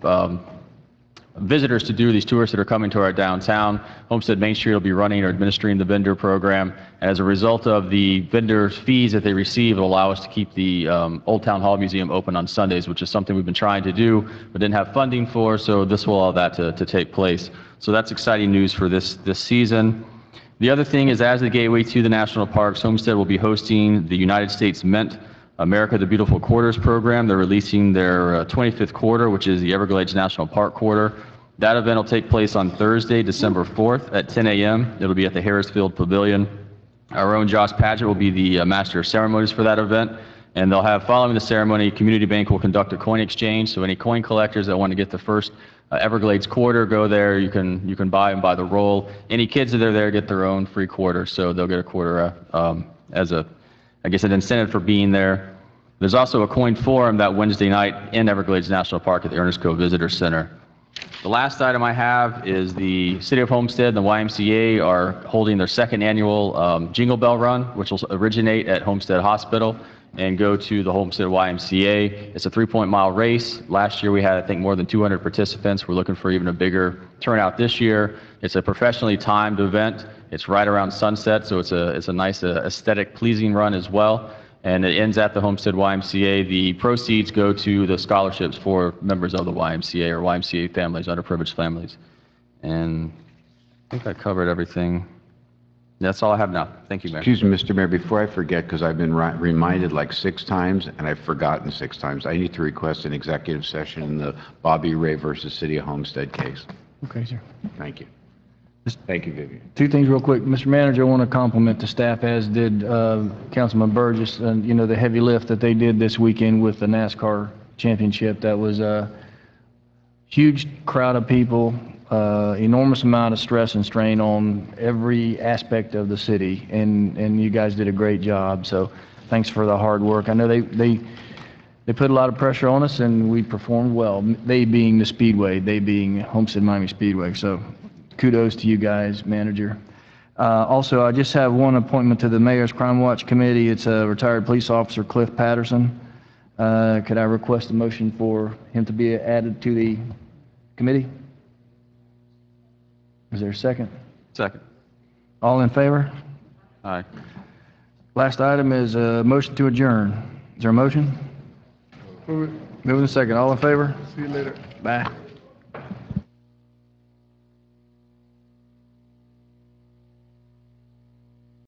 visitors to do these tours that are coming to our downtown. Homestead Main Street will be running or administering the vendor program. And as a result of the vendors' fees that they receive, it'll allow us to keep the Old Town Hall Museum open on Sundays, which is something we've been trying to do but didn't have funding for, so this will allow that to take place. So that's exciting news for this season. The other thing is, as the gateway to the national parks, Homestead will be hosting the United States Mint America the Beautiful Quarters program. They're releasing their 25th quarter, which is the Everglades National Park quarter. That event will take place on Thursday, December 4th at 10 a.m. It'll be at the Harrisfield Pavilion. Our own Josh Padgett will be the master of ceremonies for that event. And they'll have, following the ceremony, Community Bank will conduct a coin exchange. So any coin collectors that want to get the first Everglades quarter, go there. You can buy them by the roll. Any kids that are there get their own free quarter, so they'll get a quarter as a, I guess, an incentive for being there. There's also a coin forum that Wednesday night in Everglades National Park at the Ernest Cove Visitor Center. The last item I have is the City of Homestead and the YMCA are holding their second annual Jingle Bell Run, which will originate at Homestead Hospital and go to the Homestead YMCA. It's a 3-mile race. Last year we had, I think, more than 200 participants. We're looking for even a bigger turnout this year. It's a professionally timed event. It's right around sunset, so it's a nice aesthetic pleasing run as well. And it ends at the Homestead YMCA. The proceeds go to the scholarships for members of the YMCA or YMCA families, underprivileged families. And I think I covered everything. That's all I have now. Thank you, Mayor. Excuse me, Mr. Mayor, before I forget, because I've been reminded like 6 times, and I've forgotten 6 times, I need to request an executive session in the Bobby Ray versus City of Homestead case. Okay, sir. Thank you. Thank you, Vivian. 2 things real quick. Mr. Manager, I want to compliment the staff, as did Councilman Burgess, and, you know, the heavy lift that they did this weekend with the NASCAR championship. That was a huge crowd of people, enormous amount of stress and strain on every aspect of the city, and you guys did a great job. So thanks for the hard work. I know they put a lot of pressure on us, and we performed well, they being the Speedway, they being Homestead Miami Speedway. So kudos to you guys, Manager. Also, I just have one appointment to the Mayor's Crime Watch Committee. It's retired police officer Cliff Patterson. Could I request a motion for him to be added to the committee? Is there a second? Second. All in favor? Aye. Last item is a motion to adjourn. Is there a motion? Move it. Moving to second. All in favor? See you later. Bye.